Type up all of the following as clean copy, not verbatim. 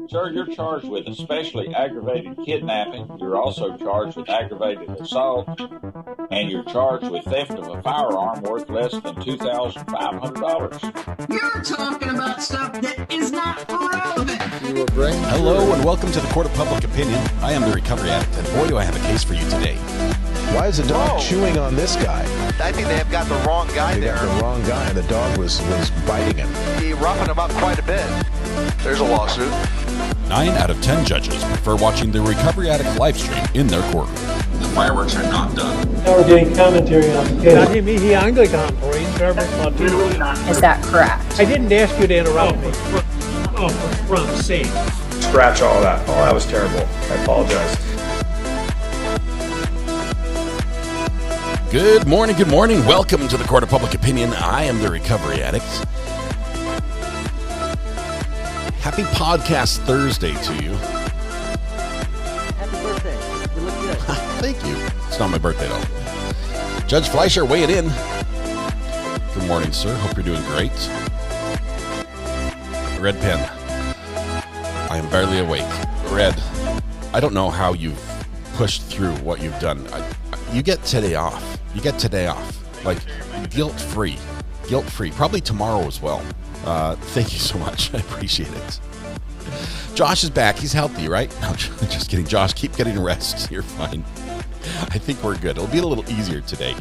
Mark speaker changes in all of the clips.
Speaker 1: Sir, you're charged with especially aggravated kidnapping. You're also charged with aggravated assault, and you're charged with theft of a firearm worth less than $2,500.
Speaker 2: You're talking about stuff that is not relevant.
Speaker 3: Hello and welcome to the Court of Public Opinion. I am the Recovery Addict, and boy, do I have a case for you today.
Speaker 4: Why is the dog chewing on this guy?
Speaker 5: I think they have got the wrong guy there.
Speaker 4: Got the wrong guy. The dog was biting him.
Speaker 5: He roughened him up quite a bit. There's a lawsuit.
Speaker 3: 9 out of 10 judges prefer watching the Recovery Addict live stream in their courtroom.
Speaker 1: The fireworks are not done.
Speaker 6: Now we're getting commentary on the case.
Speaker 7: Is that correct?
Speaker 6: I didn't ask you to interrupt me. From safe.
Speaker 8: Scratch all that. Oh, that was terrible. I apologize.
Speaker 3: Good morning, good morning. Welcome to the Court of Public Opinion. I am the Recovery Addict. Happy Podcast Thursday to you.
Speaker 9: Happy birthday. You look good.
Speaker 3: Thank you. It's not my birthday, though. Judge Fleischer, weigh it in. Good morning, sir. Hope you're doing great. Red pen. I am barely awake. Red, I don't know how you've pushed through what you've done. You get today off. You get today off. Like, guilt-free. Guilt-free. Probably tomorrow as well. Thank you so much. I appreciate it. Josh is back. He's healthy, right? No, just kidding. Josh, keep getting rest. You're fine. I think we're good. It'll be a little easier today.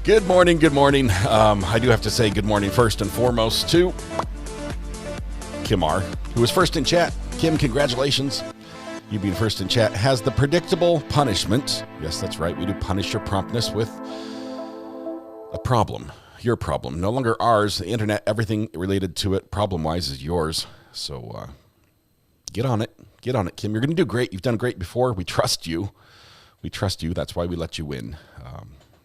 Speaker 3: Good morning. Good morning. I do have to say good morning first and foremost to Kim R., who was first in chat. Kim, congratulations. You being first in chat has the predictable punishment. Yes, that's right. We do punish your promptness with a problem. Your problem. No longer ours. The internet, everything related to it, problem-wise, is yours. So get on it. Get on it, Kim. You're going to do great. You've done great before. We trust you. We trust you. That's why we let you win.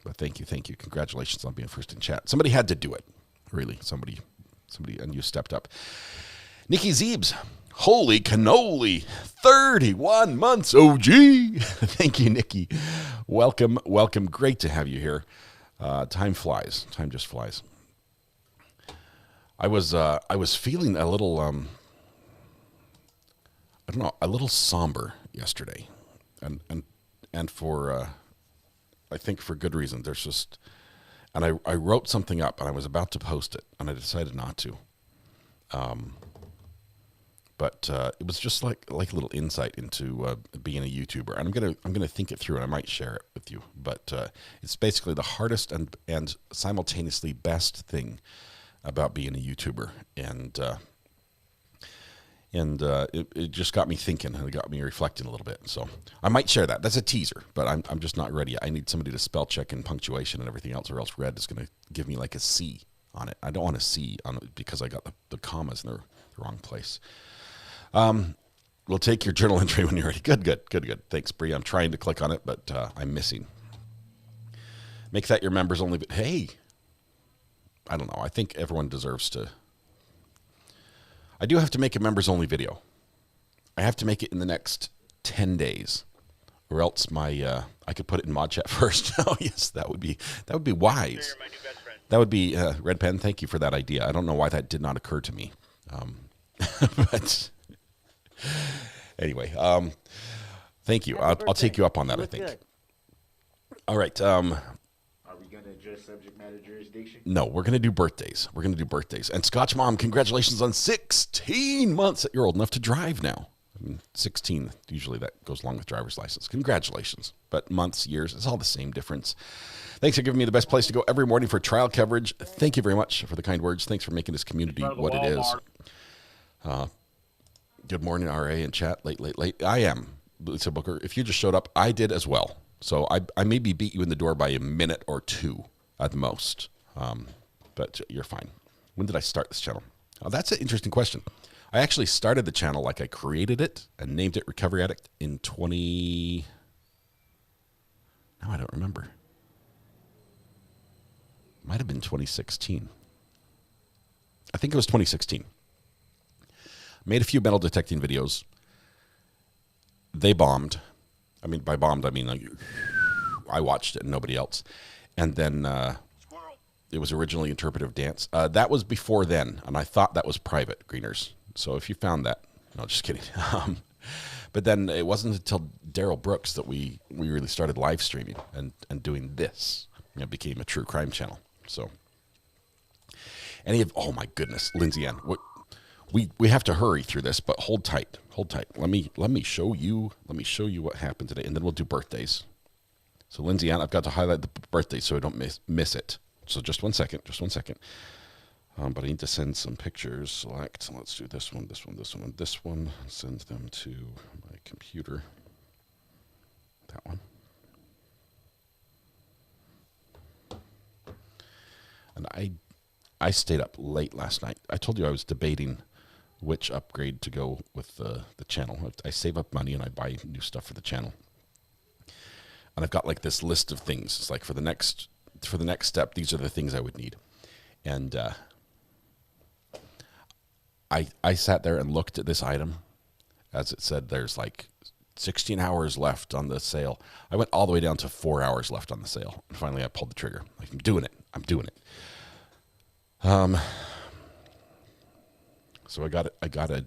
Speaker 3: But thank you. Thank you. Congratulations on being first in chat. Somebody had to do it. Really. Somebody, and you stepped up. Nikki Zeebs. Holy cannoli, 31 months, OG. Thank you, Nikki. Welcome, welcome. Great to have you here. Time flies. Time just flies. I was feeling a little, I don't know, a little somber yesterday, and for, I think for good reason. There's just, and I wrote something up, and I was about to post it, and I decided not to. But it was just like a little insight into being a YouTuber, and I'm gonna think it through, and I might share it with you. But it's basically the hardest and simultaneously best thing about being a YouTuber, and it just got me thinking, and it got me reflecting a little bit. So I might share that. That's a teaser, but I'm just not ready. I need somebody to spell check and punctuation and everything else, or else Red is gonna give me like a C on it. I don't want a C on it because I got the commas in the wrong place. We'll take your journal entry when you're ready. Good. Thanks, Bree. I'm trying to click on it, but I'm missing. Make that your members only. Hey, I don't know. I think everyone deserves to. I do have to make a members only video. I have to make it in the next 10 days, or else my I could put it in mod chat first. Oh yes, that would be wise. That would be Red Pen. Thank you for that idea. I don't know why that did not occur to me, but. Anyway, thank you. I'll take you up on that, I think. Good. All right.
Speaker 10: Are we going to address subject matter jurisdiction?
Speaker 3: No, we're going to do birthdays. And Scotch Mom, congratulations on 16 months. You're old enough to drive now. I mean, 16, usually that goes along with driver's license. Congratulations. But months, years, it's all the same difference. Thanks for giving me the best place to go every morning for trial coverage. Thank you very much for the kind words. Thanks for making this community what it is. Good morning, RA in chat. Late. I am, Lisa Booker. If you just showed up, I did as well. So I maybe beat you in the door by a minute or two at the most. But you're fine. When did I start this channel? Oh, that's an interesting question. I actually started the channel like I created it and named it Recovery Addict in I don't remember. Might have been 2016. I think it was 2016. Made a few metal detecting videos. They bombed. I mean, by bombed, I mean like I watched it and nobody else. And then it was originally interpretive dance. That was before then, and I thought that was private, Greeners. So if you found that, no, just kidding. But then it wasn't until Daryl Brooks that we really started live streaming and doing this. It became a true crime channel. So oh my goodness, Lindsay Ann, we have to hurry through this, but hold tight. Let me show you what happened today, and then we'll do birthdays. So Lindsay Ann, I've got to highlight the birthday so I don't miss it. So just one second. But I need to send some pictures. Select. Let's do this one, and this one. Send them to my computer. That one. And I stayed up late last night. I told you I was debating which upgrade to go with the channel. I save up money and I buy new stuff for the channel. And I've got like this list of things. It's like for the next step, these are the things I would need. And I sat there and looked at this item as it said there's like 16 hours left on the sale. I went all the way down to 4 hours left on the sale. And finally I pulled the trigger. Like, I'm doing it. So I got it.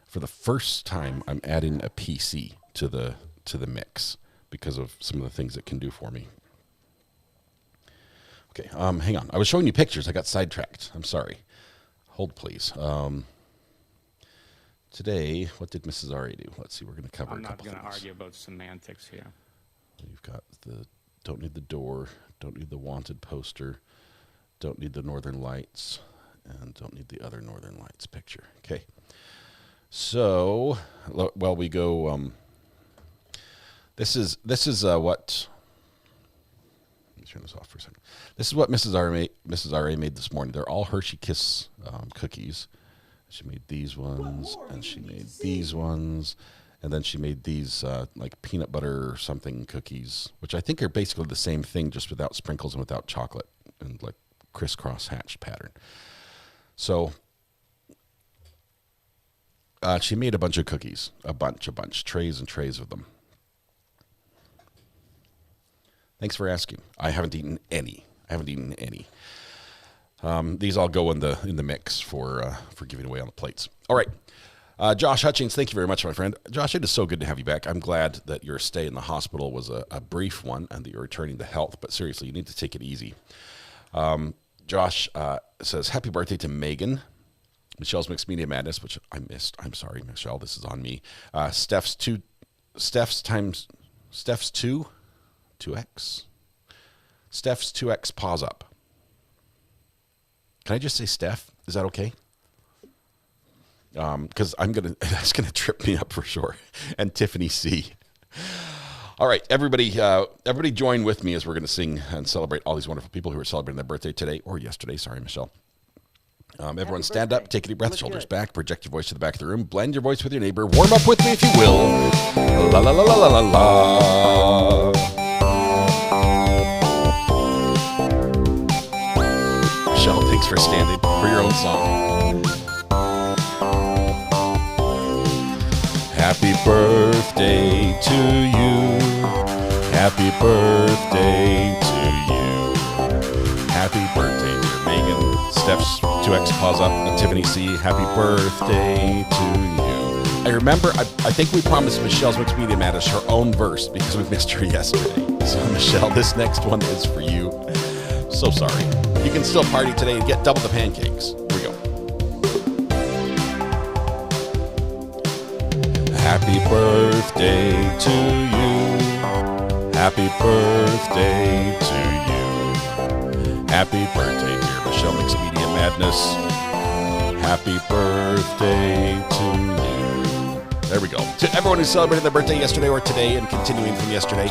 Speaker 3: For the first time, I'm adding a PC to the mix because of some of the things it can do for me. Okay, hang on. I was showing you pictures. I got sidetracked. I'm sorry. Hold, please. Today, what did Mrs. Ari do? Let's see. We're going to cover a couple things.
Speaker 11: I'm not going to argue about semantics here.
Speaker 3: You've got don't need the door, don't need the wanted poster, don't need the Northern Lights, and don't need the other Northern Lights picture. Okay. So, well, we go. This is what. Let me turn this off for a second. This is what Mrs. R.A. made this morning. They're all Hershey Kiss cookies. She made these ones, and she made these ones, and then she made these like peanut butter or something cookies, which I think are basically the same thing, just without sprinkles and without chocolate, and like crisscross hatched pattern. So she made a bunch of cookies, a bunch, trays and trays of them. Thanks for asking. I haven't eaten any. These all go in the mix for giving away on the plates. All right. Josh Hutchings, thank you very much, my friend. Josh, it is so good to have you back. I'm glad that your stay in the hospital was a brief one and that you're returning to health, but seriously, you need to take it easy. Josh says, happy birthday to Megan. Michelle's Mixed Media Madness, which I missed. I'm sorry, Michelle. This is on me. Steph's 2X. Steph's 2X pause up. Can I just say Steph? Is that okay? Because that's gonna trip me up for sure. And Tiffany C. All right, everybody join with me as we're gonna sing and celebrate all these wonderful people who are celebrating their birthday today or yesterday. Sorry, Michelle. Everyone stand up, take a deep breath, shoulders back, project your voice to the back of the room, blend your voice with your neighbor, warm up with me if you will. La la la la la la la. Michelle, thanks for standing for your own song. Happy birthday to you. Happy birthday to you. Happy birthday, dear Megan. Steph's 2X pause up, and Tiffany C. Happy birthday to you. I remember, I think we promised Michelle's Mixed Media Madness her own verse because we missed her yesterday. So Michelle, this next one is for you. So sorry. You can still party today and get double the pancakes. Here we go. Happy birthday to you. Happy birthday to you. Happy birthday, dear Michelle Mixed Media Madness. Happy birthday to you. There we go. To everyone who celebrated their birthday yesterday or today and continuing from yesterday,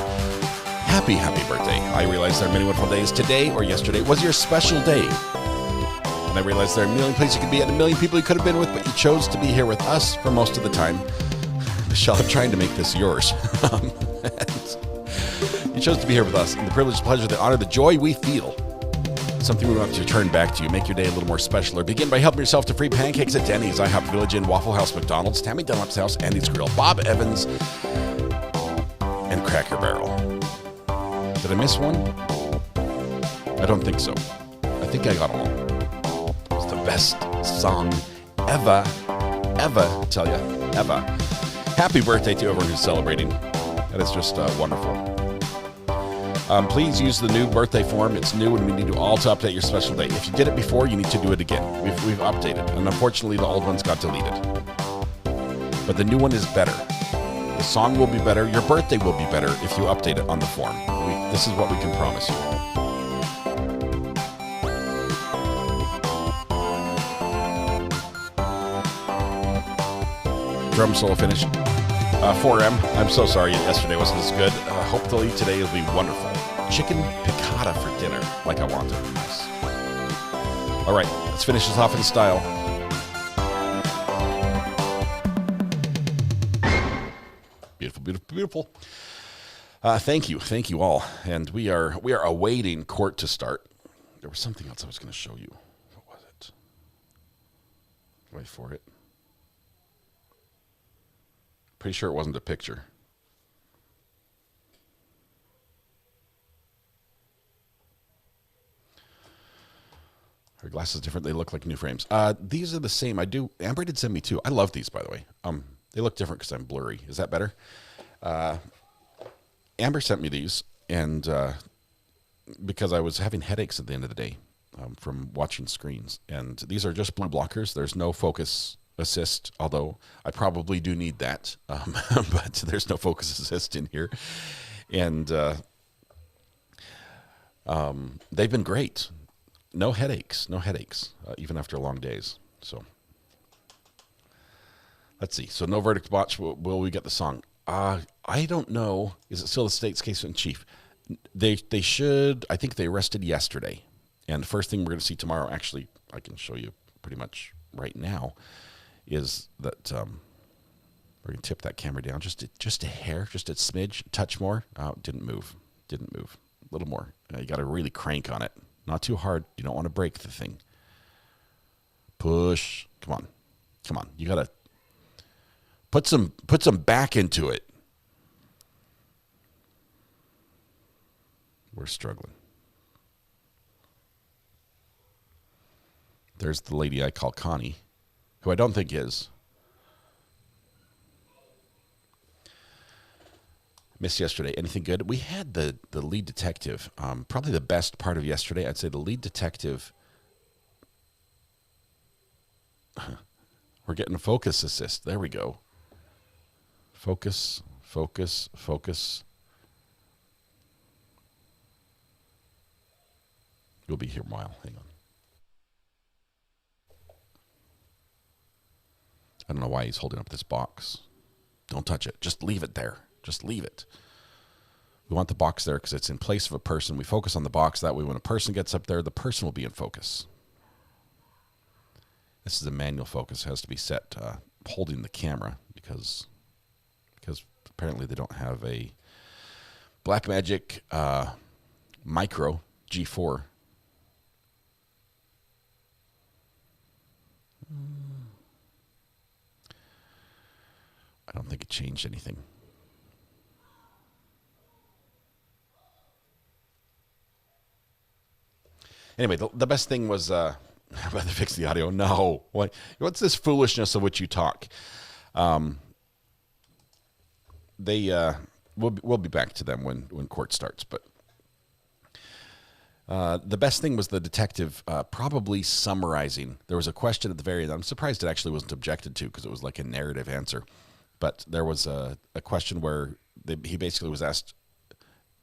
Speaker 3: happy birthday. I realize there are many wonderful days. Today or yesterday was your special day. And I realize there are a million places you could be at, a million people you could have been with, but you chose to be here with us for most of the time. Michelle, I'm trying to make this yours. You chose to be here with us, and the privilege, pleasure, the honor, the joy we feel. Something we want to return back to you. Make your day a little more special. Or begin by helping yourself to free pancakes at Denny's, IHOP Village Inn, Waffle House, McDonald's, Tammy Dunlap's House, Andy's Grill, Bob Evans, and Cracker Barrel. Did I miss one? I don't think so. I think I got them all. It's the best song Eva, tell you, Eva. Happy birthday to everyone who's celebrating. That is just wonderful. Please use the new birthday form. It's new, and we need you all to update your special day. If you did it before, you need to do it again. We've updated, and unfortunately, the old ones got deleted. But the new one is better. The song will be better. Your birthday will be better if you update it on the form. This is what we can promise you. Drum solo finish. 4M. I'm so sorry yesterday wasn't as good. Hopefully today will be wonderful. Chicken piccata for dinner, like I wanted. Nice. All right, let's finish this off in style. Beautiful, beautiful, beautiful. Thank you all. And we are awaiting court to start. There was something else I was going to show you. What was it? Wait for it. Pretty sure it wasn't a picture. Her glasses different. They look like new frames. These are the same. Amber did send me two. I love these, by the way. They look different because I'm blurry. Is that better? Amber sent me these, and because I was having headaches at the end of the day from watching screens. And these are just blue blockers. There's no focus assist, although I probably do need that, but there's no focus assist in here. And they've been great. No headaches, even after long days. So let's see. So no verdict watch. Will we get the song? I don't know. Is it still the state's case in chief? They should. I think they arrested yesterday. And the first thing we're going to see tomorrow, actually, I can show you pretty much right now, is that we're going to tip that camera down just a hair, just a smidge, touch more. Didn't move. A little more. You got to really crank on it. Not too hard. You don't want to break the thing. Push. Come on. You got to put some back into it. We're struggling. There's the lady I call Connie, who I don't think is. Missed yesterday. Anything good? We had the lead detective. Probably the best part of yesterday. I'd say the lead detective. We're getting a focus assist. There we go. Focus. You'll be here a while. Hang on. I don't know why he's holding up this box. Don't touch it. Just leave it there. Just leave it. We want the box there because it's in place of a person. We focus on the box. That way when a person gets up there, the person will be in focus. This is a manual focus. It has to be set holding the camera because apparently they don't have a Blackmagic Micro G4. I don't think it changed anything. Anyway, the best thing was about to fix the audio. No, what's this foolishness of which you talk? We'll be back to them when court starts. But the best thing was the detective probably summarizing. There was a question at the very end. I'm surprised it actually wasn't objected to because it was like a narrative answer. But there was a question where he basically was asked,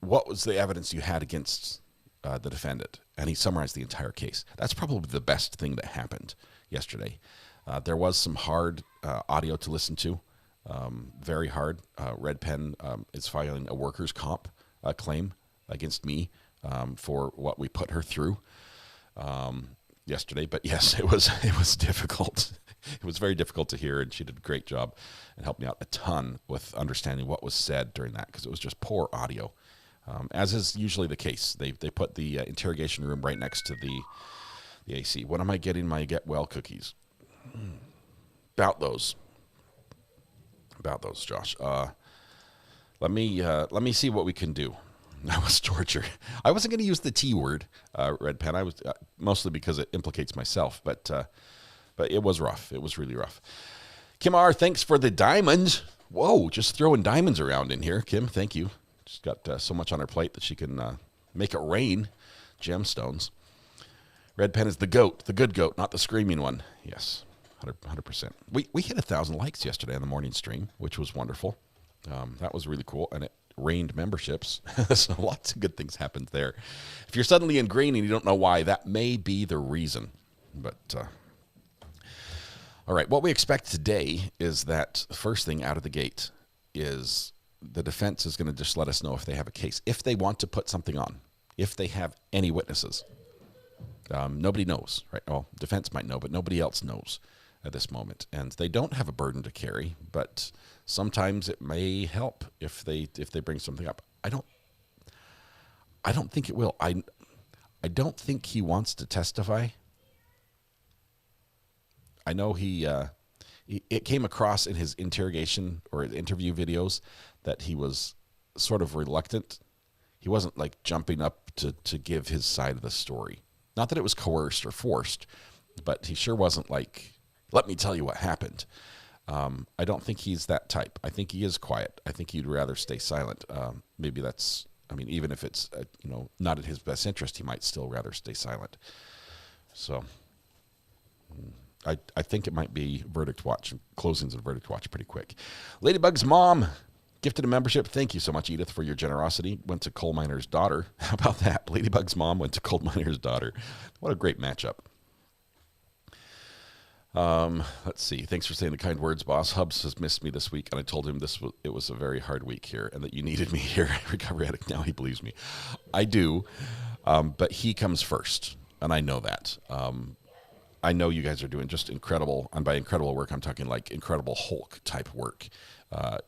Speaker 3: what was the evidence you had against the defendant? And he summarized the entire case. That's probably the best thing that happened yesterday. There was some hard audio to listen to, very hard. Red Pen is filing a workers' comp claim against me for what we put her through yesterday. But yes, it was difficult. It was very difficult to hear, and she did a great job and helped me out a ton with understanding what was said during that because it was just poor audio. As is usually the case. They put the interrogation room right next to the AC. When am I getting my Get Well cookies? About those, Josh. Let me see what we can do. That was torture. I wasn't going to use the T word, Red Pen. I was mostly because it implicates myself. But But it was rough. It was really rough. Kim R., thanks for the diamonds. Whoa, just throwing diamonds around in here. Kim, thank you. She's got so much on her plate that she can make it rain. Gemstones. Red Pen is the goat, the good goat, not the screaming one. Yes, 100%. We hit 1,000 likes yesterday on the morning stream, which was wonderful. That was really cool, and it rained memberships. So lots of good things happened there. If you're suddenly in green and you don't know why, that may be the reason. But all right, what we expect today is that first thing out of the gate is the defense is going to just let us know if they have a case, if they want to put something on, if they have any witnesses. Nobody knows, right? Well, defense might know, but nobody else knows at this moment. And they don't have a burden to carry, but sometimes it may help if they bring something up. I don't think it will. I don't think he wants to testify. I know it came across in his interrogation or interview videos that he was sort of reluctant. He wasn't like jumping up to give his side of the story. Not that it was coerced or forced, but he sure wasn't like, let me tell you what happened. I don't think he's that type. I think he is quiet. I think he'd rather stay silent. Maybe that's, I mean, even if it's, not in his best interest, he might still rather stay silent. So I think it might be Verdict Watch. Closings of Verdict Watch pretty quick. Ladybug's mom gifted a membership. Thank you so much, Edith, for your generosity. Went to coal miner's daughter. How about that? Ladybug's mom went to coal miner's daughter. What a great matchup. Let's see. Thanks for saying the kind words, boss. Hubs has missed me this week, and I told him it was a very hard week here and that you needed me here at Recovery Addict. Now he believes me. I do, but he comes first, and I know that. I know you guys are doing just incredible, and by incredible work, I'm talking like Incredible Hulk type work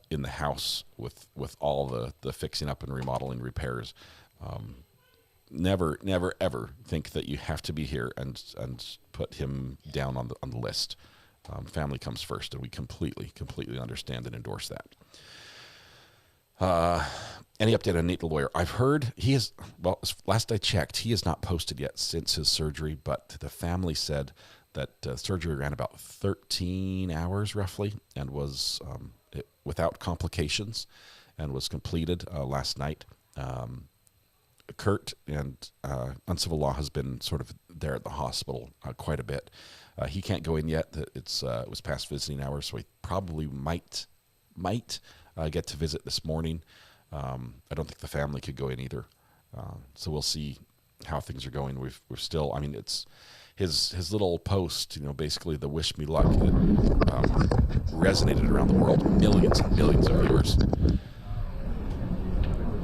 Speaker 3: in the house with all the fixing up and remodeling repairs. Never, ever think that you have to be here and put him down on the list. Family comes first, and we completely understand and endorse that. Any update on Nate the lawyer? I've heard he is, well, last I checked, he has not posted yet since his surgery, but the family said that surgery ran about 13 hours roughly and was without complications and was completed last night. Kurt and Uncivil Law has been sort of there at the hospital quite a bit. He can't go in yet. It was past visiting hours, so he probably might get to visit this morning. I don't think the family could go in either. So we'll see how things are going. We've still, I mean, it's his little post, basically the wish me luck that resonated around the world. Millions and millions of viewers.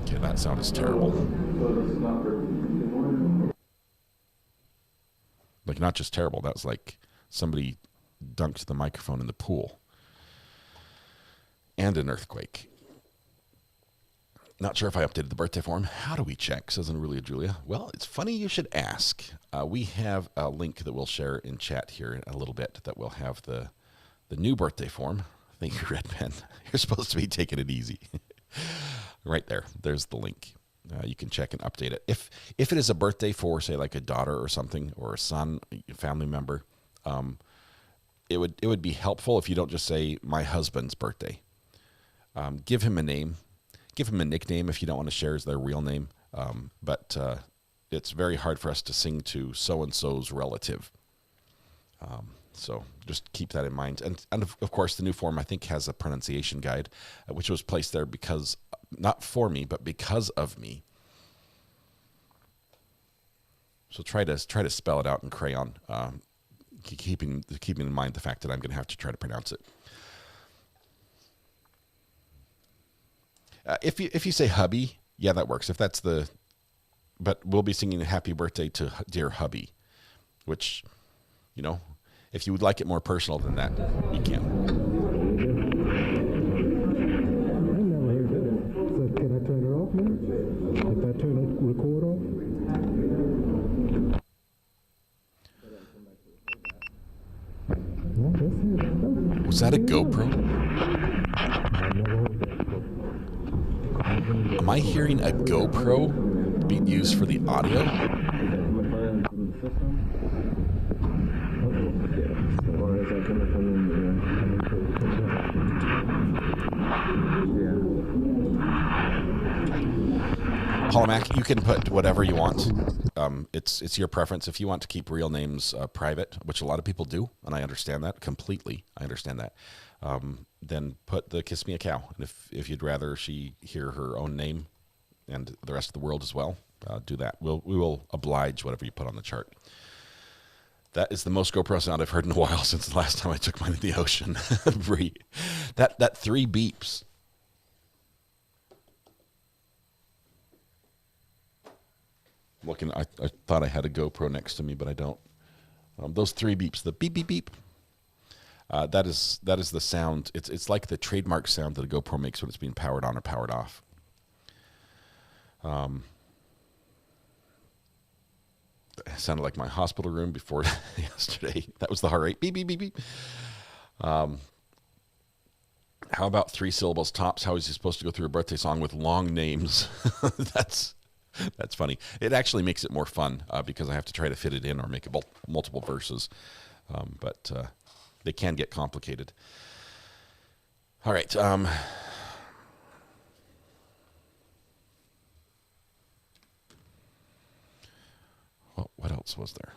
Speaker 3: Okay, that sound is terrible. Like, not just terrible, that's like somebody dunked the microphone in the pool. And an earthquake. Not sure if I updated the birthday form. How do we check, says Aurelia Julia? Well, it's funny you should ask. We have a link that we'll share in chat here in a little bit that will have the new birthday form. Thank you, Red Pen. You're supposed to be taking it easy. Right there. There's the link. You can check and update it. If it is a birthday for, say, like a daughter or something, or a son, a family member, it would be helpful if you don't just say my husband's birthday. Give him a name. Give him a nickname if you don't want to share as their real name. But it's very hard for us to sing to so-and-so's relative. So just keep that in mind. And of course, the new form, I think, has a pronunciation guide, which was placed there because, not for me, but because of me. So try to spell it out in crayon, keeping in mind the fact that I'm going to have to try to pronounce it. If you say hubby, yeah, that works. If that's but we'll be singing happy birthday to dear hubby, which, if you would like it more personal than that, you can.
Speaker 12: So can I turn it off now? If I turn the record off?
Speaker 3: Was that a GoPro? Am I hearing a GoPro being used for the audio? Polymac, you can put whatever you want. It's your preference. If you want to keep real names private, which a lot of people do, and I understand that completely. I understand that. Then put the Kiss Me a Cow. And if you'd rather she hear her own name and the rest of the world as well, do that. We will oblige whatever you put on the chart. That is the most GoPro sound I've heard in a while since the last time I took mine to the ocean. Bree. That 3 beeps. Looking, I thought I had a GoPro next to me, but I don't. Those 3 beeps, the beep beep beep. That is the sound. It's like the trademark sound that a GoPro makes when it's being powered on or powered off. It sounded like my hospital room before yesterday. That was the heart rate. Beep beep beep beep. How about 3 syllables tops? How is he supposed to go through a birthday song with long names? That's funny. It actually makes it more fun because I have to try to fit it in or make it multiple verses. But they can get complicated. All right. What else was there?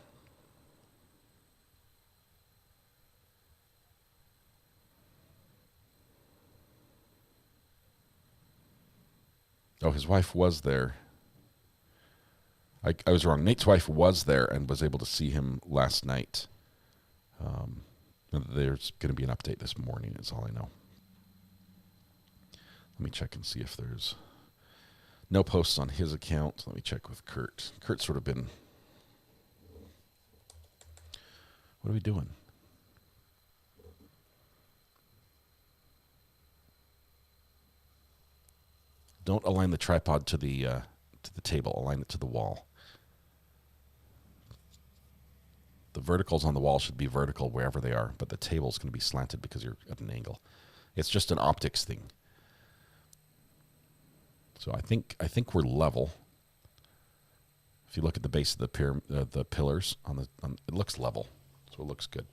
Speaker 3: Oh, his wife was there. I was wrong. Nate's wife was there and was able to see him last night. There's going to be an update this morning, is all I know. Let me check and see if there's no posts on his account. Let me check with Kurt. Kurt's sort of been... What are we doing? Don't align the tripod to the table. Align it to the wall. The verticals on the wall should be vertical wherever they are, but the table's going to be slanted because you're at an angle. It's just an optics thing. So I think we're level. If you look at the base of the pillars it looks level, so it looks good.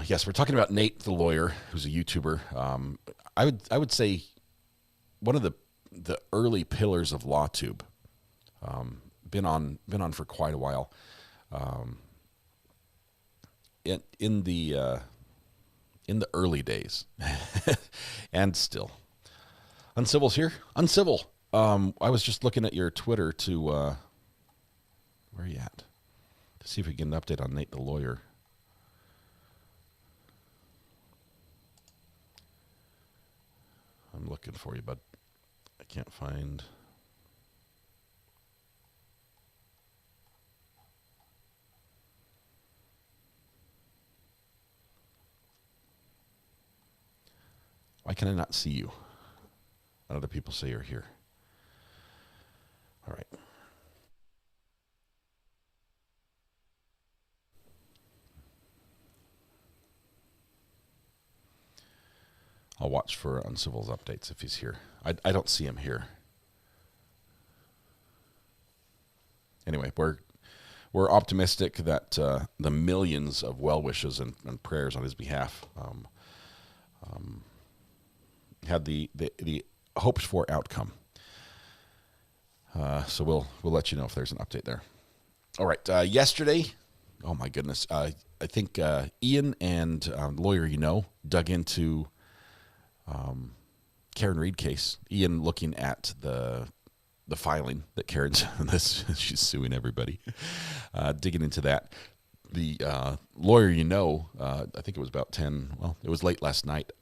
Speaker 3: Yes, we're talking about Nate, the lawyer, who's a YouTuber. I would say one of the early pillars of LawTube. Been on for quite a while. In the early days, and still, Uncivil's here. Uncivil. I was just looking at your Twitter to where are you at? To see if we can get an update on Nate the lawyer. I'm looking for you, but I can't find. Why can I not see you? And other people say you're here. All right. I'll watch for Uncivil's updates if he's here. I don't see him here. Anyway, we're optimistic that the millions of well wishes and prayers on his behalf had the hoped for outcome. So we'll let you know if there's an update there. All right. Yesterday, oh my goodness, I think Ian and lawyer dug into Karen Reed case. Ian looking at the filing that Karen's she's suing everybody, digging into that. The lawyer, I think it was about 10. Well, it was late last night.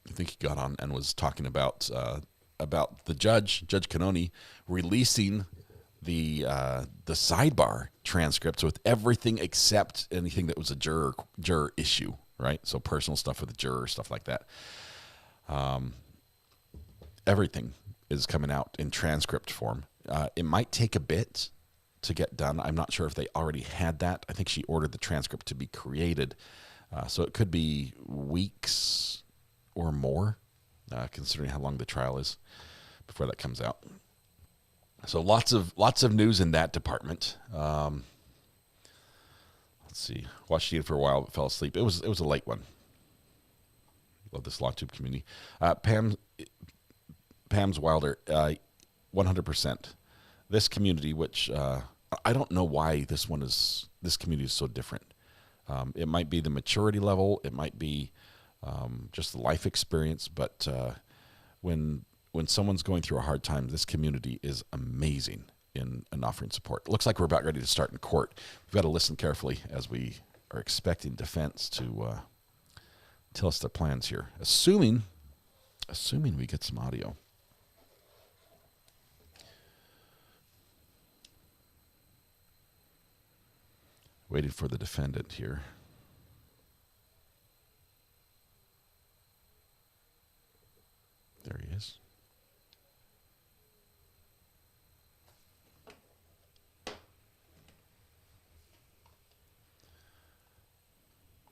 Speaker 3: I think he got on and was talking about the Judge Canoni, releasing the sidebar transcripts with everything except anything that was a juror issue, right? So personal stuff with the juror, stuff like that. Everything is coming out in transcript form. It might take a bit to get done. I'm not sure if they already had that. I think she ordered the transcript to be created. So it could be weeks or more, considering how long the trial is before that comes out. So lots of news in that department. Let's see. Watched it for a while, but fell asleep. It was a late one. Love this LawTube community. Pam, Pam's Wilder, 100%. This community, which I don't know why this community is so different. It might be the maturity level. It might be just the life experience. But when someone's going through a hard time, this community is amazing in offering support. It looks like we're about ready to start in court. We've got to listen carefully as we are expecting defense to tell us their plans here. Assuming we get some audio. Waiting for the defendant here. There he is.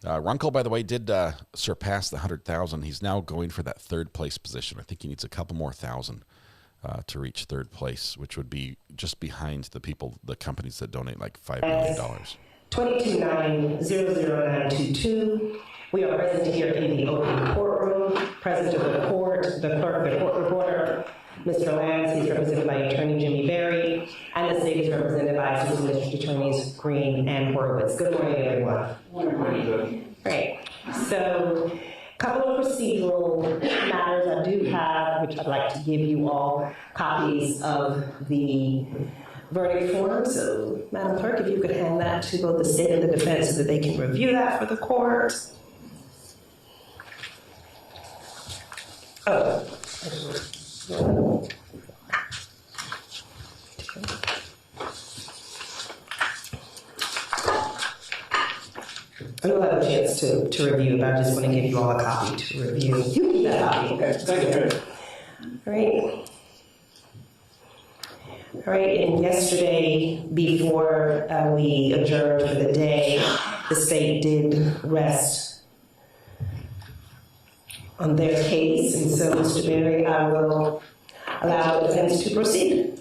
Speaker 3: Runkle, by the way, did surpass the 100,000. He's now going for that third place position. I think he needs a couple more thousand to reach third place, which would be just behind the companies that donate like $5 million.
Speaker 13: 229-00922. We are present here in the open courtroom. Present of the court, the clerk, the court reporter, Mr. Lanz, he's represented by Attorney Jimmy Berry, and the state is represented by Assistant District Attorneys Green and Horowitz. Good morning, everyone. Good morning. Great. So, a couple of procedural matters I do have, which I'd like to give you all copies of the verdict form. So, Madam Clerk, if you could hand that to both the state and the defense so that they can review that for the court. Oh. You'll have a chance to review, but I just want to give you all a copy to review. You keep that copy. Okay. Thank you. All right. All right, and yesterday, before we adjourned for the day, the state did rest on their case, and so, Mr. Berry, I will allow the defense to proceed.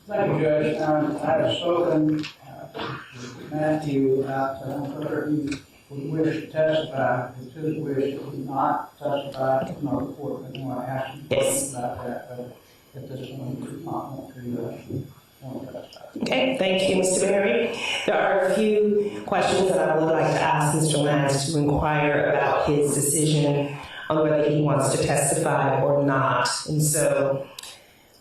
Speaker 14: Thank you, Judge. I have spoken to Matthew about whether he would wish to testify. It's his wish to not testify. No, the court didn't want to ask him about that, but at this point, he does not want to testify.
Speaker 13: Okay, thank you, Mr. Berry. There are a few questions that I would like to ask Mr. Lanz to inquire about his decision on whether he wants to testify or not. And so,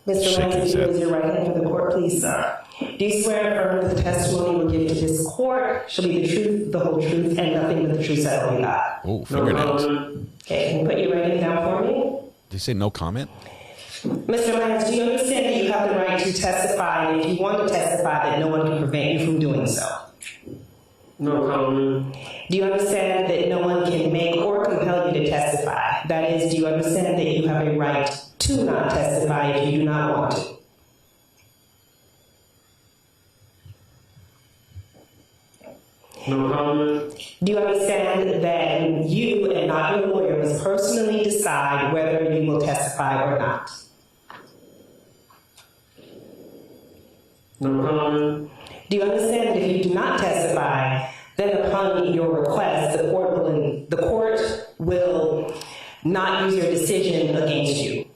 Speaker 13: Mr. Lanz, if you raise your right hand for the court, please, sir. Do you swear and affirm that the testimony you will give to this court shall be the truth, the whole truth, and nothing but the truth, so help you God?
Speaker 3: Oh, fingernails.
Speaker 13: Okay, can you put your right hand down for me?
Speaker 3: Did you say no comment?
Speaker 13: Mr. Lanz, do you understand that you have the right to testify, and if you want to testify, that no one can prevent you from doing so?
Speaker 6: No comment.
Speaker 13: Do you understand that no one can make or compel you to testify? That is, do you understand that you have a right to not testify if you do not want to?
Speaker 6: No comment.
Speaker 13: Do you understand that you and not your lawyer must personally decide whether you will testify or not?
Speaker 6: No comment.
Speaker 13: Do you understand that if you do not testify, then upon your request, the court will not use your decision against you?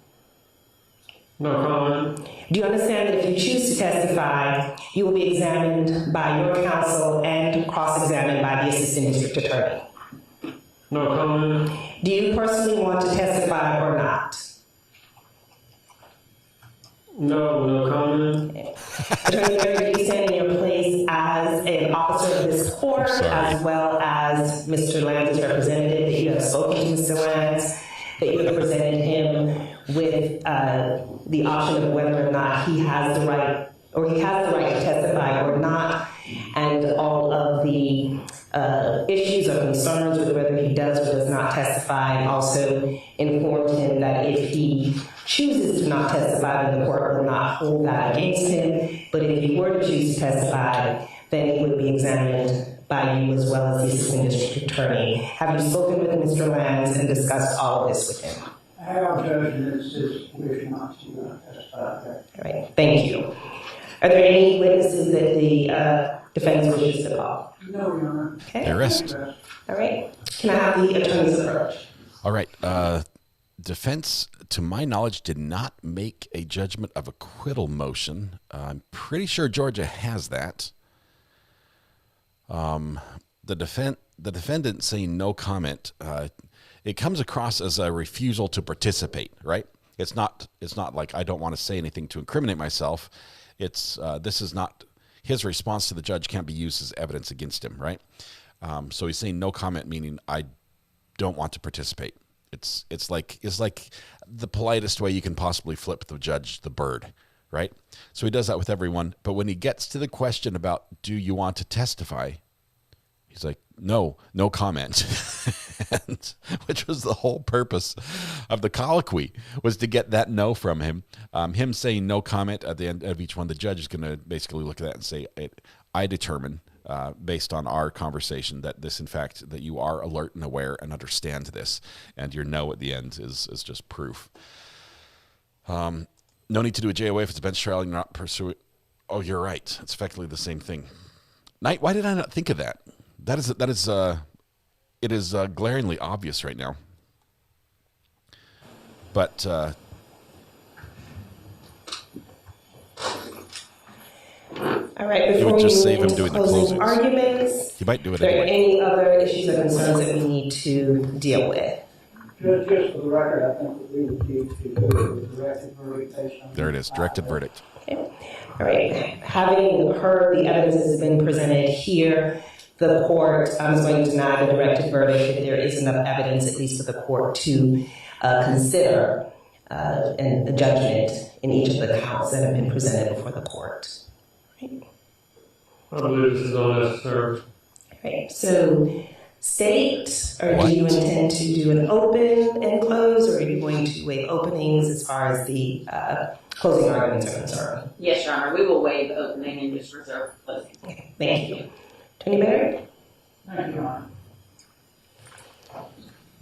Speaker 6: No comment.
Speaker 13: Do you understand that if you choose to testify, you will be examined by your counsel and cross-examined by the assistant district attorney?
Speaker 6: No comment.
Speaker 13: Do you personally want to testify or not?
Speaker 6: No comment.
Speaker 13: Attorney Berry, do you stand in your place as an officer of this court, as well as Mr. Lanz's representative, that you have spoken to Mr. Lanz, that you have presented him with the option of whether or not he has the right, or he has the right to testify or not, and all of the issues or concerns with whether he does or does not testify, and also informed him that if he chooses to not testify, then the court will not hold that against him, but if he were to choose to testify, then he would be examined by you as well as the assistant district attorney. Have you spoken with Mr. Lanz and discussed all of this with him?
Speaker 14: I have, Judge, and it's his wish not to testify.
Speaker 13: All right, thank you. Are there any witnesses that the defense wishes to call?
Speaker 14: No, Your Honor.
Speaker 13: Okay.
Speaker 3: Arrest.
Speaker 13: All right. Can I have the attorney's approach?
Speaker 3: All right. Defense, to my knowledge, did not make a judgment of acquittal motion. I'm pretty sure Georgia has that. The defendant saying no comment, it comes across as a refusal to participate, right? It's not like I don't want to say anything to incriminate myself. It's this is not his response to the judge can't be used as evidence against him, right? So he's saying no comment, meaning I don't want to participate. It's like the politest way you can possibly flip the judge the bird, right? So he does that with everyone. But when he gets to the question about do you want to testify, he's like, no comment, and, which was the whole purpose of the colloquy, was to get that no from him. Him saying no comment at the end of each one, the judge is going to basically look at that and say, I determine, based on our conversation, that this, in fact, that you are alert and aware and understand this, and your no at the end is just proof. No need to do a JOA if it's a bench trial and you're not pursuing. Oh, you're right. It's effectively the same thing. Knight, why did I not think of that? It is glaringly obvious right now. But
Speaker 13: all right,
Speaker 3: it would just save him doing the closings.
Speaker 13: Arguments.
Speaker 3: He might do it
Speaker 13: Are there
Speaker 3: anyway.
Speaker 13: any other issues or concerns that we need to deal with?
Speaker 14: Just for the record, I think that we would need to go to the directed verdict.
Speaker 3: There it is, directed verdict.
Speaker 13: Okay. All right. Having heard the evidence that has been presented here, the court is going to deny the directed verdict if there is enough evidence, at least for the court to consider a judgment in each of the counts that have been presented before the court. Right.
Speaker 6: I believe this is unnecessary.
Speaker 13: Right. So, state, or do you intend to do an open and close, or are you going to waive openings as far as the closing arguments are concerned?
Speaker 7: Yes, Your Honor. We will waive opening and just reserve closing.
Speaker 13: Okay. Thank you. Attorney Barrett?
Speaker 14: Thank you, Your Honor.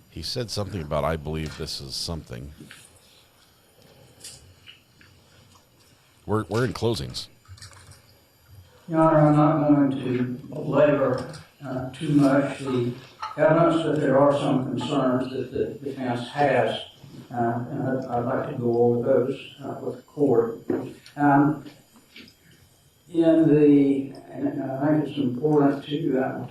Speaker 3: He said something about, I believe this is something. We're in closings.
Speaker 14: Your Honor, I'm not going to belabor too much the evidence, but there are some concerns that the defense has, and I'd like to go over those with the court. And I think it's important to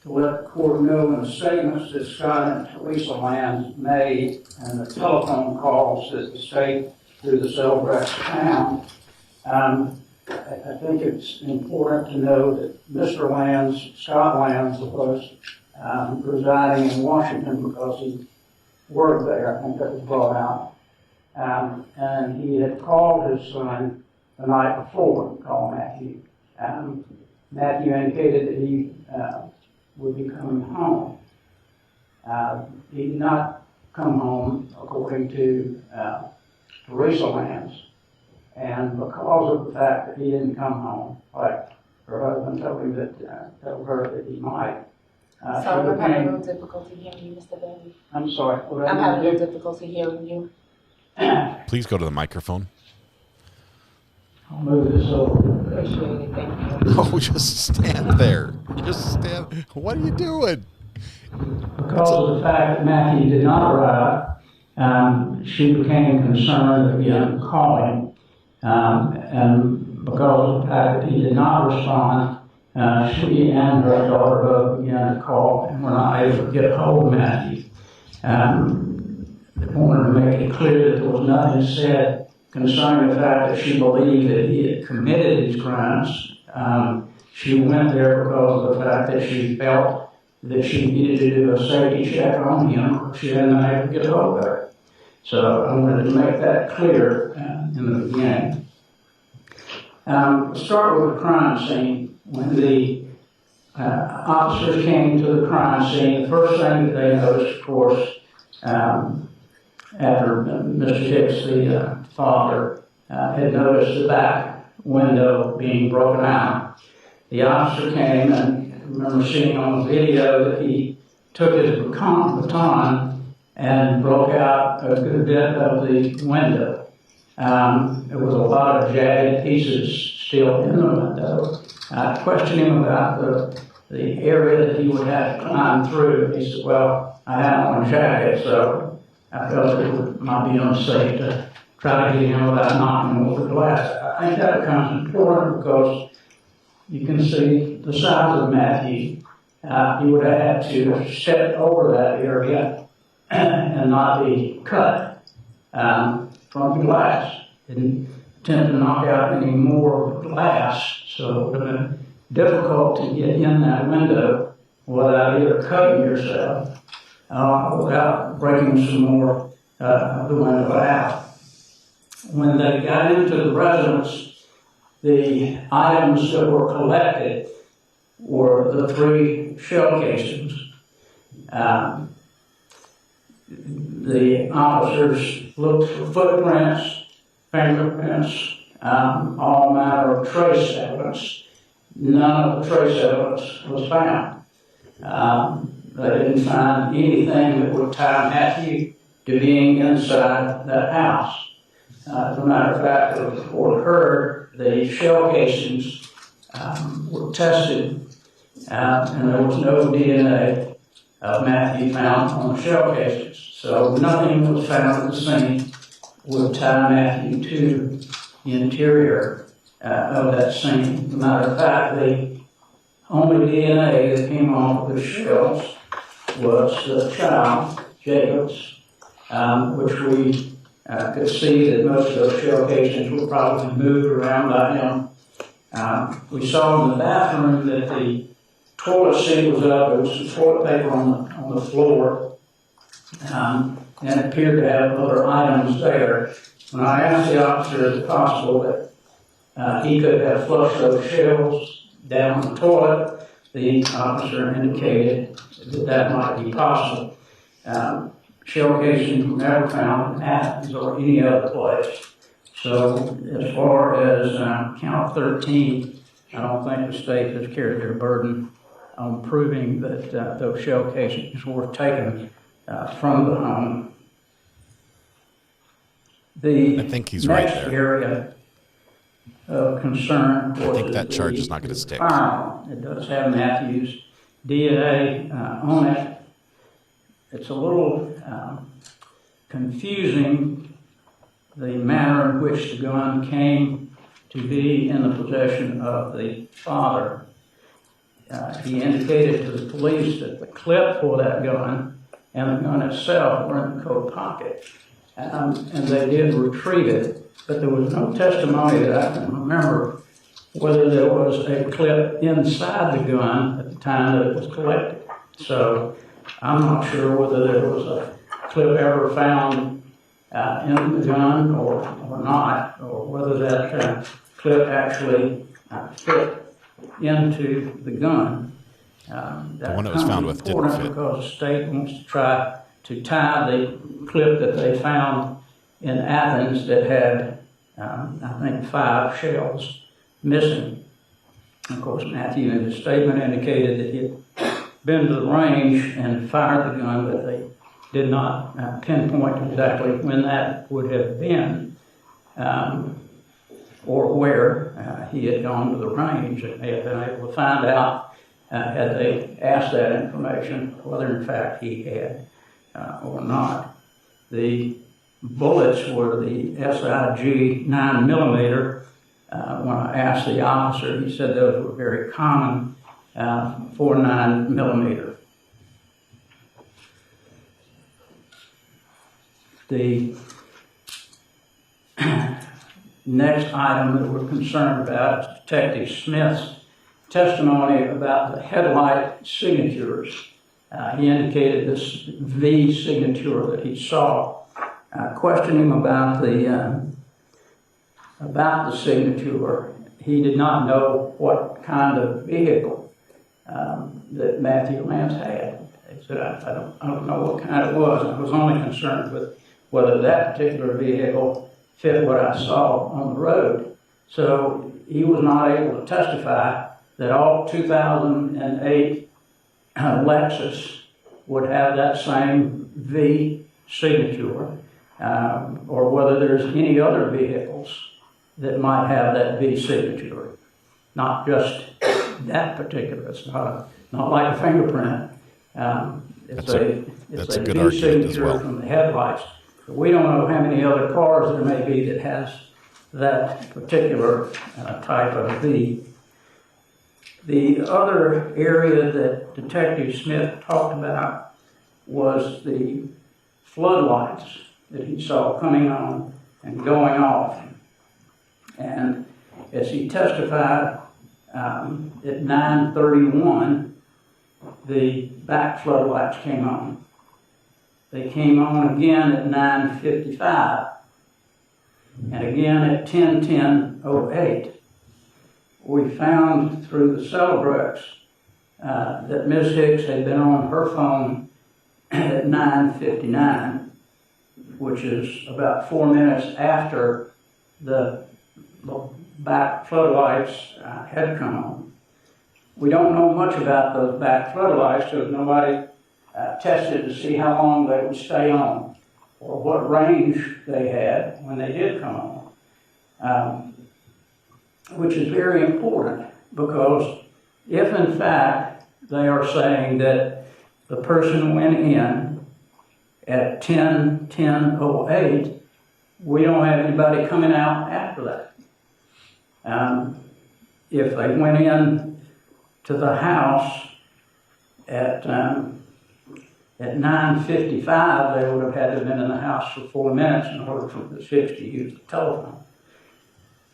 Speaker 14: let the court know in the statements that Scott and Teresa Lanz made and the telephone calls that the state through the Selbrecht found. I think it's important to know that Mr. Lanz, Scott Lanz, was residing in Washington because he worked there. I think that was brought out. And he had called his son the night before, called Matthew. Matthew indicated that he would be coming home. He did not come home, according to Teresa Lanz. And because of the fact that he didn't come home, like her husband told him told her that he might.
Speaker 15: Sorry, I'm having a little difficulty hearing you, Mr. Bailey.
Speaker 14: I'm sorry.
Speaker 15: I'm having a little difficulty hearing you.
Speaker 3: Please go to the microphone.
Speaker 14: I'll move this over.
Speaker 15: Appreciate it, thank you.
Speaker 3: Oh, just stand there. Just stand. What are you doing?
Speaker 14: Because of the fact that Matthew did not arrive, she became concerned again calling. And because of the fact that he did not respond, she and her daughter both began to call and were not able to get a hold of Matthew. They wanted to make it clear that there was nothing said concerning the fact that she believed that he had committed these crimes. She went there because of the fact that she felt that she needed to do a safety check on him. She hadn't been able to get a hold of her. So I wanted to make that clear in the beginning. Let's start with the crime scene. When the officers came to the crime scene, the first thing that they noticed, of course, after Mr. Hicks, the father, had noticed the back window being broken out, the officer came, and I remember seeing on the video that he took his baton and broke out a good bit of the window. There was a lot of jagged pieces still in the window. I questioned him about the area that he would have to climb through. He said, well, I had on a jacket, so I felt it might be unsafe to try to get in without knocking over the glass. I think that becomes important because you can see the size of Matthew. He would have had to step over that area and not be cut from the glass. Didn't attempt to knock out any more glass, so it would have been difficult to get in that window without either cutting yourself without breaking some more of the window out. When they got into the residence, the items that were collected were the 3 shell casings. The officers looked for footprints, fingerprints, all manner of trace evidence. None of the trace evidence was found. They didn't find anything that would tie Matthew to being inside that house. As a matter of fact, the report occurred, the shell casings were tested, and there was no DNA of Matthew found on the shell casings. So nothing was found at the scene would tie Matthew to the interior of that scene. As a matter of fact, the only DNA that came off the shells was the child, Jacob's, which we could see that most of those shell casings were probably moved around by him. We saw in the bathroom that the toilet seat was up. There was some toilet paper on the floor, and it appeared to have other items there. When I asked the officer if it was possible that he could have flushed those shells down the toilet, the officer indicated that that might be possible. Shell casings were never found in Athens or any other place. So as far as count 13, I don't think the state has carried their burden on proving that those shell casings were taken from the home. I
Speaker 3: think he's right there.
Speaker 14: Area of concern.
Speaker 3: I think that charge is not going to stick.
Speaker 14: It does have Matthew's DNA on it. It's a little confusing, the manner in which the gun came to be in the possession of the father. He indicated to the police that the clip for that gun and the gun itself were in the coat pocket, and they did retrieve it, but there was no testimony that I can remember whether there was a clip inside the gun at the time that it was collected. So I'm not sure whether there was a clip ever found in the gun or not, or whether that clip actually fit into the gun.
Speaker 3: The one that was found with didn't fit.
Speaker 14: Because the state wants to try to tie the clip that they found in Athens that had, I think, 5 shells missing. Of course, Matthew in his statement indicated that he had been to the range and fired the gun, but they did not pinpoint exactly when that would have been or where he had gone to the range. They may have been able to find out had they asked that information whether in fact he had or not. The bullets were the SIG 9mm. When I asked the officer, he said those were very common for 9mm. The next item that we're concerned about is Detective Smith's testimony about the headlight signatures. He indicated this V signature that he saw. I questioned him about the signature. He did not know what kind of vehicle that Matthew Lanz had. He said, I don't know what kind it was. I was only concerned with whether that particular vehicle fit what I saw on the road. So he was not able to testify that all 2008 Lexus would have that same V signature, or whether there's any other vehicles that might have that V signature. Not just that particular. It's not like a fingerprint. It's a
Speaker 3: good
Speaker 14: V
Speaker 3: argument as
Speaker 14: signature
Speaker 3: well.
Speaker 14: from the headlights. But we don't know how many other cars there may be that has that particular type of V. The other area that Detective Smith talked about was the floodlights that he saw coming on and going off. And as he testified, at 9:31, the back floodlights came on. They came on again at 9:55, and again at 10:08. We found through the Celebrex that Ms. Hicks had been on her phone at 9:59, which is about 4 minutes after the back floodlights had come on. We don't know much about those back floodlights because nobody tested to see how long they would stay on or what range they had when they did come on, which is very important because if in fact they are saying that the person went in at 10:08, we don't have anybody coming out after that. If they went in to the house at 9:55, they would have had to have been in the house for 4 minutes in order for the Hicks to use the telephone.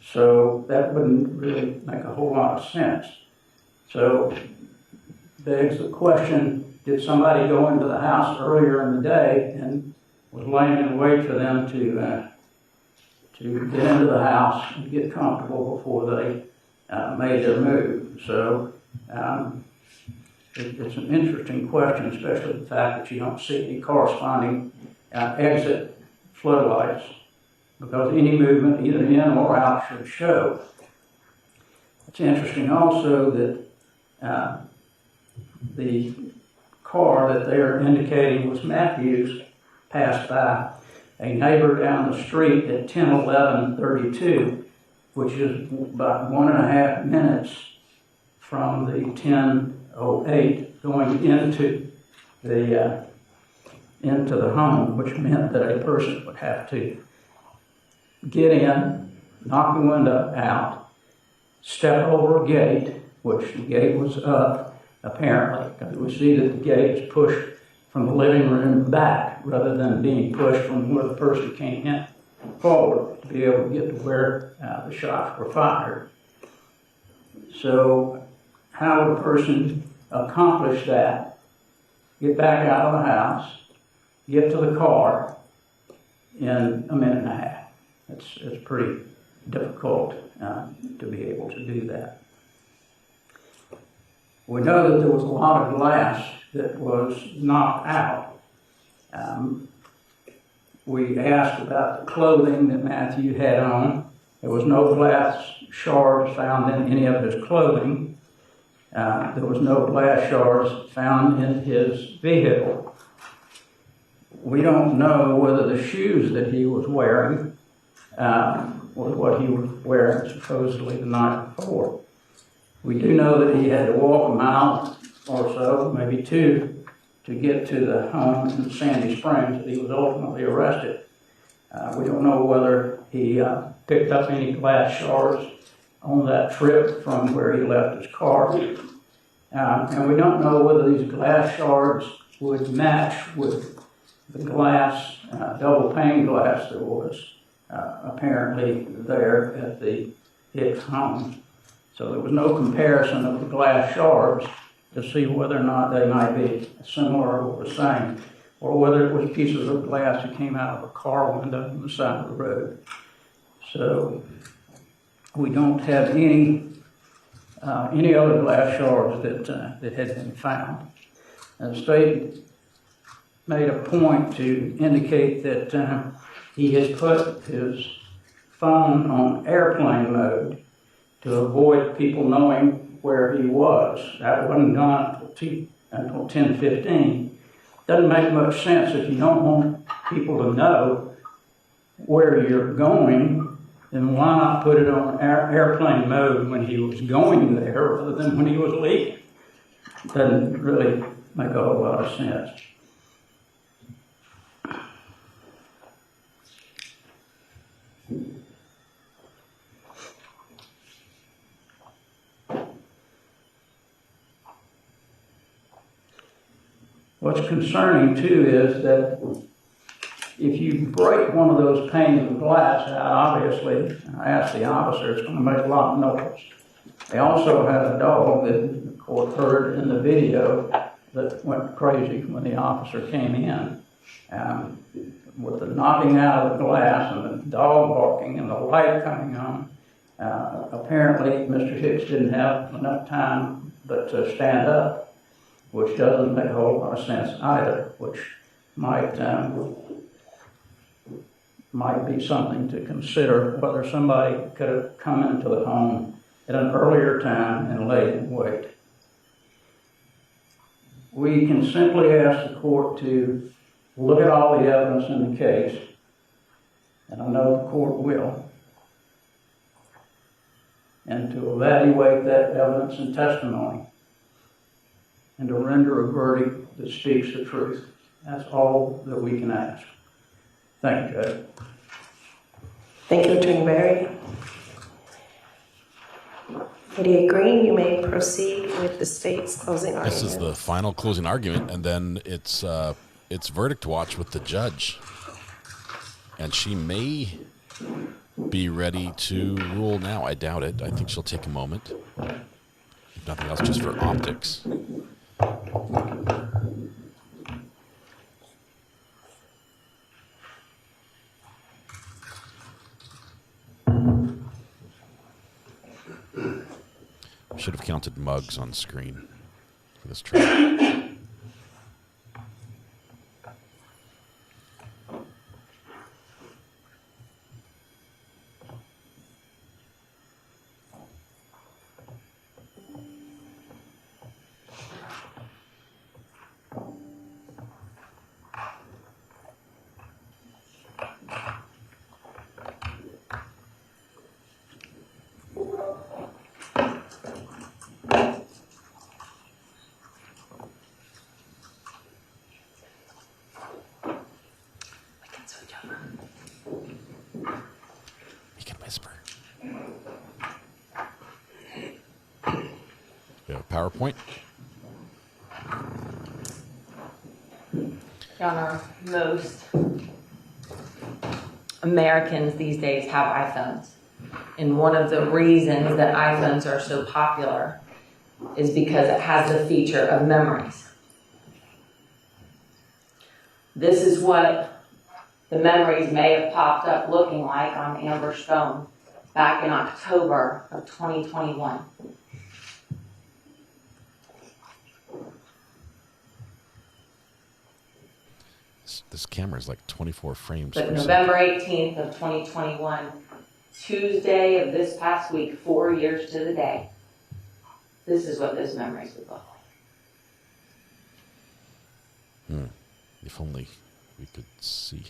Speaker 14: So that wouldn't really make a whole lot of sense. So begs the question, did somebody go into the house earlier in the day and was laying in wait for them to get into the house and get comfortable before they made their move? So it's an interesting question, especially the fact that you don't see any corresponding exit floodlights, because any movement either in or out should show. It's interesting also that the car that they are indicating was Matthews passed by a neighbor down the street at 10:11:32, which is about 1.5 minutes from the 10:08 going into the home, which meant that a person would have to get in, knock the window out, step over a gate, which the gate was up apparently, because we see that the gate is pushed from the living room back rather than being pushed from where the person came in forward to be able to get to where the shots were fired. So how would a person accomplish that? Get back out of the house, get to the car in a minute and a half. It's pretty difficult to be able to do that. We know that there was a lot of glass that was knocked out. We asked about the clothing that Matthew had on. There was no glass shards found in any of his clothing. There was no glass shards found in his vehicle. We don't know whether the shoes that he was wearing was what he was wearing supposedly the night before. We do know that he had to walk a mile or so, maybe 2, to get to the home in Sandy Springs that he was ultimately arrested. We don't know whether he picked up any glass shards on that trip from where he left his car. And we don't know whether these glass shards would match with the glass, double pane glass that was apparently there at the Hicks home. So there was no comparison of the glass shards to see whether or not they might be similar or the same, or whether it was pieces of glass that came out of a car window on the side of the road. So we don't have any other glass shards that had been found. And the state made a point to indicate that he had put his phone on airplane mode to avoid people knowing where he was. That wasn't done until 10:15. Doesn't make much sense if you don't want people to know where you're going, then why not put it on airplane mode when he was going there rather than when he was leaving? Doesn't really make a whole lot of sense. What's concerning too is that if you break one of those panes of glass out, obviously, I asked the officer, it's going to make a lot of noise. They also had a dog that the court heard in the video that went crazy when the officer came in. With the knocking out of the glass and the dog barking and the light coming on, apparently Mr. Hicks didn't have enough time but to stand up, which doesn't make a whole lot of sense either, which might be something to consider, whether somebody could have come into the home at an earlier time and laid in wait. We can simply ask the court to look at all the evidence in the case, and I know the court will, and to evaluate that evidence and testimony, and to render a verdict that speaks the truth. That's all that we can ask. Thank you, Judge.
Speaker 13: Thank you, Attorney Berry. Lydia Green, you may proceed with the state's closing argument.
Speaker 3: This is the final closing argument, and then it's verdict watch with the judge. And she may be ready to rule now. I doubt it. I think she'll take a moment. If nothing else, just for optics. I should have counted mugs on screen for this trial. PowerPoint.
Speaker 7: Your Honor, most Americans these days have iPhones. And one of the reasons that iPhones are so popular is because it has the feature of memories. This is what the memories may have popped up looking like on Amber's phone back in October of 2021.
Speaker 3: This camera is like 24 frames.
Speaker 7: But November 18th of 2021, Tuesday of this past week, 4 years to the day, this is what those memories would look like.
Speaker 3: If only we could see.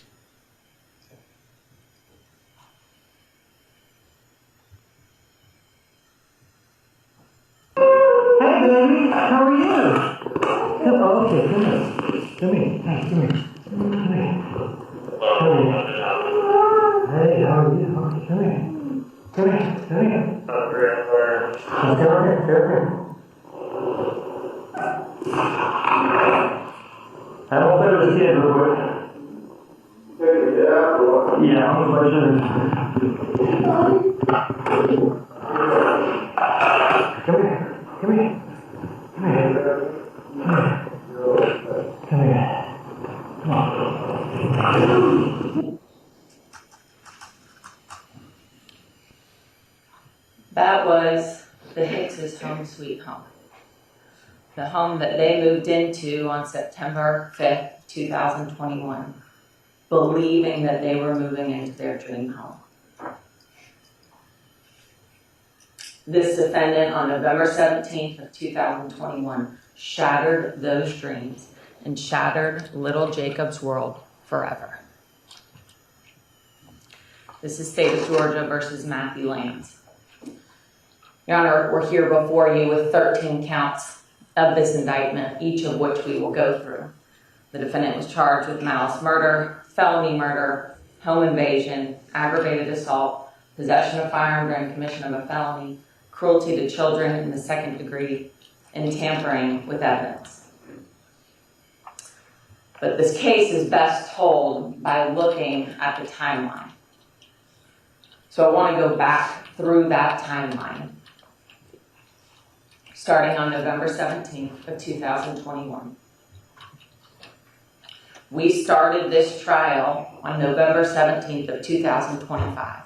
Speaker 12: Hey, baby, how are you? Oh, okay, come here. Come here. Hey, come here. Come here. Hey, how are you? Okay, come here. Come here. Come here. Okay. I don't play with the kid real quick. Yeah, I'll play with Come here. Come here. Come here. Come here. Come on.
Speaker 7: That was the Hicks' home sweet home. The home that they moved into on September 5th, 2021, believing that they were moving into their dream home. This defendant on November 17th of 2021 shattered those dreams and shattered little Jacob's world forever. This is State of Georgia versus Matthew Lanz. Your Honor, we're here before you with 13 counts of this indictment, each of which we will go through. The defendant was charged with malice murder, felony murder, home invasion, aggravated assault, possession of firearm during commission of a felony, cruelty to children in the second degree, and tampering with evidence. But this case is best told by looking at the timeline. So I want to go back through that timeline, starting on November 17th of 2021. We started this trial on November 17th of 2025,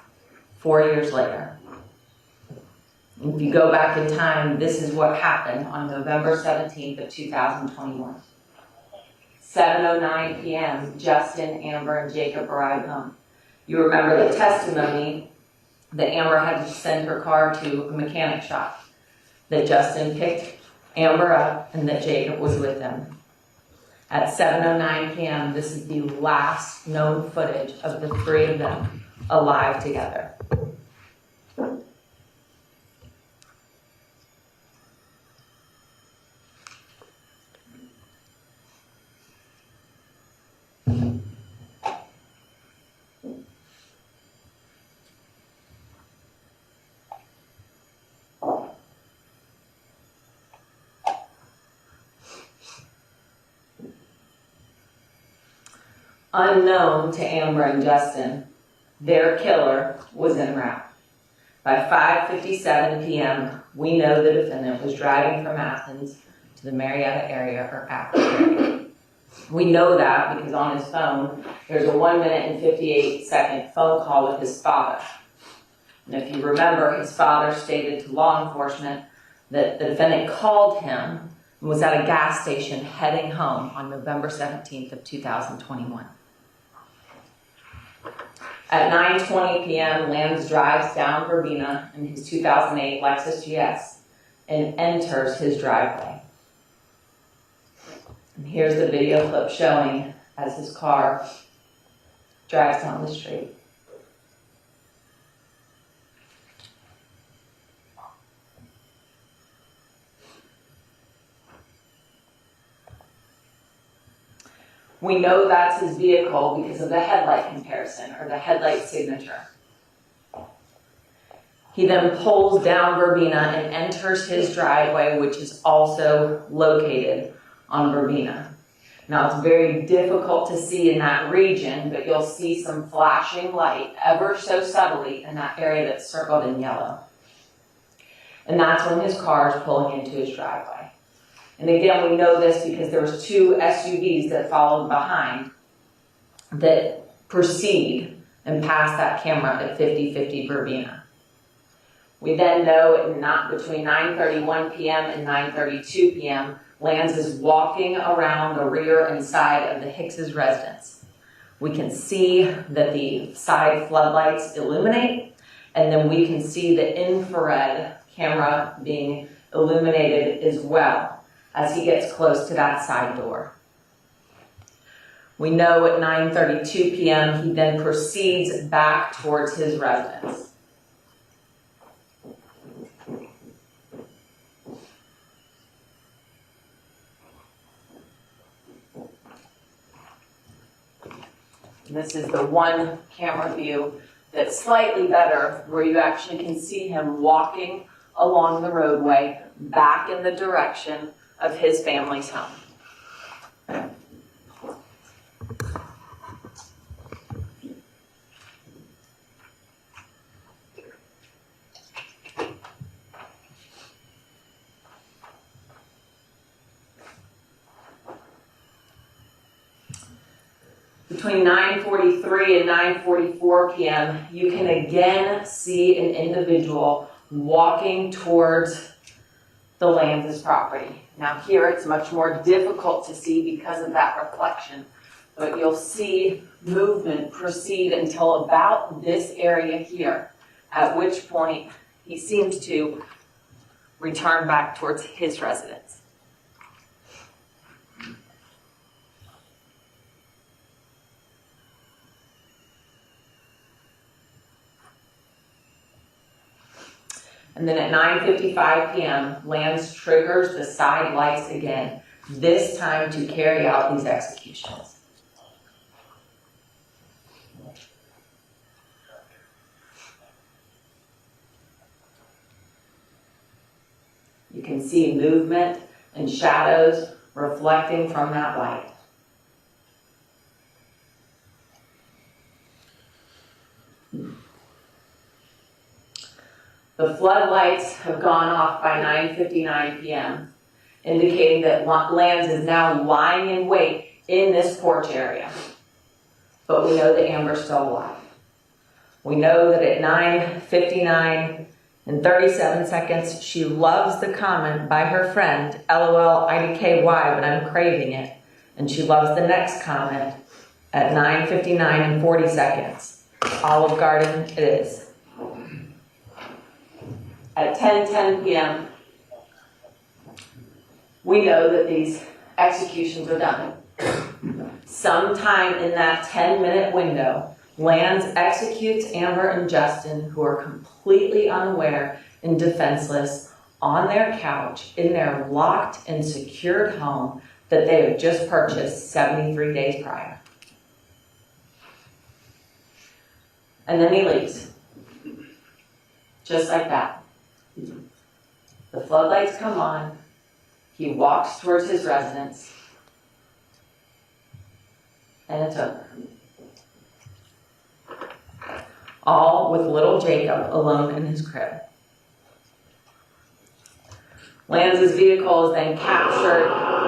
Speaker 7: 4 years later. If you go back in time, this is what happened on November 17th of 2021. 7:09 p.m., Justin, Amber, and Jacob arrived home. You remember the testimony that Amber had to send her car to a mechanic shop, that Justin picked Amber up, and that Jacob was with them. At 7:09 p.m., this is the last known footage of the three of them alive together. Unknown to Amber and Justin, their killer was en route. By 5:57 p.m., we know the defendant was driving from Athens to the Marietta area or Akron area. We know that because on his phone, there's a 1 minute and 58-second phone call with his father. And if you remember, his father stated to law enforcement that the defendant called him and was at a gas station heading home on November 17th of 2021. At 9:20 p.m., Lanz drives down Verbena in his 2008 Lexus GS and enters his driveway. And here's the video clip showing as his car drives down the street. We know that's his vehicle because of the headlight comparison, or the headlight signature. He then pulls down Verbena and enters his driveway, which is also located on Verbena. Now, it's very difficult to see in that region, but you'll see some flashing light ever so subtly in that area that's circled in yellow. And that's when his car is pulling into his driveway. And again, we know this because there was two SUVs that followed behind that proceed and pass that camera at 5050 Verbena. We then know not between 9:31 p.m. and 9:32 p.m., Lanz is walking around the rear and side of the Hicks's residence. We can see that the side floodlights illuminate, and then we can see the infrared camera being illuminated as well as he gets close to that side door. We know at 9:32 p.m. he then proceeds back towards his residence. And this is the one camera view that's slightly better, where you actually can see him walking along the roadway back in the direction of his family's home. Between 9:43 and 9:44 p.m., you can again see an individual walking towards the Lanz's property. Now here it's much more difficult to see because of that reflection, but you'll see movement proceed until about this area here, at which point he seems to return back towards his residence. And then at 9:55 p.m., Lanz triggers the side lights again, this time to carry out these executions. You can see movement and shadows reflecting from that light. The floodlights have gone off by 9:59 p.m., indicating that Lanz is now lying in wait in this porch area. But we know that Amber's still alive. We know that at 9:59 and 37 seconds, she loves the comment by her friend, LOL IDKY, but I'm craving it. And she loves the next comment at 9:59 and 40 seconds. Olive Garden it is. At 10:10 p.m., we know that these executions are done. Sometime in that 10-minute window, Lanz executes Amber and Justin, who are completely unaware and defenseless, on their couch in their locked and secured home that they have just purchased 73 days prior. And then he leaves. Just like that. The floodlights come on. He walks towards his residence. And it's over. All with little Jacob alone in his crib. Lanz's vehicle is then captured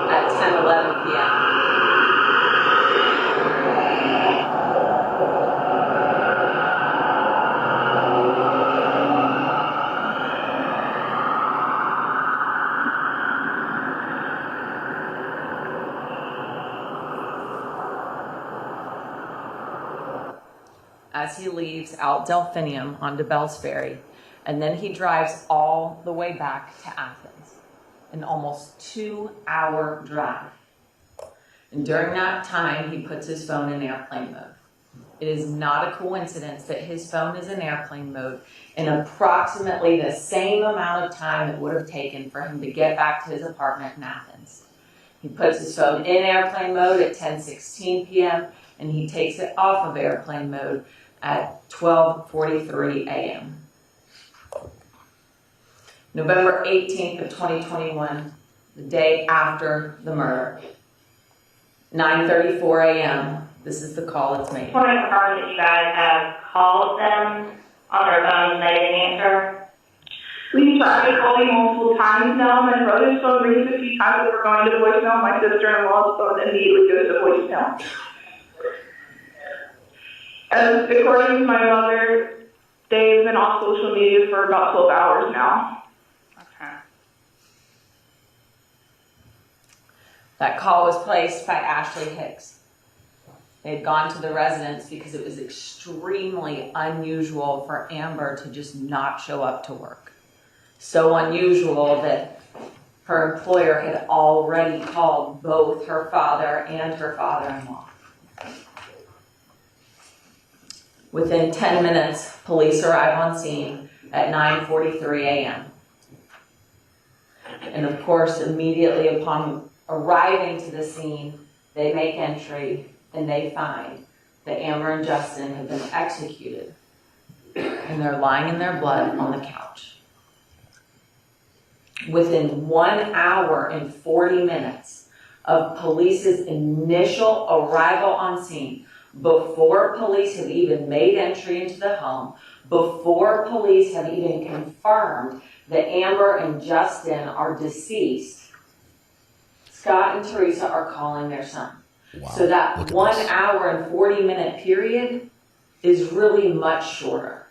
Speaker 7: at 10:11 p.m. As he leaves out Delphinium onto Bell's Ferry, and then he drives all the way back to Athens, an almost 2-hour drive. And during that time, he puts his phone in airplane mode. It is not a coincidence that his phone is in airplane mode in approximately the same amount of time it would have taken for him to get back to his apartment in Athens. He puts his phone in airplane mode at 10:16 p.m., and he takes it off of airplane mode at 12:43 a.m. November 18th of 2021, the day after the murder. 9:34 a.m., this is the call that's made.
Speaker 16: I want to confirm that you guys have called them on their phone and they didn't answer.
Speaker 17: We tried to call you multiple times now. My brother's phone rings a few times that we're going to voicemail. My sister-in-law's phone immediately goes to voicemail. According to my mother, they've been off social media for about 12 hours now.
Speaker 16: Okay.
Speaker 7: That call was placed by Ashley Hicks. They had gone to the residence because it was extremely unusual for Amber to just not show up to work. So unusual that her employer had already called both her father and her father-in-law. Within 10 minutes, police arrive on scene at 9:43 a.m. And of course, immediately upon arriving to the scene, they make entry and they find that Amber and Justin have been executed and they're lying in their blood on the couch. Within 1 hour and 40 minutes of police's initial arrival on scene, before police have even made entry into the home, before police have even confirmed that Amber and Justin are deceased, Scott and Teresa are calling their son. Wow. So that 1 hour and 40-minute period is really much shorter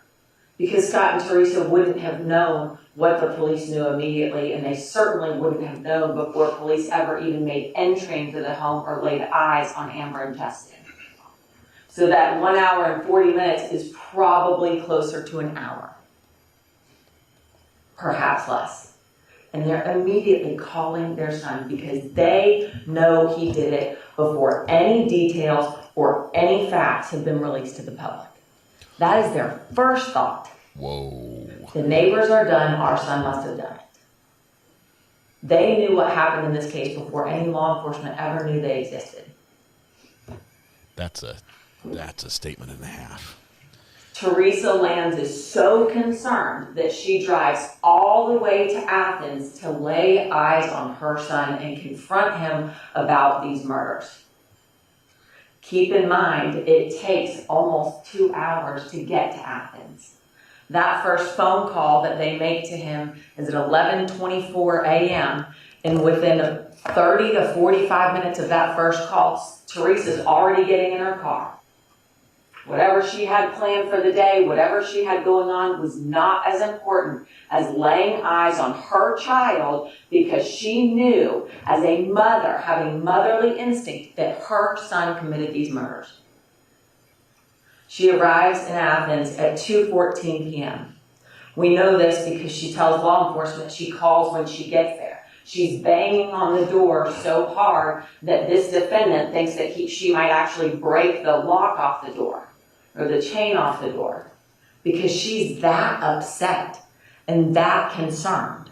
Speaker 7: because Scott and Teresa wouldn't have known what the police knew immediately, and they certainly wouldn't have known before police ever even made entry into the home or laid eyes on Amber and Justin. So that 1 hour and 40 minutes is probably closer to an hour, perhaps less. And they're immediately calling their son because they know he did it before any details or any facts have been released to the public. That is their first thought.
Speaker 3: Whoa.
Speaker 7: The neighbors are done, our son must have done it. They knew what happened in this case before any law enforcement ever knew they existed.
Speaker 3: That's a statement and a half.
Speaker 7: Teresa Lanz is so concerned that she drives all the way to Athens to lay eyes on her son and confront him about these murders. Keep in mind, it takes almost 2 hours to get to Athens. That first phone call that they make to him is at 11:24 a.m. and within 30 to 45 minutes of that first call, Teresa's already getting in her car. Whatever she had planned for the day, whatever she had going on was not as important as laying eyes on her child, because she knew, as a mother, having motherly instinct, that her son committed these murders. She arrives in Athens at 2:14 p.m. We know this because she tells law enforcement she calls when she gets there. She's banging on the door so hard that this defendant thinks that she might actually break the lock off the door or the chain off the door, because she's that upset and that concerned.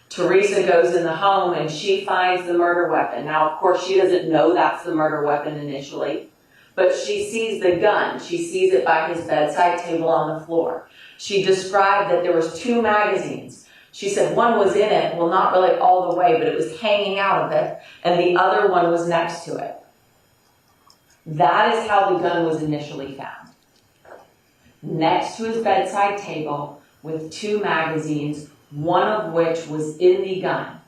Speaker 7: Teresa goes in the home and she finds the murder weapon. Now, of course, she doesn't know that's the murder weapon initially, but she sees the gun. She sees it by his bedside table on the floor. She described that there was 2 magazines. She said one was in it, well, not really all the way, but it was hanging out of it, and the other one was next to it. That is how the gun was initially found. Next to his bedside table with 2 magazines, one of which was in the gun.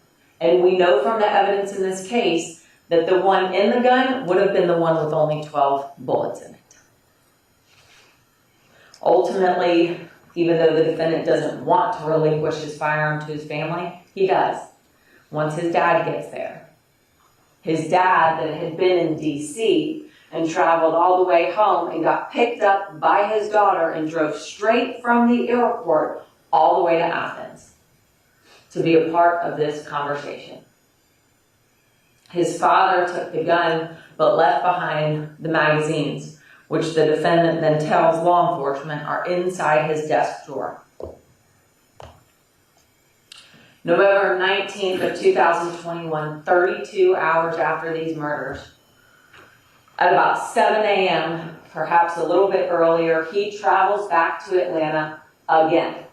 Speaker 7: And we know from the evidence in this case that the one in the gun would have been the one with only 12 bullets in it. Ultimately, even though the defendant doesn't want to relinquish his firearm to his family, he does, once his dad gets there. His dad, that had been in D.C., and traveled all the way home and got picked up by his daughter and drove straight from the airport all the way to Athens to be a part of this conversation. His father took the gun but left behind the magazines, which the defendant then tells law enforcement are inside his desk drawer. November 19th of 2021, 32 hours after these murders, at about 7 a.m., perhaps a little bit earlier, he travels back to Atlanta again.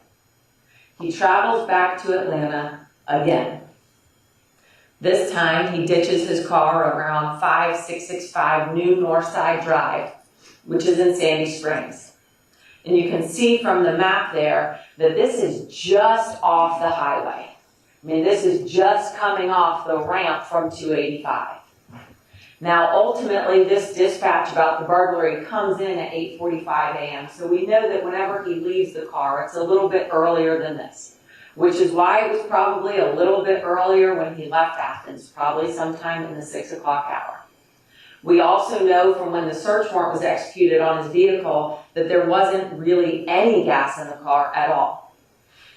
Speaker 7: He travels back to Atlanta again. This time, he ditches his car around 5665 New Northside Drive, which is in Sandy Springs. And you can see from the map there that this is just off the highway. I mean, this is just coming off the ramp from 285. Now, ultimately, this dispatch about the burglary comes in at 8:45 a.m., so we know that whenever he leaves the car, it's a little bit earlier than this, which is why it was probably a little bit earlier when he left Athens, probably sometime in the 6 o'clock hour. We also know from when the search warrant was executed on his vehicle that there wasn't really any gas in the car at all.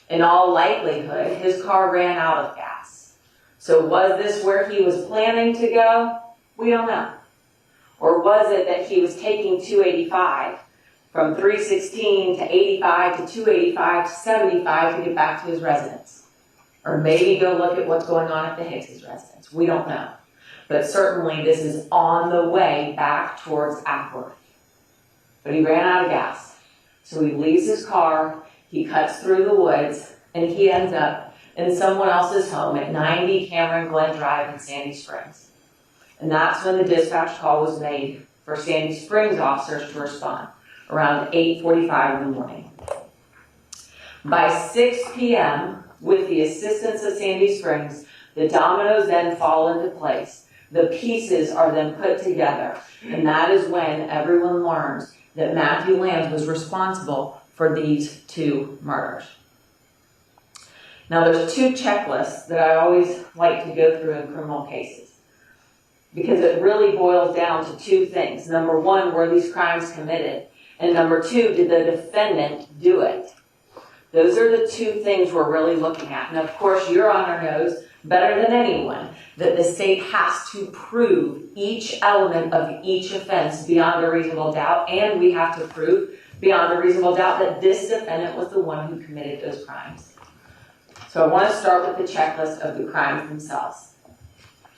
Speaker 7: In all likelihood, his car ran out of gas. So was this where he was planning to go? We don't know. Or was it that he was taking 285 from 316 to 85 to 285 to 75 to get back to his residence? Or maybe go look at what's going on at the Hicks' residence. We don't know. But certainly this is on the way back towards Ackworth. But he ran out of gas. So he leaves his car, he cuts through the woods, and he ends up in someone else's home at 90 Cameron Glen Drive in Sandy Springs. And that's when the dispatch call was made for Sandy Springs officers to respond, around 8:45 in the morning. By 6 p.m., with the assistance of Sandy Springs, the dominoes then fall into place. The pieces are then put together, and that is when everyone learns that Matthew Lanz was responsible for these 2 murders. Now, there's 2 checklists that I always like to go through in criminal cases, because it really boils down to 2 things. Number 1, were these crimes committed? And number 2, did the defendant do it? Those are the 2 things we're really looking at. And of course, Your Honor knows better than anyone that the state has to prove each element of each offense beyond a reasonable doubt, and we have to prove beyond a reasonable doubt that this defendant was the one who committed those crimes. So I want to start with the checklist of the crimes themselves,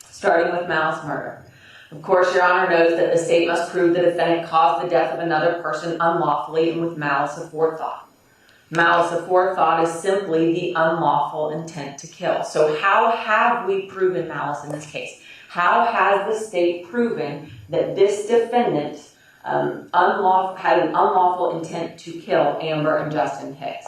Speaker 7: starting with malice murder. Of course, Your Honor knows that the state must prove the defendant caused the death of another person unlawfully and with malice aforethought. Malice aforethought is simply the unlawful intent to kill. So how have we proven malice in this case? How has the state proven that this defendant had an unlawful intent to kill Amber and Justin Hicks?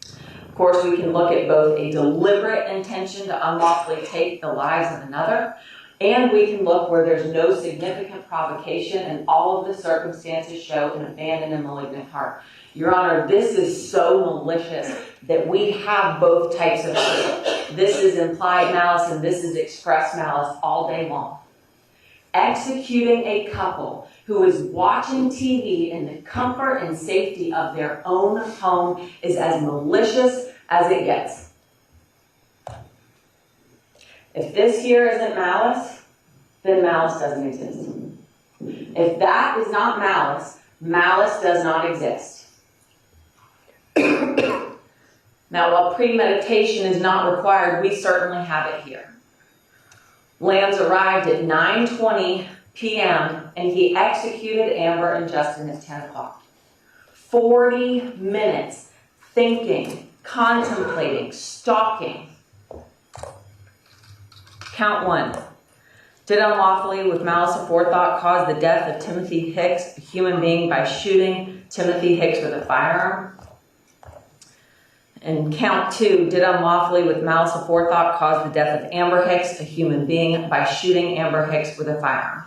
Speaker 7: Of course, we can look at both a deliberate intention to unlawfully take the lives of another, and we can look where there's no significant provocation and all of the circumstances show an abandoned and malignant heart. Your Honor, this is so malicious that we have both types of proof. This is implied malice and this is express malice all day long. Executing a couple who is watching TV in the comfort and safety of their own home is as malicious as it gets. If this here isn't malice, then malice doesn't exist. If that is not malice, malice does not exist. Now, while premeditation is not required, we certainly have it here. Lanz arrived at 9:20 p.m. and he executed Amber and Justin at 10 o'clock. 40 minutes thinking, contemplating, stalking. Count one. Did unlawfully with malice aforethought cause the death of Timothy Hicks, a human being, by shooting Timothy Hicks with a firearm? And count two, did unlawfully with malice aforethought cause the death of Amber Hicks, a human being, by shooting Amber Hicks with a firearm?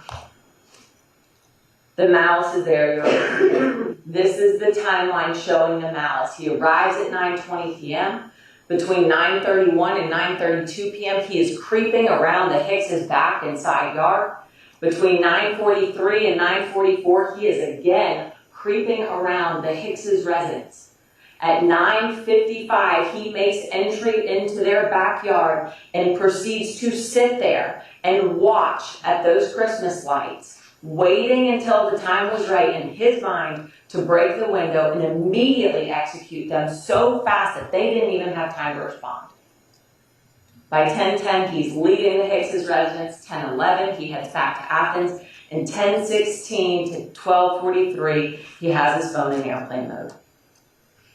Speaker 7: The malice is there, Your Honor. This is the timeline showing the malice. He arrives at 9:20 p.m. Between 9:31 and 9:32 p.m., he is creeping around the Hicks' back and side yard. Between 9:43 and 9:44, he is again creeping around the Hicks' residence. At 9:55, he makes entry into their backyard and proceeds to sit there and watch at those Christmas lights, waiting until the time was right in his mind to break the window and immediately execute them so fast that they didn't even have time to respond. By 10:10, he's leaving the Hicks' residence. 10:11, he heads back to Athens. And 10:16 to 12:43, he has his phone in airplane mode.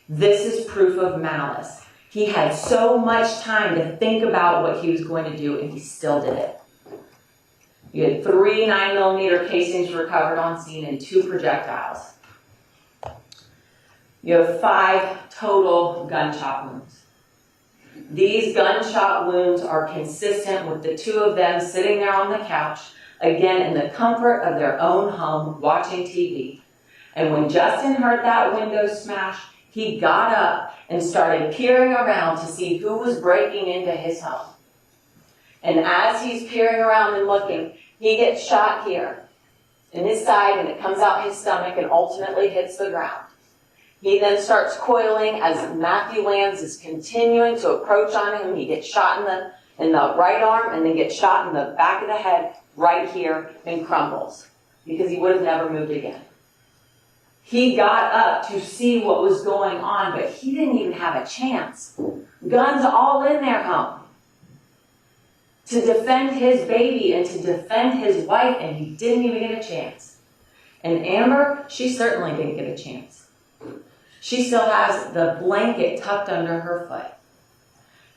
Speaker 7: This is proof of malice. He had so much time to think about what he was going to do, and he still did it. You had 3 9mm casings recovered on scene and 2 projectiles. You have 5 total gunshot wounds. These gunshot wounds are consistent with the 2 of them sitting there on the couch, again in the comfort of their own home, watching TV. And when Justin heard that window smash, he got up and started peering around to see who was breaking into his home. And as he's peering around and looking, he gets shot here in his side, and it comes out his stomach and ultimately hits the ground. He then starts coiling as Matthew Lanz is continuing to approach on him. He gets shot in the right arm and then gets shot in the back of the head right here and crumbles because he would have never moved again. He got up to see what was going on, but he didn't even have a chance. Guns all in their home. To defend his baby and to defend his wife, and he didn't even get a chance. And Amber, she certainly didn't get a chance. She still has the blanket tucked under her foot.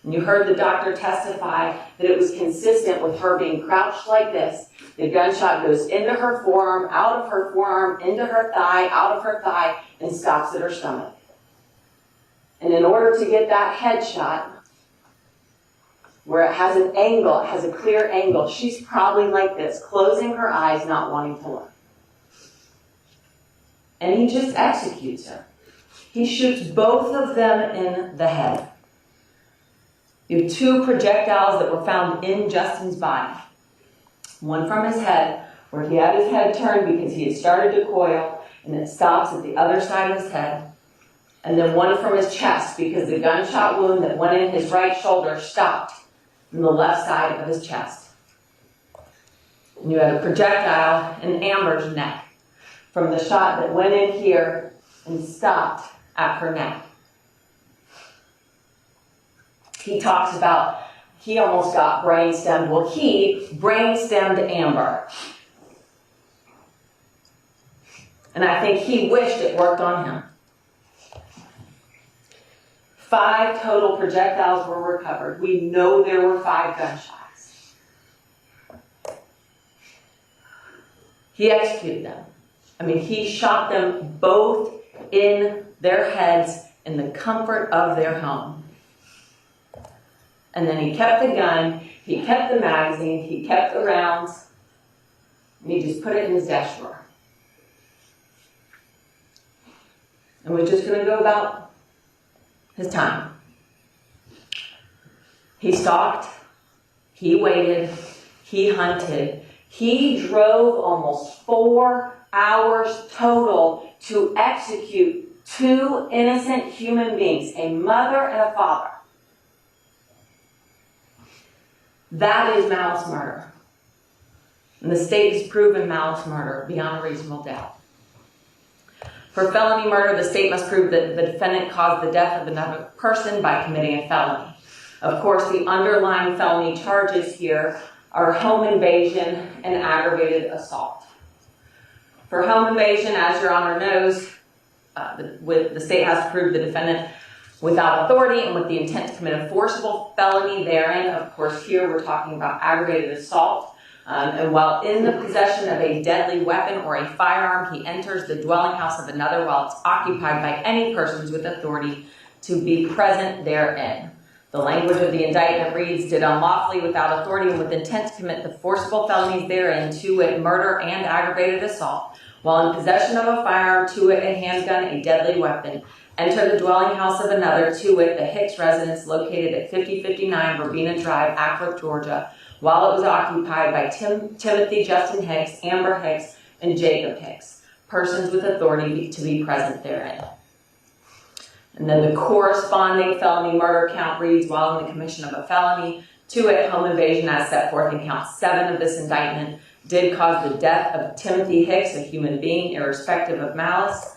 Speaker 7: And you heard the doctor testify that it was consistent with her being crouched like this. The gunshot goes into her forearm, out of her forearm, into her thigh, out of her thigh, and stops at her stomach. And in order to get that headshot, where it has an angle, it has a clear angle, she's probably like this, closing her eyes, not wanting to look. And he just executes her. He shoots both of them in the head. You have 2 projectiles that were found in Justin's body. One from his head, where he had his head turned because he had started to coil, and it stops at the other side of his head. And then one from his chest, because the gunshot wound that went in his right shoulder stopped in the left side of his chest. And you had a projectile in Amber's neck. from the shot that went in here and stopped at her neck. He talks about he almost got brainstemmed. Well, he brainstemmed Amber. And I think he wished it worked on him. 5 total projectiles were recovered. We know there were 5 gunshots. He executed them. I mean, he shot them both in their heads in the comfort of their home. And then he kept the gun, he kept the magazine, he kept the rounds, and he just put it in his desk drawer. And was just going to go about his time. He stalked, he waited, he hunted, he drove almost 4 hours total to execute 2 innocent human beings, a mother and a father. That is malice murder. And the state has proven malice murder beyond a reasonable doubt. For felony murder, the state must prove that the defendant caused the death of another person by committing a felony. Of course, the underlying felony charges here are home invasion and aggravated assault. For home invasion, as Your Honor knows, the state has to prove the defendant without authority and with the intent to commit a forcible felony therein. Of course, here we're talking about aggravated assault. And while in the possession of a deadly weapon or a firearm, he enters the dwelling house of another while it's occupied by any persons with authority to be present therein. The language of the indictment reads, did unlawfully without authority and with intent to commit the forcible felonies therein, to wit, murder and aggravated assault, while in possession of a firearm, to wit, a handgun, a deadly weapon, enter the dwelling house of another, to wit, the Hicks residence located at 5059 Verbena Drive, Acworth, Georgia, while it was occupied by Timothy Justin Hicks, Amber Hicks, and Jacob Hicks, persons with authority to be present therein. And then the corresponding felony murder count reads, while in the commission of a felony, to wit, home invasion as set forth in count 7 of this indictment, did cause the death of Timothy Hicks, a human being, irrespective of malice.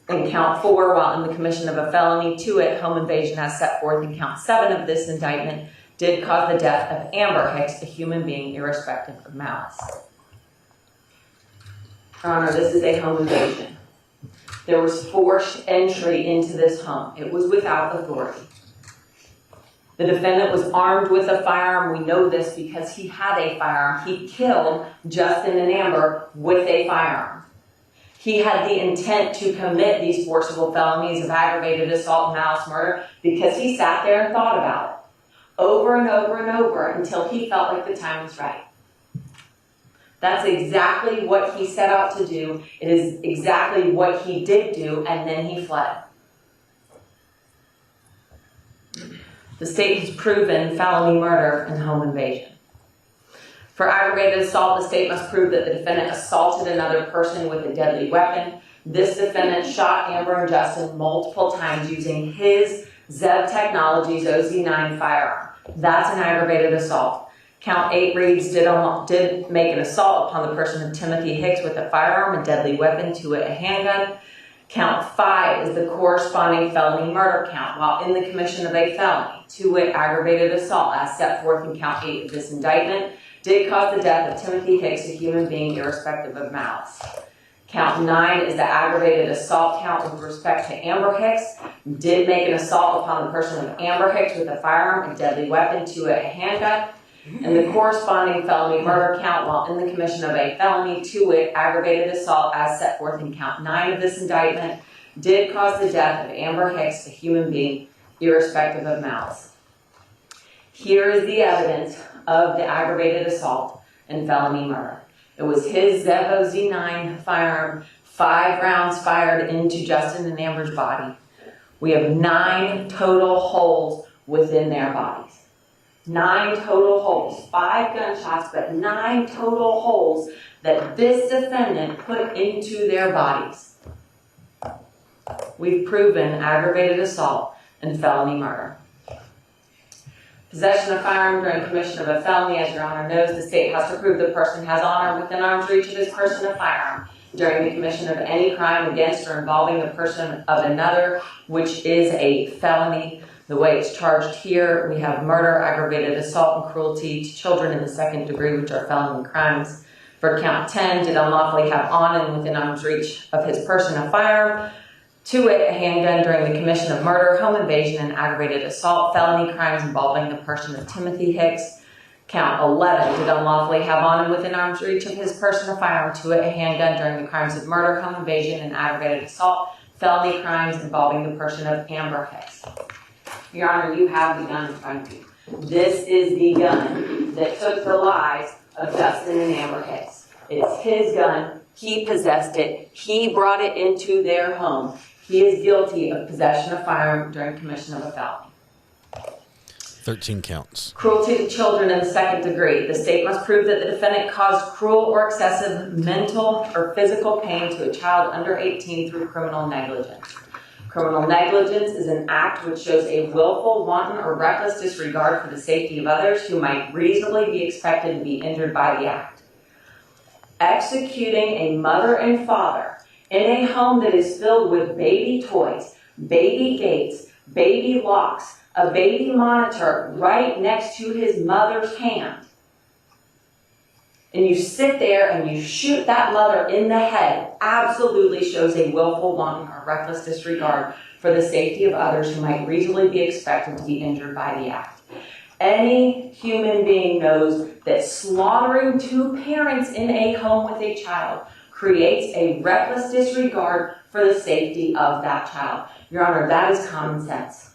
Speaker 7: In count 4, while in the commission of a felony, to wit, home invasion as set forth in count 7 of this indictment, did cause the death of Amber Hicks, a human being, irrespective of malice. Your Honor, this is a home invasion. There was forced entry into this home. It was without authority. The defendant was armed with a firearm. We know this because he had a firearm. He killed Justin and Amber with a firearm. He had the intent to commit these forcible felonies of aggravated assault and malice murder because he sat there and thought about it over and over and over until he felt like the time was right. That's exactly what he set out to do. It is exactly what he did do, and then he fled. The state has proven felony murder and home invasion. For aggravated assault, the state must prove that the defendant assaulted another person with a deadly weapon. This defendant shot Amber and Justin multiple times using his Zev Technologies OZ9 firearm. That's an aggravated assault. Count 8 reads, did make an assault upon the person of Timothy Hicks with a firearm, a deadly weapon, to wit, a handgun. Count 5 is the corresponding felony murder count, while in the commission of a felony, to wit, aggravated assault, as set forth in count 8 of this indictment, did cause the death of Timothy Hicks, a human being, irrespective of malice. Count 9 is the aggravated assault count with respect to Amber Hicks, did make an assault upon the person of Amber Hicks with a firearm, a deadly weapon, to wit, a handgun. And the corresponding felony murder count, while in the commission of a felony, to wit, aggravated assault, as set forth in count 9 of this indictment, did cause the death of Amber Hicks, a human being, irrespective of malice. Here is the evidence of the aggravated assault and felony murder. It was his Zev OZ9 firearm, 5 rounds fired into Justin and Amber's body. We have 9 total holes within their bodies. 9 total holes, 5 gunshots, but 9 total holes that this defendant put into their bodies. We've proven aggravated assault and felony murder. Possession of firearm during commission of a felony, as Your Honor knows, the state has to prove the person has on or within arm's reach of his person a firearm. during the commission of any crime against or involving the person of another, which is a felony. The way it's charged here, we have murder, aggravated assault, and cruelty to children in the second degree, which are felony crimes. For count 10, did unlawfully have on and within arm's reach of his person a firearm, to wit, a handgun during the commission of murder, home invasion, and aggravated assault, felony crimes involving the person of Timothy Hicks. Count 11, did unlawfully have on and within arm's reach of his person a firearm, to wit, a handgun during the crimes of murder, home invasion, and aggravated assault, felony crimes involving the person of Amber Hicks. Your Honor, you have the gun in front of you. This is the gun that took the lives of Justin and Amber Hicks. It's his gun. He possessed it. He brought it into their home. He is guilty of possession of firearm during commission of a felony.
Speaker 3: 13 counts.
Speaker 7: Cruelty to children in the second degree. The state must prove that the defendant caused cruel or excessive mental or physical pain to a child under 18 through criminal negligence. Criminal negligence is an act which shows a willful, wanton, or reckless disregard for the safety of others who might reasonably be expected to be injured by the act. Executing a mother and father in a home that is filled with baby toys, baby gates, baby locks, a baby monitor right next to his mother's hand, and you sit there and you shoot that mother in the head, absolutely shows a willful, wanton, or reckless disregard for the safety of others who might reasonably be expected to be injured by the act. Any human being knows that slaughtering two parents in a home with a child creates a reckless disregard for the safety of that child. Your Honor, that is common sense.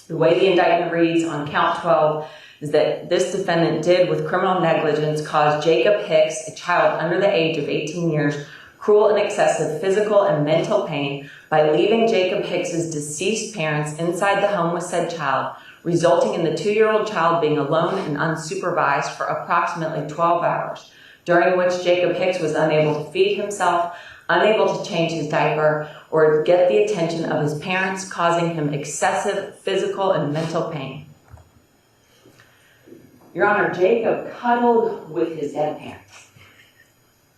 Speaker 7: The way the indictment reads on count 12 is that this defendant did, with criminal negligence, cause Jacob Hicks, a child under the age of 18 years, cruel and excessive physical and mental pain by leaving Jacob Hicks's deceased parents inside the home with said child, resulting in the 2-year-old child being alone and unsupervised for approximately 12 hours, during which Jacob Hicks was unable to feed himself, unable to change his diaper, or get the attention of his parents, causing him excessive physical and mental pain. Your Honor, Jacob cuddled with his dead parents.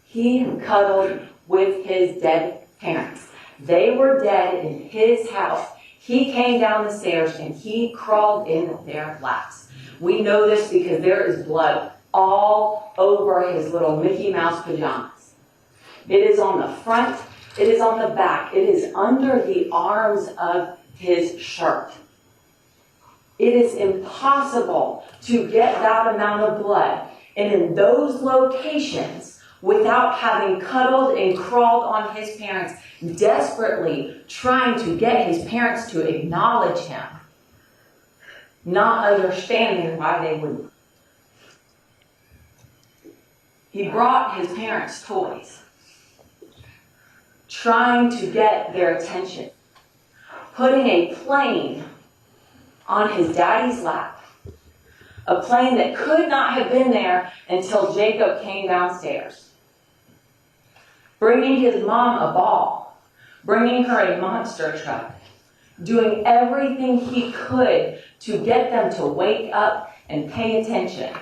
Speaker 7: He cuddled with his dead parents. They were dead in his house. He came down the stairs and he crawled in their laps. We know this because there is blood all over his little Mickey Mouse pajamas. It is on the front, it is on the back, it is under the arms of his shirt. It is impossible to get that amount of blood, and in those locations, without having cuddled and crawled on his parents, desperately trying to get his parents to acknowledge him, not understanding why they wouldn't. He brought his parents toys, trying to get their attention, putting a plane on his daddy's lap, a plane that could not have been there until Jacob came downstairs, bringing his mom a ball, bringing her a monster truck, doing everything he could to get them to wake up and pay attention.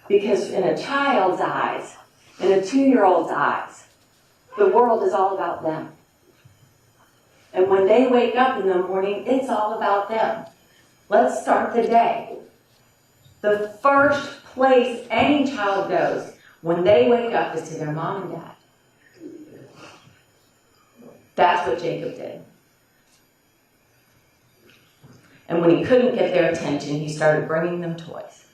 Speaker 7: Because in a child's eyes, in a 2-year-old's eyes, the world is all about them. And when they wake up in the morning, it's all about them. Let's start the day. The first place any child goes when they wake up is to their mom and dad. That's what Jacob did. And when he couldn't get their attention, he started bringing them toys.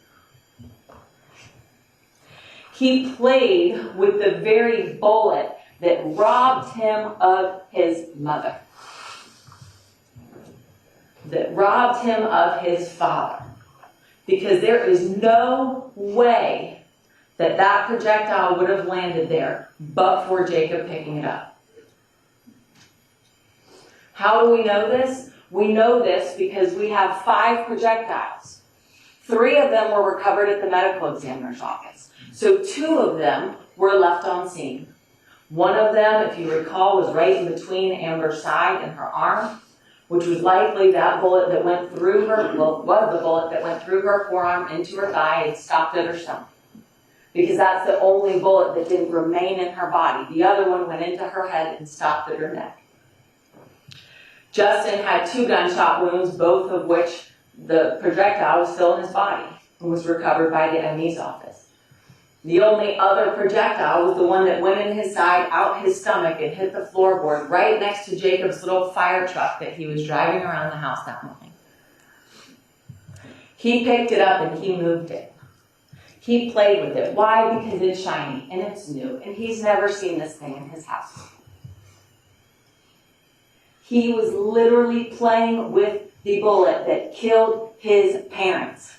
Speaker 7: He played with the very bullet that robbed him of his mother, that robbed him of his father, because there is no way that that projectile would have landed there but for Jacob picking it up. How do we know this? We know this because we have 5 projectiles. 3 of them were recovered at the medical examiner's office. So 2 of them were left on scene. One of them, if you recall, was right in between Amber's side and her arm, which was likely that bullet that went through her, well, was the bullet that went through her forearm into her thigh and stopped at her stomach. because that's the only bullet that didn't remain in her body. The other one went into her head and stopped at her neck. Justin had 2 gunshot wounds, both of which the projectile was still in his body and was recovered by the ME's office. The only other projectile was the one that went in his side, out his stomach, and hit the floorboard right next to Jacob's little fire truck that he was driving around the house that morning. He picked it up and he moved it. He played with it. Why? Because it's shiny and it's new, and he's never seen this thing in his house. He was literally playing with the bullet that killed his parents.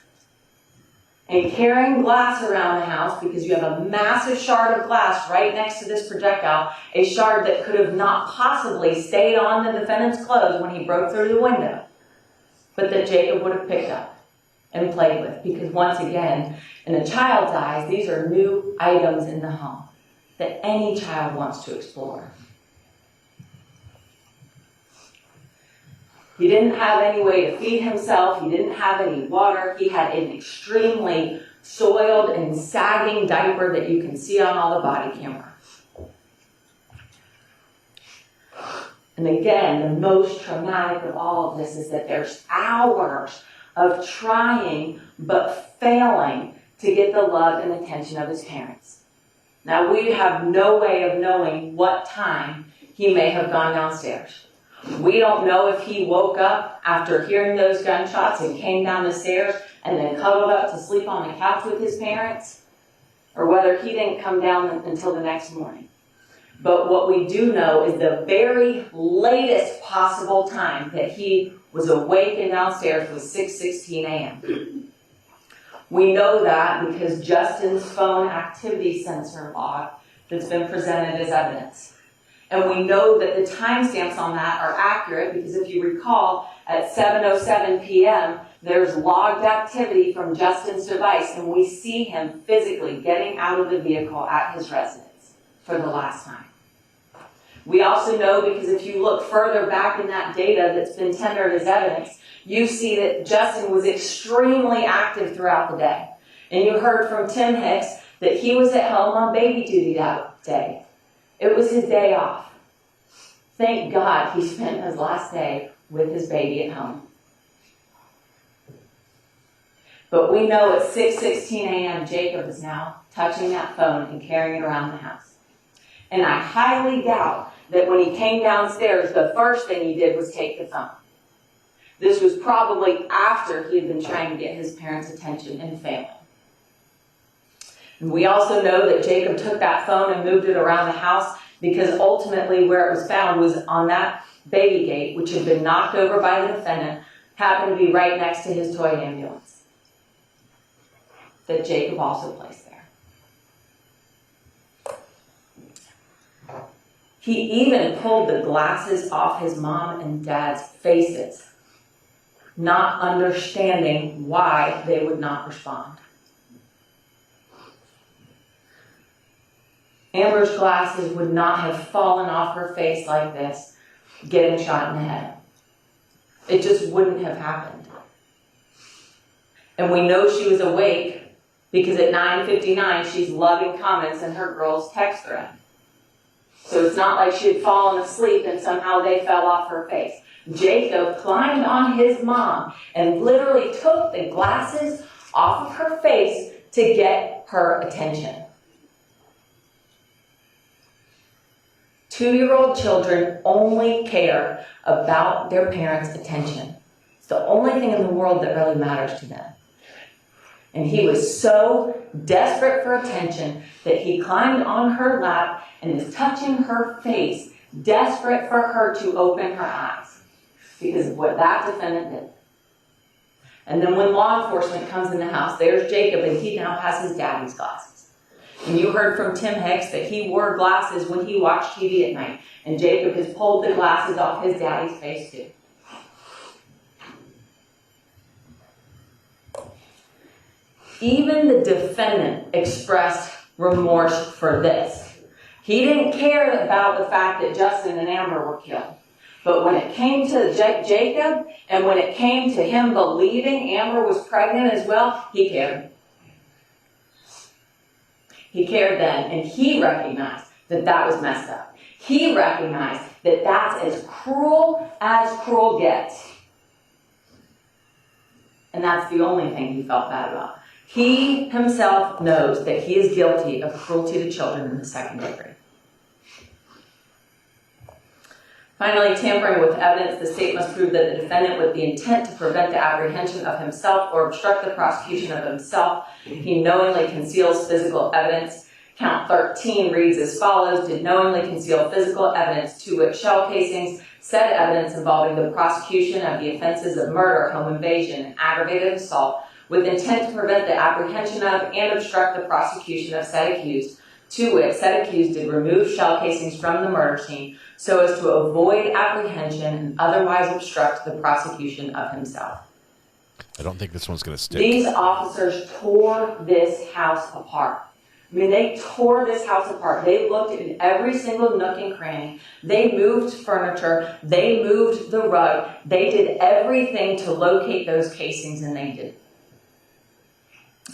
Speaker 7: And carrying glass around the house, because you have a massive shard of glass right next to this projectile, a shard that could have not possibly stayed on the defendant's clothes when he broke through the window, but that Jacob would have picked up and played with. Because once again, in a child's eyes, these are new items in the home that any child wants to explore. He didn't have any way to feed himself. He didn't have any water. He had an extremely soiled and sagging diaper that you can see on all the body camera. And again, the most traumatic of all of this is that there's hours of trying but failing to get the love and attention of his parents. Now, we have no way of knowing what time he may have gone downstairs. We don't know if he woke up after hearing those gunshots and came down the stairs and then cuddled up to sleep on the couch with his parents, or whether he didn't come down until the next morning. But what we do know is the very latest possible time that he was awake and downstairs was 6:16 a.m. We know that because Justin's phone activity sensor log that's been presented as evidence. And we know that the timestamps on that are accurate because if you recall, at 7:07 p.m., there's logged activity from Justin's device, and we see him physically getting out of the vehicle at his residence for the last time. We also know because if you look further back in that data that's been tendered as evidence, you see that Justin was extremely active throughout the day. And you heard from Tim Hicks that he was at home on baby duty that day. It was his day off. Thank God he spent his last day with his baby at home. But we know at 6:16 a.m. Jacob is now touching that phone and carrying it around the house. And I highly doubt that when he came downstairs, the first thing he did was take the phone. This was probably after he had been trying to get his parents' attention and failing. And we also know that Jacob took that phone and moved it around the house because ultimately where it was found was on that baby gate, which had been knocked over by the defendant, happened to be right next to his toy ambulance that Jacob also placed there. He even pulled the glasses off his mom and dad's faces, not understanding why they would not respond. Amber's glasses would not have fallen off her face like this, getting shot in the head. It just wouldn't have happened. And we know she was awake because at 9:59 she's loving comments in her girl's text thread. So it's not like she had fallen asleep and somehow they fell off her face. Jacob climbed on his mom and literally took the glasses off of her face to get her attention. 2-year-old children only care about their parents' attention. It's the only thing in the world that really matters to them. And he was so desperate for attention that he climbed on her lap and is touching her face, desperate for her to open her eyes because of what that defendant did. And then when law enforcement comes in the house, there's Jacob, and he now has his daddy's glasses. And you heard from Tim Hicks that he wore glasses when he watched TV at night. And Jacob has pulled the glasses off his daddy's face too. Even the defendant expressed remorse for this. He didn't care about the fact that Justin and Amber were killed. But when it came to Jacob, and when it came to him believing Amber was pregnant as well, he cared. He cared then, and he recognized that that was messed up. He recognized that that's as cruel gets. And that's the only thing he felt bad about. He himself knows that he is guilty of cruelty to children in the second degree. Finally, tampering with evidence, the state must prove that the defendant, with the intent to prevent the apprehension of himself or obstruct the prosecution of himself, he knowingly conceals physical evidence. Count 13 reads as follows: did knowingly conceal physical evidence, to which shell casings, said evidence involving the prosecution of the offenses of murder, home invasion, and aggravated assault, with intent to prevent the apprehension of and obstruct the prosecution of said accused, to which said accused did remove shell casings from the murder scene so as to avoid apprehension and otherwise obstruct the prosecution of himself.
Speaker 3: I don't think this one's going to stick.
Speaker 7: These officers tore this house apart. I mean, they tore this house apart. They looked in every single nook and cranny. They moved furniture. They moved the rug. They did everything to locate those casings, and they did.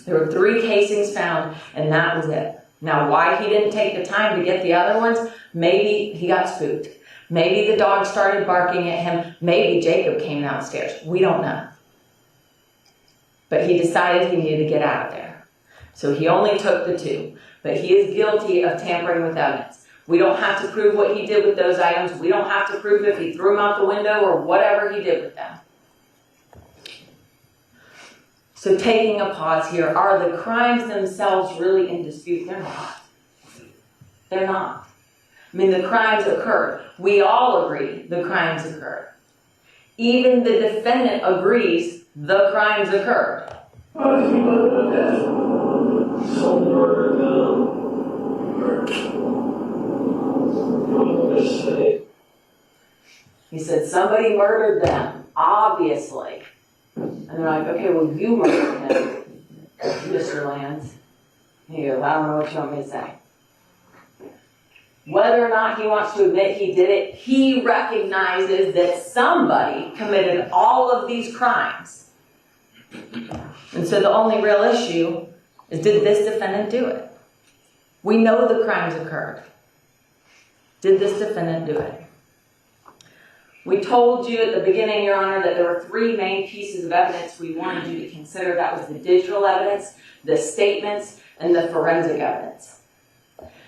Speaker 7: There were 3 casings found, and that was it. Now, why he didn't take the time to get the other ones, maybe he got spooked. Maybe the dog started barking at him. Maybe Jacob came downstairs. We don't know. But he decided he needed to get out of there. So he only took the 2. But he is guilty of tampering with evidence. We don't have to prove what he did with those items. We don't have to prove if he threw them out the window or whatever he did with them. So taking a pause here, are the crimes themselves really in dispute? They're not. They're not. I mean, the crimes occurred. We all agree the crimes occurred. Even the defendant agrees the crimes occurred. He said somebody murdered them, obviously. And they're like, okay, well, you murdered him, Mr. Lanz. He goes, I don't know what you want me to say. Whether or not he wants to admit he did it, he recognizes that somebody committed all of these crimes. And so the only real issue is, did this defendant do it? We know the crimes occurred. Did this defendant do it? We told you at the beginning, Your Honor, that there were 3 main pieces of evidence we wanted you to consider. That was the digital evidence, the statements, and the forensic evidence.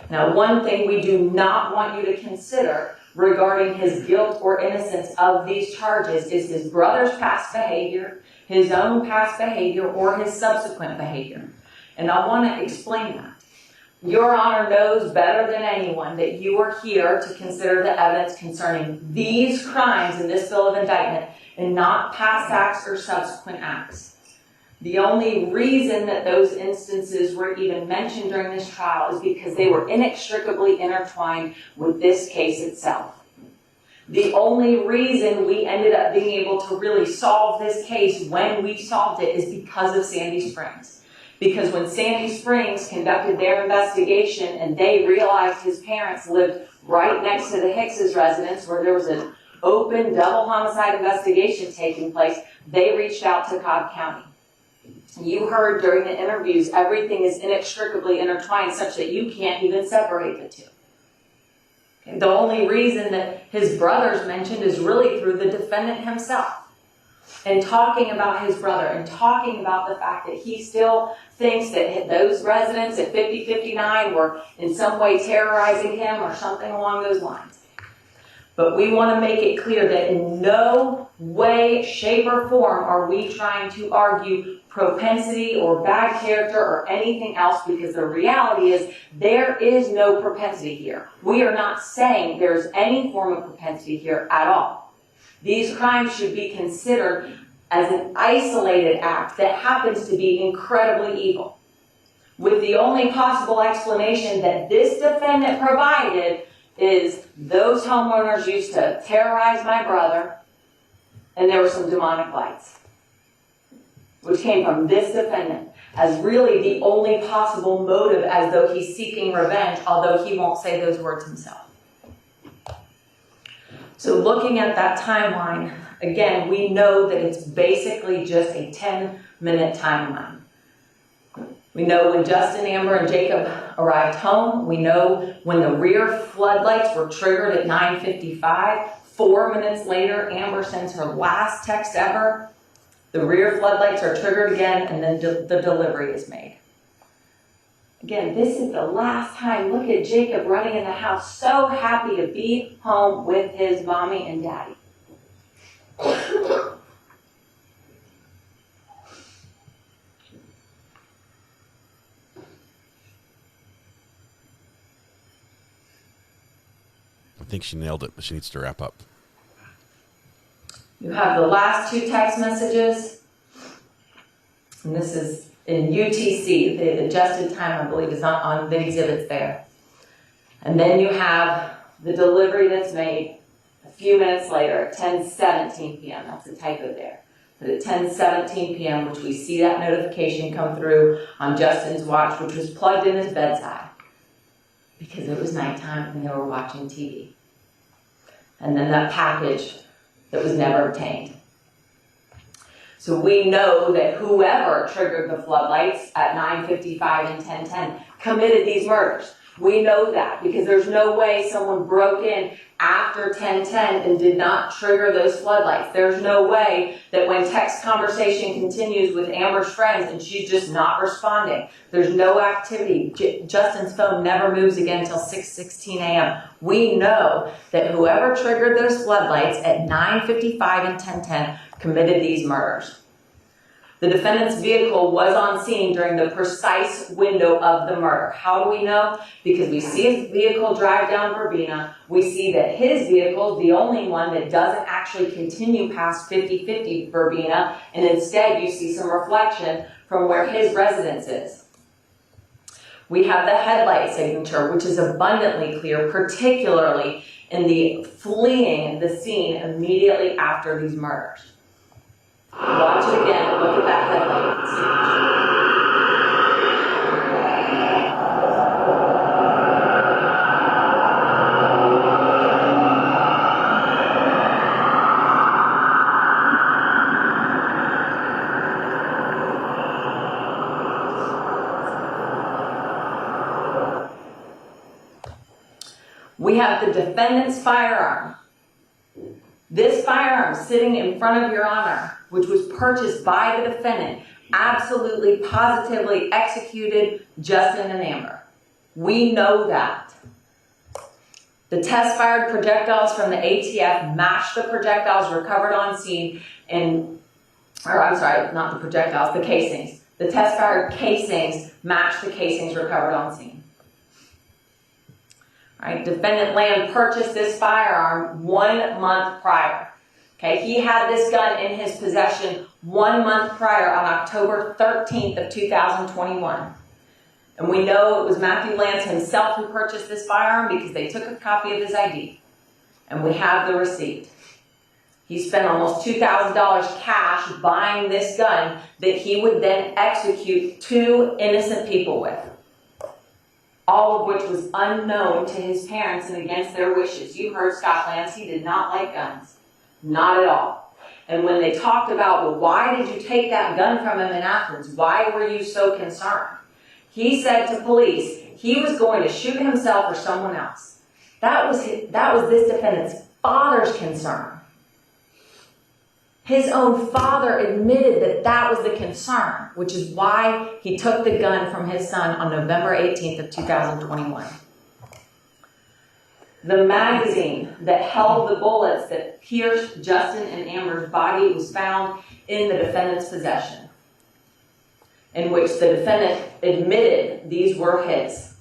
Speaker 7: Now, one thing we do not want you to consider regarding his guilt or innocence of these charges is his brother's past behavior, his own past behavior, or his subsequent behavior. And I want to explain that. Your Honor knows better than anyone that you are here to consider the evidence concerning these crimes in this bill of indictment and not past acts or subsequent acts. The only reason that those instances were even mentioned during this trial is because they were inextricably intertwined with this case itself. The only reason we ended up being able to really solve this case when we solved it is because of Sandy Springs. Because when Sandy Springs conducted their investigation and they realized his parents lived right next to the Hicks's residence where there was an open double homicide investigation taking place, they reached out to Cobb County. You heard during the interviews, everything is inextricably intertwined such that you can't even separate the 2. The only reason that his brother's mentioned is really through the defendant himself. And talking about his brother and talking about the fact that he still thinks that those residents at 5059 were in some way terrorizing him or something along those lines. But we want to make it clear that in no way, shape, or form are we trying to argue propensity or bad character or anything else, because the reality is there is no propensity here. We are not saying there's any form of propensity here at all. These crimes should be considered as an isolated act that happens to be incredibly evil, with the only possible explanation that this defendant provided is those homeowners used to terrorize my brother, and there were some demonic lights, which came from this defendant as really the only possible motive, as though he's seeking revenge, although he won't say those words himself. So looking at that timeline, again, we know that it's basically just a 10-minute timeline. We know when Justin, Amber, and Jacob arrived home. We know when the rear floodlights were triggered at 9:55. 4 minutes later, Amber sends her last text ever. The rear floodlights are triggered again, and then the delivery is made. Again, this is the last time. Look at Jacob running in the house, so happy to be home with his mommy and daddy.
Speaker 3: I think she nailed it, but she needs to wrap up.
Speaker 7: You have the last 2 text messages, and this is in UTC. The adjusted time, I believe, is on the exhibits there. And then you have the delivery that's made a few minutes later at 10:17 p.m. That's a typo there. But at 10:17 p.m., which we see that notification come through on Justin's watch, which was plugged in his bedside because it was nighttime and they were watching TV. And then that package that was never obtained. So we know that whoever triggered the floodlights at 9:55 and 10:10 committed these murders. We know that because there's no way someone broke in after 10:10 and did not trigger those floodlights. There's no way that when text conversation continues with Amber's friends and she's just not responding, there's no activity. Justin's phone never moves again until 6:16 a.m. We know that whoever triggered those floodlights at 9:55 and 10:10 committed these murders. The defendant's vehicle was on scene during the precise window of the murder. How do we know? Because we see his vehicle drive down Verbena. We see that his vehicle is the only one that doesn't actually continue past 50/50 Verbena, and instead you see some reflection from where his residence is. We have the headlight signature, which is abundantly clear, particularly in the fleeing the scene immediately after these murders. Watch it again and look at that headlight signature. We have the defendant's firearm. This firearm sitting in front of Your Honor, which was purchased by the defendant, absolutely, positively executed Justin and Amber. We know that. The test-fired projectiles from the ATF matched the projectiles recovered on scene not the projectiles, the casings. The test-fired casings matched the casings recovered on scene. All right, defendant Lanz purchased this firearm 1 month prior. Okay, he had this gun in his possession 1 month prior on October 13th of 2021. And we know it was Matthew Lanz himself who purchased this firearm because they took a copy of his ID. And we have the receipt. He spent almost $2,000 cash buying this gun that he would then execute 2 innocent people with. All of which was unknown to his parents and against their wishes. You heard Scott Lanz, he did not like guns. Not at all. And when they talked about, well, why did you take that gun from him in Athens? Why were you so concerned? He said to police he was going to shoot himself or someone else. That was this defendant's father's concern. His own father admitted that that was the concern, which is why he took the gun from his son on November 18th of 2021. The magazine that held the bullets that pierced Justin and Amber's body was found in the defendant's possession, in which the defendant admitted these were his.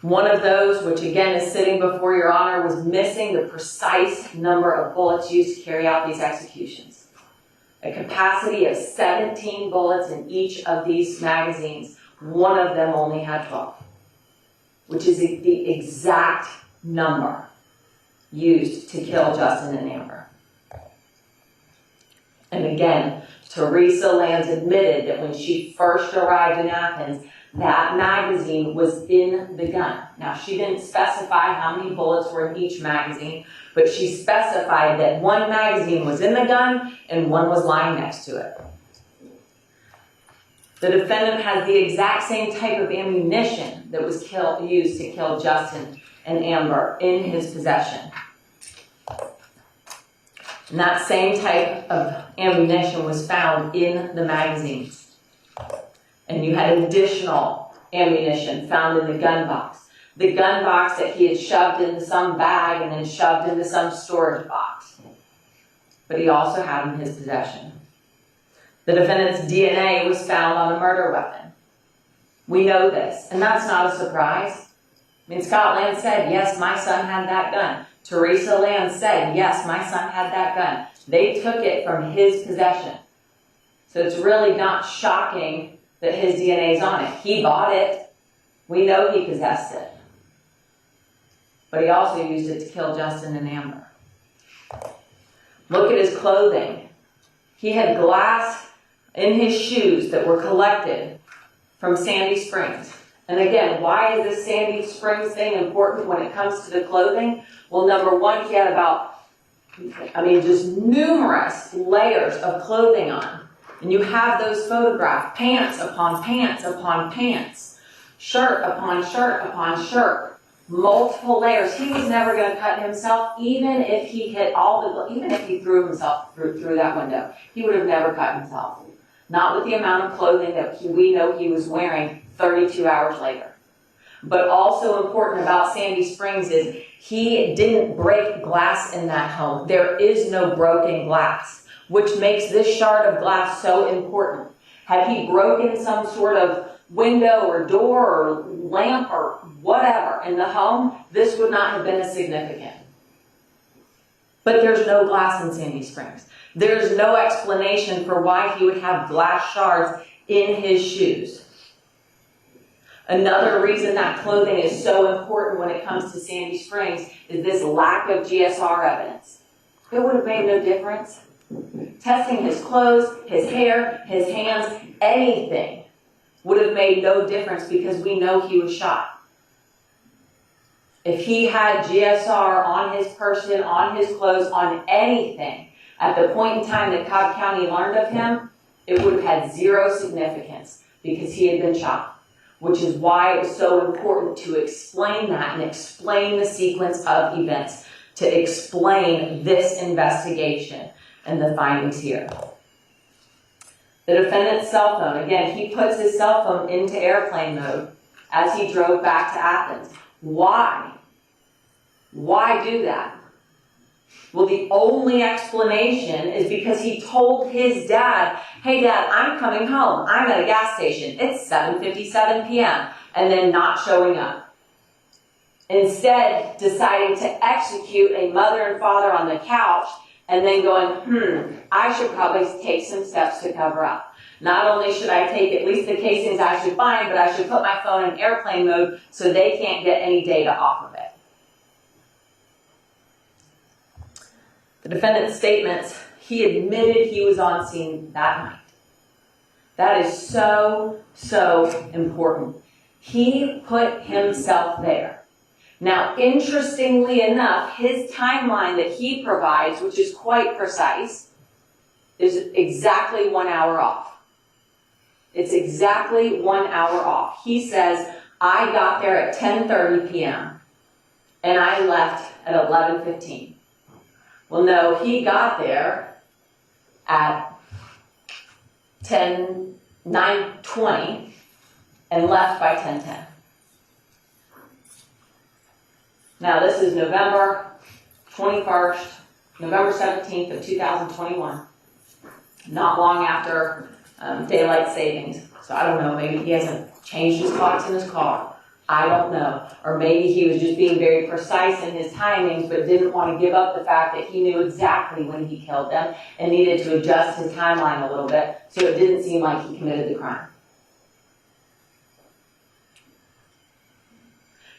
Speaker 7: One of those, which again is sitting before Your Honor, was missing the precise number of bullets used to carry out these executions. A capacity of 17 bullets in each of these magazines. One of them only had 12, which is the exact number used to kill Justin and Amber. And again, Teresa Lanz admitted that when she first arrived in Athens, that magazine was in the gun. Now, she didn't specify how many bullets were in each magazine, but she specified that one magazine was in the gun and one was lying next to it. The defendant has the exact same type of ammunition that was used to kill Justin and Amber in his possession. And that same type of ammunition was found in the magazines. And you had additional ammunition found in the gun box. The gun box that he had shoved into some bag and then shoved into some storage box. But he also had in his possession. The defendant's DNA was found on the murder weapon. We know this, and that's not a surprise. I mean, Scott Lanz said, yes, my son had that gun. Teresa Lanz said, yes, my son had that gun. They took it from his possession. So it's really not shocking that his DNA is on it. He bought it. We know he possessed it. But he also used it to kill Justin and Amber. Look at his clothing. He had glass in his shoes that were collected from Sandy Springs. And again, why is this Sandy Springs thing important when it comes to the clothing? Well, number one, he had just numerous layers of clothing on. And you have those photographed, pants upon pants upon pants, shirt upon shirt upon shirt, multiple layers. He was never going to cut himself, even if he hit even if he threw himself through that window. He would have never cut himself. Not with the amount of clothing that we know he was wearing 32 hours later. But also important about Sandy Springs is he didn't break glass in that home. There is no broken glass, which makes this shard of glass so important. Had he broken some sort of window or door or lamp or whatever in the home, this would not have been as significant. But there's no glass in Sandy Springs. There's no explanation for why he would have glass shards in his shoes. Another reason that clothing is so important when it comes to Sandy Springs is this lack of GSR evidence. It would have made no difference. Testing his clothes, his hair, his hands, anything would have made no difference because we know he was shot. If he had GSR on his person, on his clothes, on anything, at the point in time that Cobb County learned of him, it would have had zero significance because he had been shot. Which is why it was so important to explain that and explain the sequence of events, to explain this investigation and the findings here. The defendant's cell phone, again, he puts his cell phone into airplane mode as he drove back to Athens. Why? Why do that? Well, the only explanation is because he told his dad, hey, Dad, I'm coming home. I'm at a gas station. It's 7:57 p.m. And then not showing up. Instead, deciding to execute a mother and father on the couch and then going, I should probably take some steps to cover up. Not only should I take at least the casings I should find, but I should put my phone in airplane mode so they can't get any data off of it. The defendant's statements, he admitted he was on scene that night. That is so, so important. He put himself there. Now, interestingly enough, his timeline that he provides, which is quite precise, is exactly 1 hour off. It's exactly 1 hour off. He says, I got there at 10:30 p.m. and I left at 11:15. Well, no, he got there at 9:20 and left by 10:10. Now, this is November 21st, November 17th of 2021. Not long after daylight savings. So I don't know, maybe he hasn't changed his clocks in his car. I don't know. Or maybe he was just being very precise in his timings, but didn't want to give up the fact that he knew exactly when he killed them and needed to adjust his timeline a little bit so it didn't seem like he committed the crime.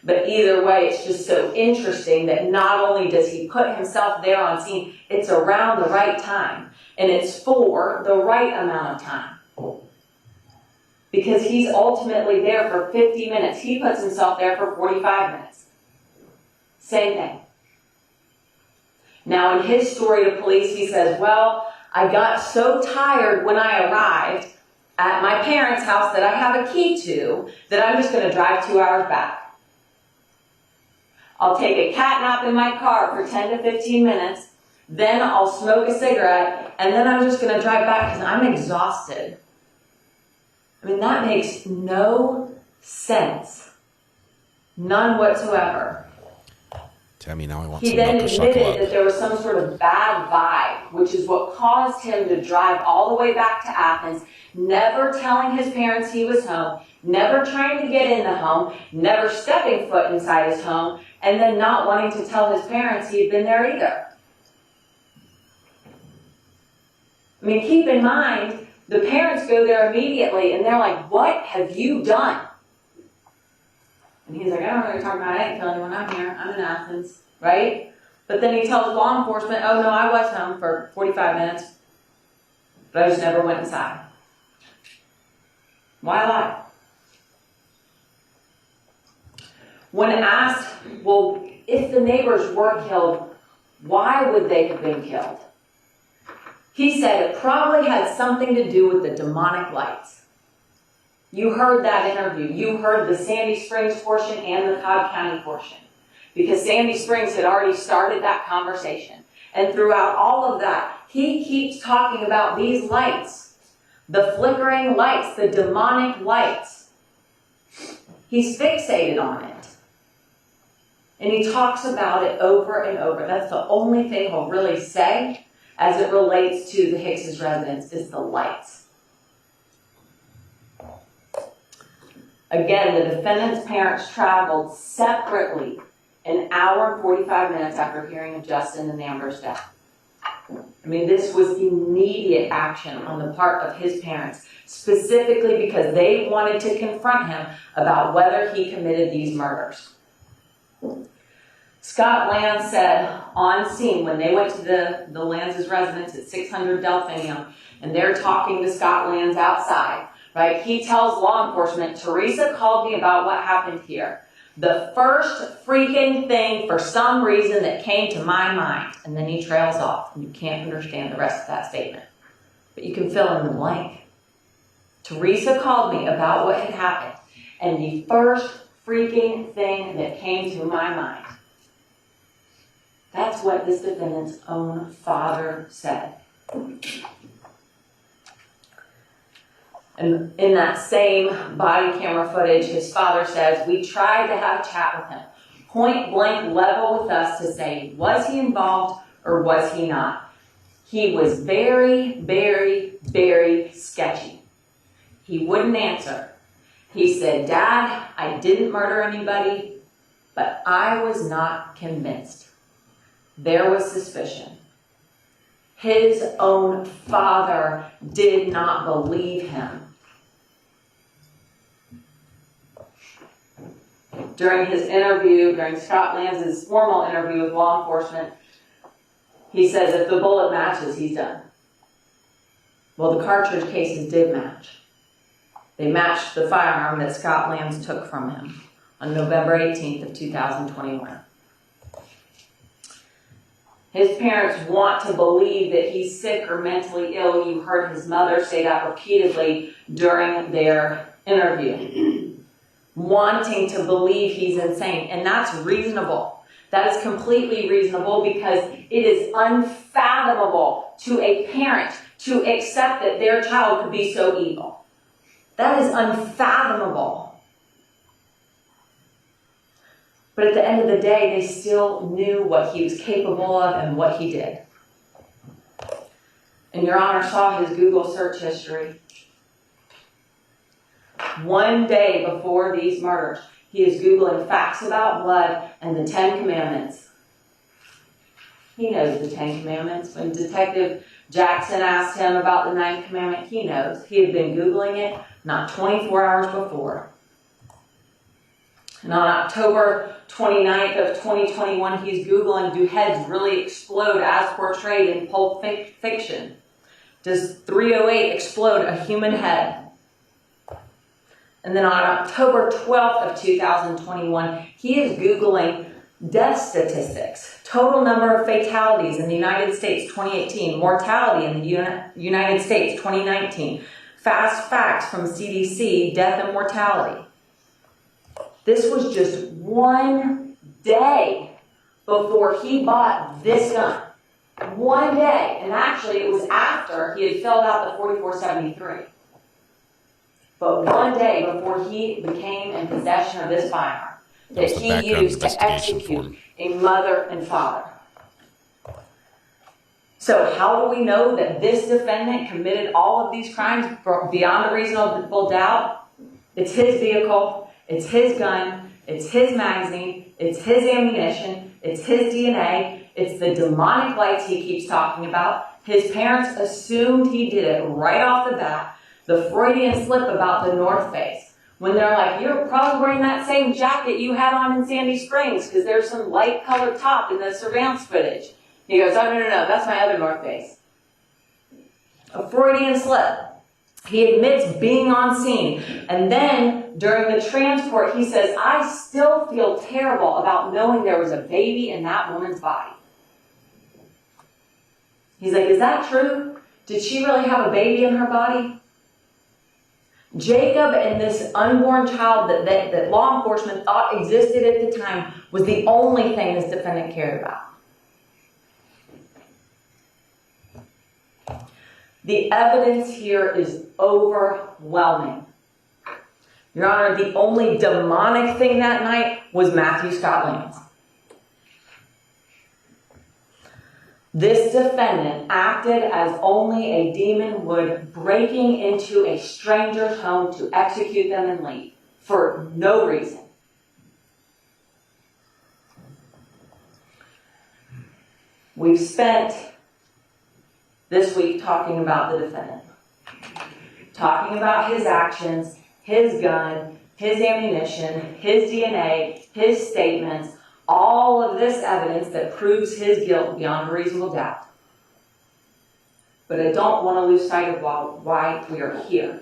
Speaker 7: But either way, it's just so interesting that not only does he put himself there on scene, it's around the right time. And it's for the right amount of time. Because he's ultimately there for 50 minutes. He puts himself there for 45 minutes. Same thing. Now, in his story to police, he says, well, I got so tired when I arrived at my parents' house that I have a key to that I'm just going to drive 2 hours back. I'll take a cat nap in my car for 10 to 15 minutes, then I'll smoke a cigarette, and then I'm just going to drive back because I'm exhausted. I mean, that makes no sense. None whatsoever.
Speaker 3: Tammy, now I want
Speaker 7: He
Speaker 3: some
Speaker 7: then
Speaker 3: milk or
Speaker 7: admitted
Speaker 3: chocolate.
Speaker 7: that there was some sort of bad vibe, which is what caused him to drive all the way back to Athens, never telling his parents he was home, never trying to get in the home, never stepping foot inside his home, and then not wanting to tell his parents he had been there either. I mean, keep in mind, the parents go there immediately, and they're like, "What have you done?" And he's like, "I don't know what you're talking about. I didn't kill anyone. I'm here. I'm in Athens," right? But then he tells law enforcement, "Oh, no, I was home for 45 minutes, but I just never went inside." Why lie? When asked, well, if the neighbors were killed, why would they have been killed? He said it probably had something to do with the demonic lights. You heard that interview. You heard the Sandy Springs portion and the Cobb County portion. Because Sandy Springs had already started that conversation. And throughout all of that, he keeps talking about these lights. The flickering lights, the demonic lights. He's fixated on it. And he talks about it over and over. That's the only thing he'll really say as it relates to the Hicks' residence is the lights. Again, the defendant's parents traveled separately an hour and 45 minutes after hearing of Justin and Amber's death. I mean, this was immediate action on the part of his parents, specifically because they wanted to confront him about whether he committed these murders. Scott Lanz said on scene when they went to the Lanz's residence at 600 Delphinium, and they're talking to Scott Lanz outside, right? He tells law enforcement, "Teresa called me about what happened here. The first freaking thing for some reason that came to my mind," and then he trails off, and you can't understand the rest of that statement. But you can fill in the blank. "Teresa called me about what had happened, and the first freaking thing that came to my mind." That's what this defendant's own father said. And in that same body camera footage, his father says, "We tried to have a chat with him, point blank level with us to say, was he involved or was he not? He was very, very, very sketchy. He wouldn't answer. He said, 'Dad, I didn't murder anybody, but I was not convinced.' There was suspicion. His own father did not believe him." During his interview, during Scott Lanz's formal interview with law enforcement, he says if the bullet matches, he's done. Well, the cartridge cases did match. They matched the firearm that Scott Lanz took from him on November 18th of 2021. His parents want to believe that he's sick or mentally ill. You heard his mother say that repeatedly during their interview. Wanting to believe he's insane. And that's reasonable. That is completely reasonable because it is unfathomable to a parent to accept that their child could be so evil. That is unfathomable. But at the end of the day, they still knew what he was capable of and what he did. And Your Honor saw his Google search history. One day before these murders, he is Googling facts about blood and the 10 Commandments. He knows the 10 Commandments. When Detective Jackson asked him about the 9th Commandment, he knows. He had been Googling it not 24 hours before. And on October 29th of 2021, he's Googling, do heads really explode as portrayed in Pulp Fiction? Does 308 explode a human head? And then on October 12th of 2021, he is Googling death statistics, total number of fatalities in the United States 2018, mortality in the United States 2019, Fast facts from CDC, death and mortality. This was just one day before he bought this gun. One day. And actually, it was after he had filled out the 4473. But one day before he became in possession of this firearm that he used to execute a mother and father. So how do we know that this defendant committed all of these crimes beyond a reasonable doubt? It's his vehicle, it's his gun, it's his magazine, it's his ammunition, it's his DNA, it's the demonic lights he keeps talking about. His parents assumed he did it right off the bat. The Freudian slip about the North Face. When they're like, you're probably wearing that same jacket you had on in Sandy Springs because there's some light colored top in the surveillance footage. He goes, oh, no, that's my other North Face. A Freudian slip. He admits being on scene. And then, during the transport, he says, I still feel terrible about knowing there was a baby in that woman's body. He's like, is that true? Did she really have a baby in her body? Jacob and this unborn child that law enforcement thought existed at the time was the only thing this defendant cared about. The evidence here is overwhelming. Your Honor, the only demonic thing that night was Matthew Scott Lanz. This defendant acted as only a demon would, breaking into a stranger's home to execute them and leave for no reason. We've spent this week talking about the defendant, talking about his actions, his gun, his ammunition, his DNA, his statements, all of this evidence that proves his guilt beyond a reasonable doubt. But I don't want to lose sight of why we are here.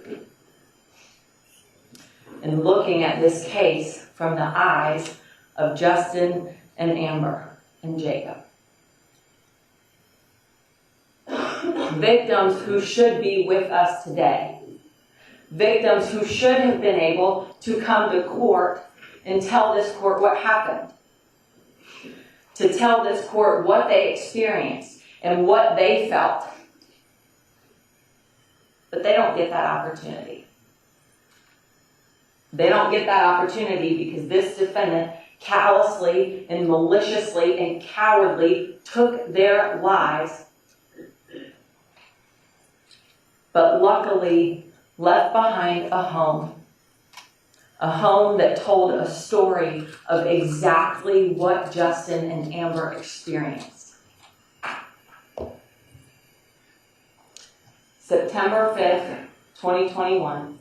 Speaker 7: And looking at this case from the eyes of Justin and Amber and Jacob. Victims who should be with us today. Victims who should have been able to come to court and tell this court what happened. To tell this court what they experienced and what they felt. But they don't get that opportunity. They don't get that opportunity because this defendant callously and maliciously and cowardly took their lives, but luckily left behind a home that told a story of exactly what Justin and Amber experienced. September 5th, 2021,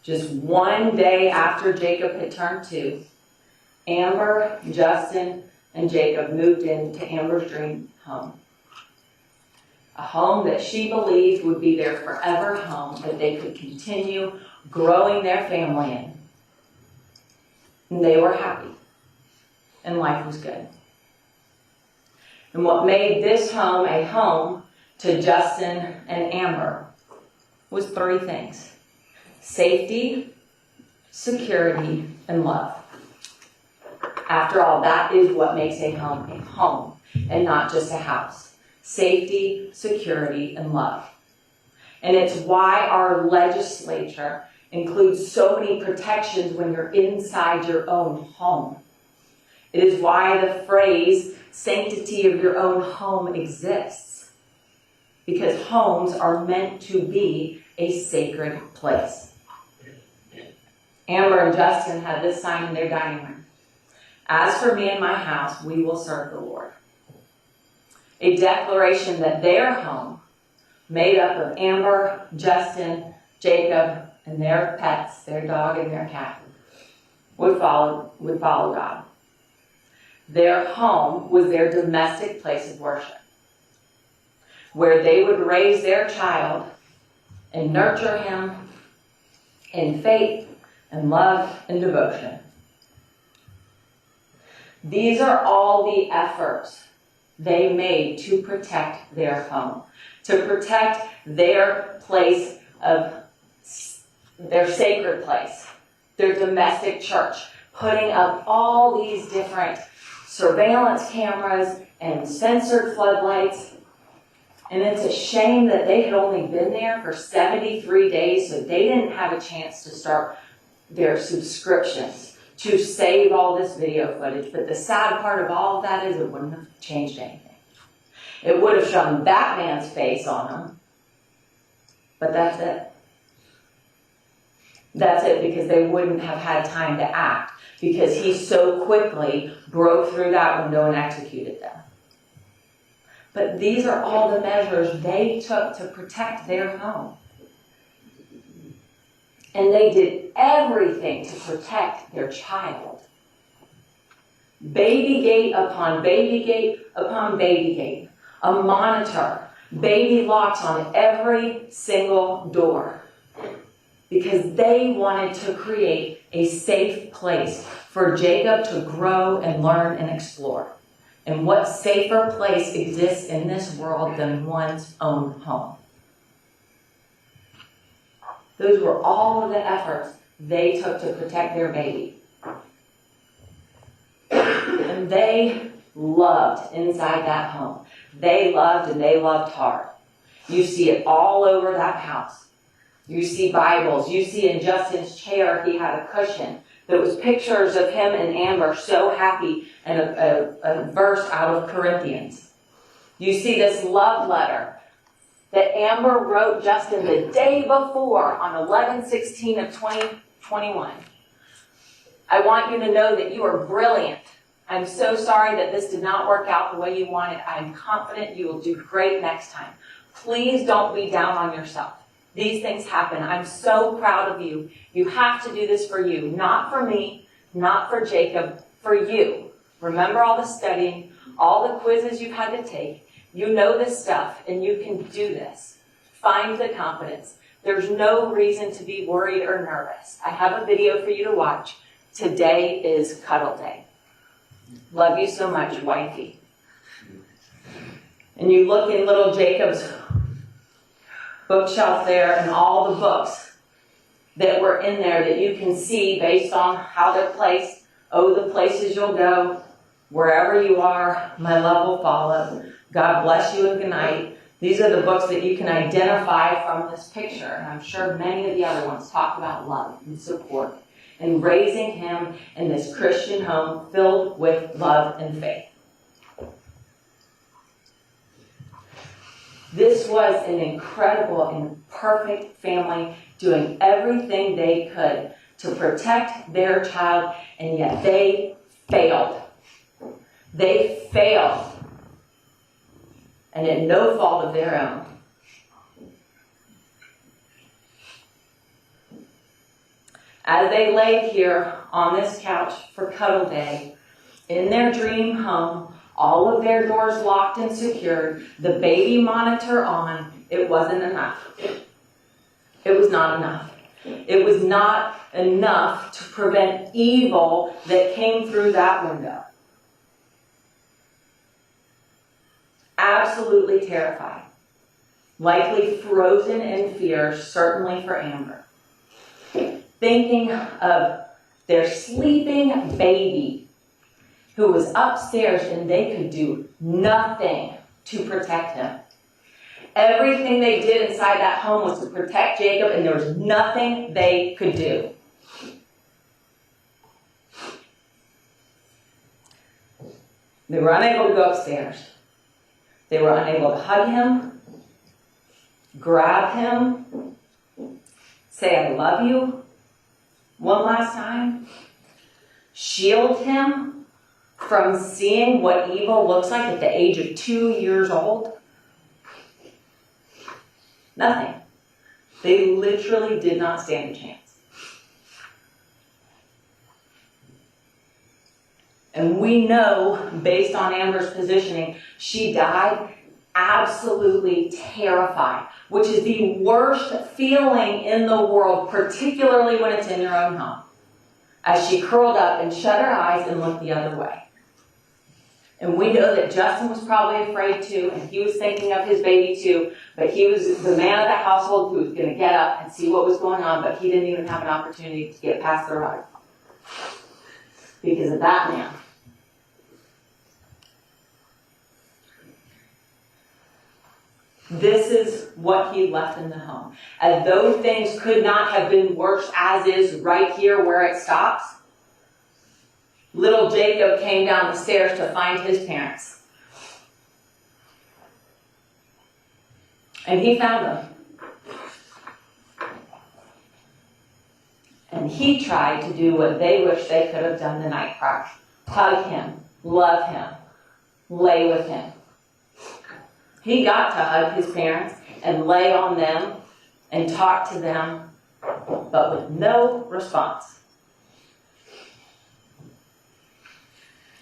Speaker 7: just one day after Jacob had turned 2, Amber, Justin, and Jacob moved into Amber's dream home. A home that she believed would be their forever home, that they could continue growing their family in. And they were happy. And life was good. And what made this home a home to Justin and Amber was 3 things. Safety, security, and love. After all, that is what makes a home, and not just a house. Safety, security, and love. And it's why our legislature includes so many protections when you're inside your own home. It is why the phrase, sanctity of your own home, exists. Because homes are meant to be a sacred place. Amber and Justin had this sign in their dining room. As for me and my house, we will serve the Lord. A declaration that their home, made up of Amber, Justin, Jacob, and their pets, their dog and their cat, would follow God. Their home was their domestic place of worship, where they would raise their child and nurture him in faith and love and devotion. These are all the efforts they made to protect their home, to protect their place of, their sacred place, their domestic church, putting up all these different surveillance cameras and censored floodlights. And it's a shame that they had only been there for 73 days, so they didn't have a chance to start their subscriptions to save all this video footage. But the sad part of all of that is it wouldn't have changed anything. It would have shown that man's face on them, but that's it. That's it, because they wouldn't have had time to act, because he so quickly broke through that window and executed them. But these are all the measures they took to protect their home. And they did everything to protect their child. Baby gate upon baby gate upon baby gate. A monitor, baby locks on every single door. Because they wanted to create a safe place for Jacob to grow and learn and explore. And what safer place exists in this world than one's own home? Those were all of the efforts they took to protect their baby. And they loved inside that home. They loved, and they loved hard. You see it all over that house. You see Bibles. You see in Justin's chair he had a cushion. There was pictures of him and Amber so happy, and a verse out of Corinthians. You see this love letter that Amber wrote Justin the day before on 11/16 of 2021. I want you to know that you are brilliant. I'm so sorry that this did not work out the way you wanted. I'm confident you will do great next time. Please don't be down on yourself. These things happen. I'm so proud of you. You have to do this for you, not for me, not for Jacob, for you. Remember all the studying, all the quizzes you've had to take. You know this stuff, and you can do this. Find the confidence. There's no reason to be worried or nervous. I have a video for you to watch. Today is Cuddle Day. Love you so much, wifey. And you look in little Jacob's bookshelf there, and all the books that were in there that you can see based on how they're placed. Oh, the places you'll go, wherever you are, my love will follow. God bless you and good night. These are the books that you can identify from this picture. And I'm sure many of the other ones talk about love and support and raising him in this Christian home filled with love and faith. This was an incredible and perfect family doing everything they could to protect their child, and yet they failed. They failed. And at no fault of their own. As they laid here on this couch for Cuddle Day, in their dream home, all of their doors locked and secured, the baby monitor on, it wasn't enough. It was not enough. It was not enough to prevent evil that came through that window. Absolutely terrified. Likely frozen in fear, certainly for Amber. Thinking of their sleeping baby who was upstairs and they could do nothing to protect him. Everything they did inside that home was to protect Jacob, and there was nothing they could do. They were unable to go upstairs. They were unable to hug him, grab him, say I love you one last time, shield him from seeing what evil looks like at the age of 2 years old. Nothing. They literally did not stand a chance. And we know, based on Amber's positioning, she died absolutely terrified, which is the worst feeling in the world, particularly when it's in your own home, as she curled up and shut her eyes and looked the other way. And we know that Justin was probably afraid too, and he was thinking of his baby too, but he was the man of the household who was going to get up and see what was going on, but he didn't even have an opportunity to get past the rug because of that man. This is what he left in the home. As though things could not have been worse as is right here where it stops, little Jacob came down the stairs to find his parents. And he found them. And he tried to do what they wish they could have done the night prior. Hug him, love him, lay with him. He got to hug his parents and lay on them and talk to them, but with no response.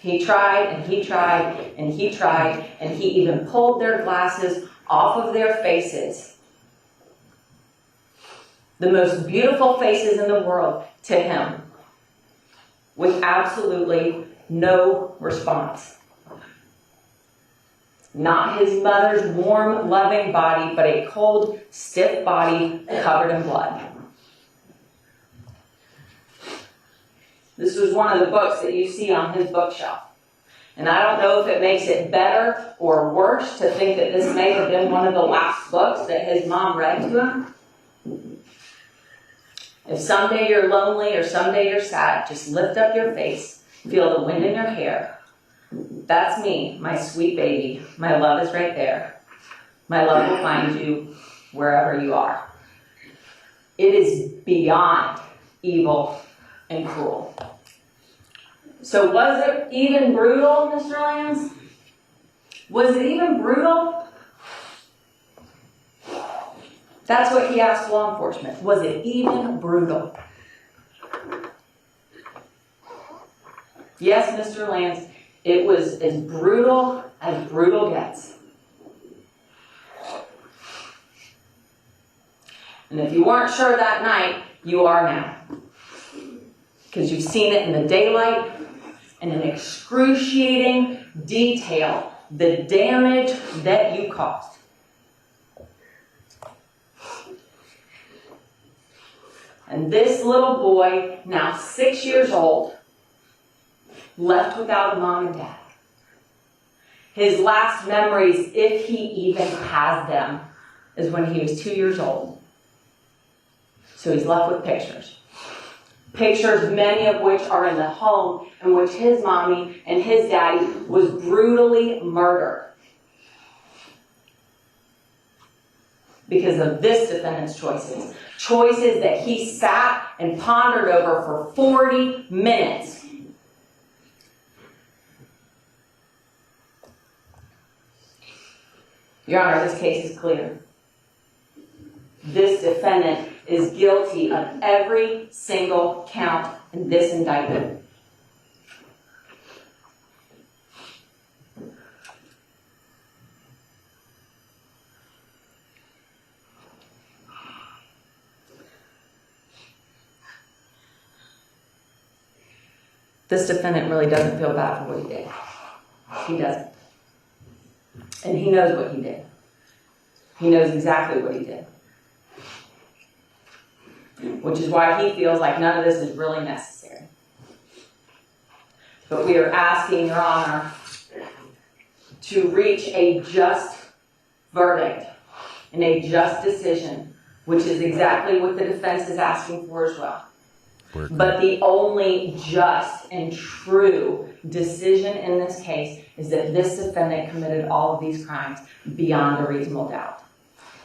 Speaker 7: He tried and he tried and he tried, and he even pulled their glasses off of their faces. The most beautiful faces in the world to him, with absolutely no response. Not his mother's warm, loving body, but a cold, stiff body covered in blood. This was one of the books that you see on his bookshelf. And I don't know if it makes it better or worse to think that this may have been one of the last books that his mom read to him. If someday you're lonely or someday you're sad, just lift up your face, feel the wind in your hair. That's me, my sweet baby. My love is right there. My love will find you wherever you are. It is beyond evil and cruel. So was it even brutal, Mr. Lanz? Was it even brutal? That's what he asked law enforcement. Was it even brutal? Yes, Mr. Lanz, it was as brutal gets. And if you weren't sure that night, you are now. Because you've seen it in the daylight and in excruciating detail, the damage that you caused. And this little boy, now 6 years old, left without a mom and dad. His last memories, if he even has them, is when he was 2 years old. So he's left with pictures. Pictures, many of which are in the home in which his mommy and his daddy was brutally murdered because of this defendant's choices. Choices that he sat and pondered over for 40 minutes. Your Honor, this case is clear. This defendant is guilty of every single count in this indictment. This defendant really doesn't feel bad for what he did. He doesn't. And he knows what he did. He knows exactly what he did. Which is why he feels like none of this is really necessary. But we are asking Your Honor to reach a just verdict and a just decision, which is exactly what the defense is asking for as well. But the only just and true decision in this case is that this defendant committed all of these crimes beyond a reasonable doubt.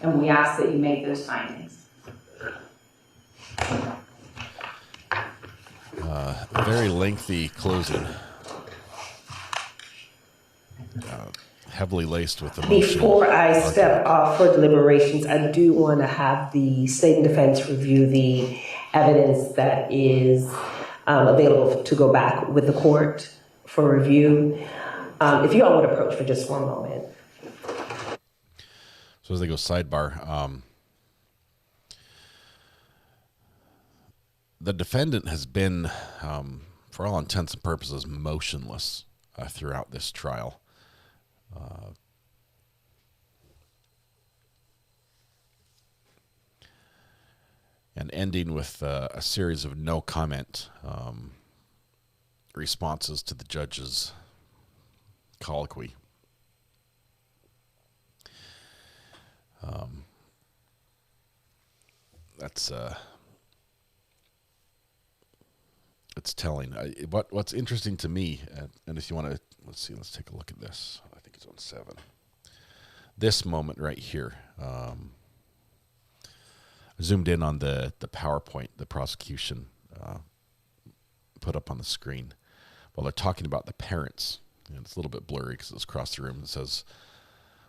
Speaker 7: And we ask that you make those findings.
Speaker 3: Very lengthy closing. Heavily laced with emotion.
Speaker 13: Before I step off for deliberations, I do want to have the state and defense review the evidence that is available to go back with the court for review. If you all would approach for just one moment.
Speaker 3: So as they go sidebar, the defendant has been, for all intents and purposes, motionless throughout this trial. And ending with a series of no comment responses to the judge's colloquy. That's it's telling. What's interesting to me, and if you want to, let's take a look at this. I think it's on 7. This moment right here. Zoomed in on the PowerPoint the prosecution put up on the screen. Well, they're talking about the parents. And it's a little bit blurry because it's across the room. It says,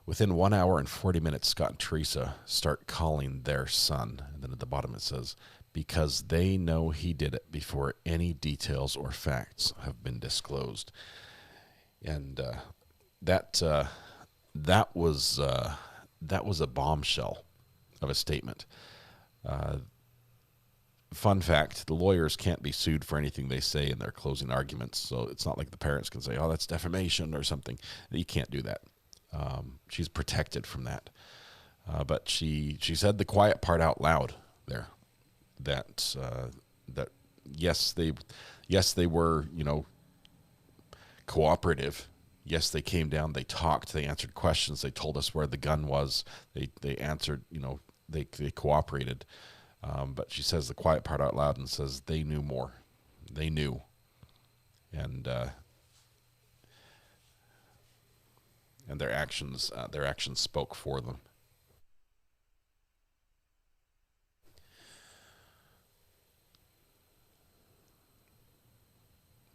Speaker 3: within 1 hour and 40 minutes, Scott and Teresa start calling their son. And then at the bottom it says, because they know he did it before any details or facts have been disclosed. And that was a bombshell of a statement. Fun fact, the lawyers can't be sued for anything they say in their closing arguments, so it's not like the parents can say, oh, that's defamation or something. You can't do that. She's protected from that. But she said the quiet part out loud there, that yes, they were, cooperative. Yes, they came down, they talked, they answered questions, they told us where the gun was, they answered, they cooperated. But she says the quiet part out loud and says they knew more. They knew. And their actions spoke for them.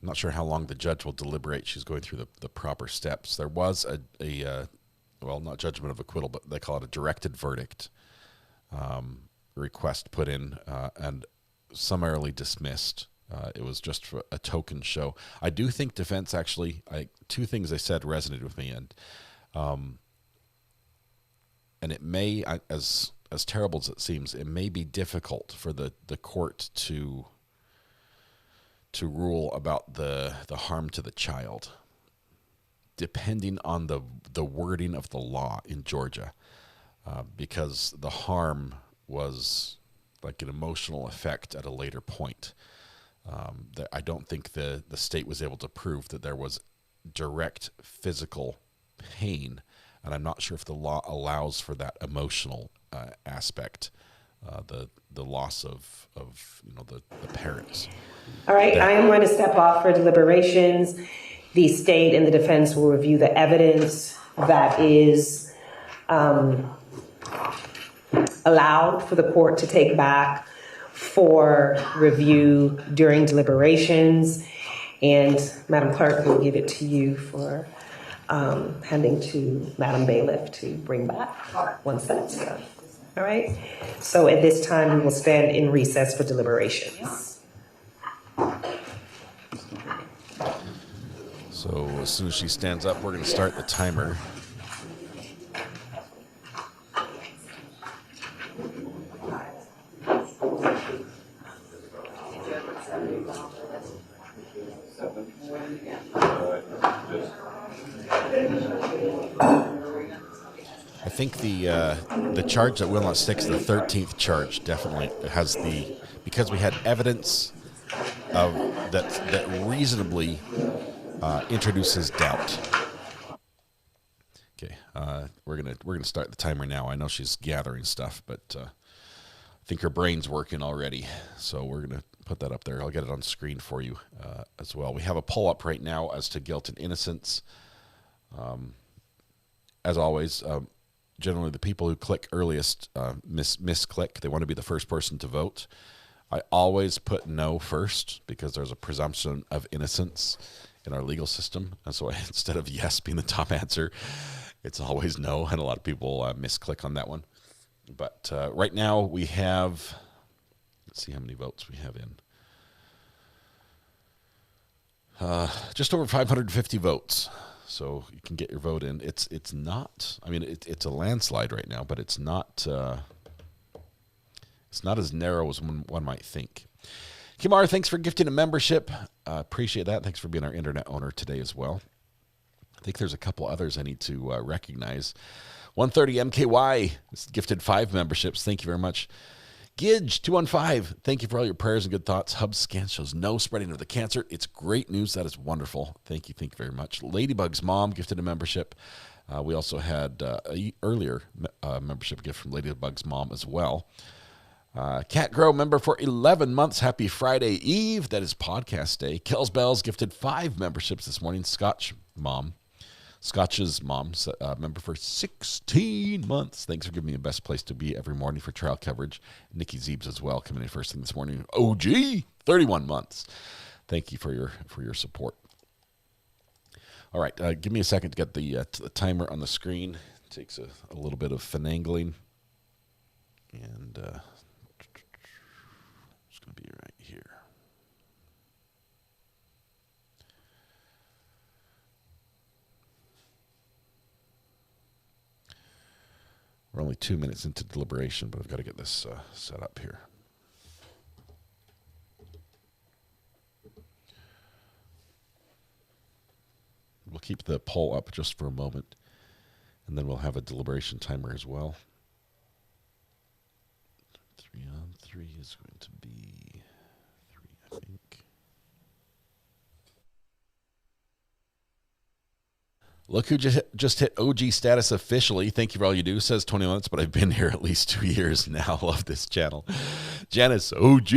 Speaker 3: I'm not sure how long the judge will deliberate. She's going through the proper steps. There was well, not judgment of acquittal, but they call it a directed verdict request put in and summarily dismissed. It was just for a token show. I do think defense actually, two things they said resonated with me, and it may, as terrible as it seems, it may be difficult for the court to rule about the harm to the child, depending on the wording of the law in Georgia, because the harm was like an emotional effect at a later point. I don't think the state was able to prove that there was direct physical pain, and I'm not sure if the law allows for that emotional aspect, the loss of the parents.
Speaker 13: All right, I am going to step off for deliberations. The state and the defense will review the evidence that is allowed for the court to take back for review during deliberations. And Madam Clerk will give it to you for handing to Madam Bailiff to bring back once that's done. All right? So at this time, we will stand in recess for deliberations.
Speaker 3: So as soon as she stands up, we're going to start the timer. I think the charge that will not stick is the 13th charge. Definitely has because we had evidence of that reasonably introduces doubt. Okay, we're gonna start the timer now. I know she's gathering stuff, but I think her brain's working already. So we're gonna put that up there. I'll get it on screen for you as well. We have a poll up right now as to guilt and innocence. As always, generally the people who click earliest misclick. They want to be the first person to vote. I always put no first because there's a presumption of innocence in our legal system. And so instead of yes being the top answer, it's always no. And a lot of people misclick on that one. But right now we have, let's see how many votes we have in. Just over 550 votes. So you can get your vote in. It's not, I mean, it's a landslide right now, but it's not as narrow as one might think. Kimar, thanks for gifting a membership. Appreciate that. Thanks for being our internet owner today as well. think there's a couple others I need to recognize. 130 MKY is gifted 5 memberships. Thank you very much. Gidge 215, thank you for all your prayers and good thoughts. Hub scan shows no spreading of the cancer. It's great news. That is wonderful. Thank you very much. Ladybug's mom gifted a membership. We also had earlier membership gift from Ladybug's mom as well. Cat Grow member for 11 months. Happy Friday Eve. That is podcast day. Kells Bells gifted 5 memberships this morning. Scotch's mom, member for 16 months. Thanks for giving me the best place to be every morning for trial coverage. Nikki Zeebs as well, coming in first thing this morning. OG, 31 months. Thank you for your support. All right, give me a second to get the timer on the screen. It takes a little bit of finagling. And it's going to be right here. We're only 2 minutes into deliberation, but I've got to get this set up here. We'll keep the poll up just for a moment, and then we'll have a deliberation timer as well. 3 on 3 is going to be 3, I think. Look who just hit OG status officially. Thank you for all you do. Says 20 months, but I've been here at least 2 years now. Love this channel. Janice, OG.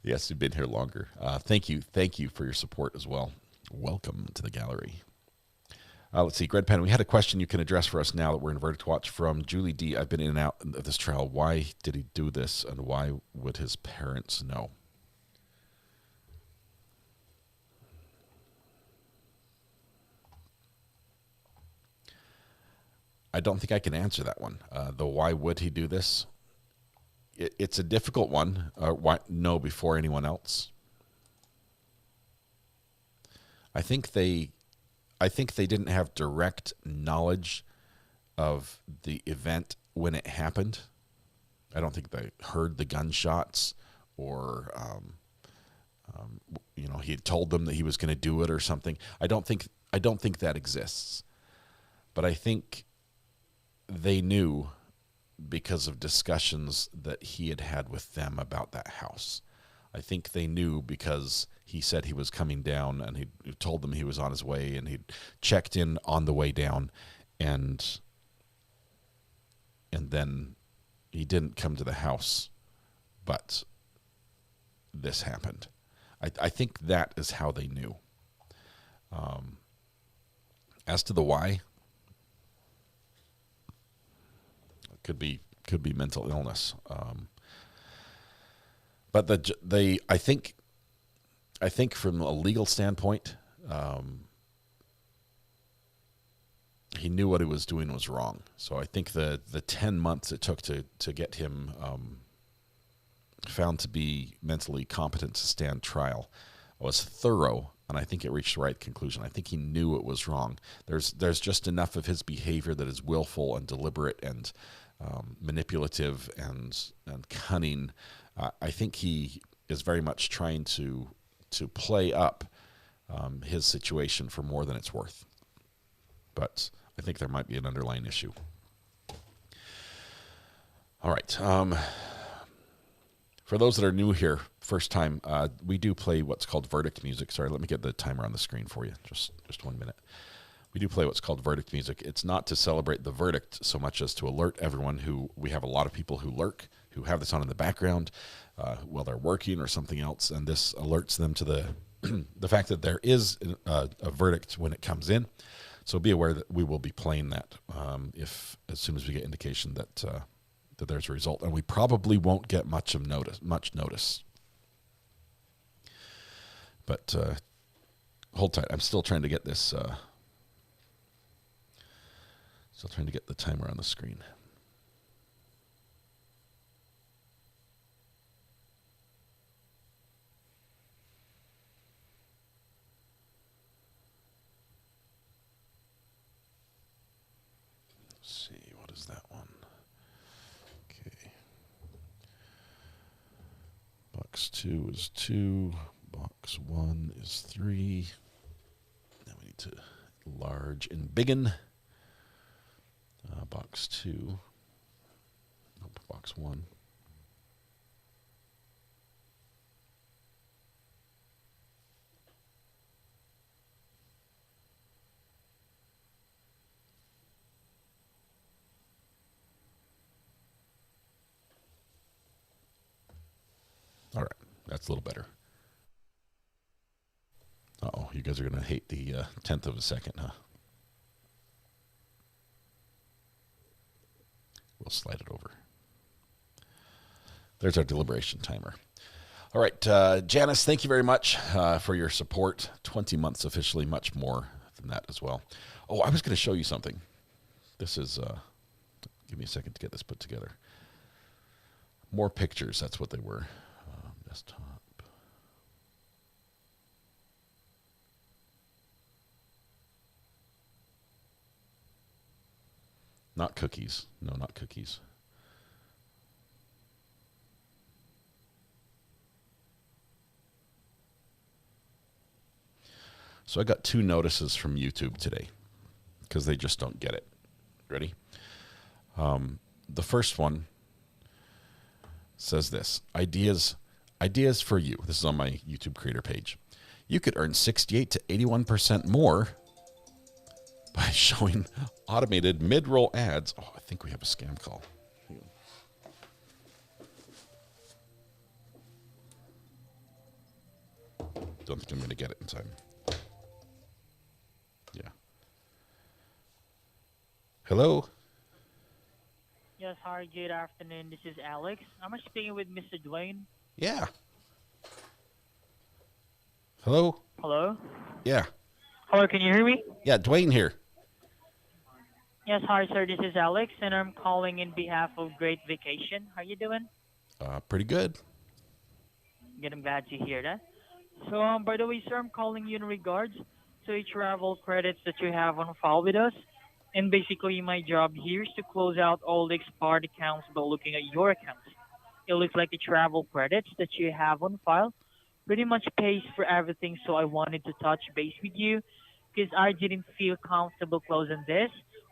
Speaker 3: Yes, you've been here longer. Thank you for your support as well. Welcome to the gallery. Let's see, Gred Penn, we had a question you can address for us now that we're in Verdict Watch from Julie D. I've been in and out of this trial. Why did he do this, and why would his parents know? I don't think I can answer that one. The why would he do this? It's a difficult one. Why know before anyone else? I think they didn't have direct knowledge of the event when it happened. I don't think they heard the gunshots, or he had told them that he was going to do it or something. I don't think that exists. But I think they knew because of discussions that he had had with them about that house. I think they knew because he said he was coming down, and he told them he was on his way, and he'd checked in on the way down, and then he didn't come to the house, but this happened. I think that is how they knew. As to the why, it could be mental illness. But I think from a legal standpoint, he knew what he was doing was wrong. So I think the 10 months it took to get him found to be mentally competent to stand trial was thorough, and I think it reached the right conclusion. I think he knew it was wrong. There's just enough of his behavior that is willful and deliberate and manipulative and cunning. I think he is very much trying to play up his situation for more than it's worth. But I think there might be an underlying issue. All right. For those that are new here, first time, we do play what's called verdict music. Sorry, let me get the timer on the screen for you. Just 1 minute. We do play what's called verdict music. It's not to celebrate the verdict so much as to alert everyone who we have a lot of people who lurk, who have this on in the background while they're working or something else, and this alerts them to the fact that there is a verdict when it comes in. So be aware that we will be playing that as soon as we get indication that there's a result, and we probably won't get much notice. But hold tight. I'm still trying to get this. Still trying to get the timer on the screen. Let's see, what is that one? Okay. Box 2 is 2. Box 1 is 3. Now we need to large and biggin. Box 2. Nope, box 1. All right, that's a little better. Uh-oh, you guys are going to hate the 10th of a second, huh? We'll slide it over. There's our deliberation timer. All right, Janice, thank you very much for your support. 20 months officially, much more than that as well. Oh, I was going to show you something. This is, give me a second to get this put together. More pictures, that's what they were. Desktop. Not cookies. No, not cookies. So I got 2 notices from YouTube today because they just don't get it. Ready? The first one says this: ideas for you. This is on my YouTube creator page. You could earn 68 to 81% more by showing automated mid-roll ads. Oh, I think we have a scam call. Don't think I'm going to get it in time. Yeah. Hello?
Speaker 18: Yes, hi, good afternoon. This is Alex. Am I speaking with Mr. Dwayne?
Speaker 3: Yeah. Hello?
Speaker 18: Hello?
Speaker 3: Yeah.
Speaker 18: Hello, can you hear me?
Speaker 3: Yeah, Dwayne here.
Speaker 18: Yes, hi, sir. This is Alex, and I'm calling in behalf of Great Vacation. How you doing?
Speaker 3: Pretty good.
Speaker 18: Good, I'm glad to hear that. So, by the way, sir, I'm calling you in regards to a travel credits that you have on file with us. And basically, my job here is to close out all the expired accounts by looking at your accounts. It looks like the travel credits that you have on file pretty much pays for everything, so I wanted to touch base with you because I didn't feel comfortable closing this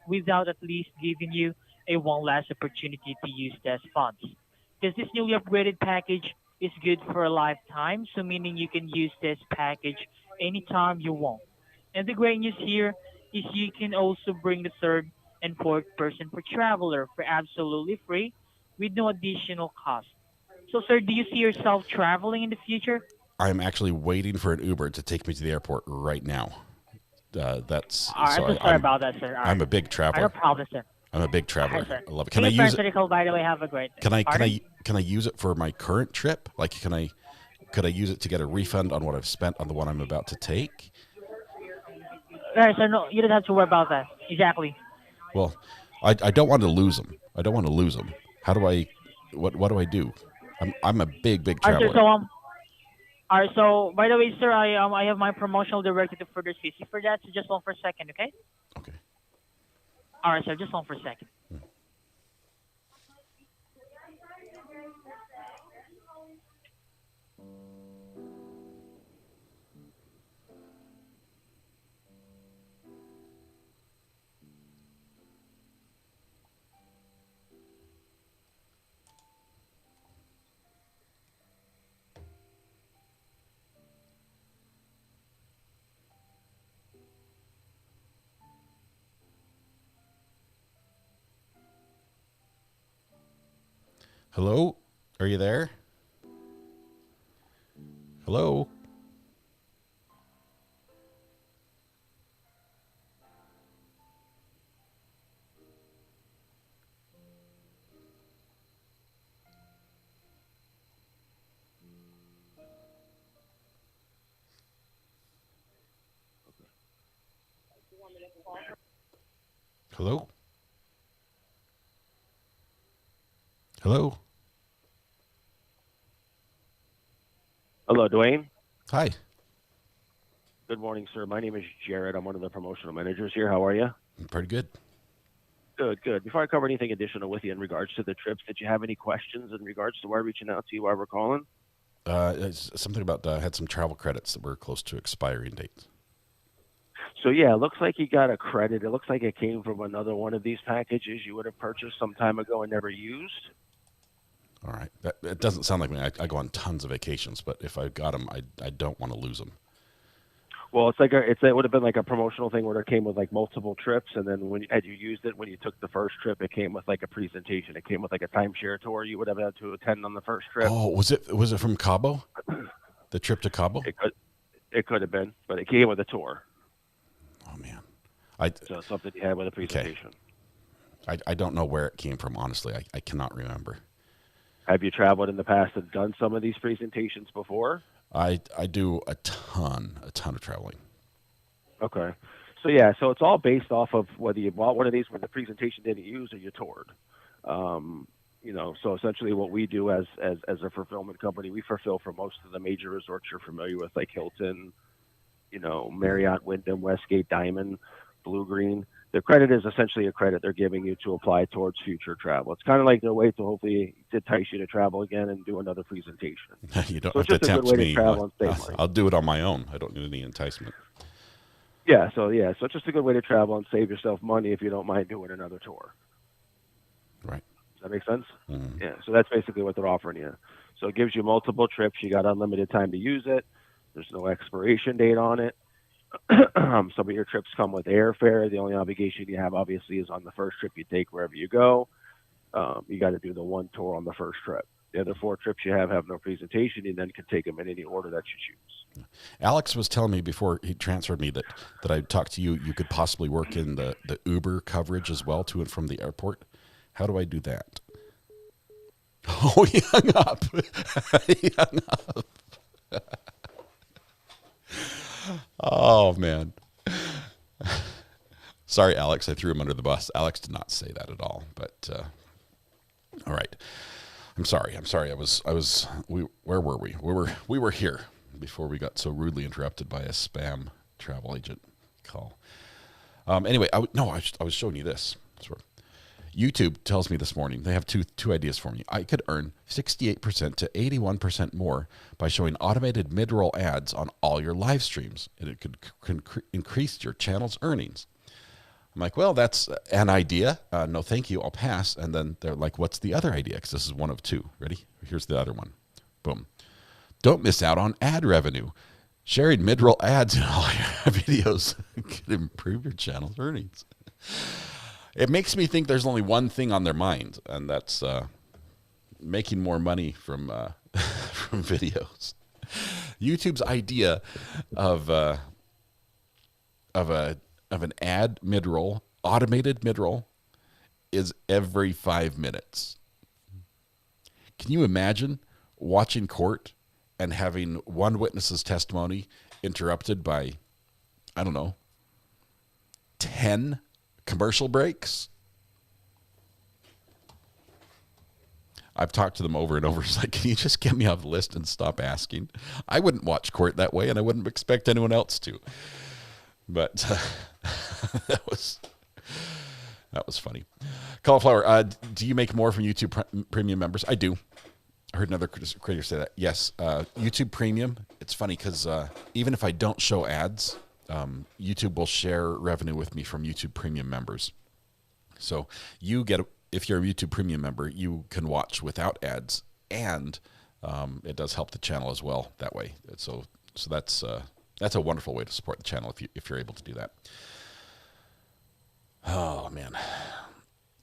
Speaker 18: without at least giving you a one last opportunity to use these funds. Because this newly upgraded package is good for a lifetime, so meaning you can use this package anytime you want. And the great news here is you can also bring the third and fourth person for traveler for absolutely free with no additional cost. So, sir, do you see yourself traveling in the future?
Speaker 3: I'm actually waiting for an Uber to take me to the airport right now. That's
Speaker 18: All right,
Speaker 3: sorry.
Speaker 18: sorry about that, sir.
Speaker 3: I'm a big traveler.
Speaker 18: No problem, sir.
Speaker 3: I'm a big traveler.
Speaker 18: All right,
Speaker 3: I love it.
Speaker 18: Can I use it? By the way, have a great day.
Speaker 3: Can I use it for my current trip? Like, could I use it to get a refund on what I've spent on the one I'm about to take?
Speaker 18: All right, sir. No, you don't have to worry about that. Exactly.
Speaker 3: Well, I don't want to lose them. I don't want to lose them. How do I? What do I do? I'm a big traveler.
Speaker 18: All right, so by the way, sir, I have my promotional directed to further assist you for that. So just hold for a second, okay?
Speaker 3: Okay.
Speaker 18: All right, sir, just hold for a second.
Speaker 3: Hello? Are you there? Hello? Hello? Hello?
Speaker 19: Hello, Dwayne.
Speaker 3: Hi.
Speaker 19: Good morning, sir. My name is Jared. I'm one of the promotional managers here. How are you?
Speaker 3: Pretty good.
Speaker 19: Good. Before I cover anything additional with you in regards to the trips, did you have any questions in regards to why reaching out to you, why we're calling?
Speaker 3: It's something about I had some travel credits that were close to expiring dates.
Speaker 19: So yeah, it looks like you got a credit. It looks like it came from another one of these packages you would have purchased some time ago and never used.
Speaker 3: All right. It doesn't sound like me. I go on tons of vacations, but if I got them, I don't want to lose them.
Speaker 19: Well, it would have been like a promotional thing where it came with like multiple trips, and then as you used it, when you took the first trip, it came with like a presentation. It came with like a timeshare tour you would have had to attend on the first trip.
Speaker 3: Oh, was it from Cabo? The trip to Cabo?
Speaker 19: It could have been, but it came with a tour.
Speaker 3: Oh man,
Speaker 19: so it's something you had with a presentation.
Speaker 3: Okay. I don't know where it came from. Honestly, I cannot remember.
Speaker 19: Have you traveled in the past and done some of these presentations before?
Speaker 3: I do a ton of traveling.
Speaker 19: Okay. So yeah, so it's all based off of whether you bought one of these when the presentation didn't use or you toured. So essentially what we do as a fulfillment company, we fulfill for most of the major resorts you're familiar with, like Hilton, Marriott, Wyndham, Westgate, Diamond, Blue Green. The credit is essentially a credit they're giving you to apply towards future travel. It's kind of like their way to hopefully entice you to travel again and do another presentation.
Speaker 3: You don't
Speaker 19: so
Speaker 3: have to tempt me.
Speaker 19: I'll
Speaker 3: do it on my own. I don't need any enticement.
Speaker 19: Yeah, so it's just a good way to travel and save yourself money if you don't mind doing another tour.
Speaker 3: Right.
Speaker 19: Does that make sense?
Speaker 3: Mm-hmm.
Speaker 19: Yeah, so that's basically what they're offering you. So it gives you multiple trips. You got unlimited time to use it. There's no expiration date on it. Some of your trips come with airfare. The only obligation you have, obviously, is on the first trip you take wherever you go. You got to do the one tour on the first trip. The other 4 trips you have no presentation. You then can take them in any order that you choose.
Speaker 3: Alex was telling me before he transferred me that I talked to you. You could possibly work in the Uber coverage as well to and from the airport. How do I do that? Oh, he hung up. He hung up. Oh, man. Sorry, Alex. I threw him under the bus. Alex did not say that at all. But all right. I'm sorry. Where were we? We were here before we got so rudely interrupted by a spam travel agent call. Anyway, I was showing you this. YouTube tells me this morning they have two ideas for me. I could earn 68% to 81% more by showing automated mid-roll ads on all your live streams, and it could increase your channel's earnings. I'm like, well, that's an idea. No, thank you. I'll pass. And then they're like, what's the other idea? Because this is one of 2. Ready? Here's the other one. Boom. Don't miss out on ad revenue. Sharing mid-roll ads in all your videos could improve your channel's earnings. It makes me think there's only one thing on their mind, and that's making more money from from videos. YouTube's idea of an ad mid-roll, automated mid-roll, is every 5 minutes. Can you imagine watching court and having one witness's testimony interrupted by, I don't know, 10 commercial breaks? I've talked to them over and over. It's like, can you just get me off the list and stop asking? I wouldn't watch court that way, and I wouldn't expect anyone else to. But that was funny. Cauliflower, do you make more from YouTube Premium members? I do. I heard another creator say that. Yes, YouTube Premium. It's funny because even if I don't show ads, YouTube will share revenue with me from YouTube Premium members. So you get, if you're a YouTube Premium member, you can watch without ads, and it does help the channel as well that way. So that's a wonderful way to support the channel if you're able to do that. Oh man,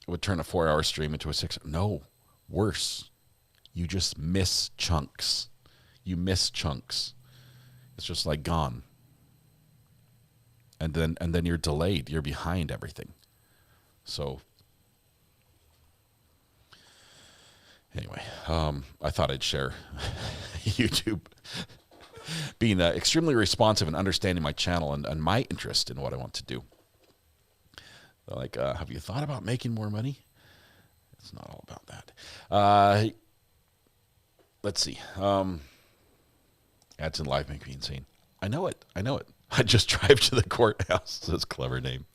Speaker 3: it would turn a 4-hour stream into a 6. No, worse. You just miss chunks. You miss chunks. It's just like gone. And then you're delayed. You're behind everything. So anyway, I thought I'd share YouTube being extremely responsive and understanding my channel and my interest in what I want to do. Like, have you thought about making more money? It's not all about that. Let's see. Ads in live make me insane. I know it. I just drive to the courthouse. That's a clever name.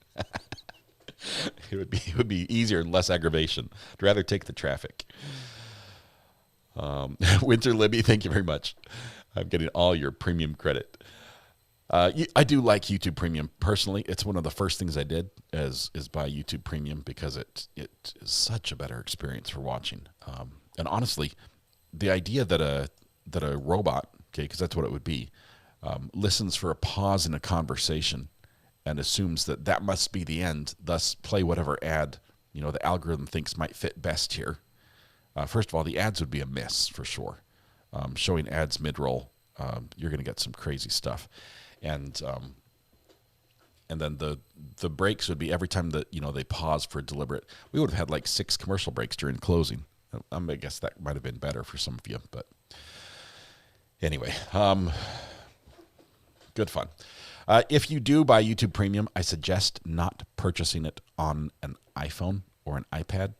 Speaker 3: It would be easier and less aggravation. I'd rather take the traffic. Winter Libby, thank you very much. I'm getting all your premium credit. I do like YouTube Premium personally. It's one of the first things I did is buy YouTube Premium because it is such a better experience for watching. And honestly, the idea that a robot, okay, because that's what it would be, listens for a pause in a conversation and assumes that must be the end, thus play whatever ad the algorithm thinks might fit best here. First of all, the ads would be a miss for sure. Showing ads mid-roll, you're going to get some crazy stuff. And then the breaks would be every time that they pause for deliberate. We would have had like 6 commercial breaks during closing. I guess that might have been better for some of you, but anyway, good fun. If you do buy YouTube Premium, I suggest not purchasing it on an iPhone or an iPad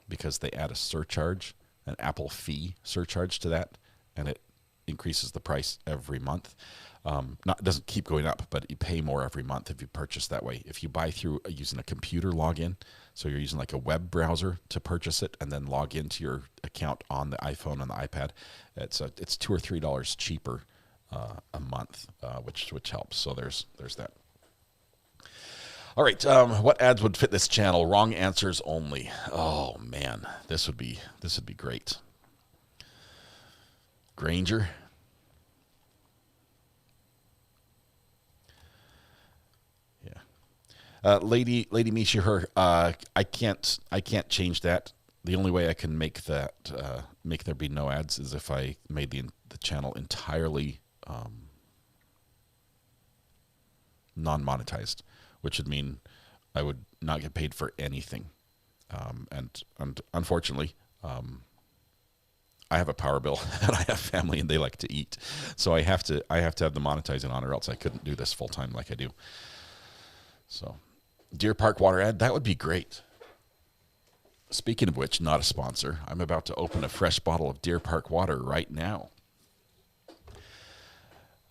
Speaker 3: because they add a surcharge, an Apple fee surcharge to that, and it increases the price every month. It doesn't keep going up, but you pay more every month if you purchase that way. If you buy through using a computer login, so you're using like a web browser to purchase it and then log into your account on the iPhone and the iPad, it's $2 or $3 cheaper a month, which helps. So there's that. All right, what ads would fit this channel? Wrong answers only. Oh man, this would be great. Granger. Yeah. Lady Misha, her. I can't change that. The only way I can make that make there be no ads is if I made the channel entirely non-monetized, which would mean I would not get paid for anything. And unfortunately, I have a power bill and I have family and they like to eat. So I have to have the monetizing on or else I couldn't do this full time like I do. So Deer Park water ad, that would be great. Speaking of which, not a sponsor, I'm about to open a fresh bottle of Deer Park water right now.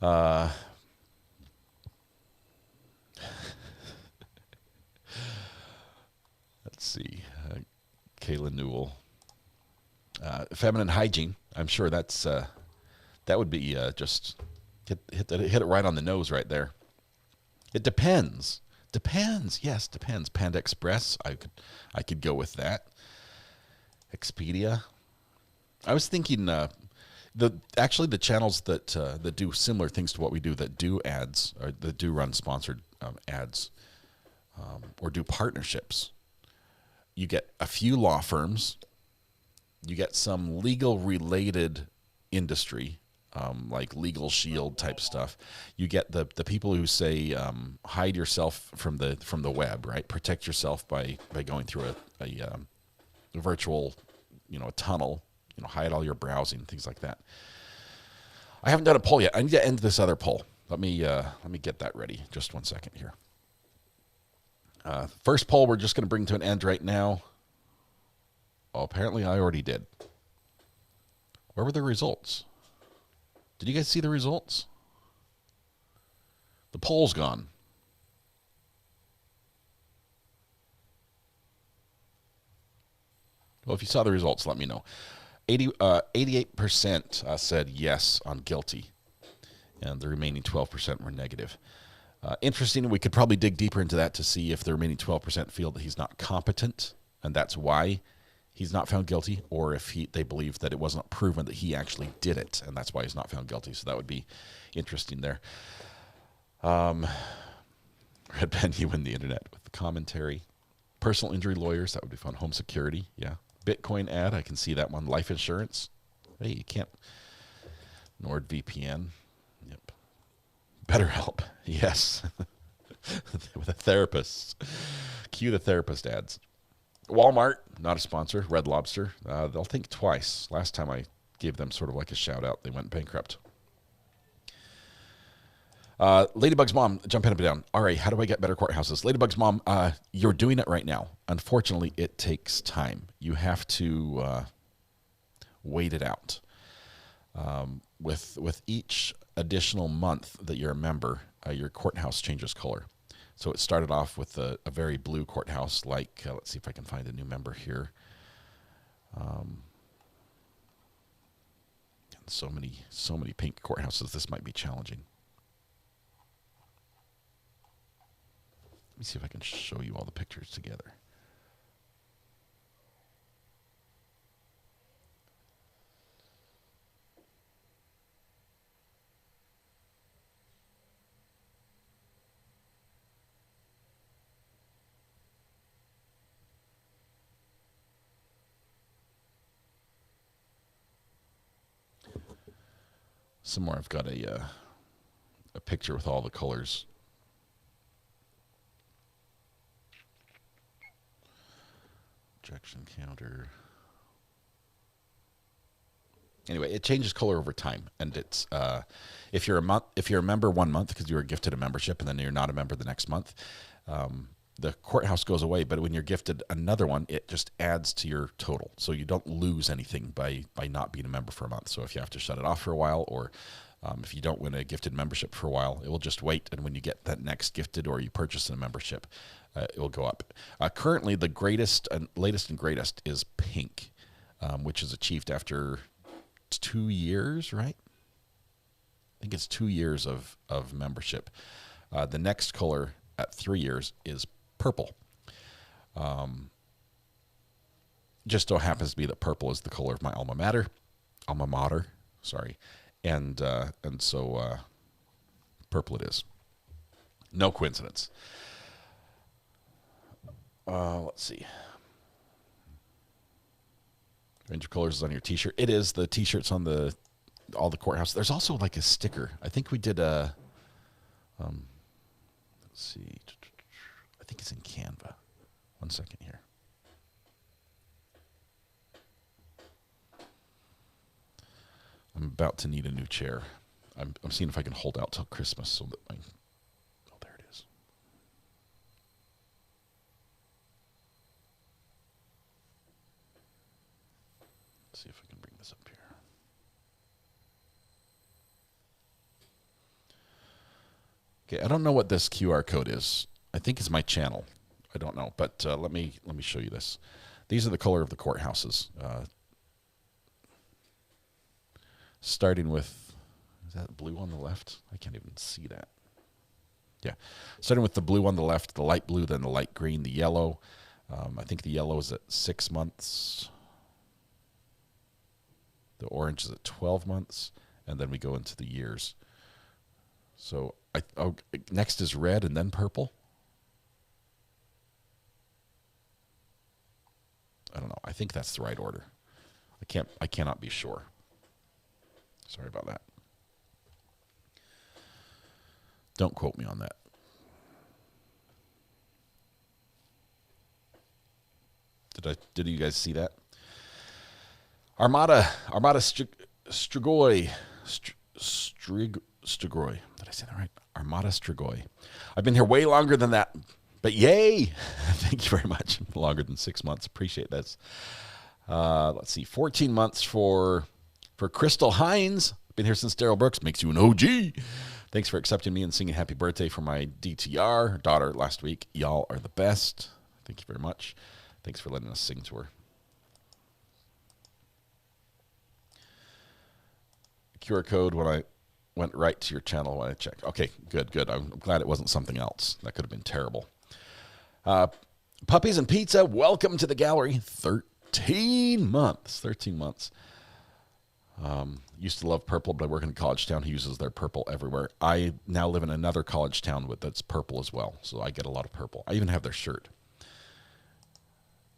Speaker 3: Let's see. Kayla Newell. Feminine hygiene. I'm sure that would be just hit it right on the nose right there. It depends. Yes, depends. Panda Express. I could go with that. Expedia. I was thinking the channels that do similar things to what we do, that do ads or that do run sponsored ads or do partnerships. You get a few law firms. You get some legal related industry, like Legal Shield type stuff. You get the people who say hide yourself from the web, right? Protect yourself by going through a virtual, a tunnel. Hide all your browsing, things like that. I haven't done a poll yet. I need to end this other poll. Let me get that ready. Just one second here. First poll we're just going to bring to an end right now. Oh, apparently I already did. Where were the results? Did you guys see the results? The poll's gone. Well, if you saw the results, let me know. 88% said yes on guilty, and the remaining 12% were negative. Interesting, we could probably dig deeper into that to see if the remaining 12% feel that he's not competent, and that's why he's not found guilty, or if they believe that it wasn't proven that he actually did it, and that's why he's not found guilty. So that would be interesting there. Red Pen, you win the internet with the commentary. Personal injury lawyers, that would be fun. Home security, yeah. Bitcoin ad, I can see that one. Life insurance. Hey, you can't. NordVPN. Yep. BetterHelp, yes. With a therapist. Cue the therapist ads. Walmart, not a sponsor. Red Lobster, they'll think twice. Last time I gave them sort of like a shout out, they went bankrupt. Ladybug's mom, jumping up and down. All right, how do I get better courthouses? Ladybug's mom, you're doing it right now. Unfortunately, it takes time. You have to wait it out. With each additional month that you're a member, your courthouse changes color. So it started off with a very blue courthouse, like, let's see if I can find a new member here. And so many pink courthouses, this might be challenging. me see if I can show you all the pictures together. Somewhere I've got a picture with all the colors. Objection counter. Anyway, it changes color over time, and it's if you're a member 1 month because you were gifted a membership, and then you're not a member the next month, the courthouse goes away. But when you're gifted another one, it just adds to your total, so you don't lose anything by not being a member for a month. So if you have to shut it off for a while, or if you don't win a gifted membership for a while, it will just wait, and when you get that next gifted or you purchase a membership, it will go up. Currently, the latest and greatest is pink, which is achieved after 2 years, right? I think it's 2 years of membership. The next color at 3 years is purple. Just so happens to be that purple is the color of my alma mater, sorry. And so purple it is. No coincidence. Let's see. Range of colors is on your t-shirt. It is. The t-shirt's on all the courthouse. There's also like a sticker. I think we did a, let's see. I think it's in Canva. 1 second here. I'm about to need a new chair. I'm seeing if I can hold out till Christmas so that oh, there it is. Let's see if I can bring this up here. Okay, I don't know what this QR code is. I think it's my channel. I don't know, but let me show you this. These are the color of the courthouses. Starting with, is that blue on the left? I can't even see that. Yeah, starting with the blue on the left, the light blue, then the light green, the yellow. I think the yellow is at 6 months. The orange is at 12 months, and then we go into the years. So next is red and then purple. I don't know. I think that's the right order. I cannot be sure. Sorry about that. Don't quote me on that. Did you guys see that? Armada Strigoi. Strigoi. Did I say that right? Armada Strigoi. I've been here way longer than that, but yay! Thank you very much. Longer than 6 months. Appreciate this. Let's see. 14 months for Crystal Hines. Been here since Daryl Brooks. Makes you an OG. Thanks for accepting me and singing happy birthday for my DTR daughter last week. Y'all are the best. Thank you very much. Thanks for letting us sing to her. QR code when I went right to your channel when I checked. Okay, good. I'm glad it wasn't something else. That could have been terrible. Puppies and Pizza, welcome to the gallery. 13 months. Used to love purple, but I work in a college town who uses their purple everywhere. I now live in another college town that's purple as well, so I get a lot of purple. I even have their shirt.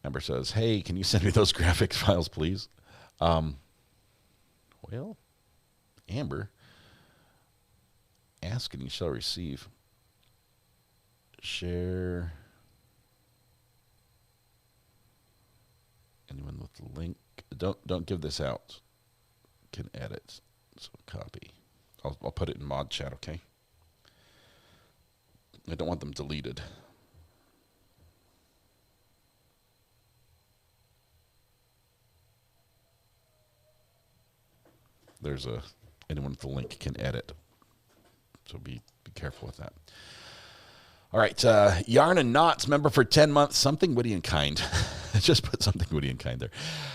Speaker 3: Amber says, hey, can you send me those graphics files, please? Well, Amber, ask and you shall receive. Share. Anyone with the link? Don't give this out. Can edit. So copy. I'll put it in mod chat, okay? I don't want them deleted. There's anyone with the link can edit. So be careful with that. All right, Yarn and Knots, member for 10 months, something witty and kind. Just put something witty and kind there.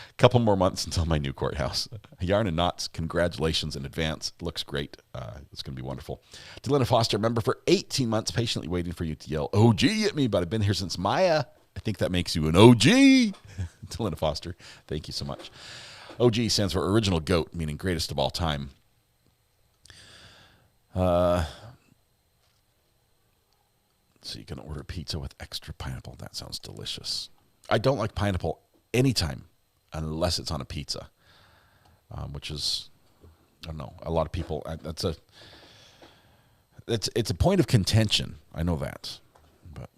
Speaker 3: A couple more months until my new courthouse. Yarn and Knots, congratulations in advance. It looks great. It's going to be wonderful. Delina Foster, member for 18 months, patiently waiting for you to yell OG at me, but I've been here since Maya. I think that makes you an OG. Delina Foster, thank you so much. OG stands for Original Goat, meaning greatest of all time. So you can order pizza with extra pineapple. That sounds delicious. I don't like pineapple anytime unless it's on a pizza, which is, I don't know, a lot of people, it's a point of contention. I know that. But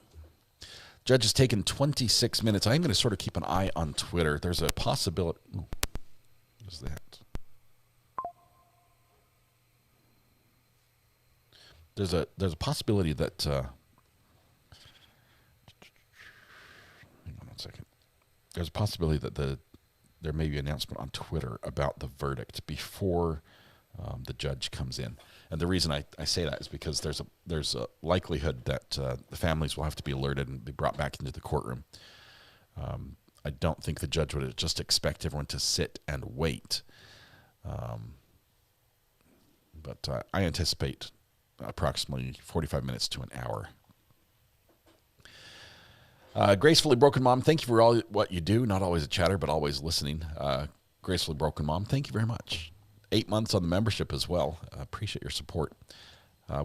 Speaker 3: Judge has taken 26 minutes. I'm going to sort of keep an eye on Twitter. There's a possibility. Ooh, what is that? There's a possibility that hang on one second. There's a possibility that there may be an announcement on Twitter about the verdict before the judge comes in. And the reason I say that is because there's a likelihood that the families will have to be alerted and be brought back into the courtroom. I don't think the judge would just expect everyone to sit and wait. But I anticipate approximately 45 minutes to an hour. Gracefully Broken Mom, thank you for all what you do. Not always a chatter, but always listening. Gracefully Broken Mom, thank you very much. 8 months on the membership as well. Appreciate your support.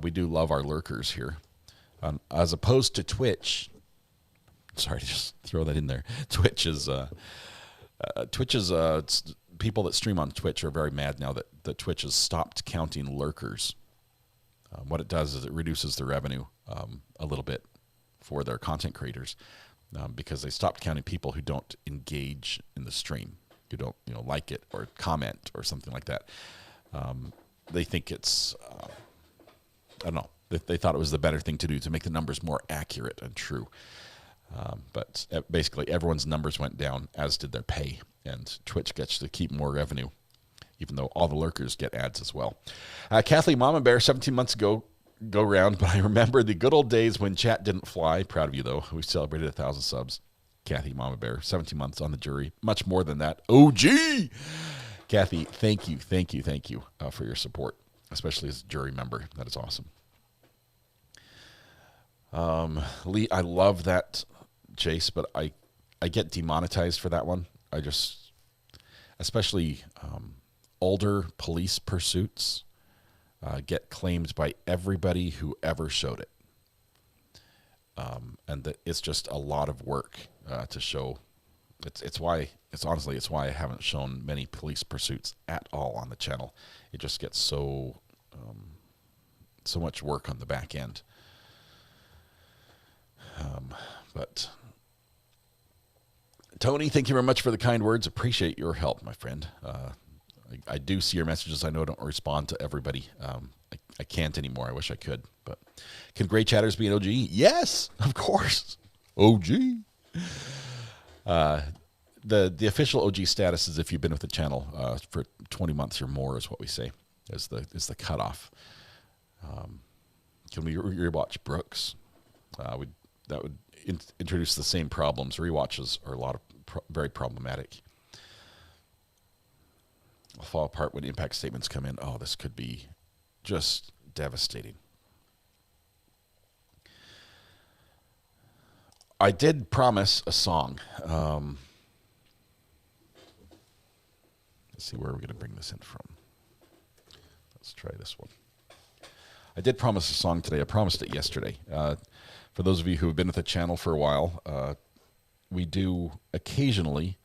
Speaker 3: We do love our lurkers here. As opposed to Twitch, sorry to just throw that in there. Twitch is people that stream on Twitch are very mad now that Twitch has stopped counting lurkers. What it does is it reduces the revenue a little bit for their content creators because they stopped counting people who don't engage in the stream, who don't like it or comment or something like that. They think it's I don't know. They thought it was the better thing to do to make the numbers more accurate and true. But basically everyone's numbers went down, as did their pay, and Twitch gets to keep more revenue, even though all the lurkers get ads as well. Kathleen Mama Bear, 17 months ago, go round, but I remember the good old days when chat didn't fly. Proud of you, though. We celebrated 1,000 subs. Kathy Mama Bear, 17 months on the jury. Much more than that. OG! Kathy, thank you for your support, especially as a jury member. That is awesome. Lee, I love that chase, but I get demonetized for that one. I just, especially older police pursuits, get claimed by everybody who ever showed it. And that it's just a lot of work to show. It's why I haven't shown many police pursuits at all on the channel. It just gets so much work on the back end. But Tony, thank you very much for the kind words. Appreciate your help, my friend. I do see your messages. I know I don't respond to everybody. I can't anymore. I wish I could. But can Gray Chatters be an OG? Yes, of course. OG. The official OG status is if you've been with the channel for 20 months or more, is what we say, is the cutoff. Can we rewatch Brooks? That would introduce the same problems. Rewatches are very problematic. I'll fall apart when impact statements come in. Oh, this could be just devastating. I did promise a song. Let's see where we're going to bring this in from. Let's try this one. I did promise a song today. I promised it yesterday. For those of you who have been with the channel for a while, we do occasionally,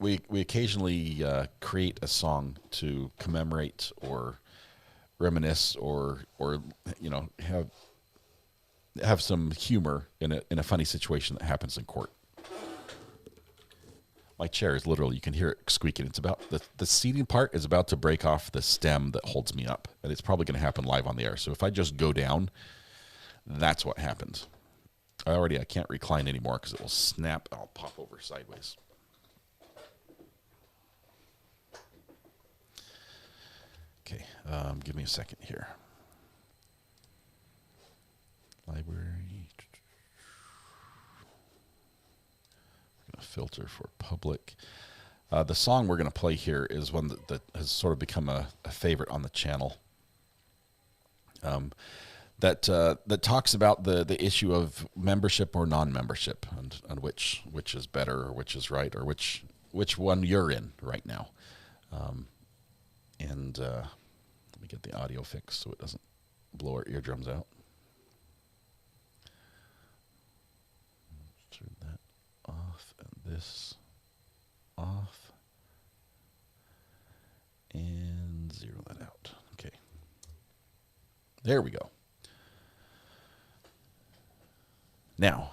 Speaker 3: we occasionally create a song to commemorate or reminisce or have some humor in a funny situation that happens in court. My chair is literally, you can hear it squeaking. It's about, the seating part is about to break off the stem that holds me up. And it's probably going to happen live on the air. So if I just go down, that's what happens. I can't recline anymore because it will snap. I'll pop over sideways. Okay, give me a second here. Library. filter for public. The song we're going to play here is one that has sort of become a favorite on the channel. That talks about the issue of membership or non-membership, and which is better or which is right, or which one you're in right now. Let me get the audio fixed so it doesn't blow our eardrums out. Turn that off and this off. And zero that out. Okay. There we go. Now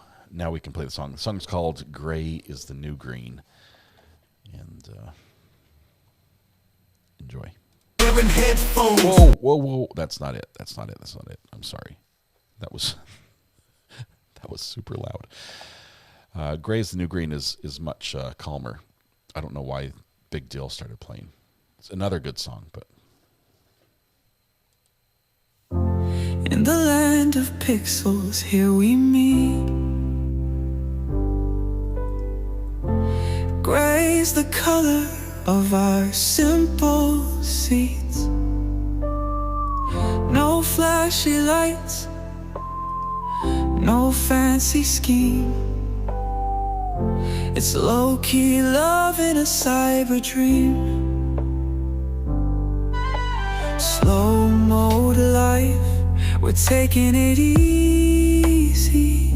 Speaker 3: we can play the song. The song's called Gray is the New Green. And enjoy. Whoa. That's not it. I'm sorry. That was super loud. Gray is the New Green is much calmer. I don't know why Big Deal started playing. It's another good song, but...
Speaker 20: In the land of pixels, here we meet. Gray's the color of our simple seats. No flashy lights, no fancy scheme. It's low-key love in a cyber dream. Slow mode life, we're taking it easy.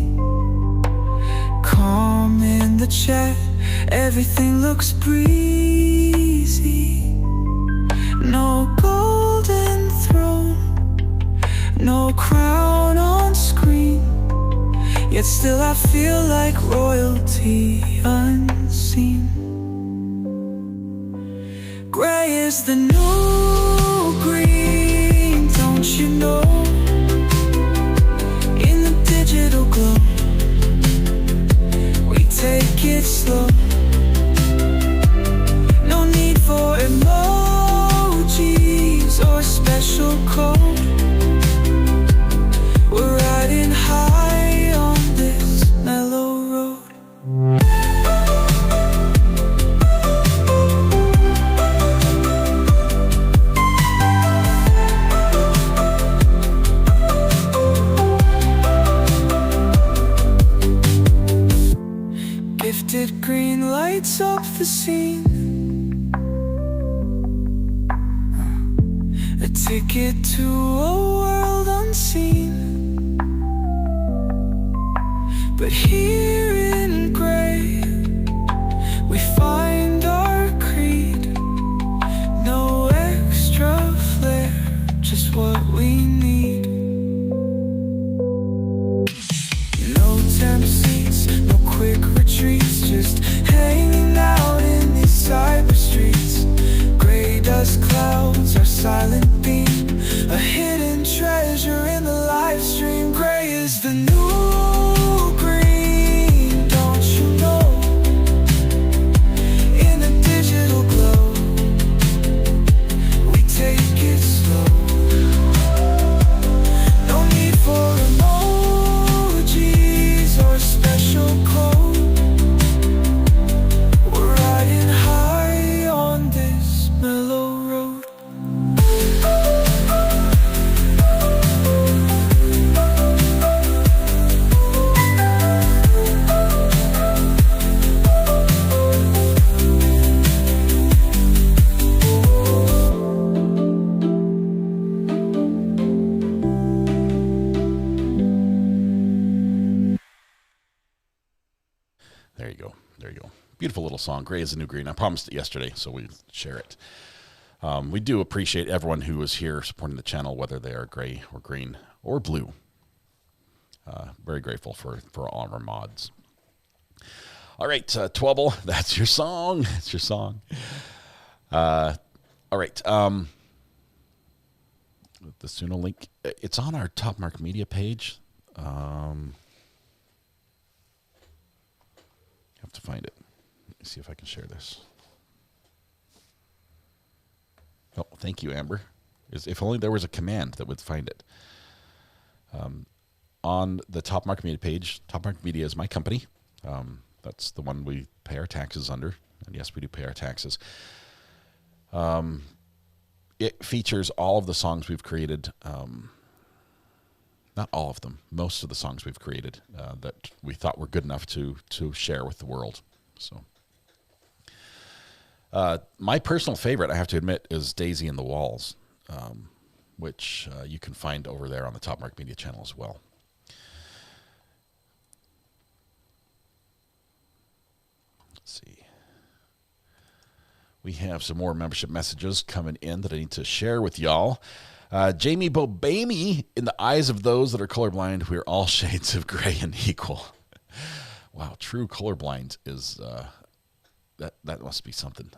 Speaker 20: Calm in the chat, everything looks breezy. No golden throne, no crown on screen. Yet still I feel like royalty unseen. Gray is the new green, don't you know? In the digital glow, we take it slow. No need for emojis or special code. We're riding high on this mellow road. Gifted green lights up the scene. A ticket to a world unseen. But here in gray, we find our creed. No extra flair, just what we need. No temp seats, no quick retreats, just hanging out in these cyber streets. Gray dust clouds, our silent beam, a hidden treasure in the live stream. Gray is the new green, don't you know? In the digital glow, we take it slow. No need for emojis or special code. We're riding high on this mellow road.
Speaker 3: There you go. Beautiful little song. Gray is the New Green. I promised it yesterday, so we share it. We do appreciate everyone who is here supporting the channel, whether they are gray or green or blue. Very grateful for all of our mods. All right, Twubble, that's your song. That's your song. All right. The Suno link, it's on our Top Mark Media page. Have to find it. Let me see if I can share this. Oh, thank you, Amber. If only there was a command that would find it. On the Top Mark Media page, Top Mark Media is my company. That's the one we pay our taxes under. And yes, we do pay our taxes. It features all of the songs we've created. Not all of them. Most of the songs we've created that we thought were good enough to share with the world. So, my personal favorite, I have to admit, is Daisy and the Walls, which you can find over there on the Top Mark Media channel as well. Let's see. We have some more membership messages coming in that I need to share with y'all. Jamie Bobamy, in the eyes of those that are colorblind, we're all shades of gray and equal. Wow, true colorblind is, that must be something.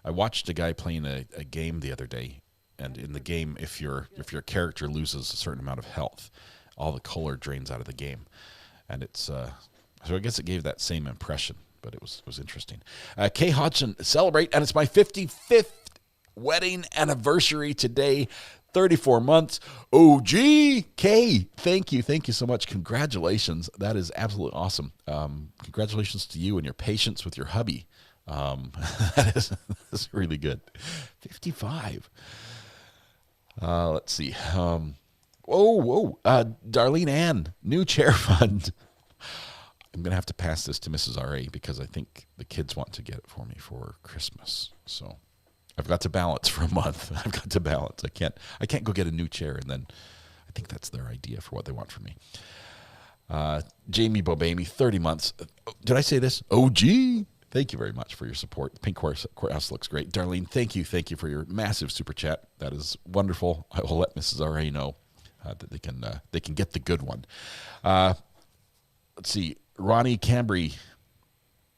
Speaker 3: I watched a guy playing a game the other day, and in the game, if your character loses a certain amount of health, all the color drains out of the game. And it's, so I guess it gave that same impression. But it was interesting. Kay Hodgson, celebrate, and it's my 55th wedding anniversary today. 34 months. OG Kay, thank you so much. Congratulations. That is absolutely awesome. Congratulations to you and your patience with your hubby. That's really good. 55. Let's see. Darlene Ann, new chair fund. I'm going to have to pass this to Mrs. R.A. because I think the kids want to get it for me for Christmas. So I've got to balance for a month. I've got to balance. I can't go get a new chair, and then I think that's their idea for what they want from me. Jamie Bobamy, 30 months. Did I say this? OG. Thank you very much for your support. The Pink Courthouse looks great. Darlene, thank you for your massive super chat. That is wonderful. I will let Mrs. R.A. know that they can get the good one. Let's see. Ronnie Cambry,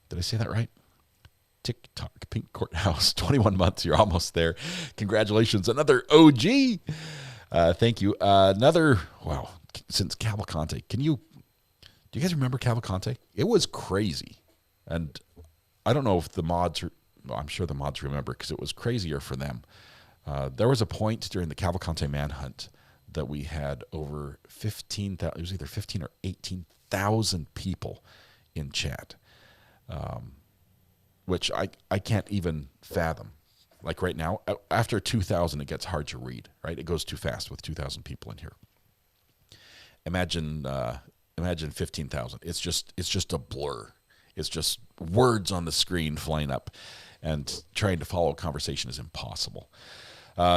Speaker 3: did I say that right? TikTok, Pink Courthouse, 21 months. You're almost there. Congratulations. Another OG. Thank you. Wow, since Cavalcante. Do you guys remember Cavalcante? It was crazy. And I don't know if the mods, I'm sure the mods remember because it was crazier for them. There was a point during the Cavalcante manhunt that we had over 15,000, it was either 15 or 18,000 people in chat, which I can't even fathom. Like right now, after 2,000, it gets hard to read, right? It goes too fast with 2,000 people in here. Imagine 15,000. It's just a blur. It's just words on the screen flying up, and trying to follow a conversation is impossible.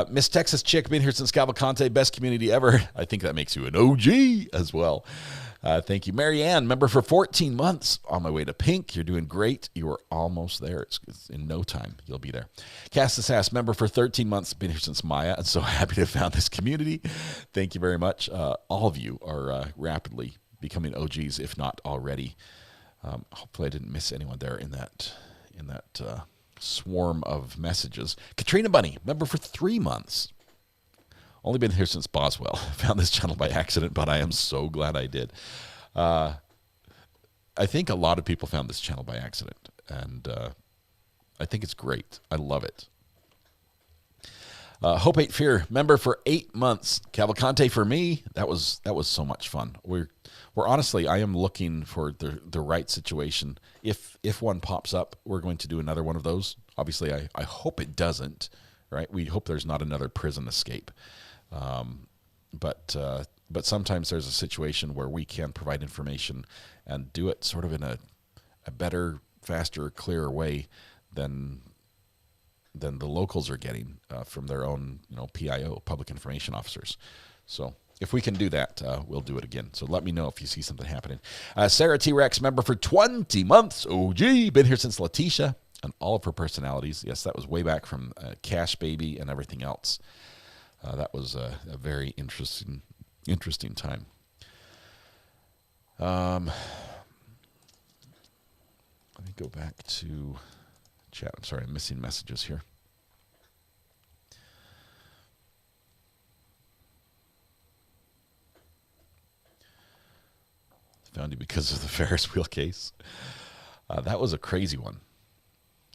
Speaker 3: Miss Texas Chick, been here since Cavalcante, best community ever. I think that makes you an OG as well. Thank you. Marianne, member for 14 months. On my way to Pink. You're doing great. You are almost there. It's in no time. You'll be there. Castus Ass, member for 13 months. Been here since Maya. I'm so happy to have found this community. Thank you very much. All of you are rapidly becoming OGs, if not already. Hopefully I didn't miss anyone there in that swarm of messages. Katrina Bunny, member for 3 months. Only been here since Boswell. Found this channel by accident, but I am so glad I did. I think a lot of people found this channel by accident, and I think it's great. I love it. Hope Hate Fear, member for 8 months. Cavalcante for me. That was so much fun. We're honestly, I am looking for the right situation. If one pops up, we're going to do another one of those. Obviously, I hope it doesn't. Right? We hope there's not another prison escape. But sometimes there's a situation where we can provide information and do it sort of in a better, faster, clearer way than the locals are getting from their own, PIO, public information officers. So if we can do that, we'll do it again. So let me know if you see something happening. Sarah T-Rex, member for 20 months. OG, been here since Letitia and all of her personalities. Yes, that was way back from Cash Baby and everything else. That was a very interesting time. Let me go back to chat. I'm sorry, I'm missing messages here. Found you because of the Ferris wheel case. That was a crazy one.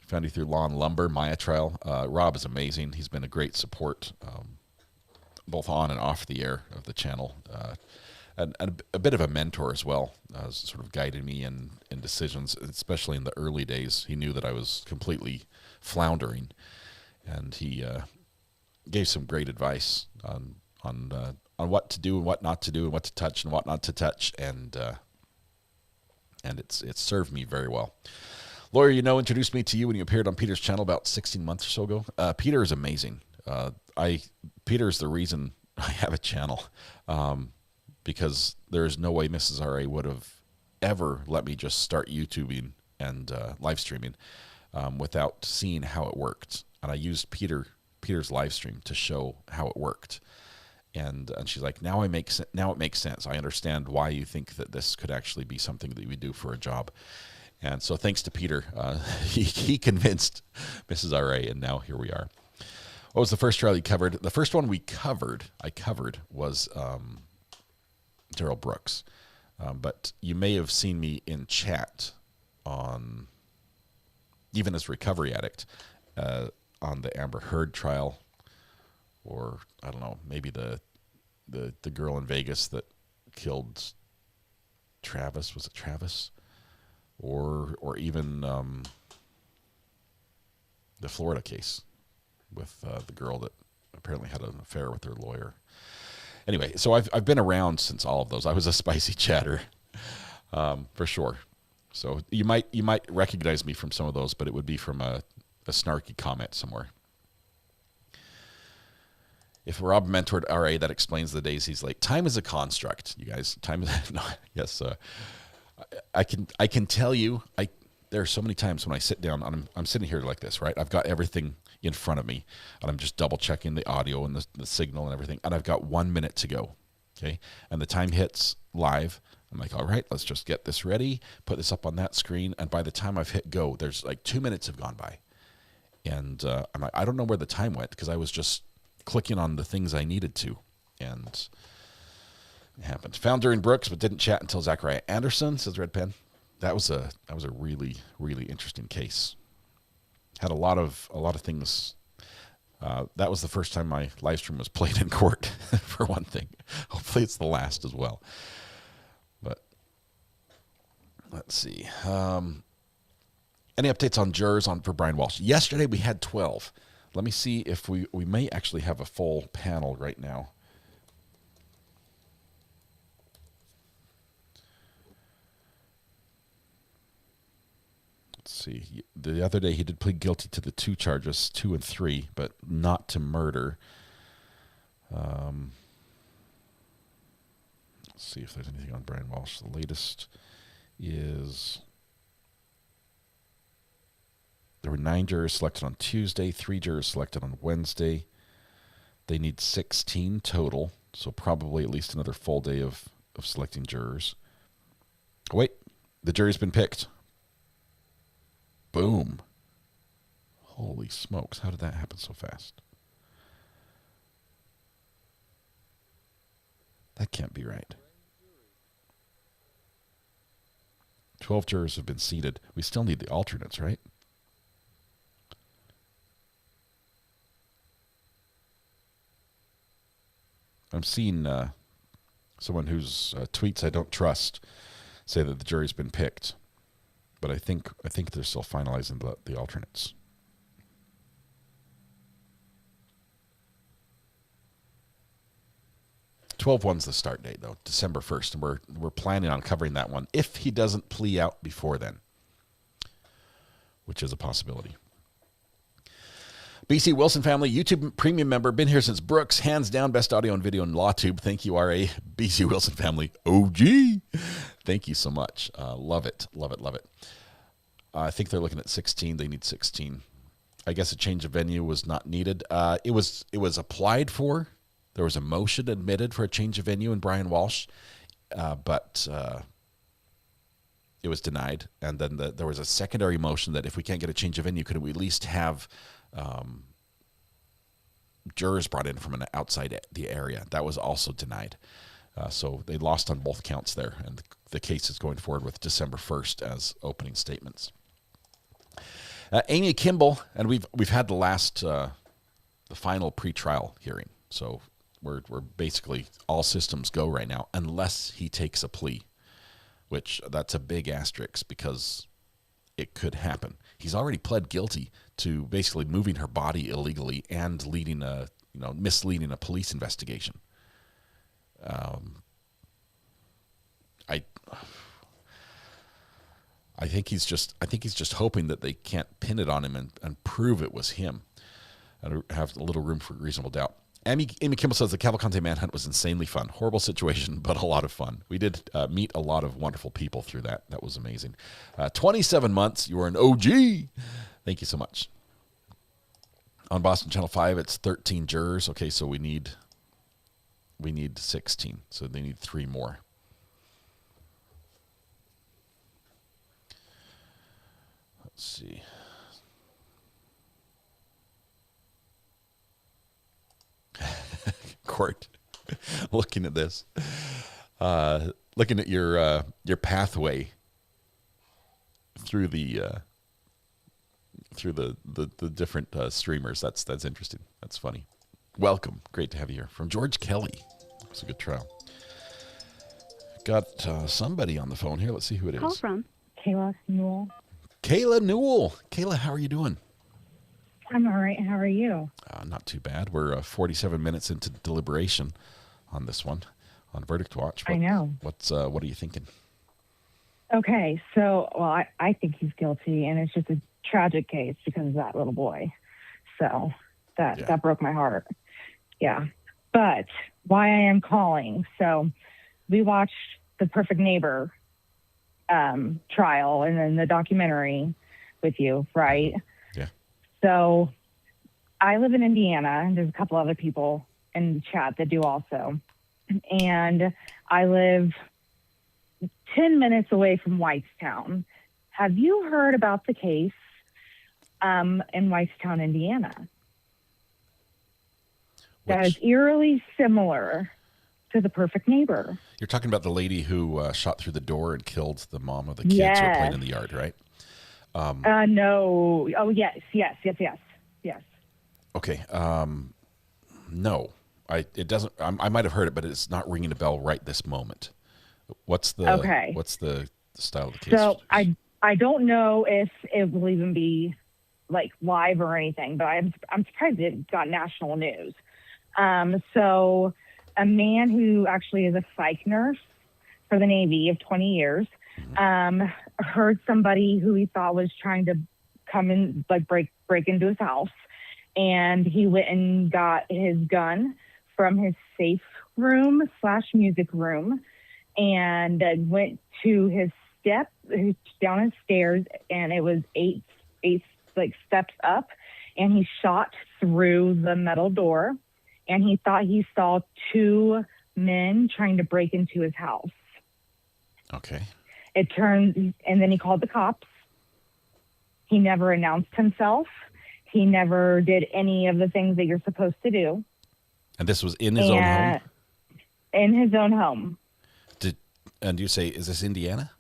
Speaker 3: Found you through Law and Lumber, Maya Trial. Rob is amazing. He's been a great support, both on and off the air of the channel. and a bit of a mentor as well, sort of guiding me in decisions, especially in the early days. He knew that I was completely floundering, and he gave some great advice on what to do and what not to do, and what to touch and what not to touch, and it's served me very well. Lawyer, introduced me to you when you appeared on Peter's channel about 16 months or so ago. Peter is amazing. Peter is the reason I have a channel, because there is no way Mrs. RA would have ever let me just start YouTubing and live streaming without seeing how it worked. And I used Peter's live stream to show how it worked. And she's like, now it makes sense. I understand why you think that this could actually be something that you would do for a job. And so thanks to Peter, he convinced Mrs. RA, and now here we are. What was the first trial you covered? The first one I covered was Daryl Brooks. But you may have seen me in chat on, even as Recovery Addict, on the Amber Heard trial, or I don't know, maybe the girl in Vegas that killed Travis. Was it Travis? Or even the Florida case with the girl that apparently had an affair with her lawyer. Anyway, so I've been around since all of those. I was a spicy chatter, for sure. So you might recognize me from some of those, but it would be from a snarky comment somewhere. If Rob mentored RA, that explains the days he's late. Time is a construct, you guys. Time is no, yes. I can tell you, there are so many times when I sit down, I'm sitting here like this, right? I've got everything in front of me, and I'm just double checking the audio and the signal and everything, and I've got 1 minute to go, okay? And the time hits live. I'm like, all right, let's just get this ready, put this up on that screen, and by the time I've hit go, there's like 2 minutes have gone by. And I'm like, I don't know where the time went, because I was just clicking on the things I needed to, and it happened. Found during Brooks, but didn't chat until Zachariah Anderson, says Red Pen. That was a really, really interesting case. Had a lot of things. That was the first time my live stream was played in court, for one thing. Hopefully it's the last as well. But let's see. Any updates on jurors for Brian Walsh? Yesterday we had 12. Let me see if we may actually have a full panel right now. Let's see. The other day he did plead guilty to the 2 charges, 2 and 3, but not to murder. Let's see if there's anything on Brian Walsh. The latest is there were 9 jurors selected on Tuesday, 3 jurors selected on Wednesday. They need 16 total, so probably at least another full day of selecting jurors. Oh, wait, the jury's been picked. Boom. Holy smokes, how did that happen so fast? That can't be right. 12 jurors have been seated. We still need the alternates, right? I'm seeing someone whose tweets I don't trust say that the jury's been picked, but I think they're still finalizing the alternates. One's the start date, though, December 1st, and we're planning on covering that one if he doesn't plea out before then, which is a possibility. BC Wilson family, YouTube premium member, been here since Brooks, hands down, best audio and video in LawTube. Thank you, RA. BC Wilson family, OG. Thank you so much. Love it, love it, love it. I think they're looking at 16. They need 16. I guess a change of venue was not needed. It was applied for. There was a motion admitted for a change of venue in Brian Walsh, but it was denied. And then there was a secondary motion that if we can't get a change of venue, could we at least have jurors brought in from outside the area? That was also denied. So they lost on both counts there, and the case is going forward with December 1st as opening statements. Amy Kimball, and we've had the final pretrial hearing. So where basically all systems go right now, unless he takes a plea, which that's a big asterisk because it could happen. He's already pled guilty to basically moving her body illegally and misleading a police investigation. I think he's just hoping that they can't pin it on him and prove it was him, and have a little room for reasonable doubt. Amy Kimball says the Cavalcante manhunt was insanely fun. Horrible situation, but a lot of fun. We did meet a lot of wonderful people through that. That was amazing. 27 months. You are an OG. Thank you so much. On Boston Channel 5, it's 13 jurors. Okay, so we need 16. So they need 3 more. Let's see. Court, looking at this, looking at your pathway through the different streamers. That's interesting. That's funny. Welcome, great to have you here. From George Kelly. It's a good trial. Got somebody on the phone here. Let's see who it is.
Speaker 21: Call from Kayla Newell.
Speaker 3: Kayla Newell. Kayla, how are you doing?
Speaker 21: I'm all right. How are you?
Speaker 3: Not too bad. We're 47 minutes into deliberation on this one, on Verdict Watch.
Speaker 21: I know.
Speaker 3: What are you thinking?
Speaker 21: Okay, so, well, I think he's guilty, and it's just a tragic case because of that little boy. So that broke my heart. Yeah. But why I am calling, so we watched The Perfect Neighbor trial and then the documentary with you, right?
Speaker 3: Yeah.
Speaker 21: So I live in Indiana, and there's a couple other people in the chat that do also. And I live 10 minutes away from Whitestown. Have you heard about the case in Whitestown, Indiana? That is eerily similar to The Perfect Neighbor.
Speaker 3: You're talking about the lady who shot through the door and killed the mom of the kids who were playing in the yard, right?
Speaker 21: No. Oh, yes.
Speaker 3: Okay. No. It doesn't. I might have heard it, but it's not ringing a bell right this moment. What's the style of the case?
Speaker 21: So I don't know if it will even be like live or anything, but I'm surprised it got national news. So a man who actually is a psych nurse for the Navy of 20 years heard somebody who he thought was trying to come in, like break into his house, and he went and got his gun from his safe room / music room, and went to his down his stairs, and it was eight like steps up, and he shot through the metal door, and he thought he saw 2 men trying to break into his house.
Speaker 3: Okay.
Speaker 21: And then he called the cops. He never announced himself. He never did any of the things that you're supposed to do.
Speaker 3: And this was in his own home?
Speaker 21: In his own home.
Speaker 3: And you say, is this Indiana?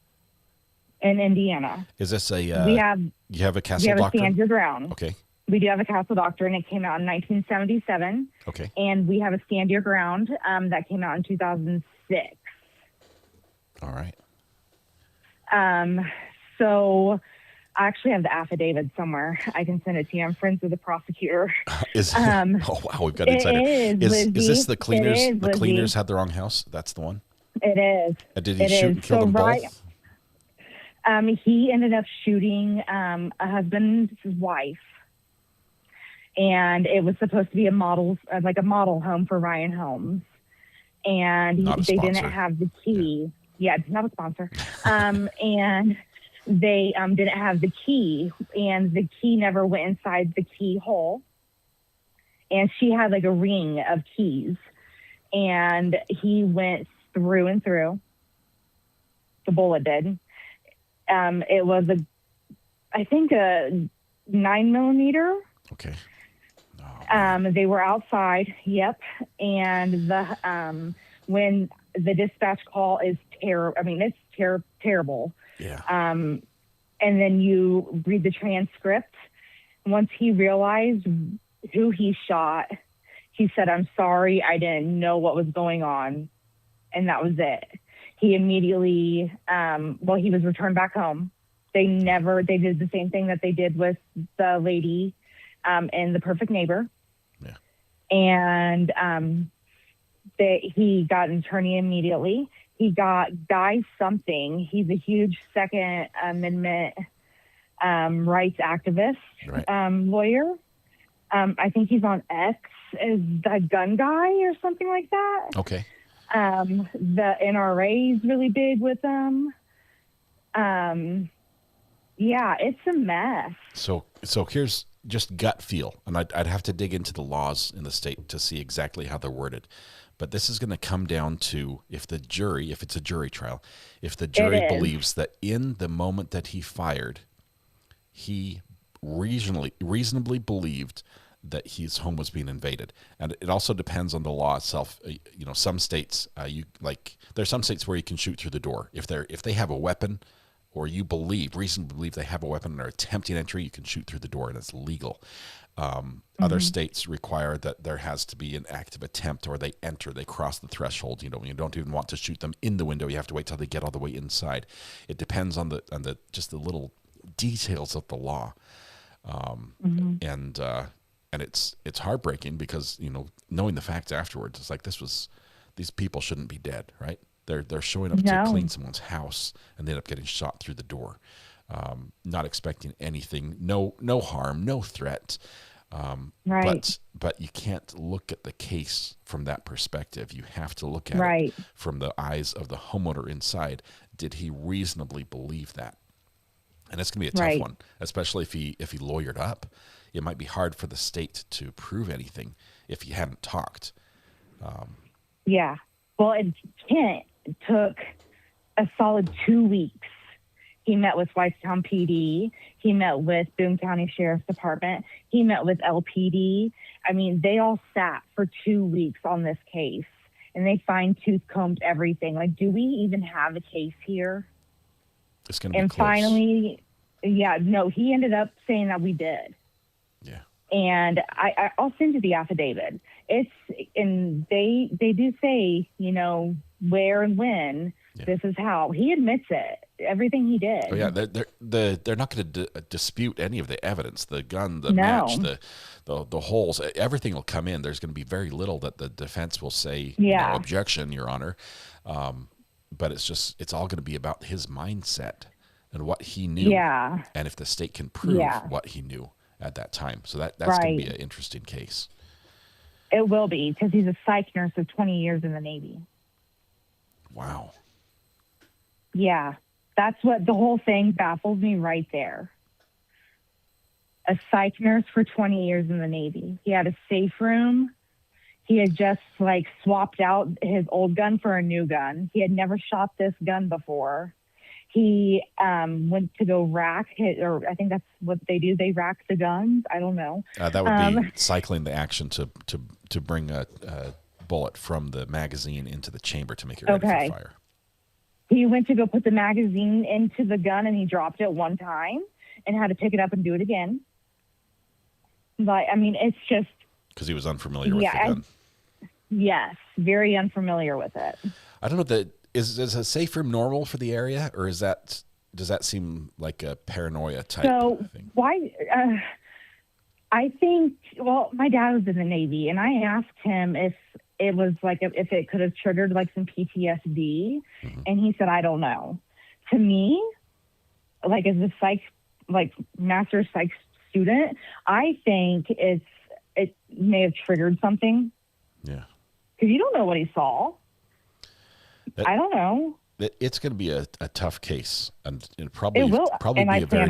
Speaker 21: In Indiana.
Speaker 3: Is this a...
Speaker 21: you have
Speaker 3: a castle doctrine?
Speaker 21: We have a stand your ground.
Speaker 3: Okay.
Speaker 21: We do have a castle doctrine. It came out in 1977.
Speaker 3: Okay.
Speaker 21: And we have a stand your ground that came out in 2006.
Speaker 3: All right.
Speaker 21: So I actually have the affidavit somewhere. I can send it to you. I'm friends with the prosecutor.
Speaker 3: Oh wow, we've got insider. Is this the cleaners?
Speaker 21: It is,
Speaker 3: the cleaners had the wrong house. That's the one.
Speaker 21: It is.
Speaker 3: Did he shoot and kill them both?
Speaker 21: He ended up shooting a husband's wife, and it was supposed to be a model home for Ryan Holmes, and they didn't have the key. Yeah, it's not a sponsor. And they didn't have the key, and the key never went inside the keyhole. And she had like a ring of keys, and he went through and through. The bullet did. It was I think a 9mm.
Speaker 3: Okay.
Speaker 21: They were outside. Yep. And when the dispatch call is it's terrible.
Speaker 3: Yeah.
Speaker 21: And then you read the transcript. Once he realized who he shot, He said, "I'm sorry, I didn't know what was going on," and that was it. He immediately, he was returned back home. They did the same thing that they did with the lady in The Perfect Neighbor.
Speaker 3: Yeah.
Speaker 21: And he got an attorney immediately. He got Guy something. He's a huge Second Amendment rights activist lawyer. I think he's on X as the gun guy or something like that.
Speaker 3: Okay.
Speaker 21: The NRA is really big with them. Yeah, it's a mess.
Speaker 3: So here's just gut feel, and I'd have to dig into the laws in the state to see exactly how they're worded. But this is going to come down to if it's a jury trial, if the jury believes that in the moment that he fired, he reasonably believed that his home was being invaded. And it also depends on the law itself. Some states, there's some states where you can shoot through the door. If they have a weapon, or you reasonably believe they have a weapon and are attempting entry, you can shoot through the door and it's legal. Other states require that there has to be an active attempt, or they cross the threshold. You don't even want to shoot them in the window. You have to wait till they get all the way inside. It depends on the just the little details of the law. And it's heartbreaking because, knowing the facts afterwards, it's like these people shouldn't be dead, right? They're showing up to clean someone's house and they end up getting shot through the door, not expecting anything, no harm, no threat. Right. But you can't look at the case from that perspective. You have to look at it from the eyes of the homeowner inside. Did he reasonably believe that? And it's going to be a tough one, especially if he lawyered up. It might be hard for the state to prove anything if he hadn't talked.
Speaker 21: Yeah. Well, Kent took a solid 2 weeks. He met with Whitestown PD. He met with Boone County Sheriff's Department. He met with LPD. I mean, they all sat for 2 weeks on this case, and they fine-tooth combed everything. Like, do we even have a case here?
Speaker 3: It's going to be
Speaker 21: And
Speaker 3: close.
Speaker 21: Finally, he ended up saying that we did.
Speaker 3: Yeah.
Speaker 21: And I'll send you the affidavit. And they do say, where and when. Yeah. This is how he admits it. Everything he did.
Speaker 3: Oh yeah, they're not going to dispute any of the evidence. The gun, the match, the holes, everything will come in. There's going to be very little that the defense will say. No objection, Your Honor. But it's all going to be about his mindset and what he knew.
Speaker 21: Yeah.
Speaker 3: And if the state can prove what he knew at that time, so that's going to be an interesting case.
Speaker 21: It will be, because he's a psych nurse of 20 years in the Navy.
Speaker 3: Wow.
Speaker 21: Yeah, that's what the whole thing baffles me right there. A psych nurse for 20 years in the Navy. He had a safe room. He had just swapped out his old gun for a new gun. He had never shot this gun before. He went to go rack or I think that's what they do. They rack the guns. I don't know.
Speaker 3: That would be cycling the action to bring a bullet from the magazine into the chamber to make it ready for fire.
Speaker 21: He went to go put the magazine into the gun and he dropped it one time and had to pick it up and do it again. But I mean, it's just
Speaker 3: because he was unfamiliar with the gun.
Speaker 21: Yes, very unfamiliar with it.
Speaker 3: I don't know. Is a safe room normal for the area, or does that seem like a paranoia type thing?
Speaker 21: Why? I think. Well, my dad was in the Navy, and I asked him if it was if it could have triggered some PTSD, and he said, I don't know. To me, as a psych, master psych student, I think it may have triggered something.
Speaker 3: Yeah.
Speaker 21: Because you don't know what he saw. I don't know.
Speaker 3: It's going to be a tough case, and it'll probably
Speaker 21: be
Speaker 3: a very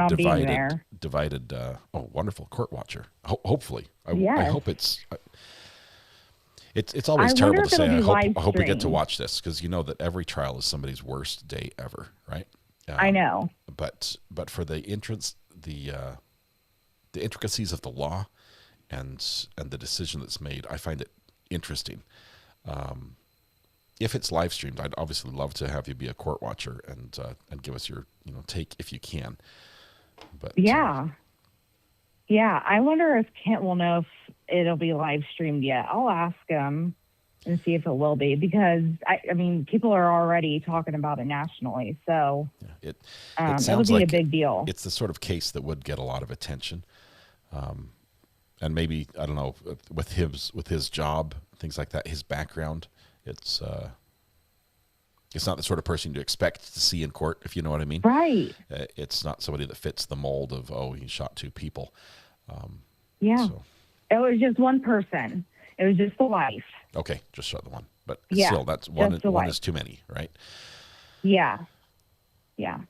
Speaker 3: divided. Wonderful court watcher. Hopefully, I hope it's. It's always terrible to say. I hope we get to watch this, because you know that every trial is somebody's worst day ever, right?
Speaker 21: I know.
Speaker 3: But for the intricacies of the law, and the decision that's made, I find it interesting. If it's live streamed, I'd obviously love to have you be a court watcher and give us your take if you can. But
Speaker 21: I wonder if Kent will know it'll be live streamed yet. I'll ask him and see if it will be, because I mean, people are already talking about it nationally. So
Speaker 3: it
Speaker 21: it'll
Speaker 3: sounds
Speaker 21: be
Speaker 3: like
Speaker 21: a big deal.
Speaker 3: It's the sort of case that would get a lot of attention. And maybe, I don't know, with his job, things like that, his background, it's not the sort of person you expect to see in court, if you know what I mean.
Speaker 21: Right.
Speaker 3: It's not somebody that fits the mold of, oh, he shot 2 people.
Speaker 21: Yeah.
Speaker 3: So.
Speaker 21: It was just one person. It was just the wife.
Speaker 3: Okay, just shot the one. But
Speaker 21: Yeah,
Speaker 3: still, that's one
Speaker 21: wife.
Speaker 3: is too many, right?
Speaker 21: Yeah. Yeah.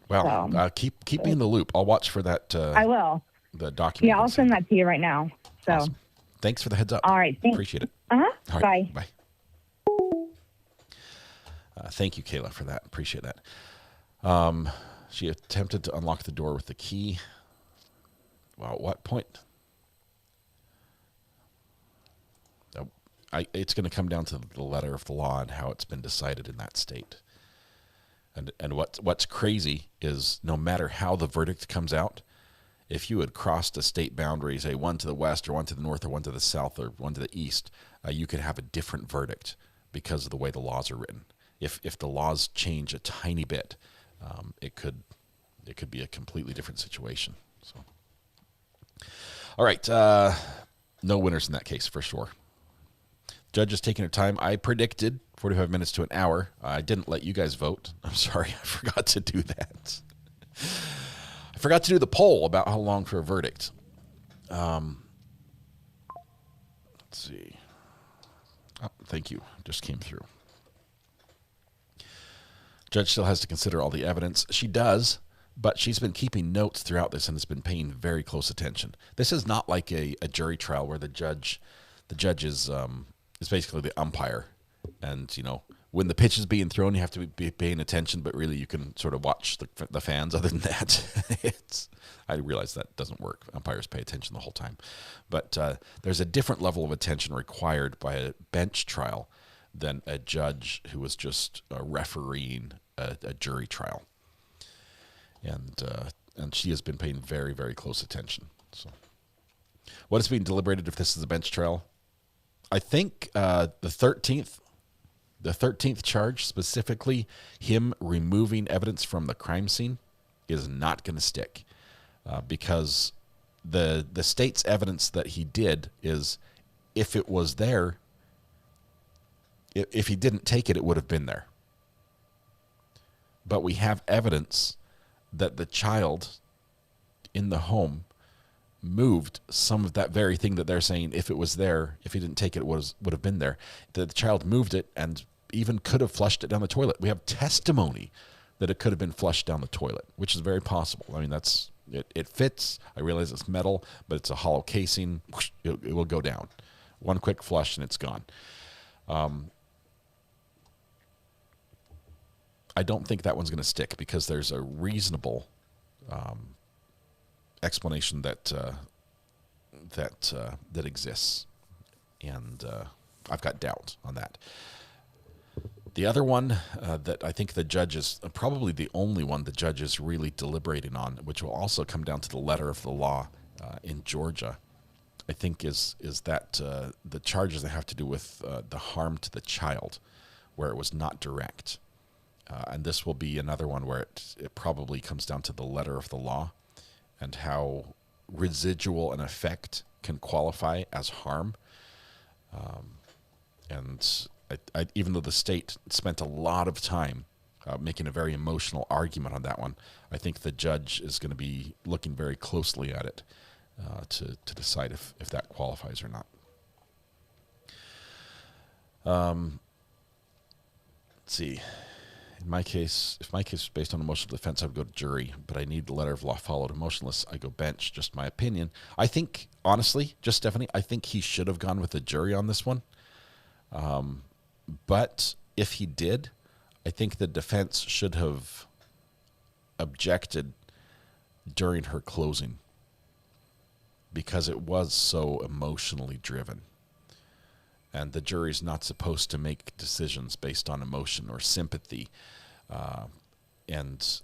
Speaker 3: Well,
Speaker 21: So,
Speaker 3: keep me in the loop. I'll watch for that.
Speaker 21: I will.
Speaker 3: The document.
Speaker 21: Yeah, I'll send that to you right now. So.
Speaker 3: Awesome. Thanks for the heads up.
Speaker 21: All right. Thanks.
Speaker 3: Appreciate it.
Speaker 21: Uh-huh.
Speaker 3: All
Speaker 21: Bye.
Speaker 3: right, bye. Thank you, Kayla, for that. Appreciate that. She attempted to unlock the door with the key. Well, at what point? It's going to come down to the letter of the law and how it's been decided in that state. And what's crazy is no matter how the verdict comes out, if you had crossed a state boundary, say one to the west or one to the north or one to the south or one to the east, you could have a different verdict because of the way the laws are written. If the laws change a tiny bit, it could be a completely different situation. So, all right, no winners in that case for sure. Judge is taking her time. I predicted 45 minutes to an hour. I didn't let you guys vote. I'm sorry, I forgot to do that. I forgot to do the poll about how long for a verdict. Let's see. Oh, thank you. Just came through. Judge still has to consider all the evidence. She does, but she's been keeping notes throughout this and has been paying very close attention. This is not like a jury trial where the judge is basically the umpire, and when the pitch is being thrown, you have to be paying attention, but really you can sort of watch the fans. Other than that, I realize that doesn't work. Umpires pay attention the whole time, but there's a different level of attention required by a bench trial than a judge who was just refereeing a jury trial, and she has been paying very, very close attention. So, what is being deliberated if this is a bench trial? I think the 13th charge, specifically him removing evidence from the crime scene, is not going to stick because the state's evidence that he did is, if it was there, if he didn't take it, it would have been there. But we have evidence that the child in the home moved some of that very thing that they're saying, if it was there, if he didn't take it, it would have been there. The child moved it and even could have flushed it down the toilet. We have testimony that it could have been flushed down the toilet, which is very possible. I mean, it fits. I realize it's metal, but it's a hollow casing. It will go down. One quick flush and it's gone. I don't think that one's going to stick because there's a reasonable explanation that exists, and I've got doubt on that. The other one that I think the judge is probably the only one the judge is really deliberating on, which will also come down to the letter of the law in Georgia, I think is that the charges that have to do with the harm to the child, where it was not direct. And this will be another one where it probably comes down to the letter of the law and how residual an effect can qualify as harm. And even though the state spent a lot of time making a very emotional argument on that one, I think the judge is going to be looking very closely at it to decide if that qualifies or not. Let's see. If my case is based on emotional defense, I would go to jury, but I need the letter of law followed. Emotionless, I go bench. Just my opinion. I think, honestly, just Stephanie, I think he should have gone with the jury on this one. But if he did, I think the defense should have objected during her closing because it was so emotionally driven. And the jury's not supposed to make decisions based on emotion or sympathy. And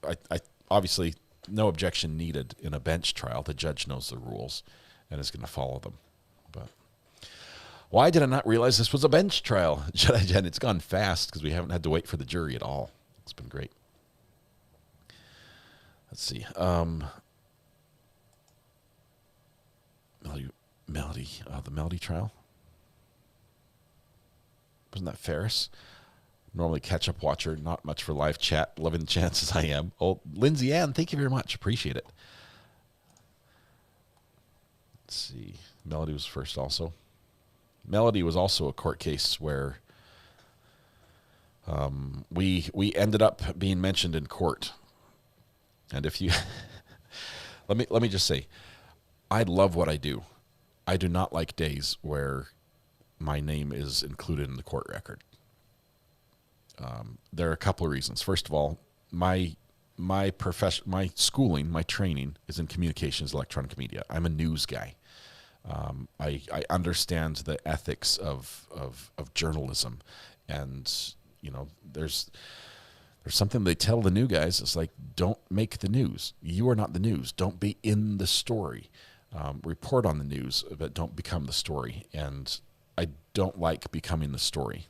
Speaker 3: I obviously, no objection needed in a bench trial. The judge knows the rules. and is going to follow them. But why did I not realize this was a bench trial? Jen, it's gone fast because we haven't had to wait for the jury at all. It's been great. Let's see. Melody, the Melody trial. Wasn't that Ferris? Normally catch-up watcher, not much for live chat. Loving the chances I am. Oh, Lindsay Ann, thank you very much. Appreciate it. Let's see. Melody was first also. Melody was also a court case where we ended up being mentioned in court. And if you let me just say, I love what I do. I do not like days where my name is included in the court record. There are a couple of reasons. First of all, my profession, my schooling, my training is in communications, electronic media. I'm a news guy. I understand the ethics of journalism, and you know, there's something they tell the new guys. It's like, don't make the news. You are not the news. Don't be in the story. Report on the news, but don't become the story. And I don't like becoming the story.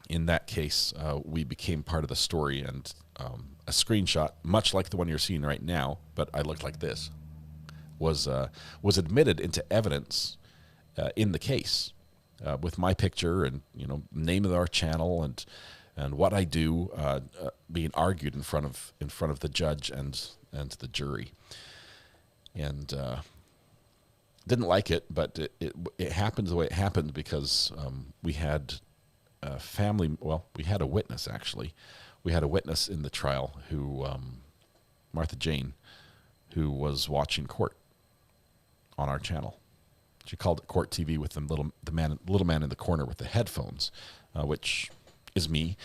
Speaker 3: In that case, we became part of the story, and a screenshot, much like the one you're seeing right now, but I looked like this, was admitted into evidence in the case with my picture and, you know, name of our channel and what I do being argued in front of the judge and the jury. And didn't like it, but it happened the way it happened because we had a family. Well, we had a witness actually. We had a witness in the trial who, Martha Jane, who was watching court on our channel. She called it Court TV with the little man in the corner with the headphones, which is me,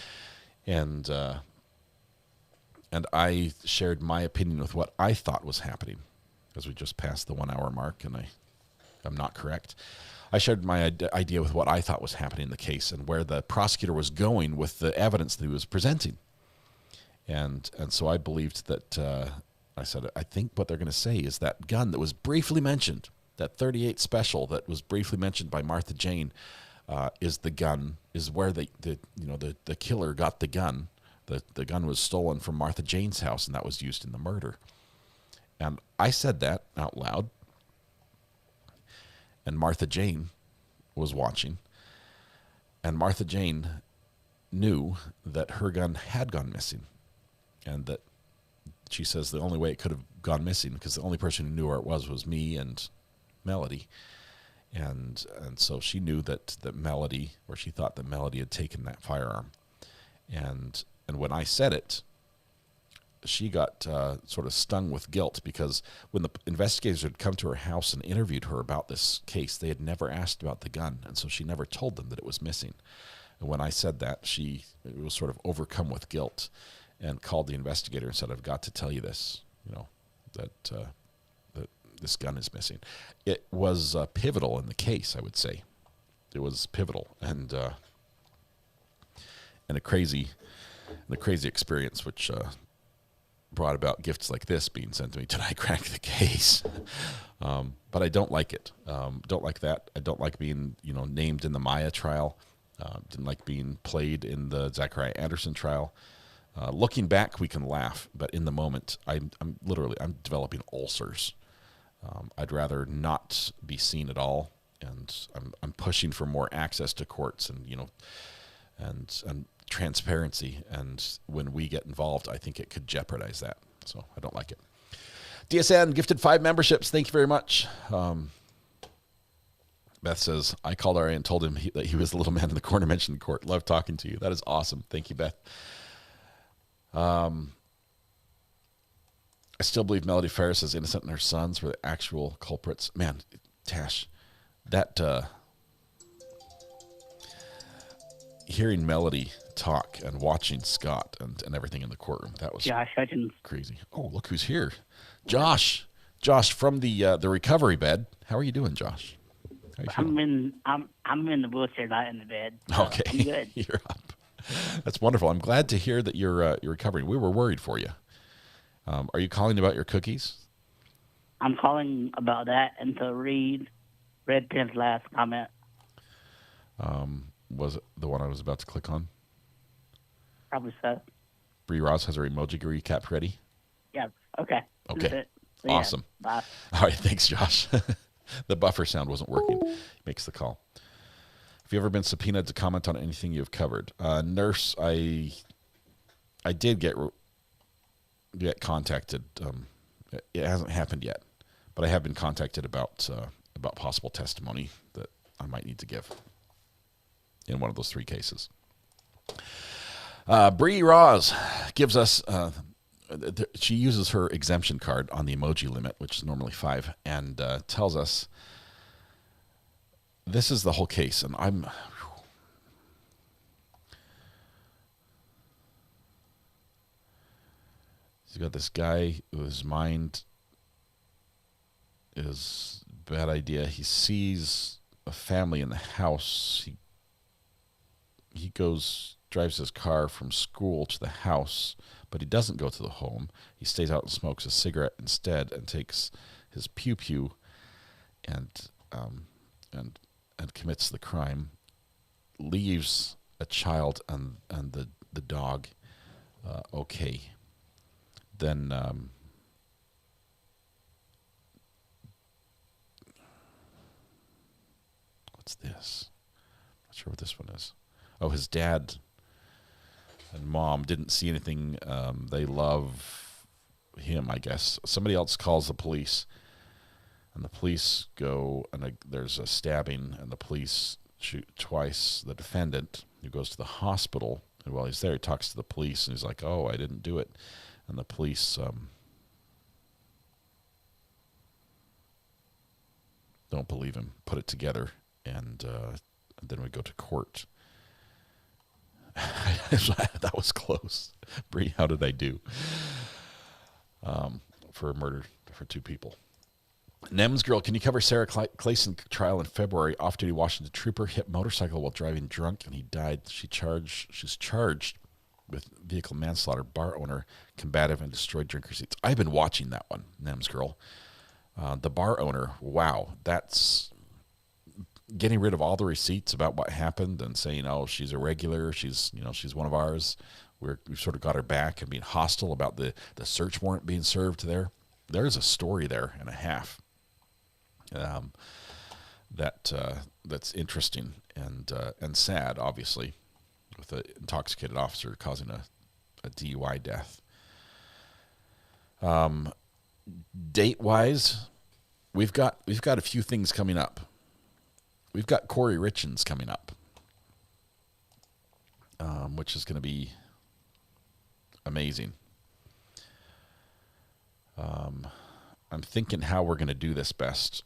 Speaker 3: and I shared my opinion with what I thought was happening, because we just passed the 1 hour mark, and I'm not correct. I shared my idea with what I thought was happening in the case and where the prosecutor was going with the evidence that he was presenting, and so I believed that. I said, I think what they're going to say is that gun that was briefly mentioned, that 38 special that was briefly mentioned by Martha Jane, is the gun, is where the killer got the gun. The gun was stolen from Martha Jane's house, and that was used in the murder. And I said that out loud, and Martha Jane was watching, and Martha Jane knew that her gun had gone missing, and that she says the only way it could have gone missing, because the only person who knew where it was me and Melody, and so she knew that Melody, or she thought that Melody had taken that firearm, and when I said it, she got sort of stung with guilt, because when the investigators had come to her house and interviewed her about this case, they had never asked about the gun, and so she never told them that it was missing. And when I said that, she was sort of overcome with guilt, and called the investigator and said, "I've got to tell you this, that this gun is missing." It was pivotal in the case, I would say. It was pivotal, and a crazy experience, which brought about gifts like this being sent to me. Did I crack the case? But I don't like it. Don't like that. I don't like being named in the Maya trial. Didn't like being played in the Zachariah Anderson trial. Looking back, we can laugh, but in the moment, I'm developing ulcers. I'd rather not be seen at all, and I'm pushing for more access to courts and transparency. And when we get involved, I think it could jeopardize that. So I don't like it. DSN gifted 5 memberships. Thank you very much. Beth says, I called RA and told him that he was the little man in the corner mentioned in court. Love talking to you. That is awesome. Thank you, Beth. I still believe Melody Ferris is innocent and her sons were the actual culprits. Man, Tash, that hearing Melody talk and watching Scott and everything in the courtroom, that was crazy. Oh, look who's here. Josh from the recovery bed. How are you doing, Josh?
Speaker 2: I'm in the wheelchair, not in the bed. So
Speaker 3: okay,
Speaker 2: I'm good.
Speaker 3: You're up. That's wonderful. I'm glad to hear that you're recovering. We were worried for you. Are you calling about your cookies?
Speaker 2: I'm calling about that and to read Red Tim's last comment.
Speaker 3: Was it the one I was about to click on?
Speaker 2: Probably so.
Speaker 3: Bree Ross has her emoji recap ready.
Speaker 2: Yeah. Okay.
Speaker 3: Okay.
Speaker 2: That's it. So,
Speaker 3: Awesome.
Speaker 2: Yeah, bye.
Speaker 3: All right. Thanks, Josh. The buffer sound wasn't working. He makes the call. Have you ever been subpoenaed to comment on anything you've covered? Nurse, I did get contacted. It hasn't happened yet, but I have been contacted about possible testimony that I might need to give in one of those 3 cases. Bree Roz gives us, she uses her exemption card on the emoji limit, which is normally 5, and tells us this is the whole case. And he's got this guy whose mind is a bad idea. He sees a family in the house. He drives his car from school to the house, but he doesn't go to the home. He stays out and smokes a cigarette instead, and takes his pew and commits the crime. Leaves a child and the dog. Okay. Then what's this? Not sure what this one is. Oh, his dad and mom didn't see anything. They love him, I guess. Somebody else calls the police, and the police go, and there's a stabbing, and the police shoot twice the defendant, who goes to the hospital. And while he's there, he talks to the police, and he's like, "Oh, I didn't do it." And the police don't believe him, put it together, and then we go to court. That was close. Bree, how did I do? For a murder for 2 people. Nems girl, can you cover Sarah Clayson trial in February? Off-duty Washington trooper hit motorcycle while driving drunk, and he died. She's charged with vehicle manslaughter. Bar owner combative and destroyed drinker seats. I've been watching that one, Nems girl. The bar owner, wow, that's getting rid of all the receipts about what happened and saying, "Oh, she's a regular. She's one of ours. We've sort of got her back," and being hostile about the search warrant being served there. There's a story there and a half. That's interesting and sad, obviously, with an intoxicated officer causing a DUI death. Date-wise, we've got a few things coming up. We've got Corey Richens coming up, which is going to be amazing. I'm thinking how we're going to do this best,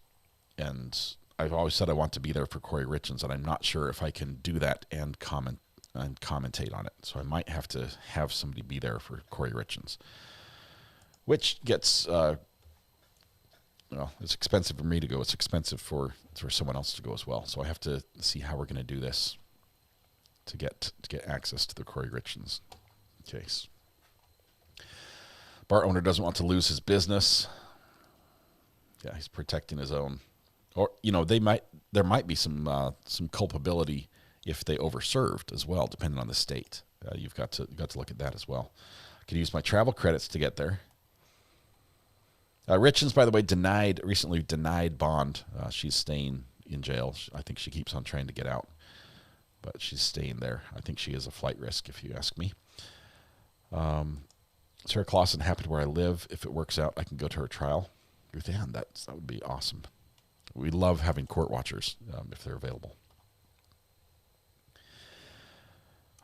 Speaker 3: and I've always said I want to be there for Corey Richens, and I'm not sure if I can do that and commentate on it. So I might have to have somebody be there for Corey Richens, which gets it's expensive for me to go. It's expensive for someone else to go as well. So I have to see how we're going to do this to get access to the Corey Richens case. Bar owner doesn't want to lose his business. Yeah, he's protecting his own. Or there might be some culpability if they overserved as well, depending on the state. You've got to look at that as well. I can use my travel credits to get there. Richens, by the way, recently denied bond. She's staying in jail. I think she keeps on trying to get out, but she's staying there. I think she is a flight risk, if you ask me. Sarah Clausen, happy to where I live. If it works out, I can go to her trial. Dan, that would be awesome. We love having court watchers if they're available.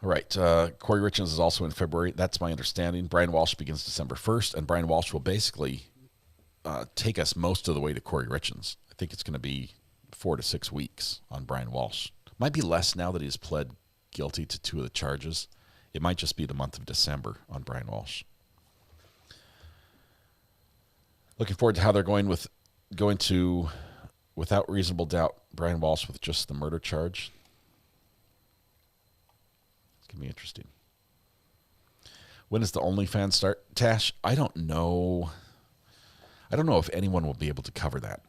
Speaker 3: All right, Corey Richens is also in February. That's my understanding. Brian Walsh begins December 1st, and Brian Walsh will basically take us most of the way to Corey Richens. I think it's going to be 4 to 6 weeks on Brian Walsh. Might be less now that he's pled guilty to 2 of the charges. It might just be the month of December on Brian Walsh. Looking forward to how they're going to, without reasonable doubt, Brian Walsh with just the murder charge. It's going to be interesting. When does the OnlyFans start? Tash, I don't know. I don't know if anyone will be able to cover that.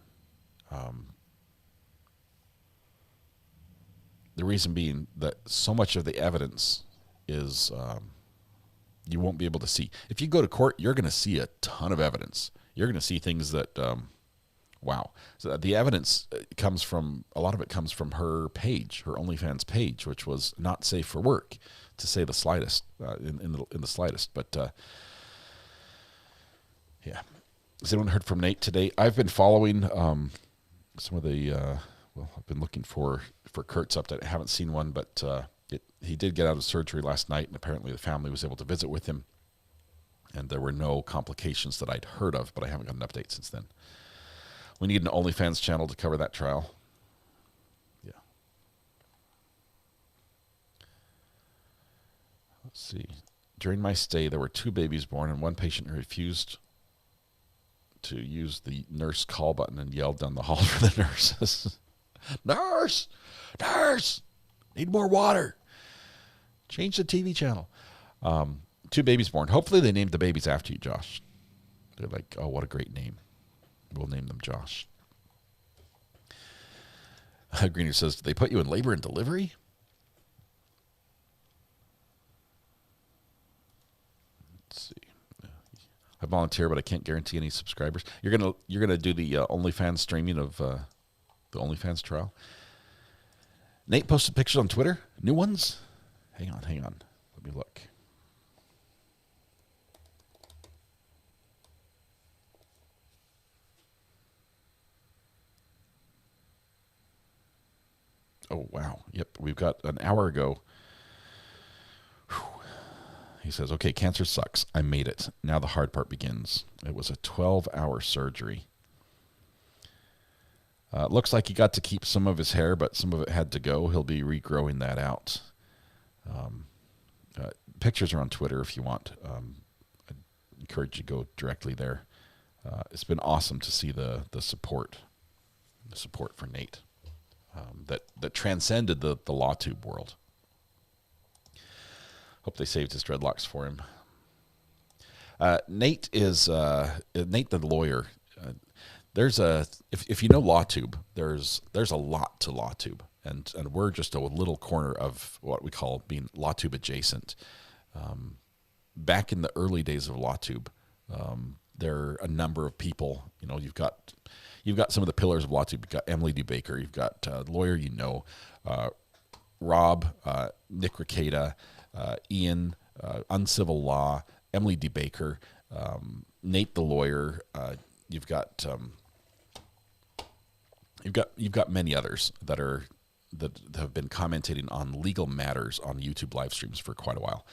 Speaker 3: The reason being that so much of the evidence is you won't be able to see. If you go to court, you're going to see a ton of evidence. You're going to see things that, wow. So the evidence comes from, a lot of it comes from her page, her OnlyFans page, which was not safe for work, to say the slightest, in the slightest. But yeah. Has anyone heard from Nate today? I've been following some of the, well, I've been looking for Kurt's update. I haven't seen one, but he did get out of surgery last night, and apparently the family was able to visit with him, and there were no complications that I'd heard of, but I haven't got an update since then. We need an OnlyFans channel to cover that trial. Yeah. Let's see. During my stay, there were 2 babies born, and one patient who refused to use the nurse call button and yelled down the hall for the nurses. Nurse! Nurse! Need more water. Change the TV channel. 2 babies born. Hopefully they named the babies after you, Josh. They're like, oh, what a great name. We'll name them Josh. Greener says, did they put you in labor and delivery? Let's see. I volunteer, but I can't guarantee any subscribers. You're gonna do the OnlyFans streaming of the OnlyFans trial. Nate posted pictures on Twitter. New ones? Hang on. Let me look. Oh, wow. Yep, we've got an hour ago. Whew. He says, okay, cancer sucks. I made it. Now the hard part begins. It was a 12-hour surgery. Looks like he got to keep some of his hair, but some of it had to go. He'll be regrowing that out. Pictures are on Twitter if you want. I encourage you to go directly there. It's been awesome to see the support for Nate that transcended the LawTube world. Hope they saved his dreadlocks for him. Nate is Nate the lawyer. There's if you know LawTube, there's a lot to LawTube, and we're just a little corner of what we call being LawTube adjacent. Back in the early days of LawTube, there are a number of people. You know, you've got some of the pillars of LawTube. You've got Emily D. Baker. You've got lawyer, Rob, Nick Ricada, Ian, Uncivil Law, Emily D. Baker, Nate the lawyer. You've got many others that have been commentating on legal matters on YouTube live streams for quite a while.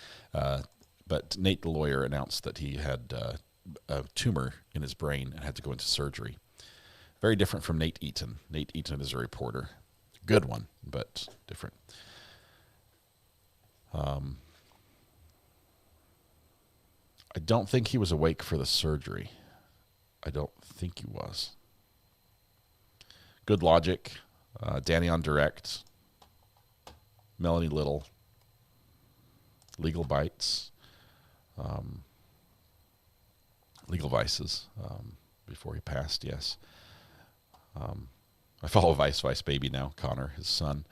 Speaker 3: But Nate the lawyer announced that he had a tumor in his brain and had to go into surgery. Very different from Nate Eaton. Nate Eaton is a reporter. Good one, but different. I don't think he was awake for the surgery. I don't think he was. Good Logic, Danny on Direct, Melanie Little, Legal Bites, Legal Vices, before he passed, yes. I follow Vice Baby now, Connor, his son.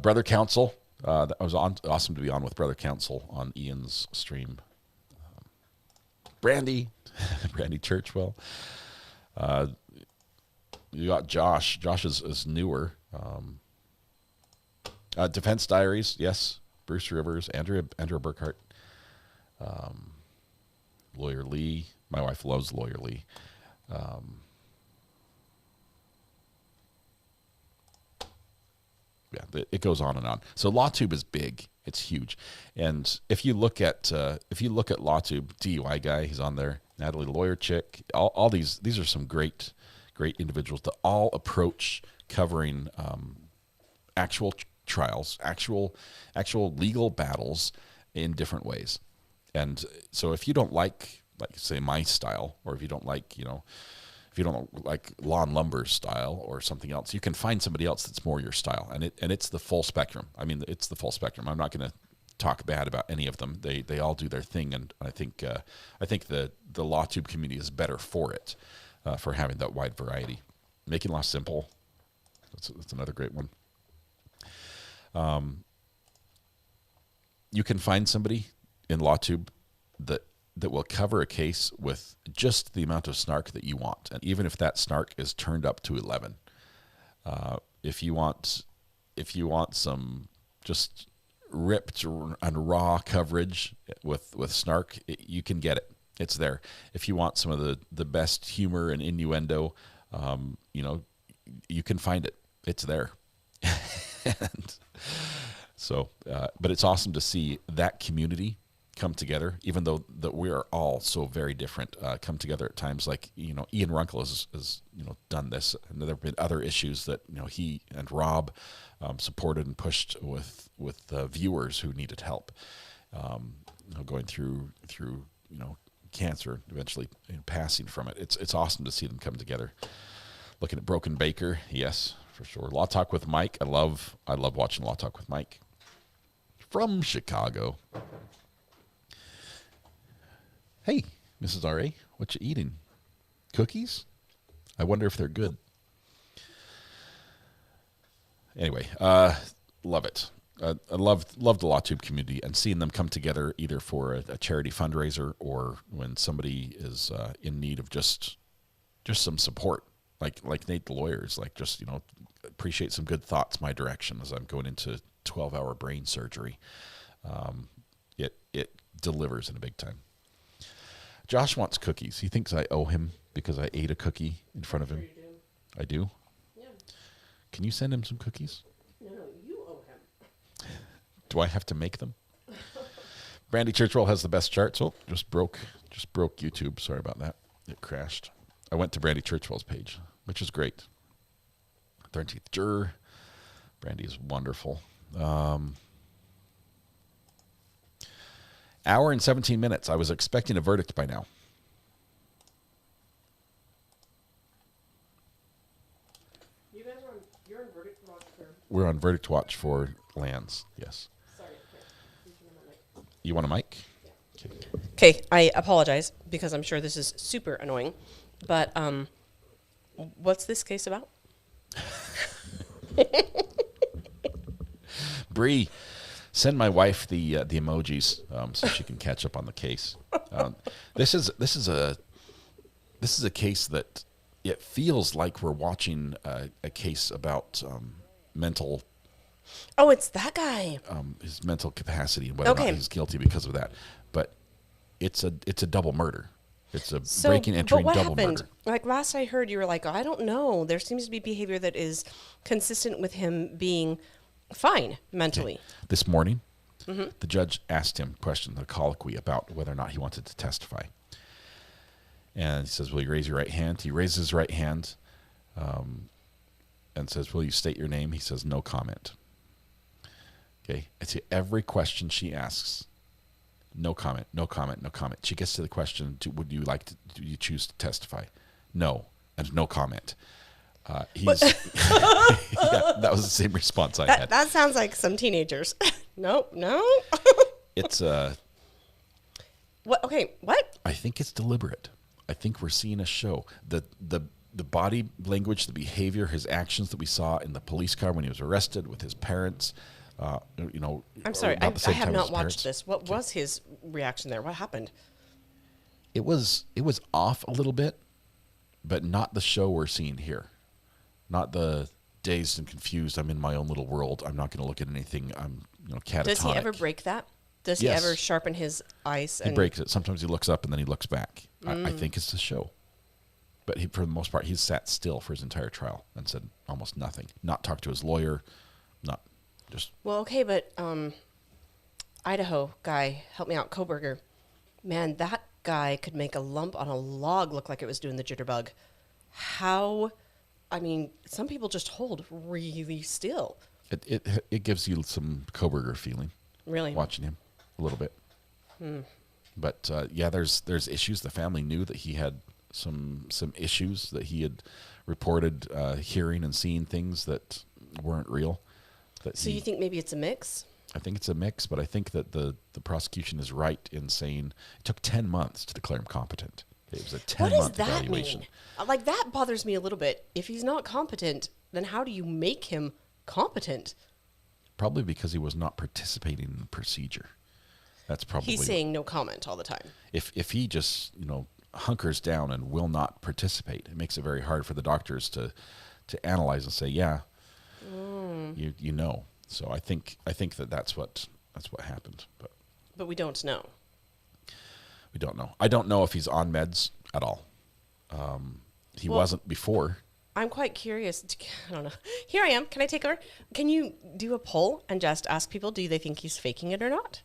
Speaker 3: Brother Counsel, that was awesome to be on with Brother Counsel on Ian's stream. Brandy Churchwell. You got Josh. Josh is newer. Defense Diaries, yes. Bruce Rivers, Andrea Burkhart. Lawyer Lee. My wife loves Lawyer Lee. Yeah, it goes on and on. So LawTube is big. It's huge. And if you look at LawTube, DUI guy, he's on there. Natalie Lawyer Chick. All these are some great individuals that all approach covering actual trials, actual legal battles in different ways. And so if you don't like say my style, or if you don't like Law and Lumber's style or something else, you can find somebody else that's more your style. And it's the full spectrum. I mean, it's the full spectrum. I'm not going to talk bad about any of them. They all do their thing, and I think the LawTube community is better for it. for having that wide variety. Making law simple. That's another great one. You can find somebody in LawTube that will cover a case with just the amount of snark that you want, and even if that snark is turned up to 11. If you want some just ripped and raw coverage with snark, you can get it. It's there. If you want some of the best humor and innuendo, you can find it. It's there. And so, but it's awesome to see that community come together, even though that we are all so very different, come together at times. Like, Ian Runkle has done this, and there have been other issues that, he and Rob supported and pushed with viewers who needed help, going through cancer, eventually passing from it. It's awesome to see them come together. Looking at Broken Baker, yes, for sure. Law Talk with Mike, I love watching Law Talk with Mike from Chicago. Hey, Mrs. R.A., what you eating? Cookies? I wonder if they're good. Anyway, love it. I love the LawTube community and seeing them come together either for a charity fundraiser or when somebody is in need of just some support, like Nate the lawyers, appreciate some good thoughts my direction as I'm going into 12-hour brain surgery. It delivers in a big time. Josh wants cookies. He thinks I owe him because I ate a cookie in front of him.
Speaker 4: Sure you do.
Speaker 3: I do?
Speaker 4: Yeah.
Speaker 3: Can you send him some cookies?
Speaker 4: No, you owe him.
Speaker 3: Do I have to make them? Brandy Churchwell has the best charts. Oh, just broke YouTube. Sorry about that. It crashed. I went to Brandy Churchwell's page, which is great. 13th Juror. Brandy is wonderful. Hour and 17 minutes. I was expecting a verdict by now.
Speaker 4: You guys you're on verdict watch for...
Speaker 3: We're on verdict watch for Lanz, yes.
Speaker 4: Sorry.
Speaker 3: You want a mic?
Speaker 4: Yeah. Okay, I apologize because I'm sure this is super annoying, but what's this case about?
Speaker 3: Bree, send my wife the emojis so she can catch up on the case. This is a case that it feels like we're watching a case about mental.
Speaker 4: Oh, it's that guy.
Speaker 3: His mental capacity and whether or not he's guilty because of that. But it's a double murder. It's a breaking, entering, double murder.
Speaker 4: Like last I heard, you were like, I don't know. There seems to be behavior that is consistent with him being fine mentally.
Speaker 3: Okay. This morning, the judge asked him a colloquy about whether or not he wanted to testify. And he says, will you raise your right hand? He raises his right hand and says, will you state your name? He says, no comment. Okay. And to every question she asks, no comment, no comment, no comment. She gets to the question, do you choose to testify? No, and no comment. Yeah, that was the same response I had.
Speaker 4: That sounds like some teenagers. No.
Speaker 3: It's
Speaker 4: what? Okay, what?
Speaker 3: I think it's deliberate. I think we're seeing a show. The body language, the behavior, his actions that we saw in the police car when he was arrested with his parents.
Speaker 4: I'm sorry, I have not watched this. What was his reaction there? What happened?
Speaker 3: It was off a little bit, but not the show we're seeing here. Not the dazed and confused. I'm in my own little world. I'm not going to look at anything. I'm catatonic.
Speaker 4: Does he ever break that? Does he ever sharpen his eyes?
Speaker 3: He breaks it. Sometimes he looks up and then he looks back. I think it's the show. But for the most part, he's sat still for his entire trial and said almost nothing. Not talked to his lawyer. Not just.
Speaker 4: Well, okay, but Idaho guy, help me out, Koberger. Man, that guy could make a lump on a log look like it was doing the jitterbug. How? I mean, some people just hold really still.
Speaker 3: It gives you some Koberger feeling.
Speaker 4: Really?
Speaker 3: Watching him a little bit. But yeah, there's issues. The family knew that he had some issues, that he had reported hearing and seeing things that weren't real.
Speaker 4: So you think maybe it's a mix?
Speaker 3: I think it's a mix, but I think that the prosecution is right in saying it took 10 months to declare him competent. It was a
Speaker 4: What does
Speaker 3: 10-month
Speaker 4: that
Speaker 3: evaluation.
Speaker 4: mean? Like, that bothers me a little bit. If he's not competent, then how do you make him competent?
Speaker 3: Probably because he was not participating in the procedure. That's probably...
Speaker 4: He's saying no comment all the time.
Speaker 3: If he just, hunkers down and will not participate, it makes it very hard for the doctors to analyze and say, yeah, you know. So I think that's what happened.
Speaker 4: But we don't know.
Speaker 3: We don't know. I don't know if he's on meds at all. He wasn't before.
Speaker 4: I'm quite curious. I don't know. Here I am. Can I take over? Can you do a poll and just ask people, do they think he's faking it or not?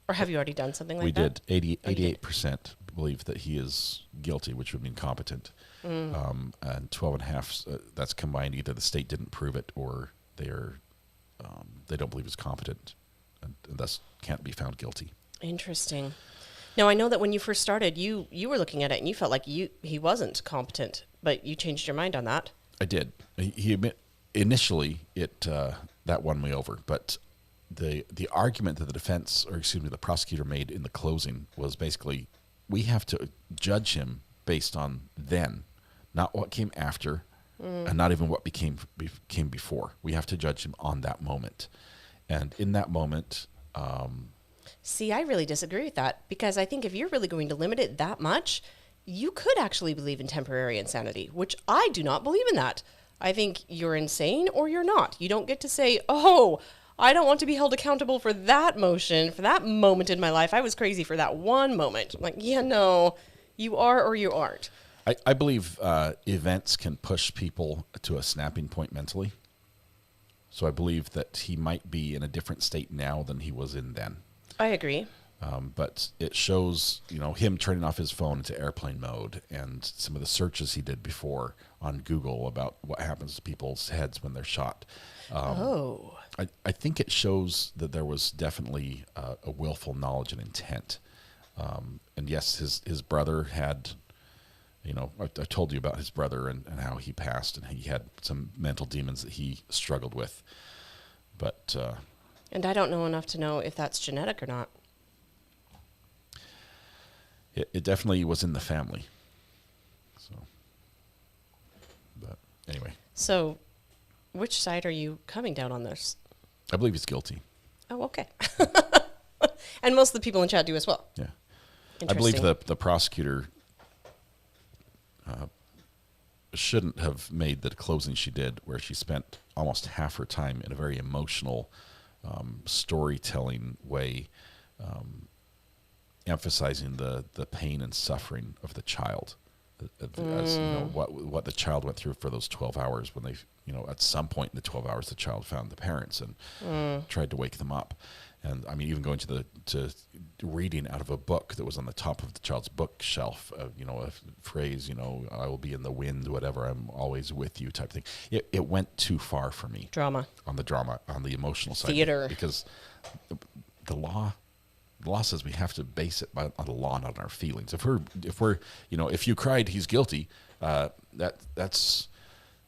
Speaker 4: Or have you already done something like that?
Speaker 3: We did. 88% believe that he is guilty, which would mean competent. And 12.5%, that's combined. Either the state didn't prove it or they don't believe he's competent and thus can't be found guilty.
Speaker 4: Interesting. Now, I know that when you first started, you were looking at it and you felt like he wasn't competent, but you changed your mind on that.
Speaker 3: I did. Initially, that won me over, but the argument that the prosecutor made in the closing was basically, we have to judge him based on then, not what came after, and not even what came before. We have to judge him on that moment, and in that moment.
Speaker 4: See, I really disagree with that, because I think if you're really going to limit it that much, you could actually believe in temporary insanity, which I do not believe in that. I think you're insane or you're not. You don't get to say, oh, I don't want to be held accountable for that motion, for that moment in my life. I was crazy for that one moment. I'm like, yeah, no, you are or you aren't.
Speaker 3: I believe events can push people to a snapping point mentally. So I believe that he might be in a different state now than he was in then.
Speaker 4: I agree.
Speaker 3: But it shows, him turning off his phone into airplane mode and some of the searches he did before on Google about what happens to people's heads when they're shot. I think it shows that there was definitely a willful knowledge and intent. And yes, his brother had, I told you about his brother and how he passed, and he had some mental demons that he struggled with. But...
Speaker 4: and I don't know enough to know if that's genetic or not.
Speaker 3: It definitely was in the family. So, but anyway.
Speaker 4: So, which side are you coming down on this?
Speaker 3: I believe he's guilty.
Speaker 4: Oh, okay. And most of the people in chat do as well.
Speaker 3: Yeah. I believe the prosecutor shouldn't have made the closing she did, where she spent almost half her time in a very emotional storytelling way, emphasizing the pain and suffering of the child, as what the child went through for those 12 hours when they, at some point in the 12 hours, the child found the parents and tried to wake them up. And I mean, even going to reading out of a book that was on the top of the child's bookshelf, a phrase, I will be in the wind, whatever, I'm always with you type thing. It went too far for me.
Speaker 4: Drama, on
Speaker 3: the emotional side.
Speaker 4: Theater.
Speaker 3: Because the law says we have to base it on the law, not on our feelings. If we're if you cried, he's guilty, that's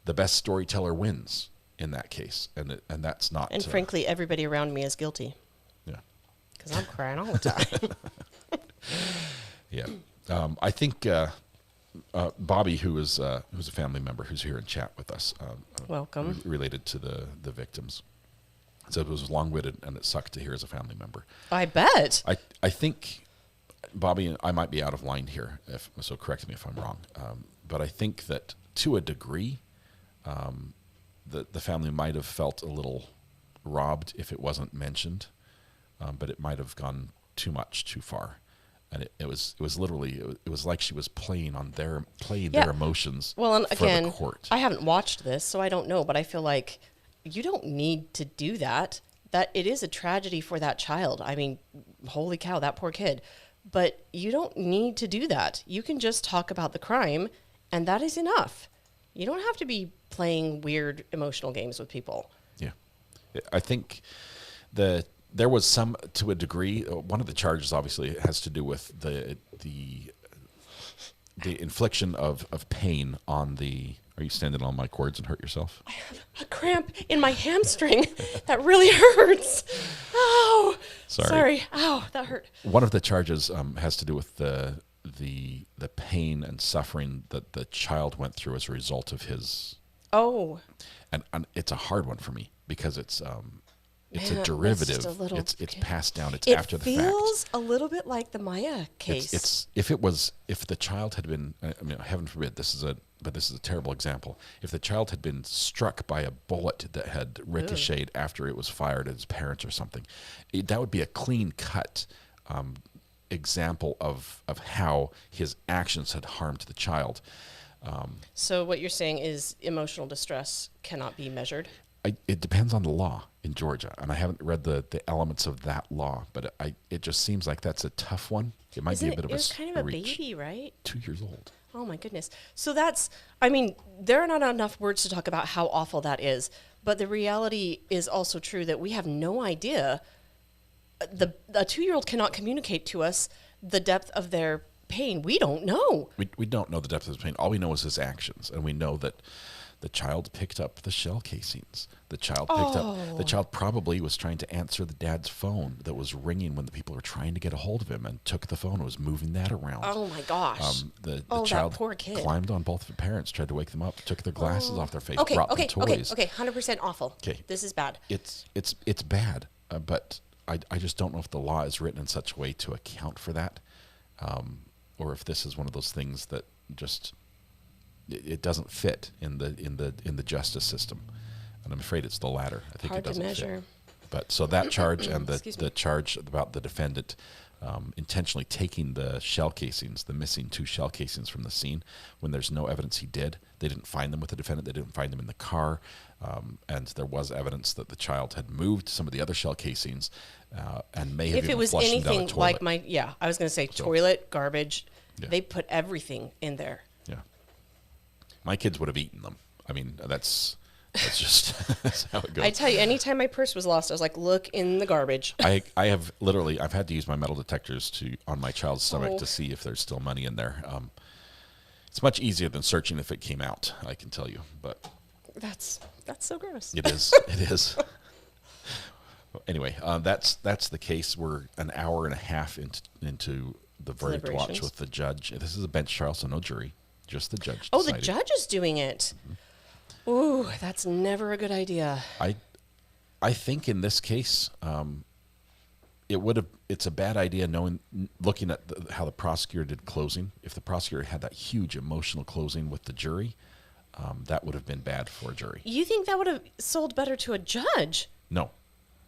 Speaker 3: the best storyteller wins in that case. And that's not.
Speaker 4: And frankly, everybody around me is guilty. Because I'm crying all the time.
Speaker 3: Yeah. I think Bobby, who is a family member who's here in chat with us,
Speaker 4: welcome,
Speaker 3: related to the victims, said it was long-winded and it sucked to hear as a family member.
Speaker 4: I bet.
Speaker 3: I think, Bobby, I might be out of line here, so correct me if I'm wrong, but I think that to a degree, the family might have felt a little robbed if it wasn't mentioned. But it might have gone too much, too far, and it was literally it was like she was playing their emotions.
Speaker 4: Well, and again,
Speaker 3: the court.
Speaker 4: I haven't watched this, so I don't know, but I feel like you don't need to do that. That it is a tragedy for that child. I mean, holy cow, that poor kid. But you don't need to do that. You can just talk about the crime, and that is enough. You don't have to be playing weird emotional games with people.
Speaker 3: Yeah, I think there was some, to a degree, one of the charges obviously has to do with the infliction of pain on the... Are you standing on my cords and hurt yourself?
Speaker 4: I have a cramp in my hamstring. That really hurts. Oh, sorry. Ow, that hurt.
Speaker 3: One of the charges has to do with the the pain and suffering that the child went through as a result of his.
Speaker 4: Oh.
Speaker 3: And it's a hard one for me because it's
Speaker 4: Man,
Speaker 3: a derivative.
Speaker 4: just a little-
Speaker 3: It's passed down. It's
Speaker 4: It
Speaker 3: after the fact.
Speaker 4: feels a little bit like the Maya case.
Speaker 3: It's if the child had been, I mean, heaven forbid, this is a terrible example. If the child had been struck by a bullet that had ricocheted after it was fired at his parents or something, that would be a clean cut example of how his actions had harmed the child.
Speaker 4: So what you're saying is emotional distress cannot be measured?
Speaker 3: It depends on the law in Georgia, and I haven't read the elements of that law, but it just seems like that's a tough one. It might be a bit of a
Speaker 4: It's kind of a
Speaker 3: reach.
Speaker 4: baby, right?
Speaker 3: 2 years old.
Speaker 4: Oh my goodness. So there are not enough words to talk about how awful that is, but the reality is also true that we have no idea. A 2-year-old cannot communicate to us the depth of their pain. We don't know.
Speaker 3: We don't know the depth of his pain. All we know is his actions, and we know that the child picked up the shell casings. The child probably was trying to answer the dad's phone that was ringing when the people were trying to get a hold of him, and took the phone and was moving that around.
Speaker 4: Oh my gosh.
Speaker 3: The
Speaker 4: that
Speaker 3: child
Speaker 4: poor kid.
Speaker 3: climbed on both of the parents, tried to wake them up, took their glasses off their face,
Speaker 4: Okay,
Speaker 3: brought them toys.
Speaker 4: okay, 100% awful.
Speaker 3: Okay.
Speaker 4: This is bad.
Speaker 3: It's bad, but I just don't know if the law is written in such a way to account for that, or if this is one of those things that just it doesn't fit in the justice system, and I'm afraid it's the latter. I think
Speaker 4: Hard
Speaker 3: it doesn't
Speaker 4: to measure.
Speaker 3: fit. But so that charge and
Speaker 4: Excuse me.
Speaker 3: the charge about the defendant intentionally taking the shell casings, the missing 2 shell casings from the scene, when there's no evidence he did. They didn't find them with the defendant. They didn't find them in the car, and there was evidence that the child had moved some of the other shell casings and may have
Speaker 4: If
Speaker 3: even
Speaker 4: it was
Speaker 3: flushed them down
Speaker 4: anything
Speaker 3: a
Speaker 4: like
Speaker 3: toilet.
Speaker 4: I was going to say toilet, garbage.
Speaker 3: Yeah.
Speaker 4: They put everything in there.
Speaker 3: Yeah. My kids would have eaten them. I mean, that's just that's how it goes.
Speaker 4: I tell you, anytime my purse was lost, I was like, look in the garbage.
Speaker 3: I have literally, I've had to use my metal detectors on my child's stomach to see if there's still money in there. It's much easier than searching if it came out, I can tell you. But
Speaker 4: that's so gross.
Speaker 3: It is. It is. Anyway, that's the case. We're an hour and a half into the verdict watch with the judge. This is a bench trial, so no jury, just the judge.
Speaker 4: Oh,
Speaker 3: deciding.
Speaker 4: the judge is doing it. Ooh, that's never a good idea.
Speaker 3: I think in this case, it's a bad idea looking at how the prosecutor did closing. If the prosecutor had that huge emotional closing with the jury, that would have been bad for a jury.
Speaker 4: You think that would have sold better to a judge?
Speaker 3: No.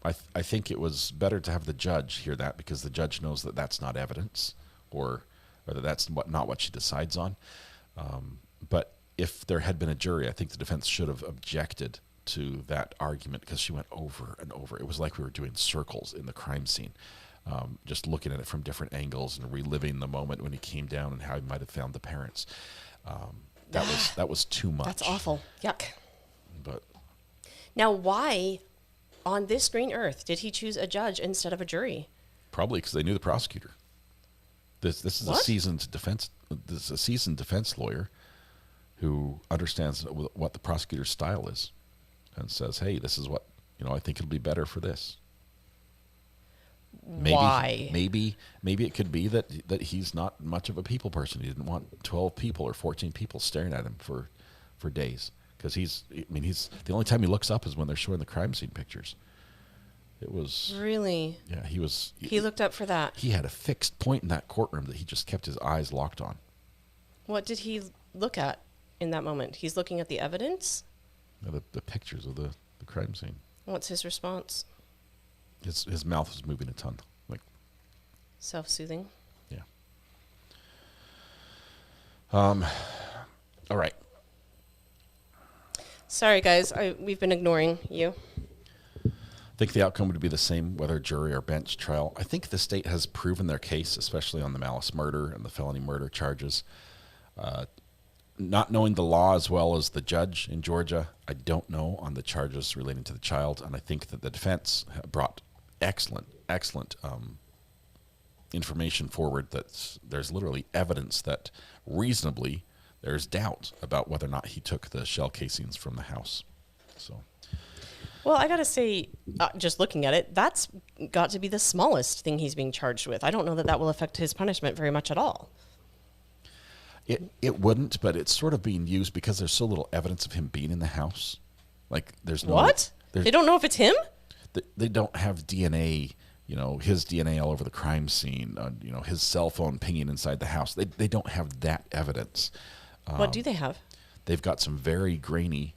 Speaker 3: I think it was better to have the judge hear that, because the judge knows that that's not evidence, or that that's not what she decides on. But if there had been a jury, I think the defense should have objected to that argument, because she went over and over. It was like we were doing circles in the crime scene, just looking at it from different angles and reliving the moment when he came down and how he might have found the parents. That was too much.
Speaker 4: That's awful. Yuck.
Speaker 3: But
Speaker 4: now, why on this green earth did he choose a judge instead of a jury?
Speaker 3: Probably because they knew the prosecutor. This is a seasoned defense. This is a seasoned defense lawyer who understands what the prosecutor's style is, and says, "Hey, this is what I think it'll be better for this."
Speaker 4: Why?
Speaker 3: Maybe it could be that he's not much of a people person. He didn't want 12 people or 14 people staring at him for days, because he's the only time he looks up is when they're showing the crime scene pictures. It was
Speaker 4: really.
Speaker 3: Yeah, he was.
Speaker 4: He looked up for that.
Speaker 3: He had a fixed point in that courtroom that he just kept his eyes locked on.
Speaker 4: What did he look at in that moment? He's looking at the evidence?
Speaker 3: The pictures of the crime scene.
Speaker 4: What's his response?
Speaker 3: His mouth was moving a ton. Like
Speaker 4: self-soothing?
Speaker 3: Yeah. All right.
Speaker 4: Sorry, guys. We've been ignoring you.
Speaker 3: I think the outcome would be the same, whether jury or bench trial. I think the state has proven their case, especially on the malice murder and the felony murder charges. Not knowing the law as well as the judge in Georgia, I don't know on the charges relating to the child, and I think that the defense brought excellent information forward. That there's literally evidence that reasonably there's doubt about whether or not he took the shell casings from the house. So.
Speaker 4: Well, I got to say, just looking at it, that's got to be the smallest thing he's being charged with. I don't know that will affect his punishment very much at all.
Speaker 3: It wouldn't, but it's sort of being used because there's so little evidence of him being in the house. Like there's no
Speaker 4: What? They don't know if it's him?
Speaker 3: They don't have DNA, his DNA all over the crime scene, his cell phone pinging inside the house. They don't have that evidence.
Speaker 4: What do they have?
Speaker 3: They've got some very grainy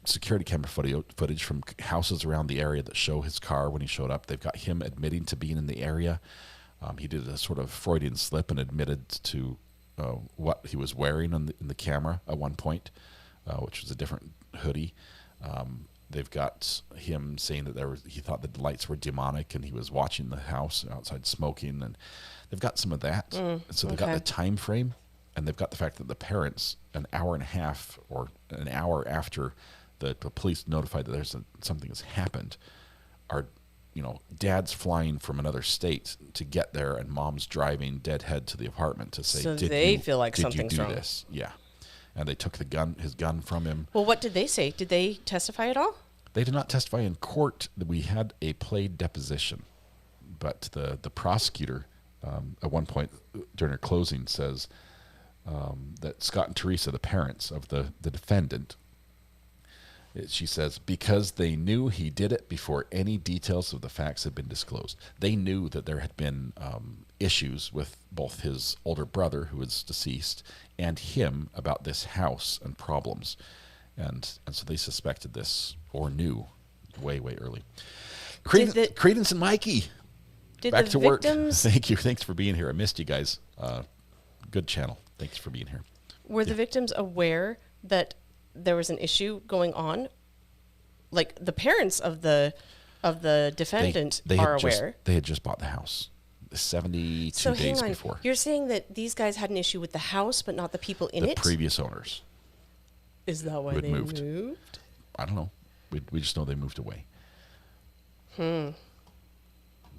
Speaker 3: security camera footage from houses around the area that show his car when he showed up. They've got him admitting to being in the area. He did a sort of Freudian slip and admitted to what he was wearing in the camera at one point, which was a different hoodie. They've got him saying that he thought the lights were demonic and he was watching the house outside smoking, and they've got some of that. And so they've got the time frame, and they've got the fact that the parents, an hour and a half or an hour after the police notified that something has happened, are dad's flying from another state to get there, and mom's driving deadhead to the apartment to say,
Speaker 4: so
Speaker 3: did
Speaker 4: they
Speaker 3: you,
Speaker 4: feel like
Speaker 3: did
Speaker 4: something's
Speaker 3: you do
Speaker 4: wrong.
Speaker 3: This? Yeah. And they took his gun from him.
Speaker 4: Well, what did they say? Did they testify at all?
Speaker 3: They did not testify in court. We had a played deposition, but the prosecutor at one point during her closing says that Scott and Teresa, the parents of the defendant, she says, because they knew he did it before any details of the facts had been disclosed. They knew that there had been issues with both his older brother, who is deceased, and him about this house and problems. And so they suspected this, or knew, way early. Credence and Mikey, back to work. Thank you. Thanks for being here. I missed you guys. Good channel. Thanks for being here.
Speaker 4: Were the victims aware that there was an issue going on? Like the parents of the defendant are aware.
Speaker 3: They had just bought the house 72 days before.
Speaker 4: You're saying that these guys had an issue with the house, but not the people in it?
Speaker 3: The previous owners.
Speaker 4: Is that why they moved?
Speaker 3: I don't know. We just know they moved away.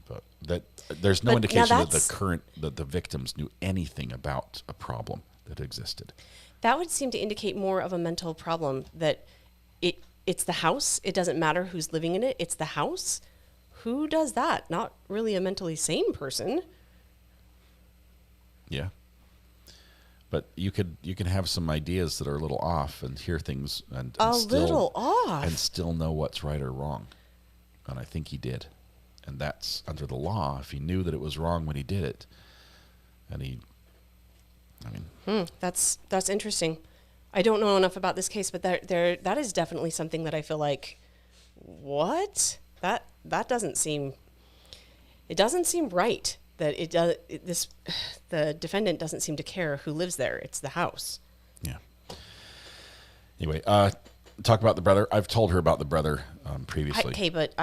Speaker 3: But there's no indication that the victims knew anything about a problem that existed.
Speaker 4: That would seem to indicate more of a mental problem, that it's the house. It doesn't matter who's living in it. It's the house. Who does that? Not really a mentally sane person.
Speaker 3: Yeah. But you can have some ideas that are a little off and hear things and still know what's right or wrong. And I think he did. And that's under the law. If he knew that it was wrong when he did it, and
Speaker 4: that's interesting. I don't know enough about this case, but that is definitely something that I feel like, what? That doesn't seem. It doesn't seem right. That the defendant doesn't seem to care who lives there. It's the house.
Speaker 3: Yeah. Anyway, talk about the brother. I've told her about the brother previously.
Speaker 4: Okay, but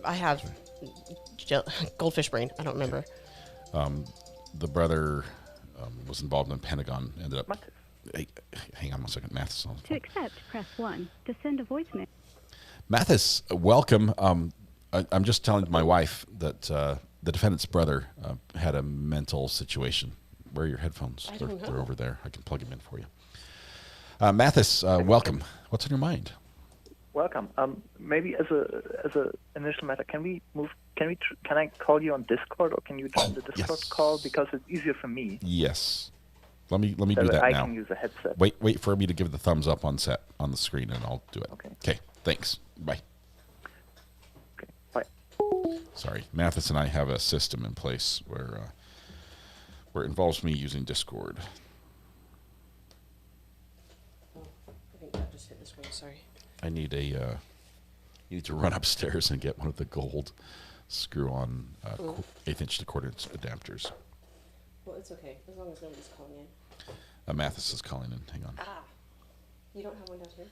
Speaker 4: I have goldfish brain. I don't remember.
Speaker 3: The brother was involved in the Pentagon. Ended up. Hang on one second, Mathis.
Speaker 5: To accept, press 1. To send a voicemail.
Speaker 3: Mathis, welcome. I'm just telling my wife that the defendant's brother had a mental situation. Where are your headphones? They're over there. I can plug them in for you. Mathis, welcome. What's on your mind?
Speaker 22: Welcome. Maybe as a initial matter, can I call you on Discord, or can you join the Discord call, because it's easier for me?
Speaker 3: Yes. Let me do that now.
Speaker 22: I can use a headset.
Speaker 3: Wait for me to give the thumbs up on the screen, and I'll do it. Okay. Thanks. Bye.
Speaker 22: Okay. Bye.
Speaker 3: Sorry, Mathis and I have a system in place where it involves me using Discord.
Speaker 4: Oh, I think that just hit the screen. Sorry.
Speaker 3: I need you need to run upstairs and get one of the gold screw-on 1/8-inch to 1/4-inch adapters.
Speaker 4: Well, it's okay, as long as nobody's calling in.
Speaker 3: Mathis is calling in. Hang on.
Speaker 4: You don't have one down here?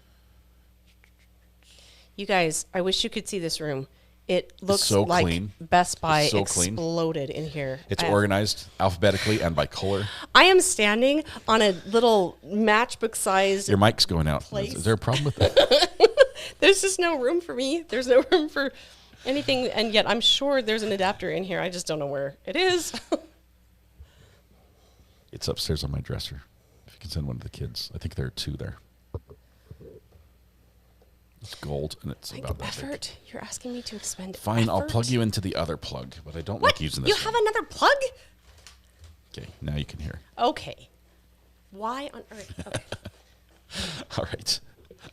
Speaker 4: You guys, I wish you could see this room. It looks
Speaker 3: so
Speaker 4: like
Speaker 3: clean.
Speaker 4: Best Buy
Speaker 3: Exploded
Speaker 4: exploded in here.
Speaker 3: It's organized alphabetically and by color.
Speaker 4: I am standing on a little matchbook-sized.
Speaker 3: Your mic's going out. Is there a problem with that?
Speaker 4: There's just no room for me. There's no room for anything, and yet I'm sure there's an adapter in here. I just don't know where it is.
Speaker 3: It's upstairs on my dresser. If you can send one to the kids. I think there are 2 there. It's gold, and it's about that big.
Speaker 4: Effort? You're asking me to expend
Speaker 3: Fine,
Speaker 4: effort?
Speaker 3: I'll plug you into the other plug, but I don't like using this
Speaker 4: You have another plug?
Speaker 3: Okay, now you can hear.
Speaker 4: Okay. Why on earth? Okay.
Speaker 3: All right.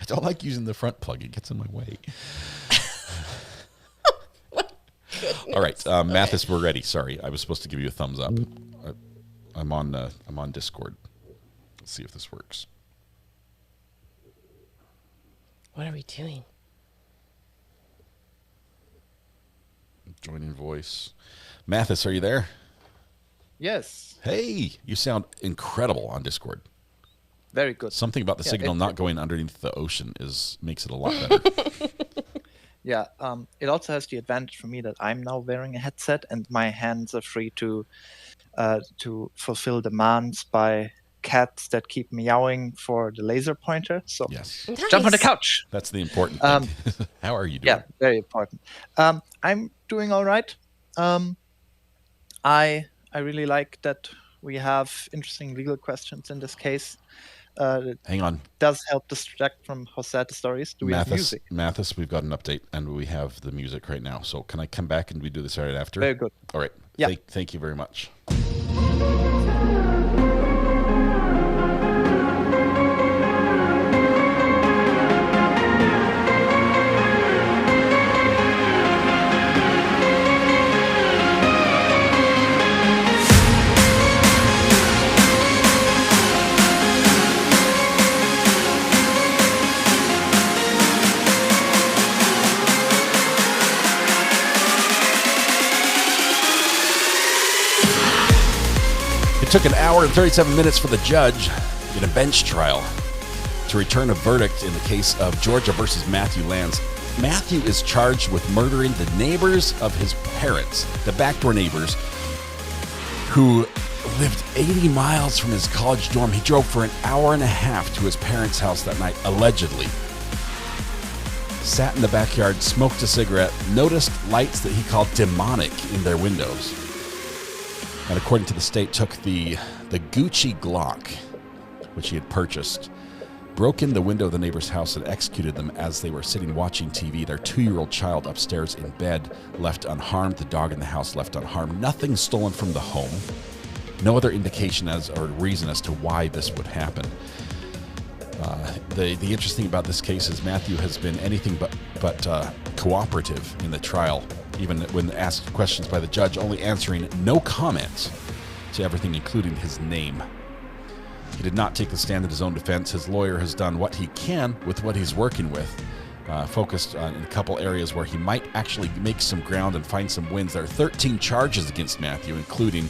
Speaker 3: I don't like using the front plug. It gets in my way. All right, Mathis, we're ready. Sorry, I was supposed to give you a thumbs up. I'm on Discord. Let's see if this works.
Speaker 4: What are we doing?
Speaker 3: Joining voice. Mathis, are you there?
Speaker 1: Yes.
Speaker 3: Hey, you sound incredible on Discord.
Speaker 1: Very good.
Speaker 3: Something about the signal not going underneath the ocean makes it a lot better.
Speaker 1: Yeah, it also has the advantage for me that I'm now wearing a headset and my hands are free to fulfill demands by cats that keep meowing for the laser pointer. So
Speaker 3: yes.
Speaker 1: Jump on the couch.
Speaker 3: That's the important thing. How are you doing?
Speaker 1: Yeah, very important. I'm doing all right. I really like that we have interesting legal questions in this case.
Speaker 3: Hang on.
Speaker 1: Does help distract from how sad the story is. Do we have music?
Speaker 3: Mathis, we've got an update, and we have the music right now. So can I come back and we do this right after?
Speaker 1: Very good.
Speaker 3: All right.
Speaker 1: Yeah.
Speaker 3: Thank you very much. It took an hour and 37 minutes for the judge in a bench trial to return a verdict in the case of Georgia versus Matthew Lanz. Matthew is charged with murdering the neighbors of his parents, the backdoor neighbors, who lived 80 miles from his college dorm. He drove for an hour and a half to his parents' house that night, allegedly. Sat in the backyard, smoked a cigarette, noticed lights that he called demonic in their windows. And according to the state, took the Gucci Glock, which he had purchased, broke in the window of the neighbor's house and executed them as they were sitting watching TV. Their 2-year-old child upstairs in bed, left unharmed. The dog in the house left unharmed. Nothing stolen from the home. No other indication or reason as to why this would happen. The interesting about this case is Matthew has been anything but cooperative in the trial, even when asked questions by the judge, only answering no comments to everything, including his name. He did not take the stand in his own defense. His lawyer has done what he can with what he's working with, focused on in a couple areas where he might actually make some ground and find some wins. There are 13 charges against Matthew, including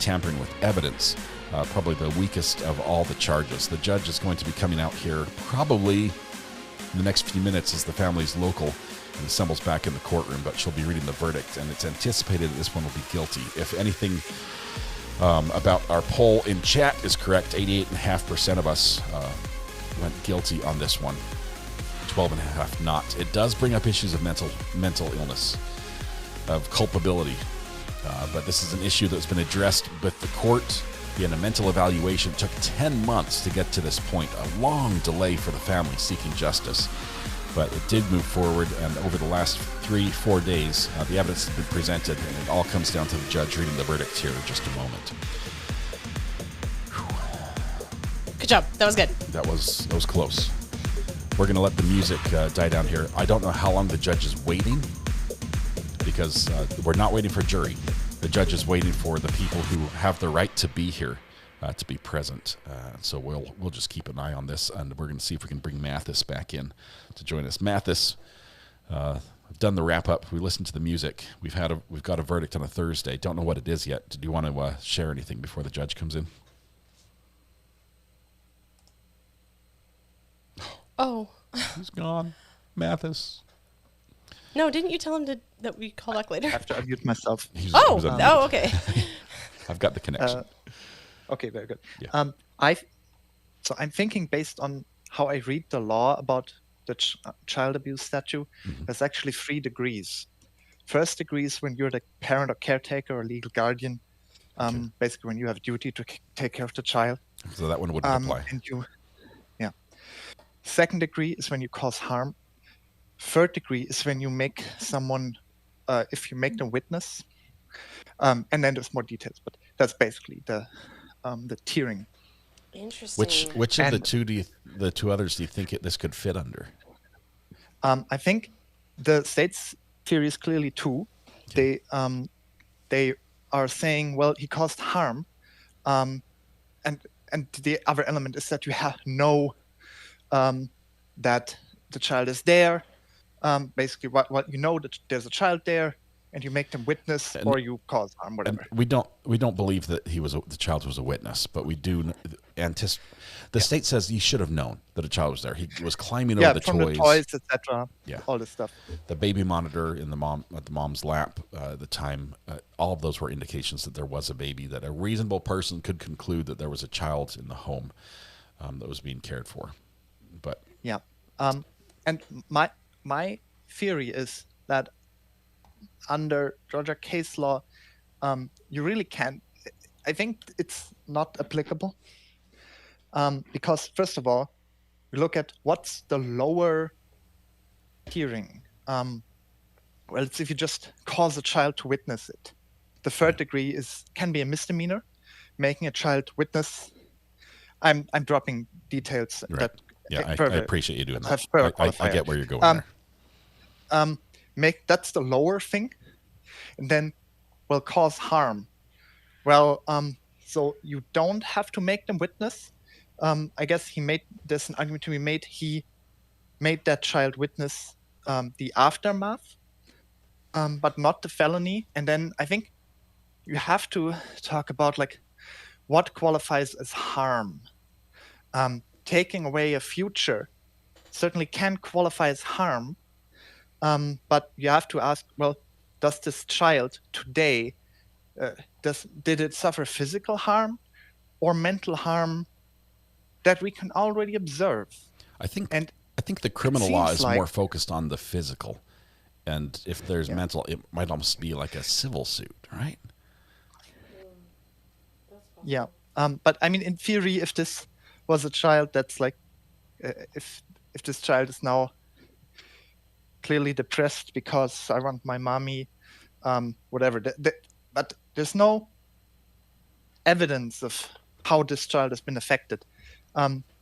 Speaker 3: tampering with evidence, probably the weakest of all the charges. The judge is going to be coming out here probably in the next few minutes as the family's local and assembles back in the courtroom, but she'll be reading the verdict, and it's anticipated that this one will be guilty. If anything about our poll in chat is correct, 88.5% of us went guilty on this one, 12.5% not. It does bring up issues of mental illness, of culpability, but this is an issue that's been addressed with the court. In a mental evaluation, took 10 months to get to this point, a long delay for the family seeking justice. But it did move forward, and over the last 3-4 days, the evidence has been presented, and it all comes down to the judge reading the verdict here in just a moment.
Speaker 4: Good job. That was good.
Speaker 3: That was close. We're going to let the music die down here. I don't know how long the judge is waiting, because we're not waiting for a jury. The judge is waiting for the people who have the right to be here to be present. So we'll just keep an eye on this, and we're going to see if we can bring Mathis back in to join us. Mathis, I've done the wrap up. We listened to the music. We've got a verdict on a Thursday. Don't know what it is yet. Do you want to share anything before the judge comes in?
Speaker 4: Oh,
Speaker 3: he's gone. Mathis.
Speaker 4: No, didn't you tell him that we call back later?
Speaker 1: I have to unmute myself.
Speaker 4: Okay.
Speaker 3: I've got the connection.
Speaker 1: Okay, very good.
Speaker 3: Yeah.
Speaker 1: I'm thinking based on how I read the law about the child abuse statute, there's actually 3 degrees. First degree is when you're the parent or caretaker or legal guardian, basically when you have duty to take care of the child.
Speaker 3: So that one wouldn't apply.
Speaker 1: Second degree is when you cause harm. Third degree is when you make someone, if you make them witness, And then there's more details, but that's basically the tiering.
Speaker 4: Interesting.
Speaker 3: Which of the two others do you think this could fit under?
Speaker 1: I think the state's theory is clearly two. They are saying, well, he caused harm, and the other element is that you know that the child is there. Basically, what you know that there's a child there, and you make them witness, or you cause harm, whatever.
Speaker 3: We don't believe that the child was a witness, but we do anticipate. The state says he should have known that a child was there. He was climbing over the
Speaker 1: from
Speaker 3: toys,
Speaker 1: the toys, etc.
Speaker 3: Yeah,
Speaker 1: all this stuff.
Speaker 3: The baby monitor at the mom's lap, the time, all of those were indications that there was a baby. That a reasonable person could conclude that there was a child in the home that was being cared for. But
Speaker 1: yeah, and my theory is that under Georgia case law, you really can't. I think it's not applicable because, first of all, you look at what's the lower tiering. Well, it's if you just cause a child to witness it. The third degree can be a misdemeanor, making a child witness. I'm dropping details.
Speaker 3: Right.
Speaker 1: That
Speaker 3: I appreciate you doing that. I get where you're going there.
Speaker 1: That's the lower thing, and then cause harm. Well, so you don't have to make them witness. I guess there's an argument to be made. He made that child witness the aftermath, but not the felony. And then I think you have to talk about what qualifies as harm. Taking away a future certainly can qualify as harm. But you have to ask, well, does this child today, did it suffer physical harm or mental harm that we can already observe?
Speaker 3: I think the criminal law is more focused on the physical. And if there's mental, it might almost be like a civil suit, right?
Speaker 1: Yeah. But I mean, in theory, if this was a child that's if this child is now clearly depressed because I want my mommy, whatever. But there's no evidence of how this child has been affected.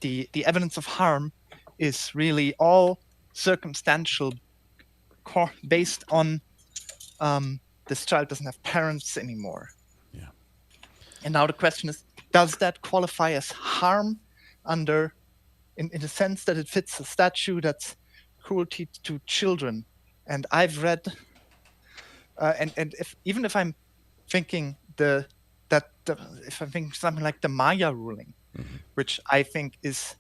Speaker 1: The evidence of harm is really all circumstantial, based on this child doesn't have parents anymore.
Speaker 3: Yeah.
Speaker 1: And now the question is, does that qualify as harm under, in the sense that it fits a statute that's cruelty to children? And I've read, and even if I'm thinking if I'm thinking something like the Maya ruling, which I think is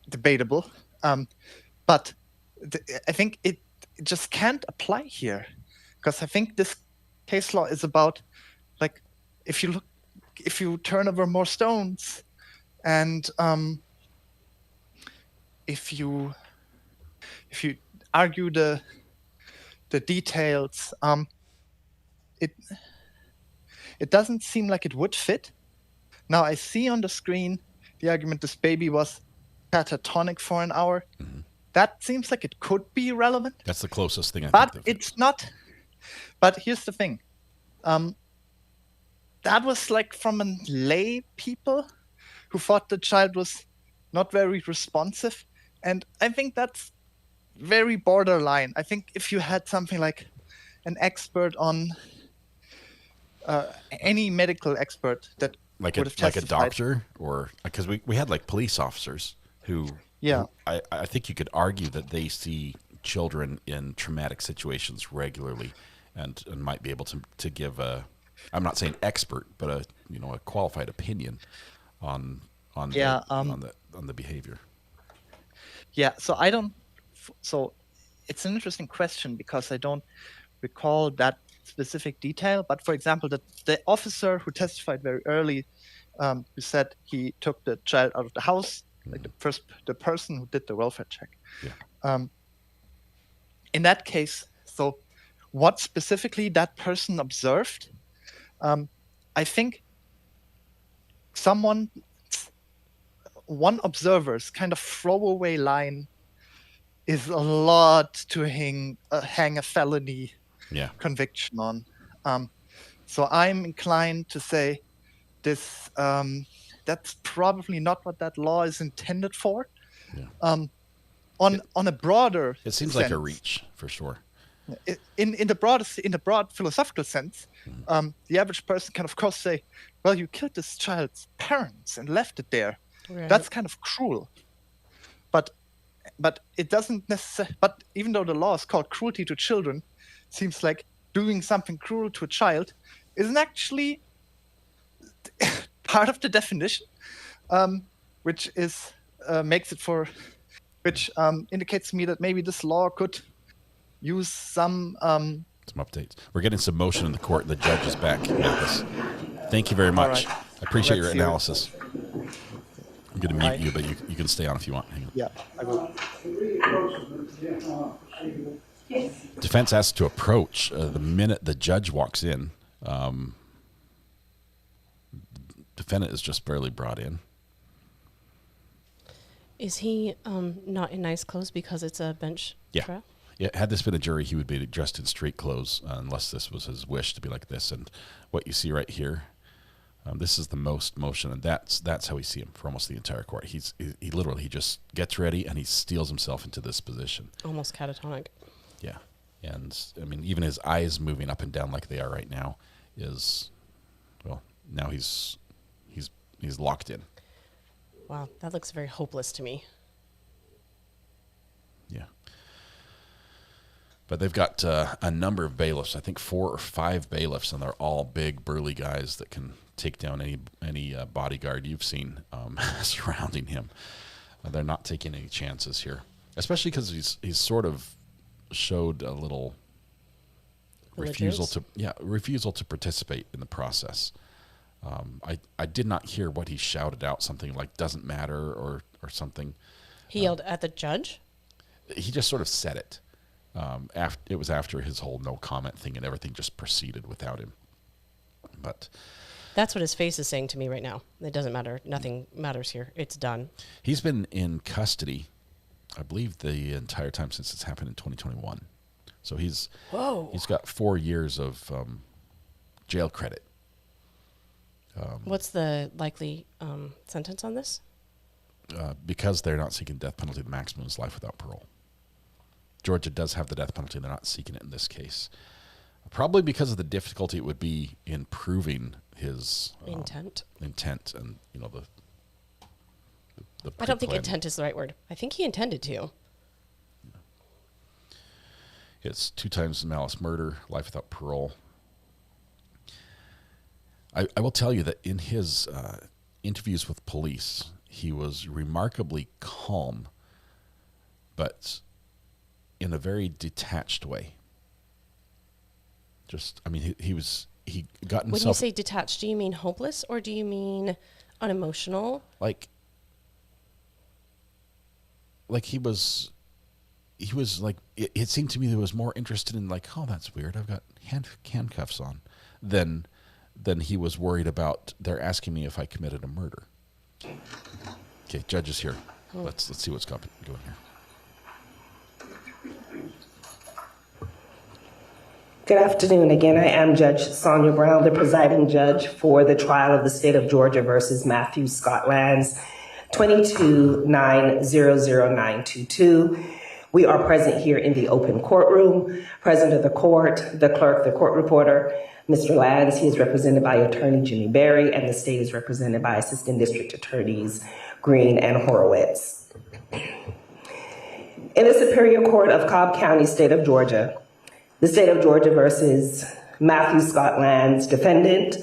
Speaker 1: debatable, but I think it just can't apply here, because I think this case law is about if you turn over more stones, and if you argue the details, it doesn't seem like it would fit. Now I see on the screen the argument this baby was catatonic for an hour.
Speaker 3: Mm-hmm.
Speaker 1: That seems like it could be relevant.
Speaker 3: That's the closest thing I
Speaker 1: but
Speaker 3: think.
Speaker 1: But it's not. But here's the thing. That was from lay people who thought the child was not very responsive. And I think that's very borderline. I think if you had something like an expert on any medical expert that would have testified.
Speaker 3: Like a doctor, or because we had police officers who I think you could argue that they see children in traumatic situations regularly, and might be able to give I'm not saying expert, but a qualified opinion on the behavior.
Speaker 1: Yeah, so it's an interesting question, because I don't recall that specific detail. But for example, the officer who testified very early, who said he took the child out of the house, the person who did the welfare check.
Speaker 3: Yeah.
Speaker 1: In that case, so what specifically that person observed, I think one observer's kind of throwaway line is a lot to hang a felony conviction on. So I'm inclined to say this. That's probably not what that law is intended for. On a broader,
Speaker 3: it seems like a reach for sure.
Speaker 1: In the broad philosophical sense, the average person can of course say, "Well, you killed this child's parents and left it there.
Speaker 4: Right.
Speaker 1: That's kind of cruel." But it doesn't necessarily. But even though the law is called cruelty to children, it seems like doing something cruel to a child isn't actually part of the definition, which is which indicates to me that maybe this law could use some
Speaker 3: updates. We're getting some motion in the court. The judge is back. Marcus. Thank you very much.
Speaker 1: Right.
Speaker 3: I appreciate your
Speaker 1: Let's hear it.
Speaker 3: analysis. I'm going to mute you, but you can stay on if you want. Hang on.
Speaker 1: Yeah, I will.
Speaker 3: Defense asked to approach the minute the judge walks in. Defendant is just barely brought in.
Speaker 4: Is he not in nice clothes because it's a bench trial?
Speaker 3: Yeah, had this been a jury, he would be dressed in street clothes unless this was his wish to be like this. And what you see right here, this is the most motion, and that's how we see him for almost the entire court. He literally just gets ready and he steels himself into this position.
Speaker 4: Almost catatonic.
Speaker 3: Yeah, and I mean even his eyes moving up and down like they are right now is, well, now he's locked in.
Speaker 4: Wow, that looks very hopeless to me.
Speaker 3: Yeah. But they've got a number of bailiffs, I think 4 or 5 bailiffs, and they're all big, burly guys that can take down any bodyguard you've seen surrounding him. They're not taking any chances here, especially because he's sort of showed a little refusal to participate in the process. I did not hear what he shouted out, something like "doesn't matter" or something.
Speaker 4: He yelled at the judge?
Speaker 3: He just sort of said it. It was after his whole no comment thing, and everything just proceeded without him. But
Speaker 4: that's what his face is saying to me right now. It doesn't matter. Nothing matters here. It's done.
Speaker 3: He's been in custody, I believe, the entire time since it's happened in 2021. So he's got 4 years of jail credit.
Speaker 4: What's the likely sentence on this?
Speaker 3: Because they're not seeking death penalty, the maximum is life without parole. Georgia does have the death penalty. They're not seeking it in this case. Probably because of the difficulty it would be in proving his
Speaker 4: intent
Speaker 3: and, the
Speaker 4: I don't think intent is the right word. I think he intended to.
Speaker 3: It's 2 times malice murder, life without parole. I will tell you that in his interviews with police, he was remarkably calm, but in a very detached way. He got himself.
Speaker 4: When you say detached, do you mean hopeless or do you mean unemotional?
Speaker 3: Like he was like, it seemed to me he was more interested in like, oh, that's weird, I've got handcuffs on, than he was worried about they're asking me if I committed a murder. Okay, judge is here. Let's see what's going here.
Speaker 13: Good afternoon. Again, I am Judge Sonia Brown, the presiding judge for the trial of the state of Georgia versus Matthew Scott Lanz, 22-900-922. We are present here in the open courtroom. Present of the court, the clerk, the court reporter, Mr. Lanz. He is represented by Attorney Jimmy Berry, and the state is represented by Assistant District Attorneys Green and Horowitz. In the Superior Court of Cobb County, state of Georgia, the state of Georgia versus Matthew Scott Lanz, defendant,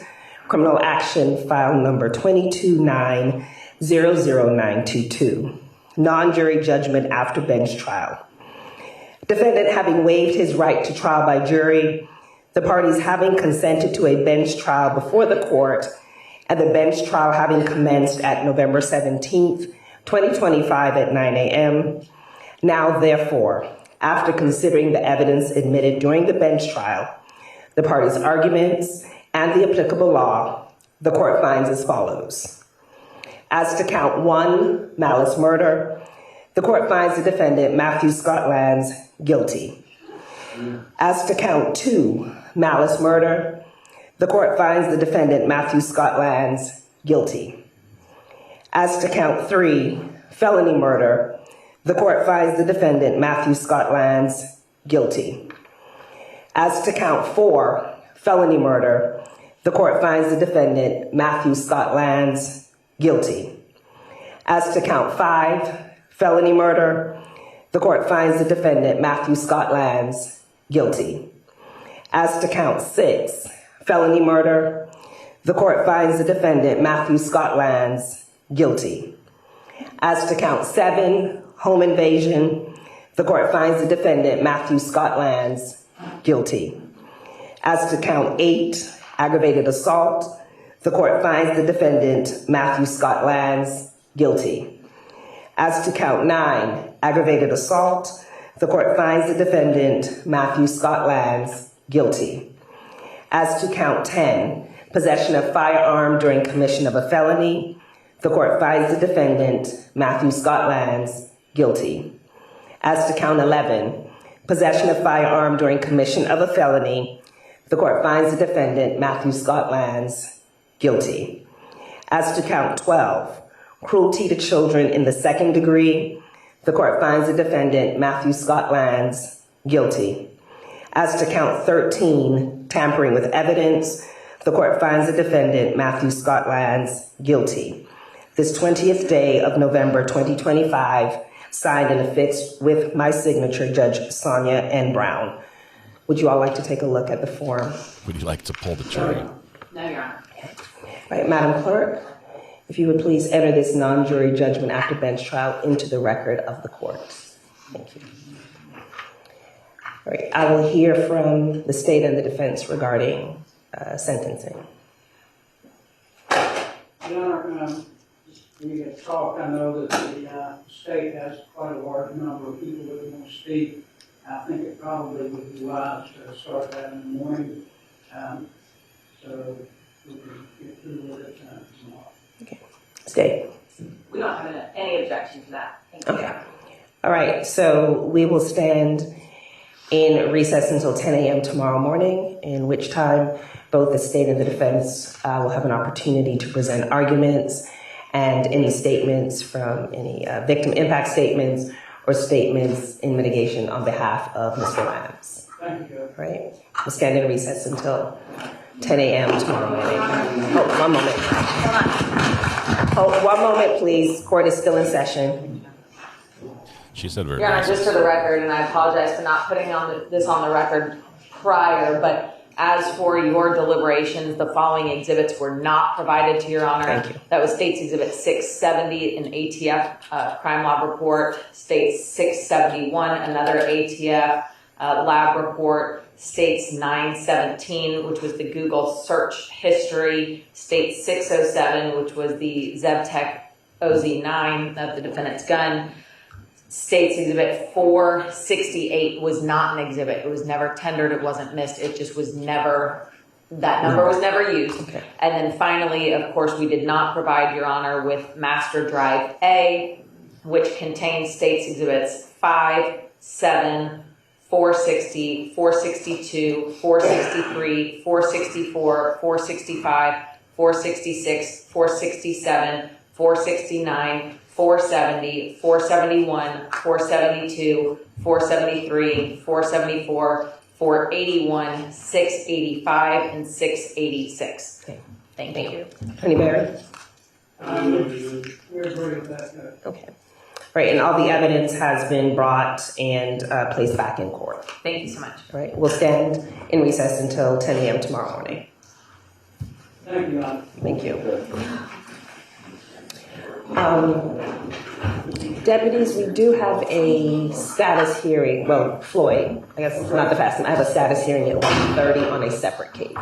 Speaker 13: criminal action file number 22-900-922, non-jury judgment after bench trial. Defendant having waived his right to trial by jury, the parties having consented to a bench trial before the court, and the bench trial having commenced at November 17th, 2025 at 9 a.m. Now, therefore, after considering the evidence admitted during the bench trial, the parties' arguments, and the applicable law, the court finds as follows. As to count 1, malice murder, the court finds the defendant, Matthew Scott Lanz, guilty. As to count 2, malice murder, the court finds the defendant Matthew Scott Lanz guilty. As to count 3, felony murder, the court finds the defendant Matthew Scott Lanz guilty. As to count 4, felony murder, the court finds the defendant Matthew Scott Lanz guilty. As to count 5, felony murder, the court finds the defendant Matthew Scott Lanz guilty. As to count 6, felony murder, the court finds the defendant Matthew Scott Lanz guilty. As to count 7, home invasion, the court finds the defendant Matthew Scott Lanz guilty. As to count 8, aggravated assault, the court finds the defendant Matthew Scott Lanz guilty. As to count 9, aggravated assault, the court finds the defendant Matthew Scott Lanz guilty. As to count 10, possession of firearm during commission of a felony, the court finds the defendant Matthew Scott Lanz guilty. As to count 11, possession of firearm during commission of a felony, the court finds the defendant Matthew Scott Lanz guilty. As to count 12, cruelty to children in the 2nd degree, the court finds the defendant Matthew Scott Lanz guilty. As to count 13, tampering with evidence, the court finds the defendant Matthew Scott Lanz guilty. This 20th day of November 2025, signed and affixed with my signature, Judge Sonia N. Brown. Would you all like to take a look at the form?
Speaker 3: Would you like to pull the jury?
Speaker 7: No, Your Honor.
Speaker 13: Right, Madam Clerk, if you would please enter this non-jury judgment after bench trial into the record of the court. Thank you. All right, I will hear from the state and the defense regarding sentencing.
Speaker 14: Your Honor, we had talked, I know that the state has quite a large number of people that want to speak. I think it probably would be wise to start that in the morning, so we can get through it tomorrow.
Speaker 13: Okay. State.
Speaker 7: We don't have any objection to that. Thank you.
Speaker 13: Okay. All right, so we will stand in recess until 10 a.m. tomorrow morning, in which time both the state and the defense will have an opportunity to present arguments and any statements from any victim impact statements or statements in mitigation on behalf of Mr. Lanz.
Speaker 14: Thank you.
Speaker 13: Right? We'll stand in recess until 10 a.m. tomorrow morning. Oh, one moment. Oh, one moment, please. Court is still in session.
Speaker 3: She said very
Speaker 7: Your Honor,
Speaker 3: nice.
Speaker 7: just for the record, and I apologize for not putting this on the record prior, but as for your deliberations, the following exhibits were not provided to Your Honor.
Speaker 13: Thank you.
Speaker 7: That was States Exhibit 670, an ATF crime lab report, States 671, another ATF lab report, States 917, which was the Google search history, States 607, which was the ZevTech OZ9 of the defendant's gun. States Exhibit 468 was not an exhibit. It was never tendered. It wasn't missed. It just was never, that number was never used.
Speaker 13: Okay.
Speaker 7: And then finally, of course, we did not provide Your Honor with Master Drive A, which contains States Exhibits 5, 7, 460, 462, 463, 464, 465, 466, 467, 469, 470, 471, 472, 473, 474, 481, 685, and 686.
Speaker 13: Okay.
Speaker 7: Thank you.
Speaker 13: Attorney Barry?
Speaker 14: We agree with that.
Speaker 13: Okay. Right, and all the evidence has been brought and placed back in court.
Speaker 7: Thank you so much.
Speaker 13: All right, we'll stand in recess until 10 a.m. tomorrow morning.
Speaker 14: Thank you, Your Honor.
Speaker 13: Thank you. Deputies, we do have a status hearing. Well, Floyd, I guess not the fast. I have a status hearing at 1:30 on a separate case.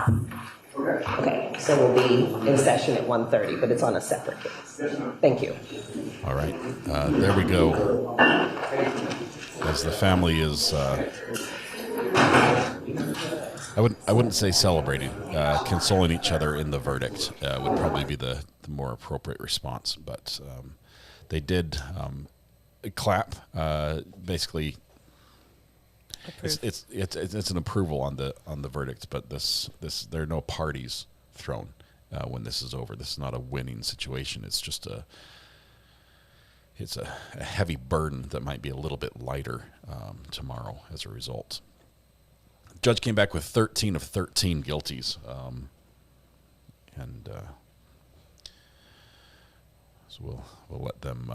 Speaker 13: Okay, so we'll be in session at 1:30, but it's on a separate case. Thank you.
Speaker 3: All right, there we go. As the family is, I wouldn't say celebrating, consoling each other in the verdict would probably be the more appropriate response. But they did clap, basically It's an approval on the verdict, but this there are no parties thrown when this is over. This is not a winning situation. It's just a heavy burden that might be a little bit lighter tomorrow as a result. Judge came back with 13 of 13 guilties, and so we'll let them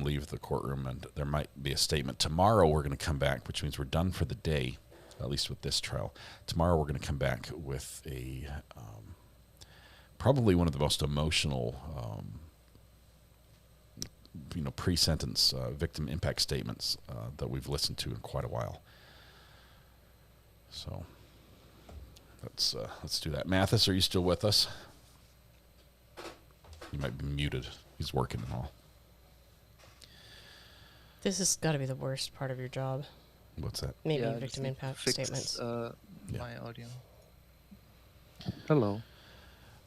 Speaker 3: leave the courtroom, and there might be a statement. Tomorrow we're going to come back, which means we're done for the day, at least with this trial. Tomorrow we're going to come back with a probably one of the most emotional pre-sentence victim impact statements that we've listened to in quite a while. So let's do that. Mathis, are you still with us? You might be muted. He's working and all.
Speaker 4: This has got to be the worst part of your job.
Speaker 3: What's that?
Speaker 4: Maybe victim impact statements.
Speaker 1: My audio. Hello.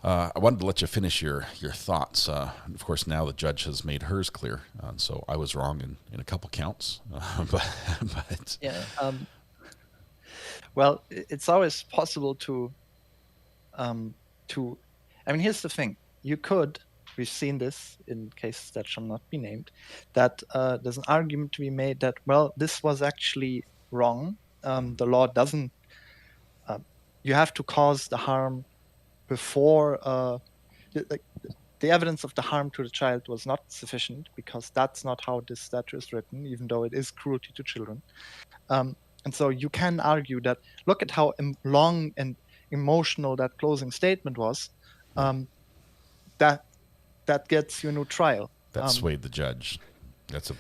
Speaker 3: I wanted to let you finish your thoughts. Of course, now the judge has made hers clear, so I was wrong in a couple counts. But
Speaker 1: yeah. Well, it's always possible to. I mean, here's the thing. You could. We've seen this in cases that shall not be named. That there's an argument to be made that this was actually wrong. The law doesn't. You have to cause the harm before the evidence of the harm to the child was not sufficient, because that's not how this statute is written, even though it is cruelty to children. And so you can argue that, look at how long and emotional that closing statement was, that gets you a new trial.
Speaker 3: That swayed the judge. That's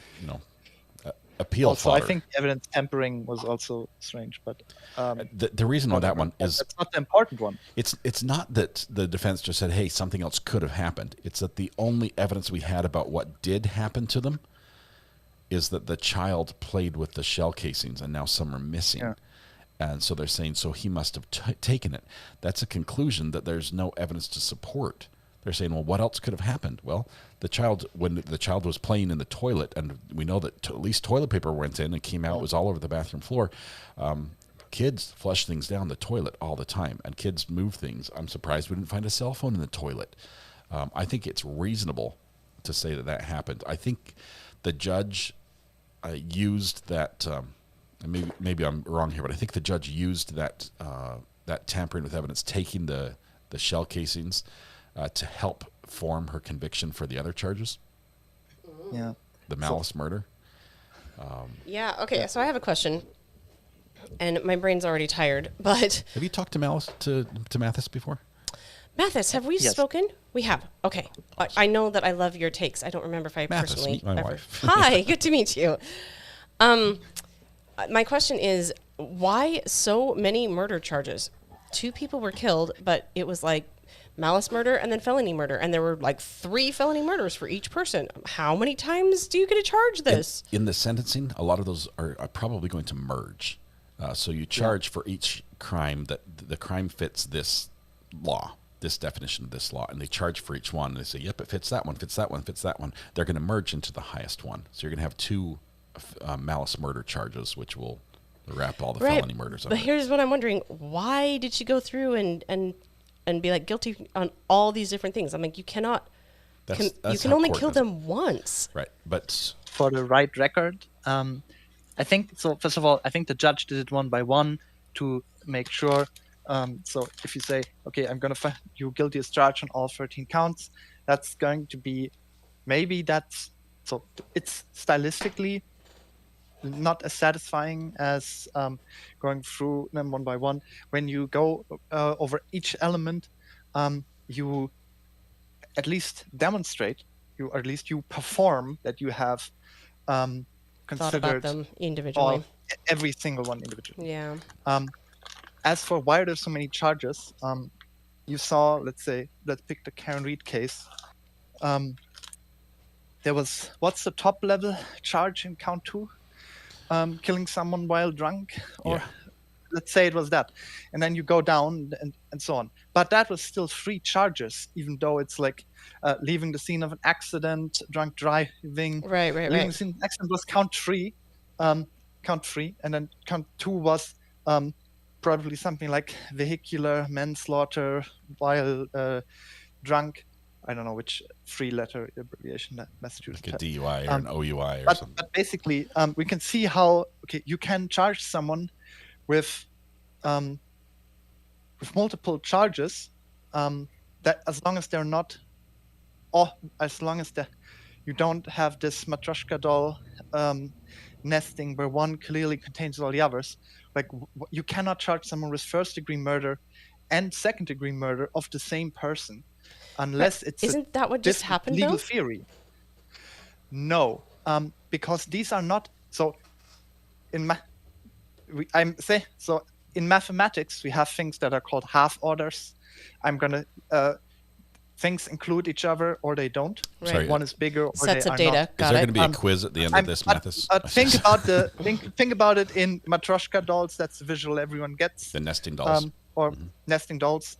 Speaker 3: appeal
Speaker 1: also,
Speaker 3: fodder.
Speaker 1: I think evidence tampering was also strange, but
Speaker 3: the reason on that one is
Speaker 1: that's not the important one.
Speaker 3: It's not that the defense just said, hey, something else could have happened. It's that the only evidence we had about what did happen to them is that the child played with the shell casings, and now some are missing. Yeah. And so they're saying, so he must have taken it. That's a conclusion that there's no evidence to support. They're saying, well, what else could have happened? Well, when the child was playing in the toilet, and we know that at least toilet paper went in and came out, it was all over the bathroom floor. Kids flush things down the toilet all the time, and kids move things. I'm surprised we didn't find a cell phone in the toilet. I think it's reasonable to say that happened. I think the judge used that. Maybe I'm wrong here, but I think the judge used that tampering with evidence, taking the shell casings, to help form her conviction for the other charges.
Speaker 1: Yeah.
Speaker 3: The malice murder.
Speaker 4: Yeah. Okay. So I have a question, and my brain's already tired. But
Speaker 3: have you talked to Mathis before?
Speaker 4: Mathis, have we spoken? We have. Okay. I know that I love your takes. I don't remember if I
Speaker 3: Mathis,
Speaker 4: personally.
Speaker 3: meet my wife.
Speaker 4: Hi. Good to meet you. My question is, why so many murder charges? 2 people were killed, but it was like malice murder and then felony murder, and there were like 3 felony murders for each person. How many times do you get to charge this?
Speaker 3: In the sentencing, a lot of those are probably going to merge. So you charge for each crime that the crime fits this law, this definition of this law, and they charge for each one. And they say, yep, it fits that one, fits that one, fits that one. They're going to merge into the highest one. So you're going to have 2 malice murder charges, which will wrap all the felony murders up.
Speaker 4: But here's what I'm wondering: why did she go through and be like guilty on all these different things? I'm like, you cannot. You can only kill them once.
Speaker 3: Right, but
Speaker 1: for the right record, I think so. First of all, I think the judge did it one by one to make sure. So if you say, okay, I'm going to find you guilty as charged on all 13 counts, that's going to be it's stylistically not as satisfying as going through them one by one. When you go over each element, you at least demonstrate, you perform that you have considered
Speaker 4: about them individually,
Speaker 1: every single one individually.
Speaker 4: Yeah.
Speaker 1: As for why there's so many charges, you saw, let's pick the Karen Reed case. There was, what's the top level charge in count 2? Killing someone while drunk, or let's say it was that, and then you go down and so on. But that was still 3 charges, even though it's like leaving the scene of an accident, drunk driving.
Speaker 4: Right.
Speaker 1: Leaving the scene of an accident was count 3. count 3, and then count 2 was probably something like vehicular manslaughter while drunk. I don't know which 3-letter abbreviation that Massachusetts
Speaker 3: like a
Speaker 1: has.
Speaker 3: DUI or an OUI or something.
Speaker 1: But basically, we can see how you can charge someone with multiple charges, that as long as they're not, or as long as you don't have this Matryoshka doll nesting where one clearly contains all the others. Like you cannot charge someone with first-degree murder and second-degree murder of the same person, unless it's
Speaker 4: isn't that what just happened?
Speaker 1: Legal
Speaker 4: though?
Speaker 1: theory. No, because these are not so. In mathematics, we have things that are called half orders. Things include each other or they don't.
Speaker 4: Right. Sorry,
Speaker 1: one is bigger or
Speaker 4: sets
Speaker 1: they
Speaker 4: of
Speaker 1: are
Speaker 4: data.
Speaker 1: not.
Speaker 3: Is there going to be a quiz at the end of this, Mathis?
Speaker 1: Think about it in Matryoshka dolls. That's the visual everyone gets.
Speaker 3: The nesting dolls.
Speaker 1: Nesting dolls.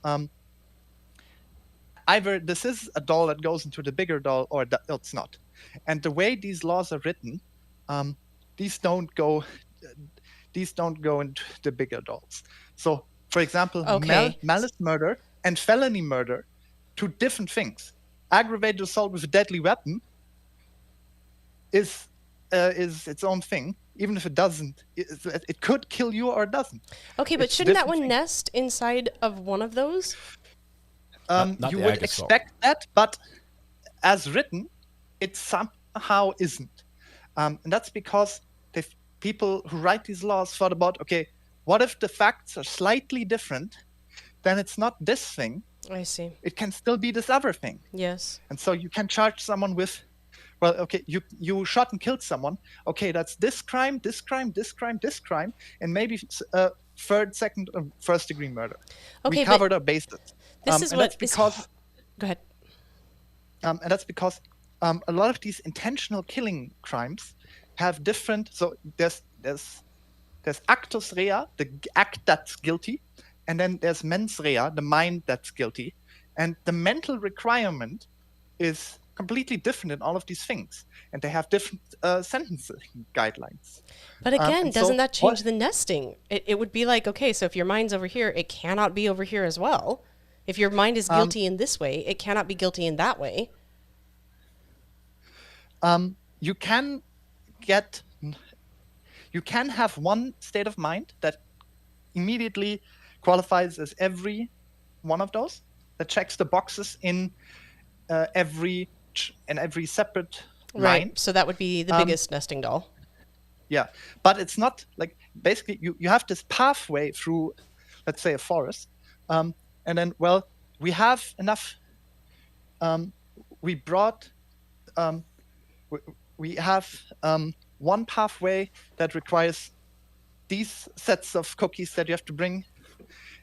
Speaker 1: Either this is a doll that goes into the bigger doll or it's not. And the way these laws are written, these don't go into the bigger dolls. So, for example, malice murder and felony murder, 2 different things. Aggravated assault with a deadly weapon is its own thing, even if it doesn't. It could kill you or it doesn't.
Speaker 4: Okay, but shouldn't that one nest inside of one of those?
Speaker 1: Not you would expect that, but as written, it somehow isn't. And that's because the people who write these laws thought about, okay, what if the facts are slightly different? Then it's not this thing.
Speaker 4: I see.
Speaker 1: It can still be this other thing.
Speaker 4: Yes.
Speaker 1: And so you can charge someone with, well, okay, you shot and killed someone. Okay, that's this crime, this crime, this crime, this crime, and maybe third, second, first-degree murder.
Speaker 4: Okay,
Speaker 1: we covered our bases.
Speaker 4: This is what
Speaker 1: because.
Speaker 4: Go ahead.
Speaker 1: And that's because a lot of these intentional killing crimes have different. So there's actus rea, the act that's guilty, and then there's mens rea, the mind that's guilty, and the mental requirement is completely different in all of these things, and they have different sentencing guidelines.
Speaker 4: But again, doesn't that change the nesting? It would be like, okay, so if your mind's over here, it cannot be over here as well. If your mind is guilty in this way, it cannot be guilty in that way.
Speaker 1: You can have one state of mind that immediately qualifies as every one of those, that checks the boxes in every separate line.
Speaker 4: So that would be the biggest nesting doll.
Speaker 1: Yeah, but it's not like, basically you have this pathway through, let's say, a forest, and then, well, we have enough. We have one pathway that requires these sets of cookies that you have to bring,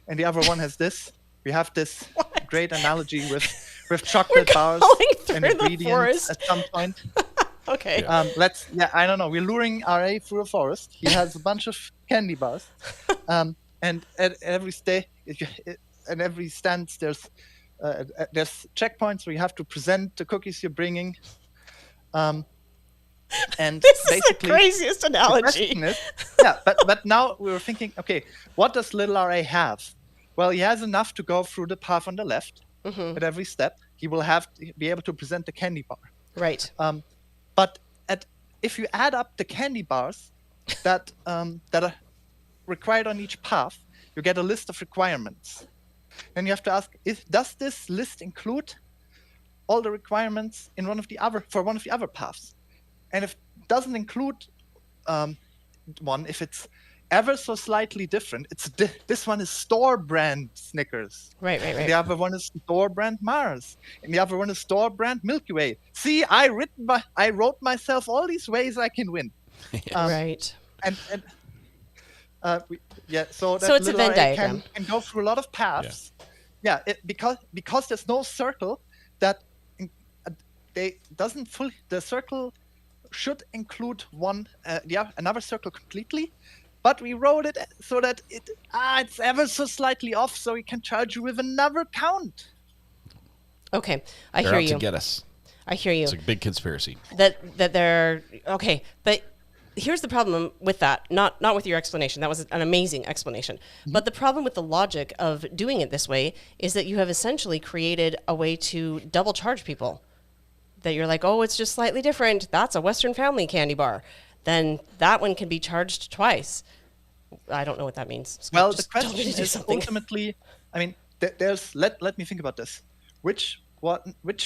Speaker 1: and the other one has this. We have this great analogy with chocolate bars and ingredients at some point.
Speaker 4: Okay.
Speaker 1: I don't know. We're luring RA through a forest. He has a bunch of candy bars, and at every every stance there's checkpoints where you have to present the cookies you're bringing. And
Speaker 4: this
Speaker 1: basically,
Speaker 4: is the craziest analogy.
Speaker 1: But now we were thinking, okay, what does little RA have? Well, he has enough to go through the path on the left at every step. He will have to be able to present the candy bar.
Speaker 4: Right.
Speaker 1: But if you add up the candy bars that are required on each path, you get a list of requirements. Then you have to ask, does this list include all the requirements in one of the other paths? And if it doesn't include one, if it's ever so slightly different, this one is store brand Snickers.
Speaker 4: Right.
Speaker 1: And the other one is store brand Mars. And the other one is store brand Milky Way. See, I wrote myself all these ways I can win.
Speaker 4: Right.
Speaker 1: So
Speaker 4: it's a Venn diagram.
Speaker 1: Can go through a lot of paths. Yeah, because there's no circle that the circle should include another circle completely, but we wrote it so that it's ever so slightly off, so we can charge you with another count.
Speaker 4: Okay,
Speaker 3: They're
Speaker 4: hear
Speaker 3: out
Speaker 4: you.
Speaker 3: to get us.
Speaker 4: I hear you.
Speaker 3: It's a big conspiracy.
Speaker 4: That they're okay, but here's the problem with that. Not with your explanation. That was an amazing explanation. But the problem with the logic of doing it this way is that you have essentially created a way to double charge people. That you're like, oh, it's just slightly different. That's a Western Family candy bar. Then that one can be charged twice. I don't know what that means. Scott,
Speaker 1: Well, the
Speaker 4: just tell me
Speaker 1: question
Speaker 4: to do
Speaker 1: is
Speaker 4: something.
Speaker 1: ultimately, I mean, there's let me think about this. Which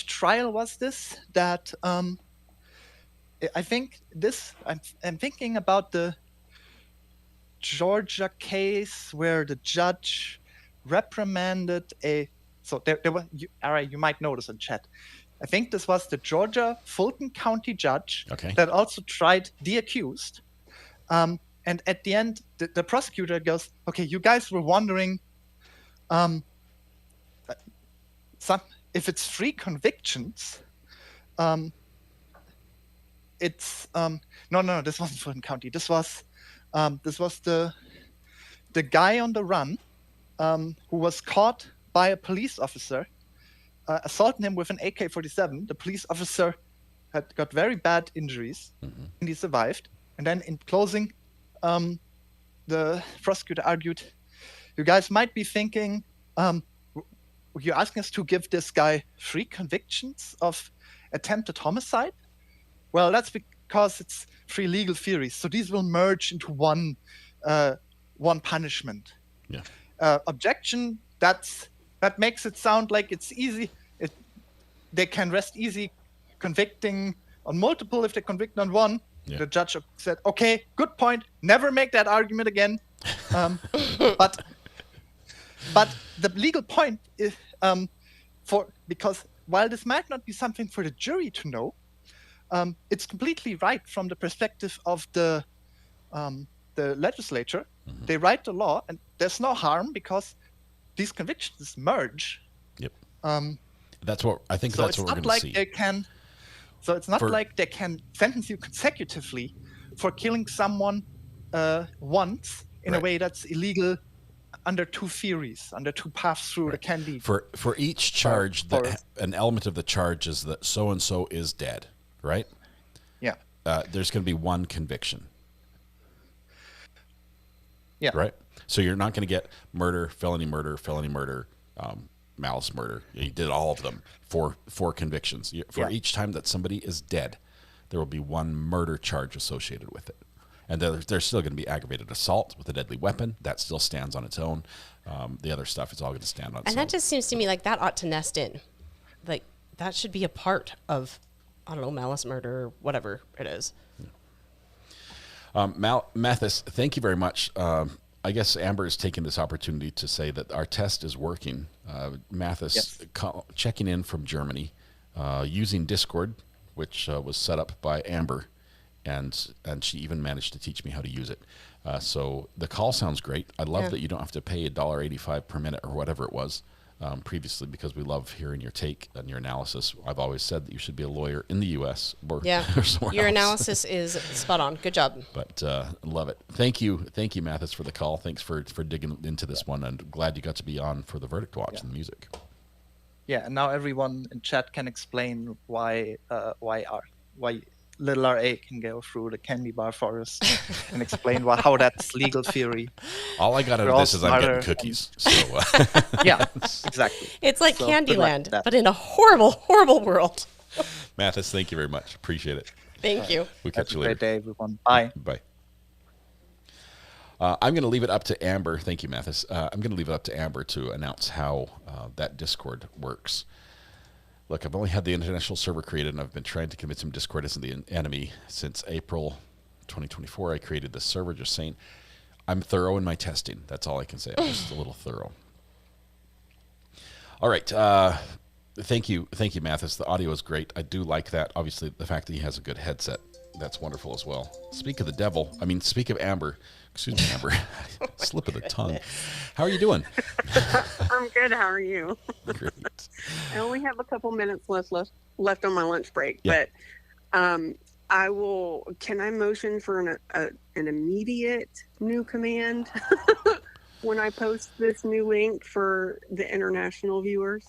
Speaker 1: trial was this that I think this I'm thinking about the Georgia case where the judge reprimanded so there was you might notice in chat. I think this was the Georgia Fulton County judge that also tried the accused. And at the end, the prosecutor goes, okay, you guys were wondering if it's 3 convictions, it's no, this wasn't Fulton County. This was the guy on the run who was caught by a police officer assaulting him with an AK-47. The police officer had got very bad injuries, and he survived. And then in closing, the prosecutor argued, you guys might be thinking, you're asking us to give this guy 3 convictions of attempted homicide? Well, that's because it's 3 legal theories. So these will merge into one punishment.
Speaker 3: Yeah.
Speaker 1: Objection, that makes it sound like it's easy. They can rest easy convicting on multiple if they convict on one. Yeah. The judge said, okay, good point. Never make that argument again. But the legal point is because while this might not be something for the jury to know, it's completely right from the perspective of the legislature. They write the law, and there's no harm because these convictions merge.
Speaker 3: Yep. That's what I think. So that's what we're going to see.
Speaker 1: So it's not like they can sentence you consecutively for killing someone once in a way that's illegal under 2 theories, under 2 paths through the candy.
Speaker 3: For each charge, an element of the charge is that so and so is dead, right?
Speaker 1: Yeah.
Speaker 3: There's going to be 1 conviction.
Speaker 1: Yeah.
Speaker 3: Right. So you're not going to get murder, felony murder, malice murder. You did all of them for 4 convictions. For each time that somebody is dead, there will be 1 murder charge associated with it. And there's still going to be aggravated assault with a deadly weapon. That still stands on its own. The other stuff is all going to stand on its own.
Speaker 4: And that just seems to me like that ought to nest in. Like, that should be a part of, I don't know, malice murder or whatever it is.
Speaker 3: Mathis, thank you very much. I guess Amber is taking this opportunity to say that our test is working. Mathis checking in from Germany using Discord, which was set up by Amber, and she even managed to teach me how to use it. So the call sounds great. I love that you don't have to pay $1.85 per minute or whatever it was previously, because we love hearing your take and your analysis. I've always said that you should be a lawyer in the U.S. or somewhere
Speaker 4: your
Speaker 3: else.
Speaker 4: analysis is spot on. Good job.
Speaker 3: But love it. Thank you, Mathis, for the call. Thanks for digging into this one, and glad you got to be on for the Verdict Watch and the music.
Speaker 1: Yeah, and now everyone in chat can explain why little RA can go through the candy bar forest and explain how that's legal theory.
Speaker 3: All I got out of this is I'm getting cookies. So,
Speaker 1: yeah, exactly.
Speaker 4: It's like Candyland, but in a horrible, horrible world.
Speaker 3: Mathis, thank you very much. Appreciate it.
Speaker 4: Thank you.
Speaker 3: We'll catch you later.
Speaker 1: Have a great day, everyone. Bye.
Speaker 3: Bye. I'm going to leave it up to Amber. Thank you, Mathis. I'm going to leave it up to Amber to announce how that Discord works. Look, I've only had the international server created, and I've been trying to convince him Discord isn't the enemy since April 2024. I created this server, just saying I'm thorough in my testing. That's all I can say. I'm just a little thorough. All right. Thank you, Mathis. The audio is great. I do like that. Obviously, the fact that he has a good headset, that's wonderful as well. Speak of Amber. Excuse me, Amber. Slip of the tongue. How are you doing?
Speaker 8: I'm good. How are you?
Speaker 3: Great.
Speaker 8: I only have a couple minutes left on my lunch break, but I will. Can I motion for an immediate new command when I post this new link for the international viewers?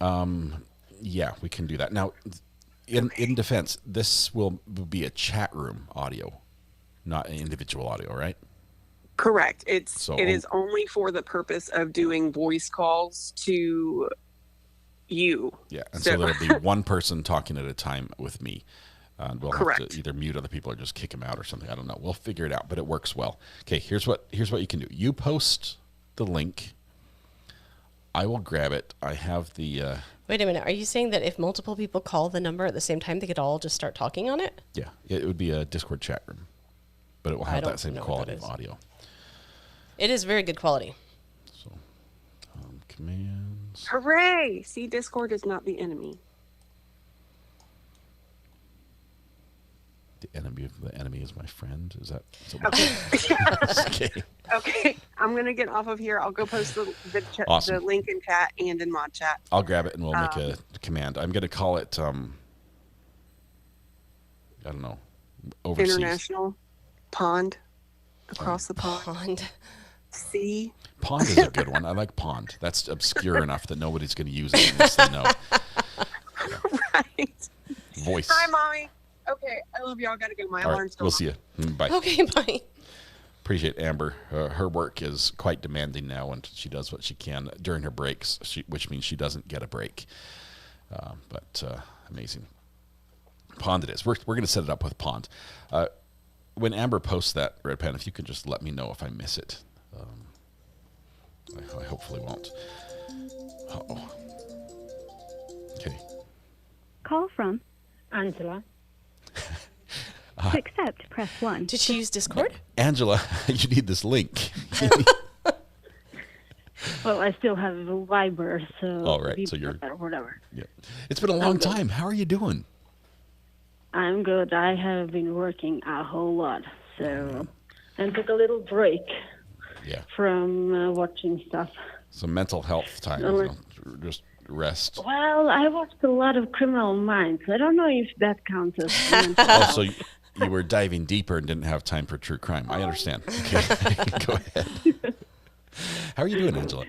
Speaker 3: Yeah, we can do that. Now, in defense, this will be a chat room audio. not individual audio, right?
Speaker 8: Correct. It
Speaker 3: So-
Speaker 8: is only for the purpose of doing voice calls to you.
Speaker 3: Yeah, and so there'll be one person talking at a time with me. And we'll have
Speaker 8: Correct.
Speaker 3: to either mute other people or just kick them out or something. I don't know. We'll figure it out, but it works well. Okay, here's what you can do. You post the link. I will grab it. I have the...
Speaker 4: Wait a minute. Are you saying that if multiple people call the number at the same time, they could all just start talking on it?
Speaker 3: Yeah, it would be a Discord chat room, but it will have
Speaker 4: don't
Speaker 3: that same
Speaker 4: know what
Speaker 3: quality
Speaker 4: that
Speaker 3: of
Speaker 4: is.
Speaker 3: audio.
Speaker 4: It is very good quality.
Speaker 3: So, commands.
Speaker 8: Hooray! See, Discord is not the enemy.
Speaker 3: The enemy is my friend. Is that
Speaker 8: Okay.
Speaker 3: okay?
Speaker 8: Okay, I'm gonna get off of here. I'll go post
Speaker 3: Awesome.
Speaker 8: the link in chat and in mod chat.
Speaker 3: I'll grab it and we'll make a command. I'm going to call it. I don't know. Overseas.
Speaker 8: International pond across the pond.
Speaker 4: Pond.
Speaker 8: Sea.
Speaker 3: Pond is a good one. I like pond. That's obscure enough that nobody's going to use it unless they know.
Speaker 8: Right.
Speaker 3: Voice.
Speaker 8: Hi, mommy. Okay, I love y'all. Gotta go. My
Speaker 3: All
Speaker 8: alarm's
Speaker 3: right, we'll
Speaker 8: going
Speaker 3: see you. Bye.
Speaker 4: Okay, bye.
Speaker 3: Appreciate Amber. Her work is quite demanding now, and she does what she can during her breaks, which means she doesn't get a break. But amazing. Pond it is. We're going to set it up with Pond. When Amber posts that, Red Pen, if you could just let me know if I miss it. I hopefully won't. Uh-oh. Okay.
Speaker 5: Call from Angela. To accept, press 1.
Speaker 4: Did she use Discord?
Speaker 3: Angela, you need this link.
Speaker 9: Well, I still have a Viber, so...
Speaker 3: All right, so you're...
Speaker 9: Whatever.
Speaker 3: Yeah. It's been a long time. How are you doing?
Speaker 9: I'm good. I have been working a whole lot, so... And took a little break from watching stuff.
Speaker 3: Some mental health time. Just rest.
Speaker 9: Well, I watched a lot of Criminal Minds. I don't know if that counts as mental
Speaker 3: Oh,
Speaker 9: health.
Speaker 3: so you were diving deeper and didn't have time for true crime. I understand. Okay, go ahead. How are you doing, Angela?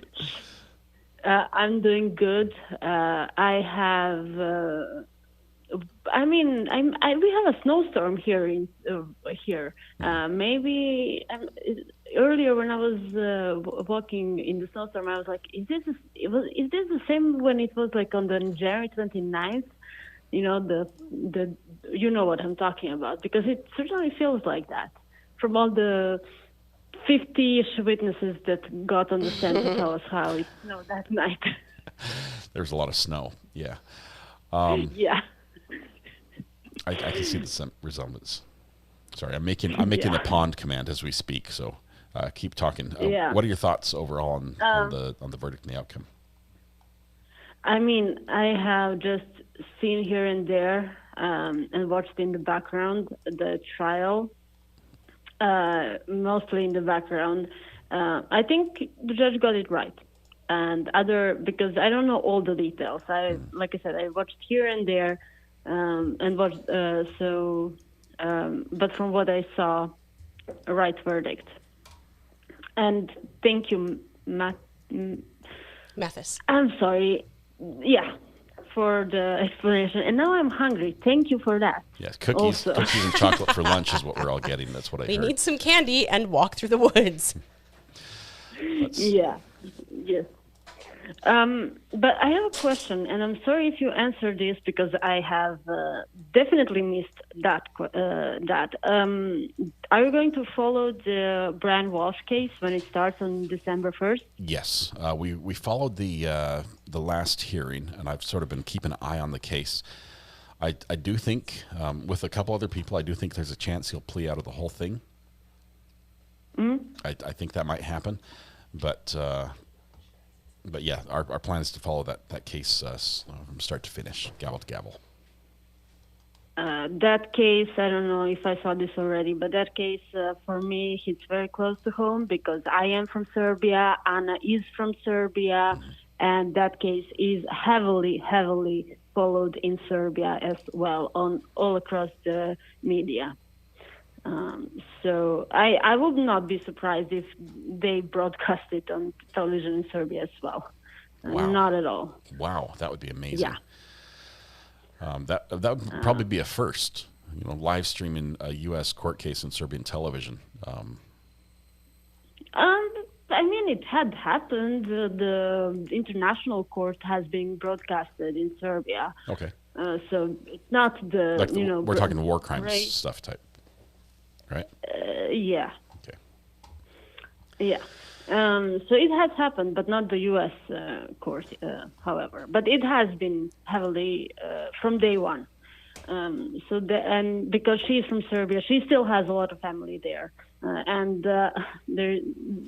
Speaker 9: I'm doing good. I have... we have a snowstorm here here. Maybe earlier when I was walking in the snowstorm, I was like, is this the same when it was like on the January 29th? You know, the you know what I'm talking about, because it certainly feels like that from all the 50-ish witnesses that got on the stand to tell us how it snowed that night.
Speaker 3: There's a lot of snow. Yeah.
Speaker 9: Yeah.
Speaker 3: I can see the resemblance. Sorry, I'm making the pond command as we speak. So keep talking. What are your thoughts overall on the verdict and the outcome?
Speaker 9: I mean, I have just seen here and there and watched in the background the trial, mostly in the background. I think the judge got it right. And because I don't know all the details. Like I said, I watched here and there. But from what I saw, a right verdict. And thank you,
Speaker 4: Mathis.
Speaker 9: I'm sorry. Yeah, for the explanation. And now I'm hungry. Thank you for that.
Speaker 3: Yes, cookies and chocolate for lunch is what we're all getting. That's what I heard.
Speaker 4: We need some candy and walk through the woods.
Speaker 9: Yeah. Yes. But I have a question, and I'm sorry if you answer this because I have definitely missed that. Are you going to follow the Brian Walsh case when it starts on December 1st?
Speaker 3: Yes, we followed the last hearing, and I've sort of been keeping an eye on the case. I do think, with a couple other people, I do think there's a chance he'll plea out of the whole thing.
Speaker 9: Mm-hmm.
Speaker 3: I think that might happen, but yeah, our plan is to follow that case from start to finish, gavel to gavel.
Speaker 9: That case, I don't know if I saw this already, but that case for me hits very close to home because I am from Serbia, Anna is from Serbia, and that case is heavily followed in Serbia as well, on all across the media. So I would not be surprised if they broadcast it on television in Serbia as well.
Speaker 3: Wow.
Speaker 9: Not at all.
Speaker 3: Wow, that would be amazing.
Speaker 9: Yeah.
Speaker 3: That would probably be a first. live streaming a U.S. court case in Serbian television?
Speaker 9: I mean, it had happened. The international court has been broadcasted in Serbia.
Speaker 3: Okay.
Speaker 9: So it's not
Speaker 3: we're talking war crimes stuff type, right?
Speaker 9: Yeah.
Speaker 3: Okay.
Speaker 9: Yeah. So it has happened, but not the U.S. Court, however. But it has been heavily from day one. And because she's from Serbia, she still has a lot of family there.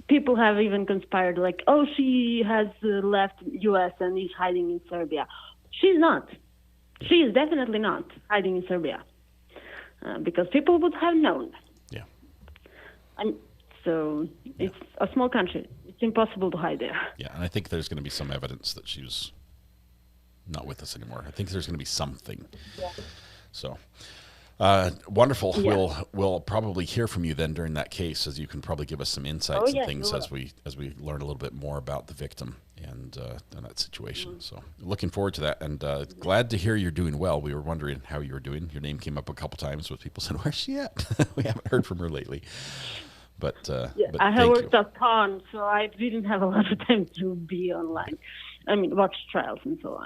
Speaker 9: People have even conspired, like, oh, she has left U.S. and is hiding in Serbia. She's not. She is definitely not hiding in Serbia, because people would have known.
Speaker 3: Yeah.
Speaker 9: And so it's a small country. It's impossible to hide there.
Speaker 3: Yeah, and I think there's going to be some evidence that she was not with us anymore. I think there's going to be something.
Speaker 9: Yeah.
Speaker 3: So, wonderful.
Speaker 9: Yeah.
Speaker 3: We'll probably hear from you then during that case, as you can probably give us some insights and things as we learn a little bit more about the victim and that situation. So, looking forward to that, and glad to hear you're doing well. We were wondering how you were doing. Your name came up a couple times with people saying, "Where's she at?" We haven't heard from her lately. But
Speaker 9: I have worked a ton, so I didn't have a lot of time to be online. I mean, watch trials and so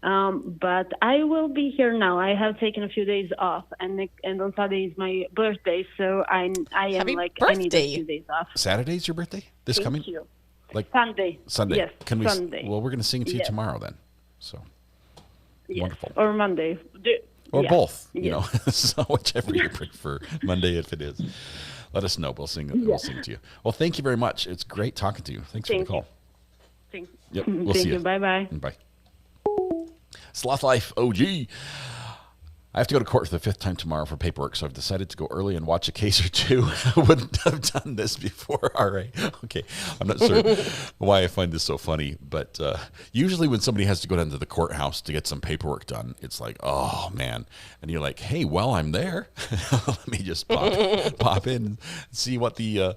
Speaker 9: on. But I will be here now. I have taken a few days off, and on Saturday is my birthday, so I am
Speaker 4: Happy
Speaker 9: like
Speaker 4: birthday.
Speaker 9: I need a few days off.
Speaker 3: Saturday's your birthday?
Speaker 9: Thank you.
Speaker 3: Like
Speaker 9: Sunday.
Speaker 3: Sunday.
Speaker 9: Yes, Sunday.
Speaker 3: Well, we're going to sing to you
Speaker 9: Yes.
Speaker 3: tomorrow then. So wonderful.
Speaker 9: Or Monday.
Speaker 3: Or
Speaker 9: Yeah.
Speaker 3: both,
Speaker 9: Yes.
Speaker 3: so whichever you prefer. Monday, if it is. Let us know. We'll sing to you. Well, thank you very much. It's great talking to you. Thanks for the call.
Speaker 9: Thank you.
Speaker 3: Yep. We'll
Speaker 9: Thank
Speaker 3: see
Speaker 9: you. Bye-bye.
Speaker 3: Bye. Sloth Life OG. I have to go to court for the 5th time tomorrow for paperwork, so I've decided to go early and watch a case or two. I wouldn't have done this before. All right. Okay. I'm not sure why I find this so funny, but usually when somebody has to go down to the courthouse to get some paperwork done, it's like, oh, man. And you're like, hey, well, I'm there. Let me just pop in and see what the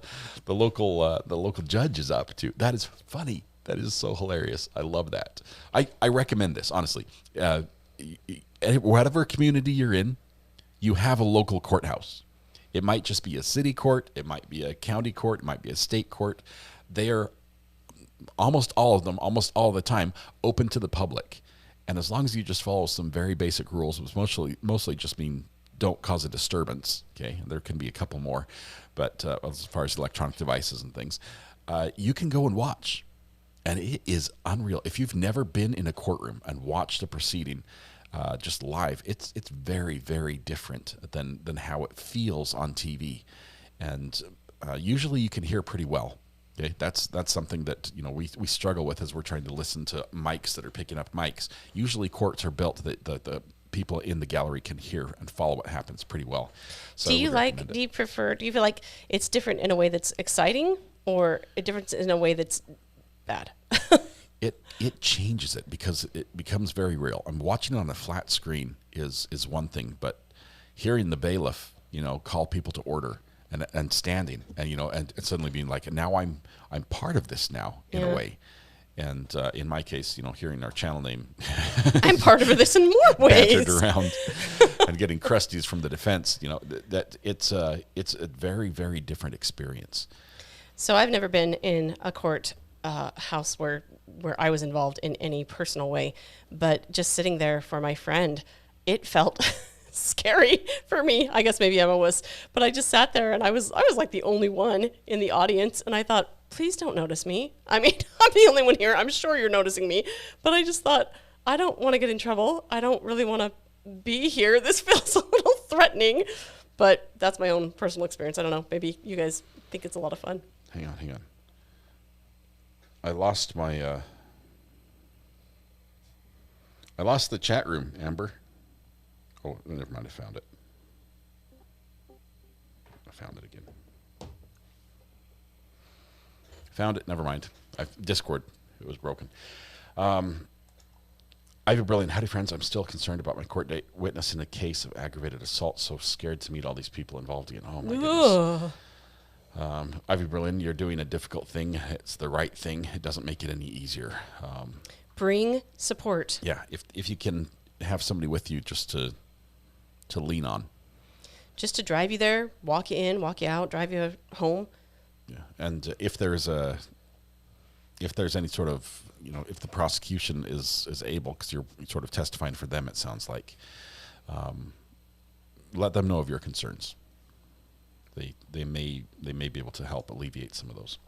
Speaker 3: local judge is up to. That is funny. That is so hilarious. I love that. I recommend this, honestly. Whatever community you're in, you have a local courthouse. It might just be a city court. It might be a county court. It might be a state court. They are, almost all of them, almost all the time, open to the public. And as long as you just follow some very basic rules, which mostly just mean don't cause a disturbance, okay? There can be a couple more, but as far as electronic devices and things, you can go and watch. And it is unreal. If you've never been in a courtroom and watched a proceeding just live, it's very, very different than how it feels on TV. And usually you can hear pretty well. Okay, that's something that we struggle with as we're trying to listen to mics that are picking up mics. Usually courts are built that the people in the gallery can hear and follow what happens pretty well. So
Speaker 4: do you feel like it's different in a way that's exciting, or a difference in a way that's bad?
Speaker 3: It changes it because it becomes very real. I'm watching it on a flat screen is one thing, but hearing the bailiff, call people to order and standing and suddenly being like, now I'm part of this now in a way. And in my case, hearing our channel name,
Speaker 4: I'm part of this in more ways.
Speaker 3: Bantered around and getting crusties from the defense, that it's a very, very different experience.
Speaker 4: So I've never been in a court house where I was involved in any personal way, but just sitting there for my friend, it felt scary for me. I guess maybe Emma was, but I just sat there and I was like the only one in the audience, and I thought, please don't notice me. I mean, I'm the only one here. I'm sure you're noticing me, but I just thought, I don't want to get in trouble. I don't really want to be here. This feels a little threatening, but that's my own personal experience. I don't know. Maybe you guys think it's a lot of fun.
Speaker 3: Hang on. I lost my I lost the chat room, Amber. Oh, never mind, I found it. Again. Found it, never mind. Discord, it was broken. Ivy Brilliant, howdy friends. I'm still concerned about my court date witness in a case of aggravated assault, so scared to meet all these people involved again. Oh my goodness. Ivy Berlin, you're doing a difficult thing. It's the right thing. It doesn't make it any easier.
Speaker 4: Bring support.
Speaker 3: Yeah, if you can have somebody with you just to lean on.
Speaker 4: just to drive you there, walk you in, walk you out, drive you home.
Speaker 3: Yeah. And if there's any sort of, if the prosecution is able, because you're sort of testifying for them, it sounds like, let them know of your concerns. They may be able to help alleviate some of those.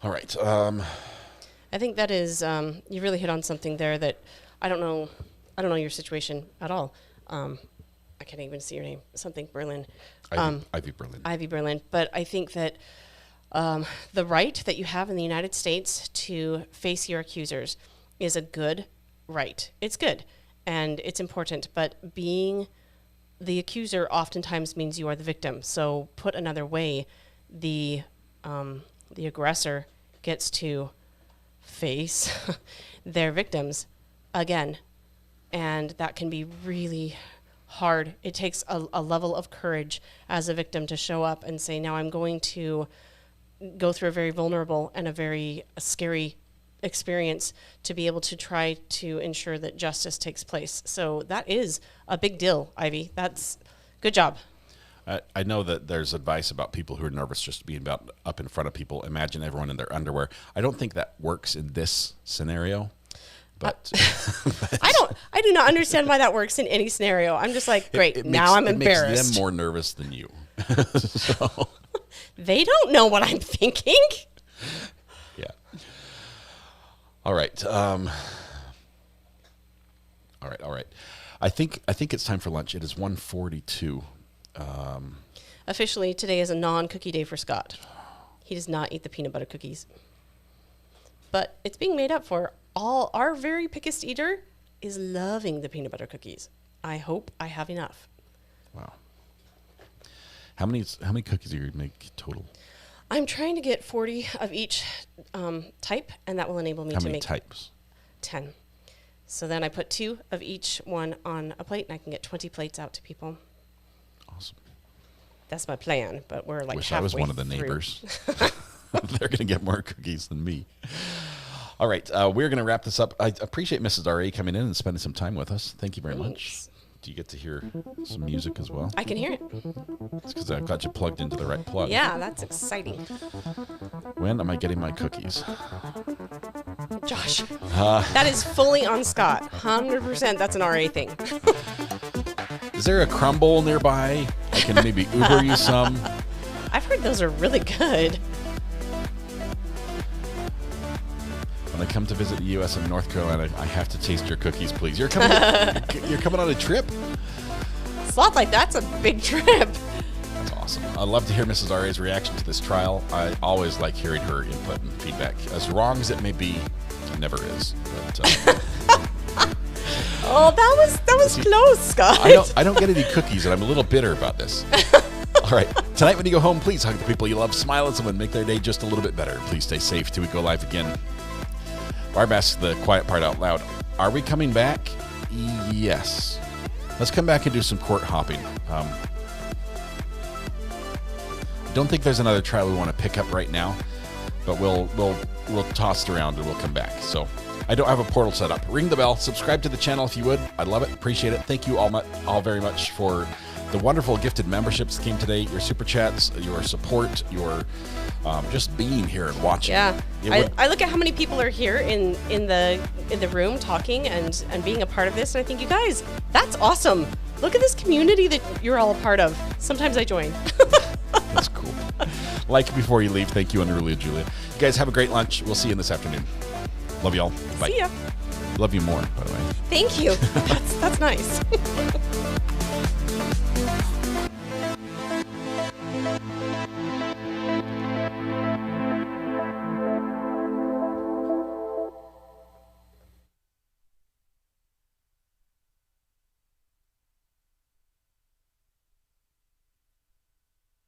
Speaker 3: All right.
Speaker 4: I think that is, you really hit on something there that I don't know your situation at all. I can't even see your name. Something Berlin.
Speaker 3: Ivy Berlin.
Speaker 4: Ivy Berlin. But I think that the right that you have in the United States to face your accusers is a good right. It's good and it's important. But being the accuser oftentimes means you are the victim. So put another way, the aggressor gets to face their victims again. And that can be really hard. It takes a level of courage as a victim to show up and say, now I'm going to go through a very vulnerable and a very scary experience to be able to try to ensure that justice takes place. So that is a big deal, Ivy. That's good job.
Speaker 3: I know that there's advice about people who are nervous just being up in front of people. Imagine everyone in their underwear. I don't think that works in this scenario. But
Speaker 4: I do not understand why that works in any scenario. I'm just like, great, now I'm embarrassed.
Speaker 3: It makes them more nervous than you. So.
Speaker 4: They don't know what I'm thinking.
Speaker 3: Yeah. All right. All right. I think it's time for lunch. It is 1:42.
Speaker 4: Officially, today is a non-cookie day for Scott. He does not eat the peanut butter cookies. But it's being made up for. Our very pickest eater is loving the peanut butter cookies. I hope I have enough.
Speaker 3: Wow. How many cookies are you going to make total?
Speaker 4: I'm trying to get 40 of each type, and that will enable me to make...
Speaker 3: How many types?
Speaker 4: 10. So then I put 2 of each one on a plate, and I can get 20 plates out to people.
Speaker 3: Awesome.
Speaker 4: That's my plan, but we're like
Speaker 3: Wish
Speaker 4: halfway
Speaker 3: I was one of the
Speaker 4: through.
Speaker 3: neighbors. They're going to get more cookies than me. All right, we're going to wrap this up. I appreciate Mrs. R.A. coming in and spending some time with us. Thank you very much. Do you get to hear some music as well?
Speaker 4: I can hear it.
Speaker 3: It's because I've got you plugged into the right plug.
Speaker 4: Yeah, that's exciting.
Speaker 3: When am I getting my cookies?
Speaker 4: Josh, that is fully on Scott. 100% that's an RA thing.
Speaker 3: Is there a crumble nearby? I can maybe Uber you some.
Speaker 4: I've heard those are really good.
Speaker 3: When I come to visit the U.S. and North Carolina, I have to taste your cookies, please. You're coming on a trip?
Speaker 4: Sloth like that's a big trip.
Speaker 3: That's awesome. I'd love to hear Mrs. R.A.'s reaction to this trial. I always like hearing her input and feedback. As wrong as it may be, it never is. But,
Speaker 4: oh, that was close, Scott.
Speaker 3: I don't get any cookies, and I'm a little bitter about this. All right. Tonight when you go home, please hug the people you love, smile at someone, make their day just a little bit better. Please stay safe till we go live again. Barb asks the quiet part out loud. Are we coming back? Yes. Let's come back and do some court hopping. Don't think there's another trial we want to pick up right now, but we'll toss it around and we'll come back. So I don't have a portal set up. Ring the bell. Subscribe to the channel if you would. I'd love it. Appreciate it. Thank you all very much for the wonderful gifted memberships that came today, your super chats, your support, your just being here and watching.
Speaker 4: Yeah, I look at how many people are here in the room talking and being a part of this, and I think, you guys, that's awesome. Look at this community that you're all a part of. Sometimes I join.
Speaker 3: That's cool. Like before you leave. Thank you, Underlia Julia. You guys have a great lunch. We'll see you this afternoon. Love y'all. Bye.
Speaker 4: See ya.
Speaker 3: Love you more, by the way.
Speaker 4: Thank you. That's nice.